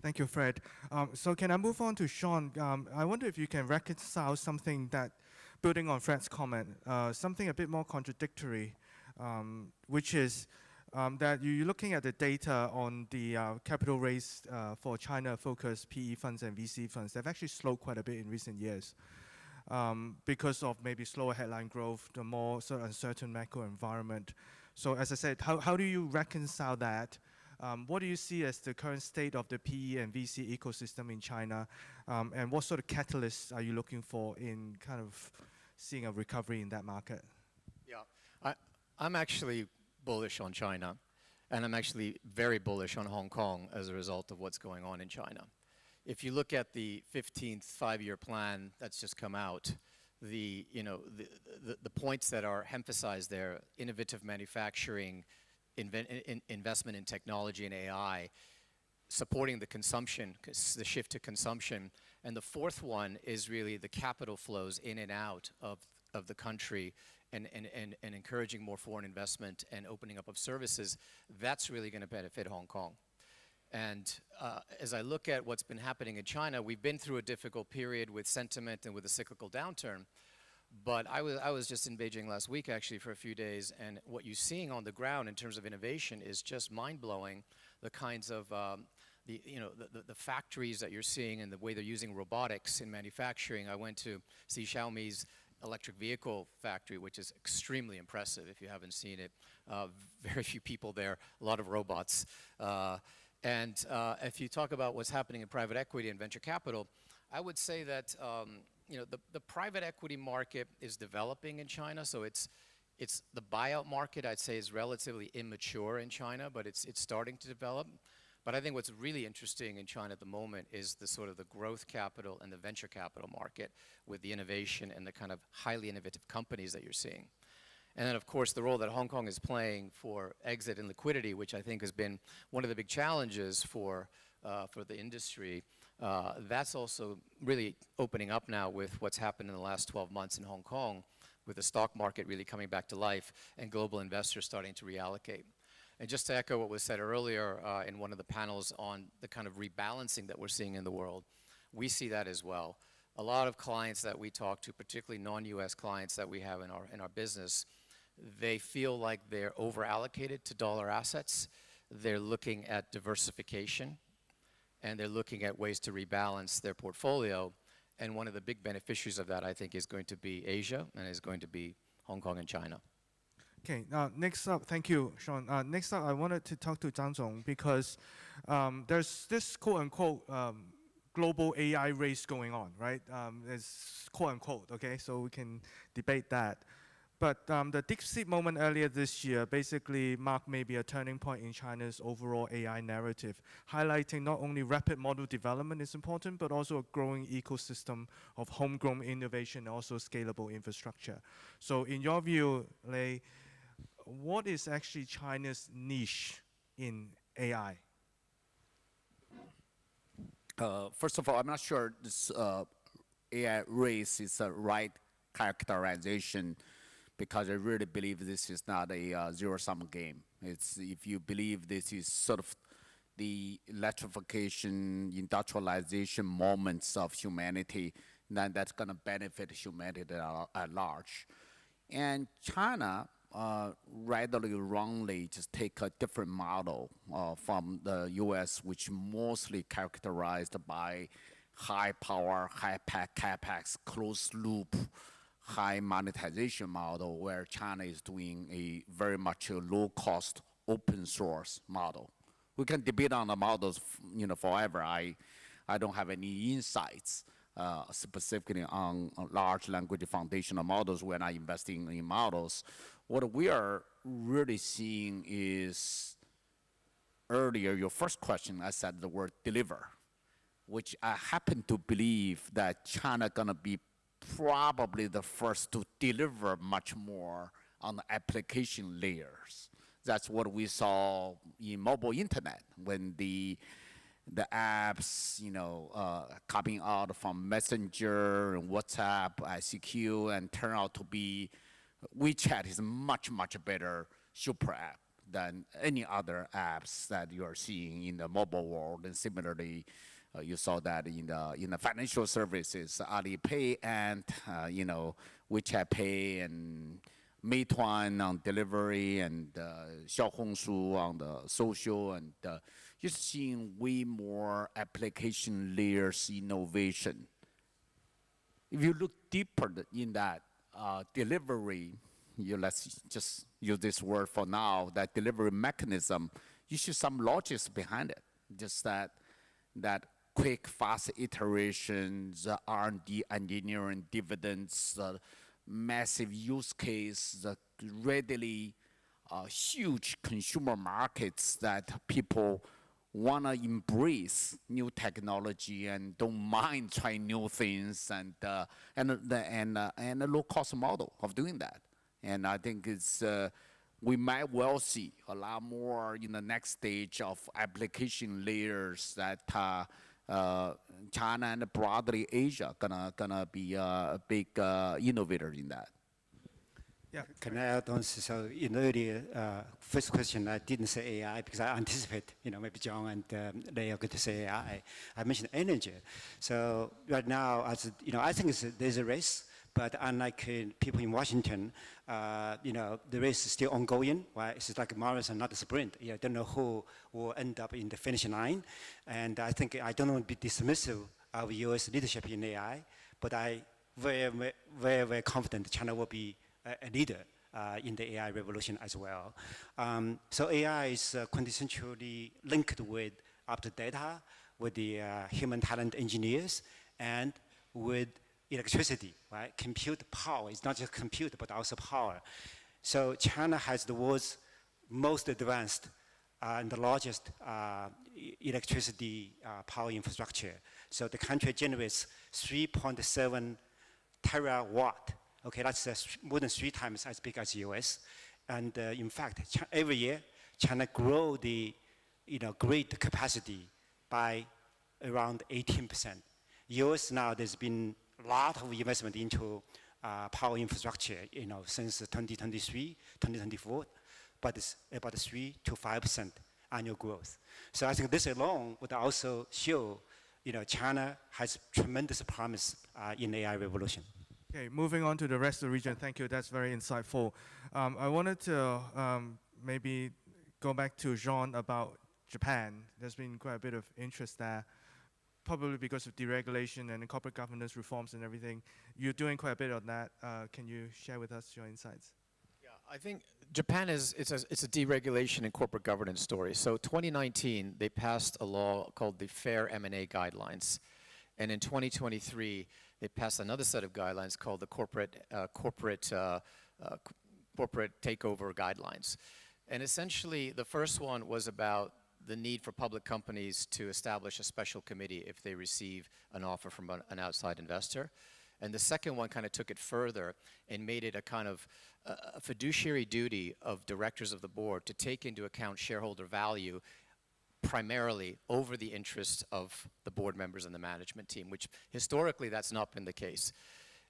S11: Thank you, Fred. So can I move on to Sean? I wonder if you can reconcile something that, building on Fred's comment, something a bit more contradictory, which is that you're looking at the data on the capital raise for China-focused PE funds and VC funds. They've actually slowed quite a bit in recent years because of maybe slower headline growth, the more sort of uncertain macro environment. So as I said, how do you reconcile that? What do you see as the current state of the PE and VC ecosystem in China? And what sort of catalysts are you looking for in kind of seeing a recovery in that market?
S13: Yeah, I'm actually bullish on China, and I'm actually very bullish on Hong Kong as a result of what's going on in China. If you look at the 15th five-year plan that's just come out, the points that are emphasized there, innovative manufacturing, investment in technology and AI, supporting the consumption, the shift to consumption. And the fourth one is really the capital flows in and out of the country and encouraging more foreign investment and opening up of services. That's really going to benefit Hong Kong. And as I look at what's been happening in China, we've been through a difficult period with sentiment and with a cyclical downturn. But I was just in Beijing last week, actually, for a few days, and what you're seeing on the ground in terms of innovation is just mind-blowing. The kinds of the factories that you're seeing and the way they're using robotics in manufacturing. I went to see Xiaomi's electric vehicle factory, which is extremely impressive. If you haven't seen it, very few people there, a lot of robots. And if you talk about what's happening in private equity and venture capital, I would say that the private equity market is developing in China, so it's the buyout market, I'd say, is relatively immature in China, but it's starting to develop. But I think what's really interesting in China at the moment is the sort of the growth capital and the venture capital market with the innovation and the kind of highly innovative companies that you're seeing. And then, of course, the role that Hong Kong is playing for exit and liquidity, which I think has been one of the big challenges for the industry. That's also really opening up now with what's happened in the last 12 months in Hong Kong, with the stock market really coming back to life and global investors starting to reallocate. And just to echo what was said earlier in one of the panels on the kind of rebalancing that we're seeing in the world, we see that as well. A lot of clients that we talk to, particularly non-US clients that we have in our business, they feel like they're over-allocated to dollar assets. They're looking at diversification, and they're looking at ways to rebalance their portfolio. And one of the big beneficiaries of that, I think, is going to be Asia, and is going to be Hong Kong and China.
S11: Okay, next up, thank you, Sean. Next up, I wanted to talk to Zhang Zong because there's this quote-unquote global AI race going on, right? It's quote-unquote, okay? So we can debate that. But the DeepSeek moment earlier this year basically marked maybe a turning point in China's overall AI narrative, highlighting not only rapid model development is important, but also a growing ecosystem of homegrown innovation and also scalable infrastructure. So in your view, Lei, what is actually China's niche in AI?
S15: First of all, I'm not sure this AI race is the right characterization, because I really believe this is not a zero-sum game. It's, if you believe this is sort of the electrification, industrialization moments of humanity, then that's going to benefit humanity at large. And China, rightly or wrongly, just take a different model from the US, which mostly characterized by high power, high capex, closed loop, high monetization model, where China is doing a very much a low-cost open source model. We can debate on the models, forever. I don't have any insights specifically on large language foundational models. We're not investing in models. What we are really seeing is, earlier, your first question, I said the word deliver, which I happen to believe that China gonna be probably the first to deliver much more on the application layers. That's what we saw in mobile internet when the apps, coming out from Messenger and WhatsApp, ICQ, and turn out to be WeChat is much, much better super app than any other apps that you are seeing in the mobile world. And similarly, you saw that in the financial services, Alipay and WeChat Pay and Meituan on delivery and Xiaohongshu on the social, and you're seeing way more application layers innovation. If you look deeper in that delivery, let's just use this word for now, that delivery mechanism, you see some logics behind it. Just that quick, fast iterations, R&D engineering dividends, massive use case, readily huge consumer markets that people want to embrace new technology and don't mind trying new things, and a low-cost model of doing that. And I think it's we might well see a lot more in the next stage of application layers that China and broadly Asia gonna be a big innovator in that.
S11: Yeah.
S14: Can I add on? So in earlier first question, I didn't say AI because I anticipate, maybe John and Lei are going to say AI. I mentioned energy. So right now, I think there's a race, but unlike people in Washington, the race is still ongoing. Right? It's like a marathon, not a sprint. I don't know who will end up in the finish line, and I think I don't want to be dismissive of U.S. leadership in AI, but I very, very, very confident China will be a leader in the AI revolution as well. So AI is quintessentially linked with up to data, with the human talent engineers, and with electricity, right? Compute power is not just compute, but also power. So China has the world's most advanced and the largest electricity power infrastructure. So the country generates 3.7 terawatt. Okay, that's more than 3 times as big as US. And in fact, every year, China grow the grid capacity by around 18%. US now, there's been a lot of investment into power infrastructure, since 2023, 2024, but it's about 3 to 5% annual growth. So I think this alone would also show, China has tremendous promise in AI revolution.
S11: Okay, moving on to the rest of the region. Thank you. That's very insightful. I wanted to maybe go back to Jean about Japan. There's been quite a bit of interest there, probably because of deregulation and corporate governance reforms and everything. You're doing quite a bit on that. Can you share with us your insights?
S13: Yeah, I think Japan it's a deregulation and corporate governance story. So 2019, they passed a law called the Fair M&A Guidelines. And in 2023, they passed another set of guidelines called the corporate takeover guidelines. And essentially, the first one was about the need for public companies to establish a special committee if they receive an offer from an outside investor. And the second one kind of took it further and made it a kind of a fiduciary duty of directors of the board to take into account shareholder value primarily over the interests of the board members and the management team, which historically that's not been the case.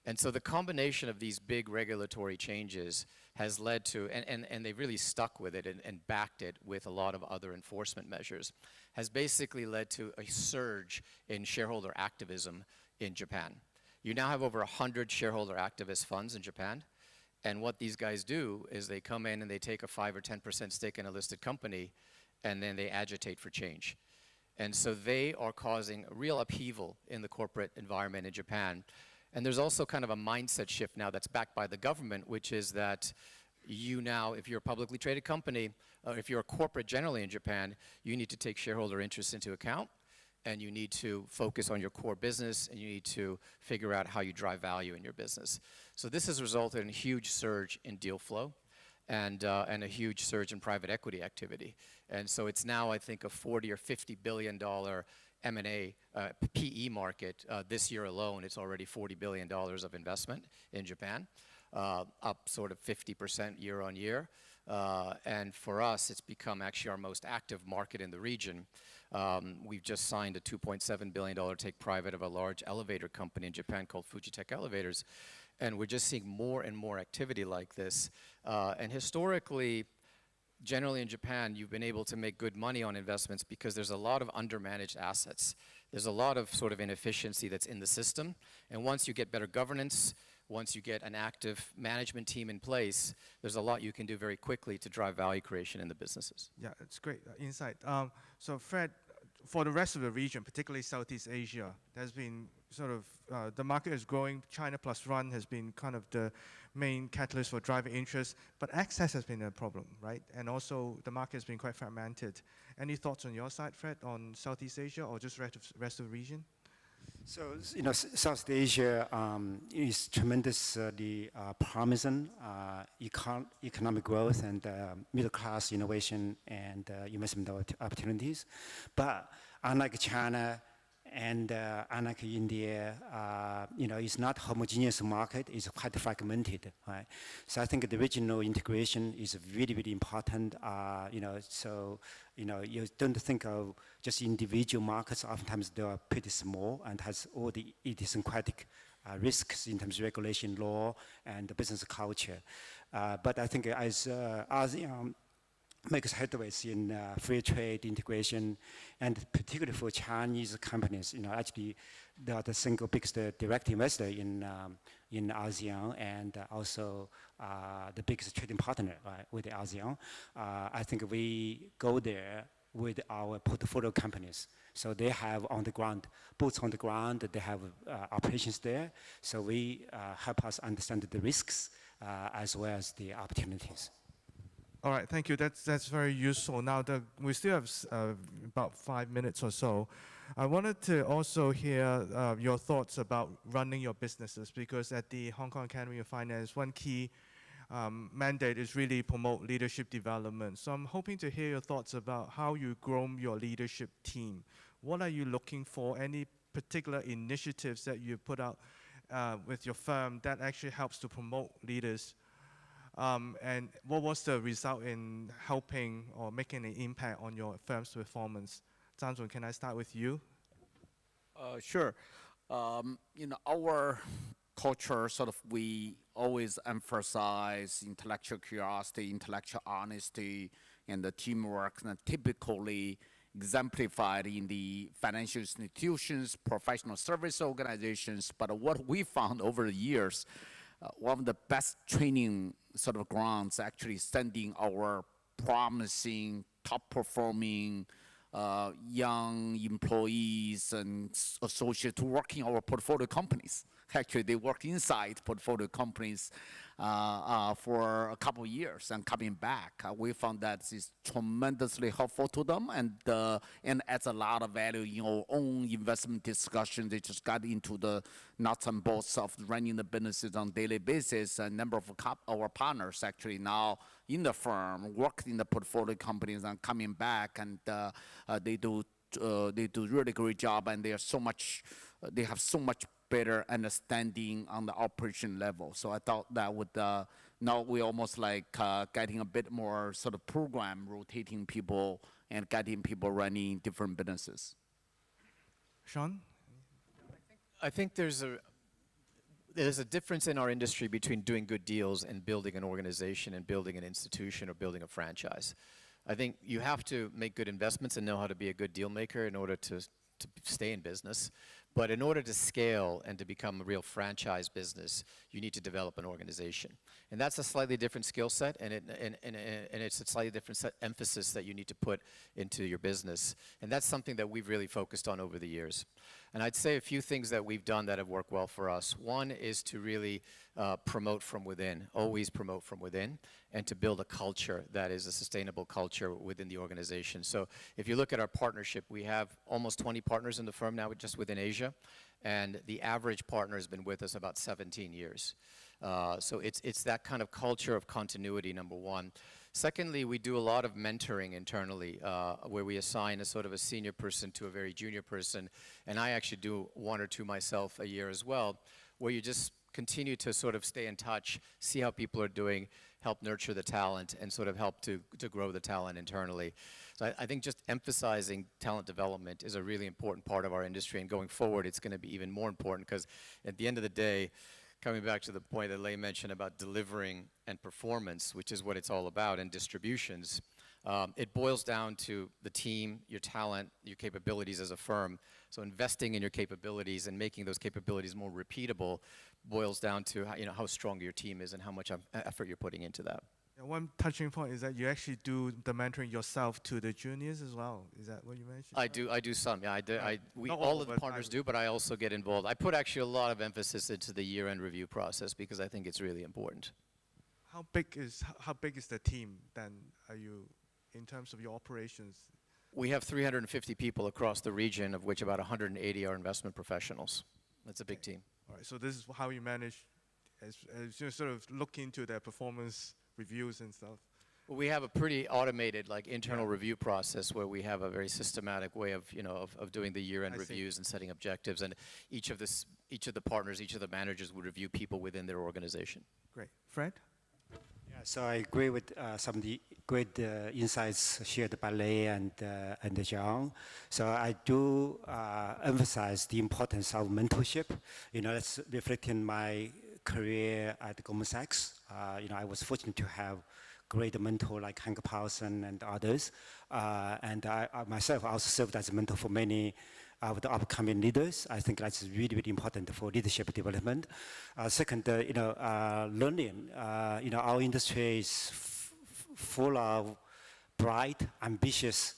S13: And so the combination of these big regulatory changes has led to, and they really stuck with it and backed it with a lot of other enforcement measures, has basically led to a surge in shareholder activism in Japan. You now have over 100 shareholder activist funds in Japan. And what these guys do is they come in and they take a 5 or 10% stake in a listed company, and then they agitate for change. And so they are causing a real upheaval in the corporate environment in Japan. And there's also kind of a mindset shift now that's backed by the government, which is that you now, if you're a publicly traded company, if you're a corporate generally in Japan, you need to take shareholder interests into account, and you need to focus on your core business, and you need to figure out how you drive value in your business. So this has resulted in a huge surge in deal flow and a huge surge in private equity activity. And so it's now, I think, a $40 or $50 billion M&A PE market. This year alone, it's already $40 billion of investment in Japan, up sort of 50% year on year. And for us, it's become actually our most active market in the region. We've just signed a $2.7 billion take private of a large elevator company in Japan called Fujitec Elevators. And we're just seeing more and more activity like this. And historically, generally in Japan, you've been able to make good money on investments because there's a lot of undermanaged assets. There's a lot of sort of inefficiency that's in the system. And once you get better governance, once you get an active management team in place, there's a lot you can do very quickly to drive value creation in the businesses.
S11: Yeah, it's great insight. So Fred, for the rest of the region, particularly Southeast Asia, there's been sort of, the market is growing. China plus one has been kind of the main catalyst for driving interest, but access has been a problem, right? And also the market has been quite fragmented. Any thoughts on your side, Fred, on Southeast Asia or just rest of the region?
S14: So, South Asia is tremendously promising economic growth and middle-class innovation and investment opportunities. But unlike China and unlike India, it's not a homogeneous market. It's quite fragmented, right? So I think the regional integration is really, really important. You don't think of just individual markets. Oftentimes they are pretty small and has all the idiosyncratic risks in terms of regulation, law, and the business culture. But I think as ASEAN makes headways in free trade integration, and particularly for Chinese companies, actually they are the single biggest direct investor in ASEAN, and also the biggest trading partner with the ASEAN. I think we go there with our portfolio companies. So they have on the ground, boots on the ground, they have operations there. So we help us understand the risks as well as the opportunities.
S11: All right, thank you. That's very useful. Now, we still have about 5 minutes or so. I wanted to also hear your thoughts about running your businesses, because at the Hong Kong Academy of Finance, one key mandate is really promote leadership development. So I'm hoping to hear your thoughts about how you grow your leadership team. What are you looking for? Any particular initiatives that you put out with your firm that actually helps to promote leaders? And what was the result in helping or making an impact on your firm's performance? Zhang Zun, can I start with you?
S15: Sure. Our culture, we always emphasize intellectual curiosity, intellectual honesty, and the teamwork, and typically exemplified in the financial institutions, professional service organizations. But what we found over the years, one of the best training grounds actually sending our promising, top-performing young employees and associates to work in our portfolio companies. Actually, they work inside portfolio companies for a couple of years and coming back. We found that is tremendously helpful to them and adds a lot of value in our own investment discussion. They just got into the nuts and bolts of running the businesses on a daily basis. A number of our partners actually now in the firm work in the portfolio companies and coming back, and they do really great job, and they have so much better understanding on the operation level. So I thought that would, now we almost like getting a bit more program, rotating people and getting people running different businesses.
S11: Sean?
S13: I think there's a difference in our industry between doing good deals and building an organization and building an institution or building a franchise. I think you have to make good investments and know how to be a good deal maker in order to stay in business. But in order to scale and to become a real franchise business, you need to develop an organization. And that's a slightly different skill set, and it's a slightly different emphasis that you need to put into your business. And that's something that we've really focused on over the years. And I'd say a few things that we've done that have worked well for us. One is to really promote from within, always promote from within, and to build a culture that is a sustainable culture within the organization. So if you look at our partnership, we have almost 20 partners in the firm now just within Asia, and the average partner has been with us about 17 years. So it's that kind of culture of continuity, number one. Secondly, we do a lot of mentoring internally, where we assign a a senior person to a very junior person, and I actually do 1 or 2 myself a year as well, where you just continue to stay in touch, see how people are doing, help nurture the talent, and help to grow the talent internally. So I think just emphasizing talent development is a really important part of our industry, and going forward it's going to be even more important, because at the end of the day, coming back to the point that Lei mentioned about delivering and performance, which is what it's all about, and distributions, it boils down to the team, your talent, your capabilities as a firm. So investing in your capabilities and making those capabilities more repeatable boils down to how strong your team is and how much effort you're putting into that.
S11: And one touching point is that you actually do the mentoring yourself to the juniors as well. Is that what you mentioned?
S13: I do some. Yeah, all of the partners do, but I also get involved. I put actually a lot of emphasis into the year-end review process because I think it's really important.
S11: How big is the team then? Are you, in terms of your operations?
S13: We have 350 people across the region, of which about 180 are investment professionals. That's a big team.
S11: All right. So this is how you manage, as you look into their performance reviews and stuff.
S13: Well, we have a pretty automated internal review process where we have a very systematic way of doing the year-end reviews and setting objectives, and each of the partners, each of the managers would review people within their organization.
S11: Great. Fred?
S14: Yeah, so I agree with some of the great insights shared by Lei and John. So I do emphasize the importance of mentorship. That's reflecting my career at Goldman Sachs. I was fortunate to have great mentor like Hank Paulson and others. And I myself also served as a mentor for many of the upcoming leaders. I think that's really, really important for leadership development. Second, learning. Our industry is full of bright, ambitious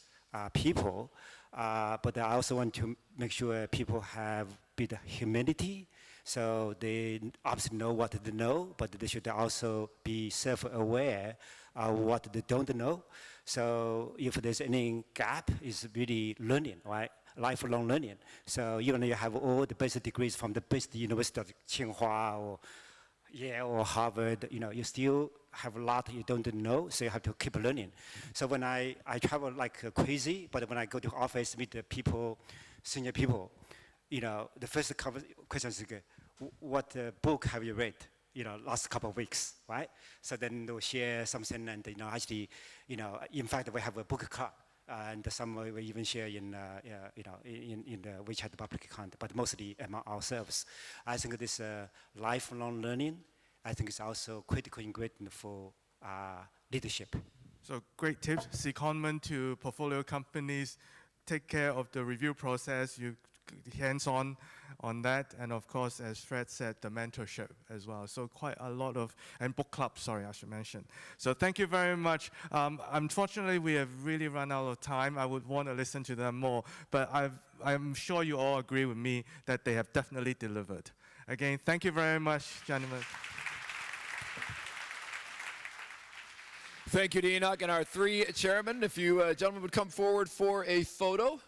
S14: people, but I also want to make sure people have a bit of humility So they obviously know what they know, but they should also be self-aware of what they don't know. So if there's any gap, it's really learning, right? Lifelong learning. So even though you have all the basic degrees from the best university of Tsinghua or Yale or Harvard, you still have a lot you don't know, so you have to keep learning. So when I travel like crazy, but when I go to office, meet the people, senior people, the first question is, what book have you read? Last couple of weeks, right? So then they'll share something, and actually, in fact, we have a book club, and some we even share in the WeChat public account, but mostly among ourselves. I think this lifelong learning, I think, is also critical ingredient for leadership.
S11: So great tips, secondment to portfolio companies, take care of the review process, you hands-on on that, and of course, as Fred said, the mentorship as well. So quite a lot of, and book clubs, sorry, I should mention. So thank you very much. Unfortunately, we have really run out of time. I would want to listen to them more, but I'm sure you all agree with me that they have definitely delivered. Again, thank you very much, gentlemen.
S1: Thank you to Enoch and our three chairmen. If you gentlemen would come forward for a photo.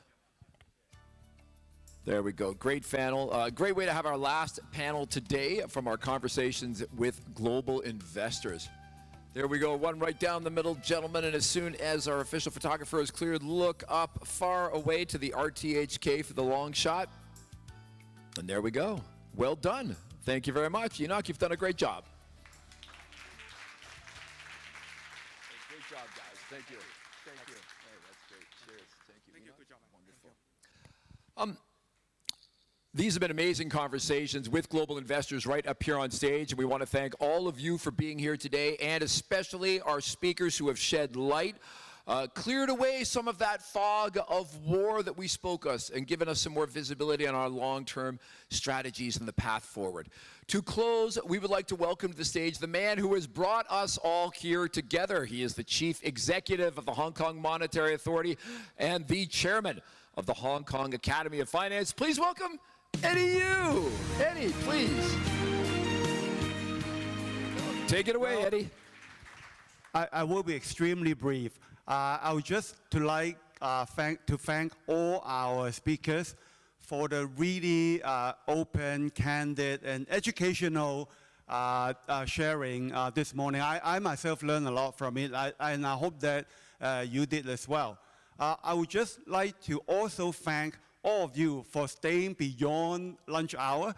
S1: There we go. Great panel. Great way to have our last panel today from our conversations with global investors. There we go. One right down the middle, gentlemen. And as soon as our official photographer is cleared, look up far away to the RTHK for the long shot. And there we go. Well done. Thank you very much. Enoch, you've done a great job. Great job, guys. Thank you. Thank you. Hey, that's great. Cheers. Thank you. Thank you. Good job. Wonderful. These have been amazing conversations with global investors right up here on stage, and we want to thank all of you for being here today, and especially our speakers who have shed light, cleared away some of that fog of war that we spoke us, and given us some more visibility on our long-term strategies and the path forward. To close, we would like to welcome to the stage the man who has brought us all here together. He is the Chief Executive of the Hong Kong Monetary Authority and the Chairman of the Hong Kong Academy of Finance. Please welcome Eddie Yu. Eddie, please. Take it away, Eddie.
S12: I will be extremely brief. I would just thank all our speakers for the really open, candid, and educational sharing this morning. I myself learned a lot from it, and I hope that you did as well. I would just like to also thank all of you for staying beyond lunch hour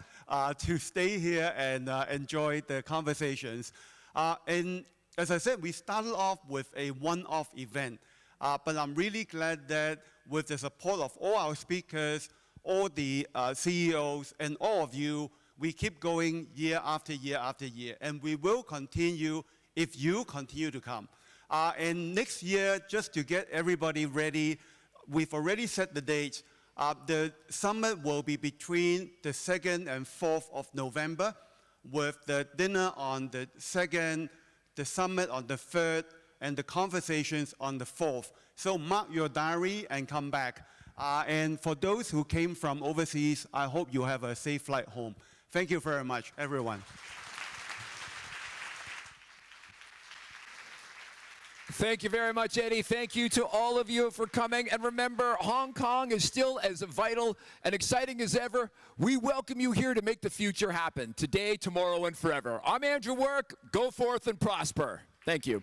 S12: to stay here and enjoy the conversations. And as I said, we started off with a one-off event, but I'm really glad that with the support of all our speakers, all the CEOs, and all of you, we keep going year after year after year, and we will continue if you continue to come. And next year, just to get everybody ready, we've already set the date. The summit will be between the 2nd and 4th of November, with the dinner on the 2nd, the summit on the 3rd, and the conversations on the 4th. So mark your diary and come back. And for those who came from overseas, I hope you have a safe flight home. Thank you very much, everyone.
S1: Thank you very much, Eddie. Thank you to all of you for coming. And remember, Hong Kong is still as vital and exciting as ever. We welcome you here to make the future happen, today, tomorrow, and forever. I'm Andrew Work. Go forth and prosper. Thank you.